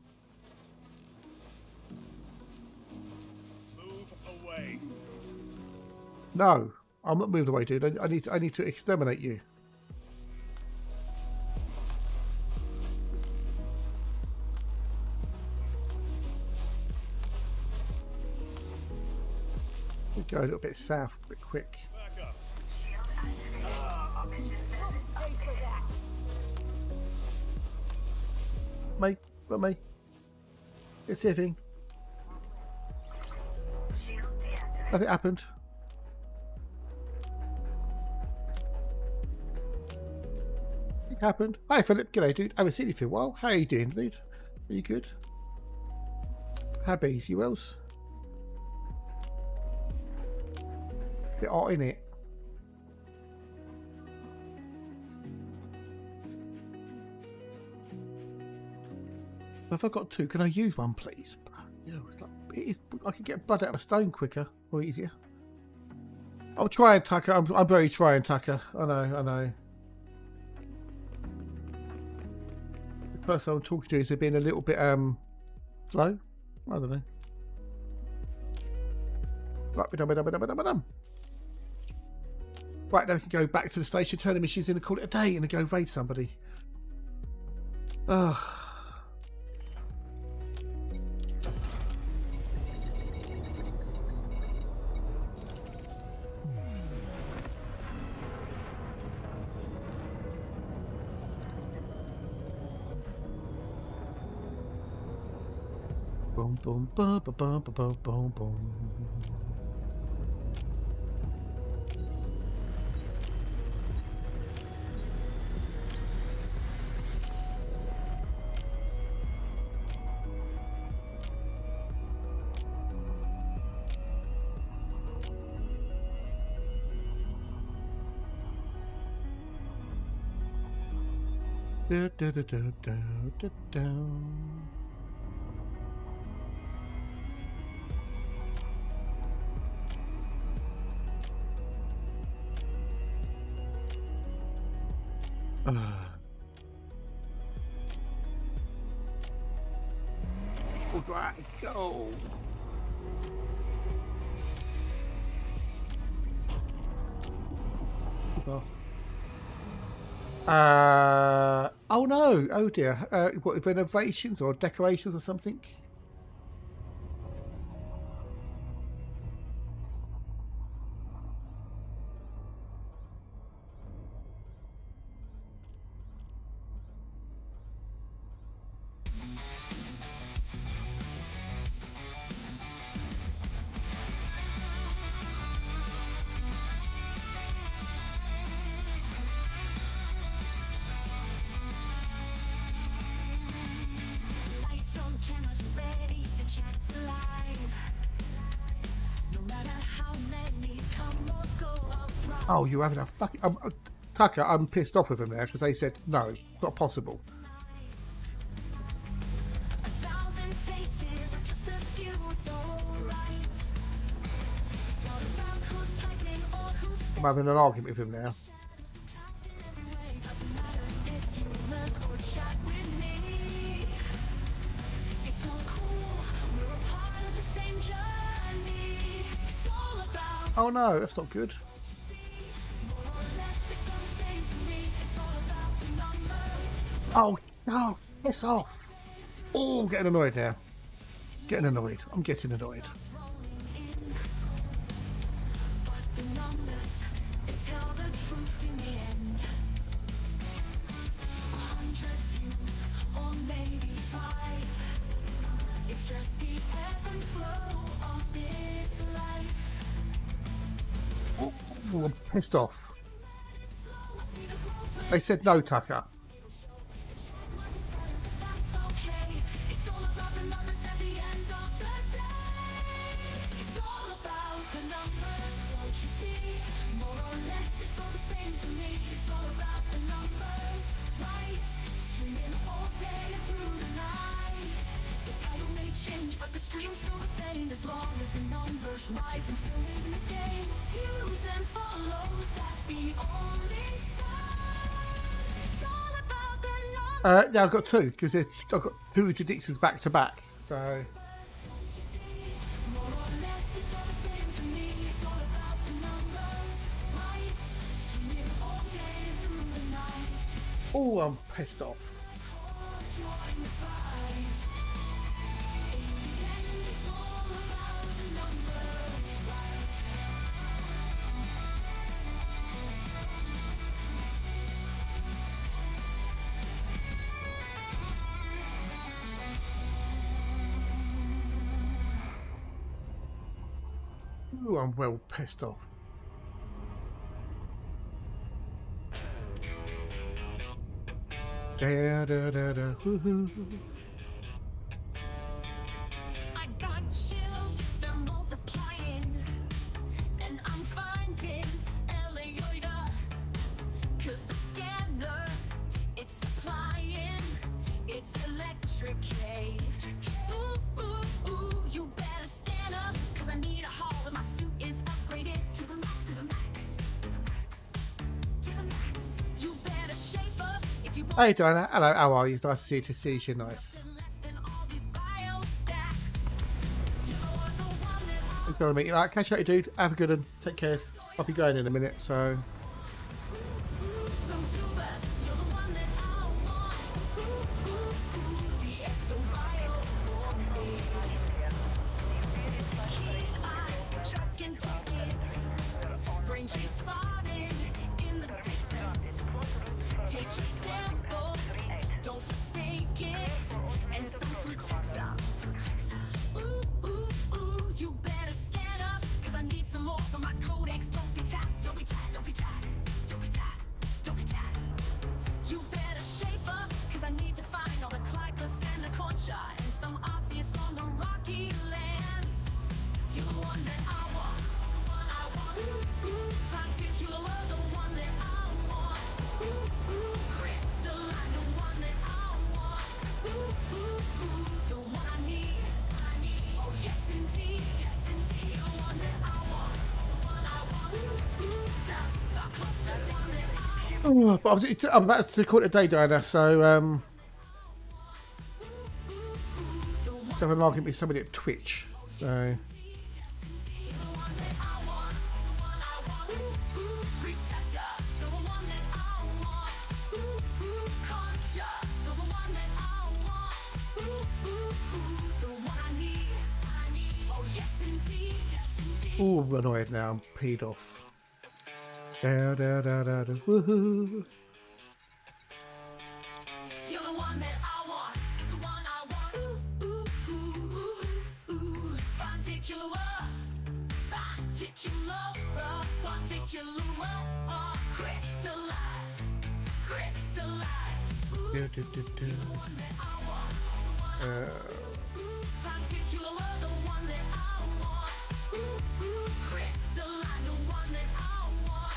Move away. No, I'm not moving away, dude. I need to exterminate you. We'll go a little bit south, a bit quick. Back up. Mate, but me. It's everything. Nothing happened. It happened. Hi Philip, g'day dude. I haven't seen you for a while. How are you doing, dude? Are you good? How bees, you wells? Bit hot in it. If I've got two, can I use one, please? You know, I can get blood out of a stone quicker or easier. I'm trying, Tucker. I'm very trying, Tucker. I know. The person I'm talking to is being a little bit slow. I don't know. Right, now we can go back to the station, turn the machines in and call it a day and then go raid somebody. Boom, boom, boom, boom, boom, boom, boom, boom. Da, da, da, da, da, da, da. Right, go. Oh no! Oh dear! What, renovations or decorations or something? Lights on, cameras ready, the chat's alive. No matter how many come or go around. Oh, you're having a fucking... Tucker, I'm pissed off with them now because they said, no, not possible. 1,000 faces or just a few, it's alright. Not about who's typing or who's I'm having an argument with him now. acting every way. Doesn't matter if you lurk or chat with me. It's all cool, we're a part of the same journey. It's all about Oh no, that's not good. more or less, it's all the same to me. It's all about the numbers. Oh, no, piss off. Oh, I'm getting annoyed now. Getting annoyed. I'm getting annoyed. But the numbers, they tell the truth in the end. 100 views, or maybe 5. It's just the ebb and flow of this life. Oh, I'm pissed off. See the growth, They said no, Tucker. that's okay. It's all about the numbers at the end of the day. It's all about the numbers, don't you see? More or less, it's all the same to me. It's all about the numbers, right? Streaming all day and through the night. The title may change, but the stream's still the same as long as the numbers rise and fill in the game. Views and follows, that's the only sign. It's all about the numbers. Yeah, I've got two because I've got two interdictions back to back. So, More or less, it's all the same to me. It's all about the numbers, right? Streaming all day and through the night. oh, I'm pissed off. Join the fight. In the end, it's all about the numbers, right? Ooh, I'm well pissed off. Da, da, da, da, hoo, hoo, hoo. I got chills, they're multiplying, and I'm finding Elioida, 'cause the scanner, it's supplying, it's electricate. Ooh, ooh, ooh, you better stand up, 'cause I need a haul, and my suit is upgraded to the max, to the max, to the max, to the max. You better shape up if you want Hey, Diana. Hello, how are you? It's nice to see you. To see you, nice. less than all these bio stacks. You're the one that I'm gonna meet you. Right, catch you later, dude. Have a good one. Take care. I'll be going in a minute, so. some tubers, you're the one that I want. The exo bio for me. I track and take it. Brain tree spotted in the distance. Take your samples, don't forsake it. And some fruit text out. Oh, but I'm about to call it a day, Diana, so let's have an argument with somebody at Twitch. So ooh, I'm annoyed now. I'm peed off. Da, da, da, da, da, woohoo. You're the one that I want, the one I want. Ooh, ooh, ooh, ooh, ooh. Particular, crystalline, crystalline. Do, do, do, do. Particular, the one that I want. Crystalline, the one that I want.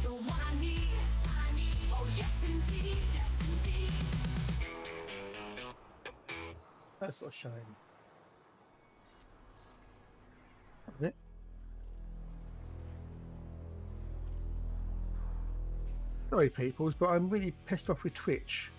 The one I need, oh yes indeed, yes indeed. That's not shine. Is it? Sorry, peoples, but I'm really pissed off with Twitch.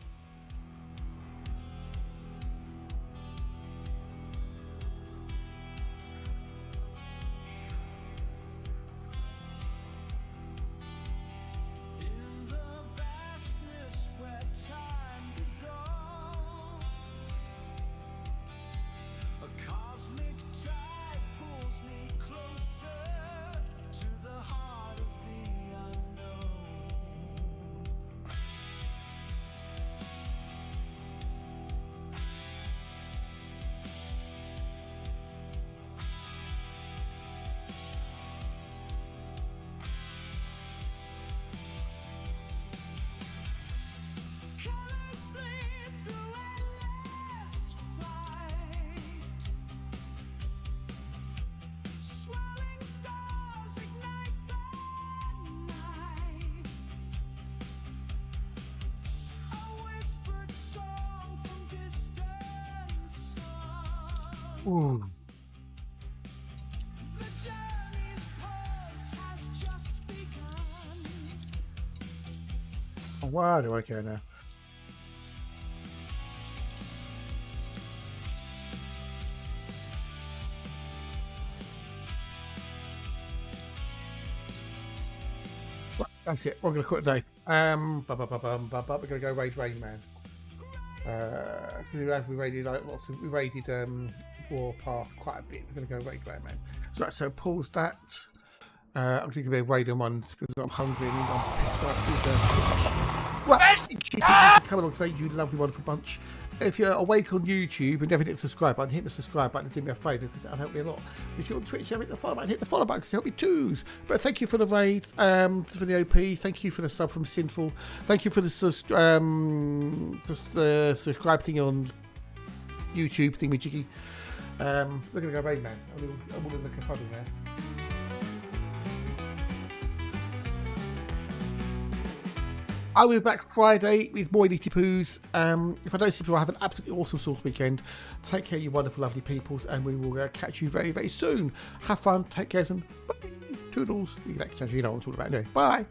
Ooh. Oh, where do I go now? Right, that's it. We're going to call it a day. We're going to go raid Rain Man. We raided we raided Warpath quite a bit. We're going to go raid Rain Man. So pause that. I'm going to give it a raiding one because I'm hungry and I'm pissed off with Twitch. Well, thank you for coming on today, you lovely, wonderful bunch. If you're awake on YouTube and never hit the subscribe button, hit the subscribe button and do me a favour because that'll help me a lot. If you're on Twitch, hit the follow button, hit the follow button because it'll help me too. But thank you for the raid, for the OP. Thank you for the sub from Sinful. Thank you for the subscribe thing on YouTube, thingy-jiggy. We're going to go raid, man. I'm all looking funny, man. I'll be back Friday with more Nitty Poos. If I don't see people, have an absolutely awesome Sauce weekend. Take care, you wonderful, lovely peoples, and we will catch you very, very soon. Have fun, take care, and bye. Toodles. You know what I'm talking about anyway. Bye.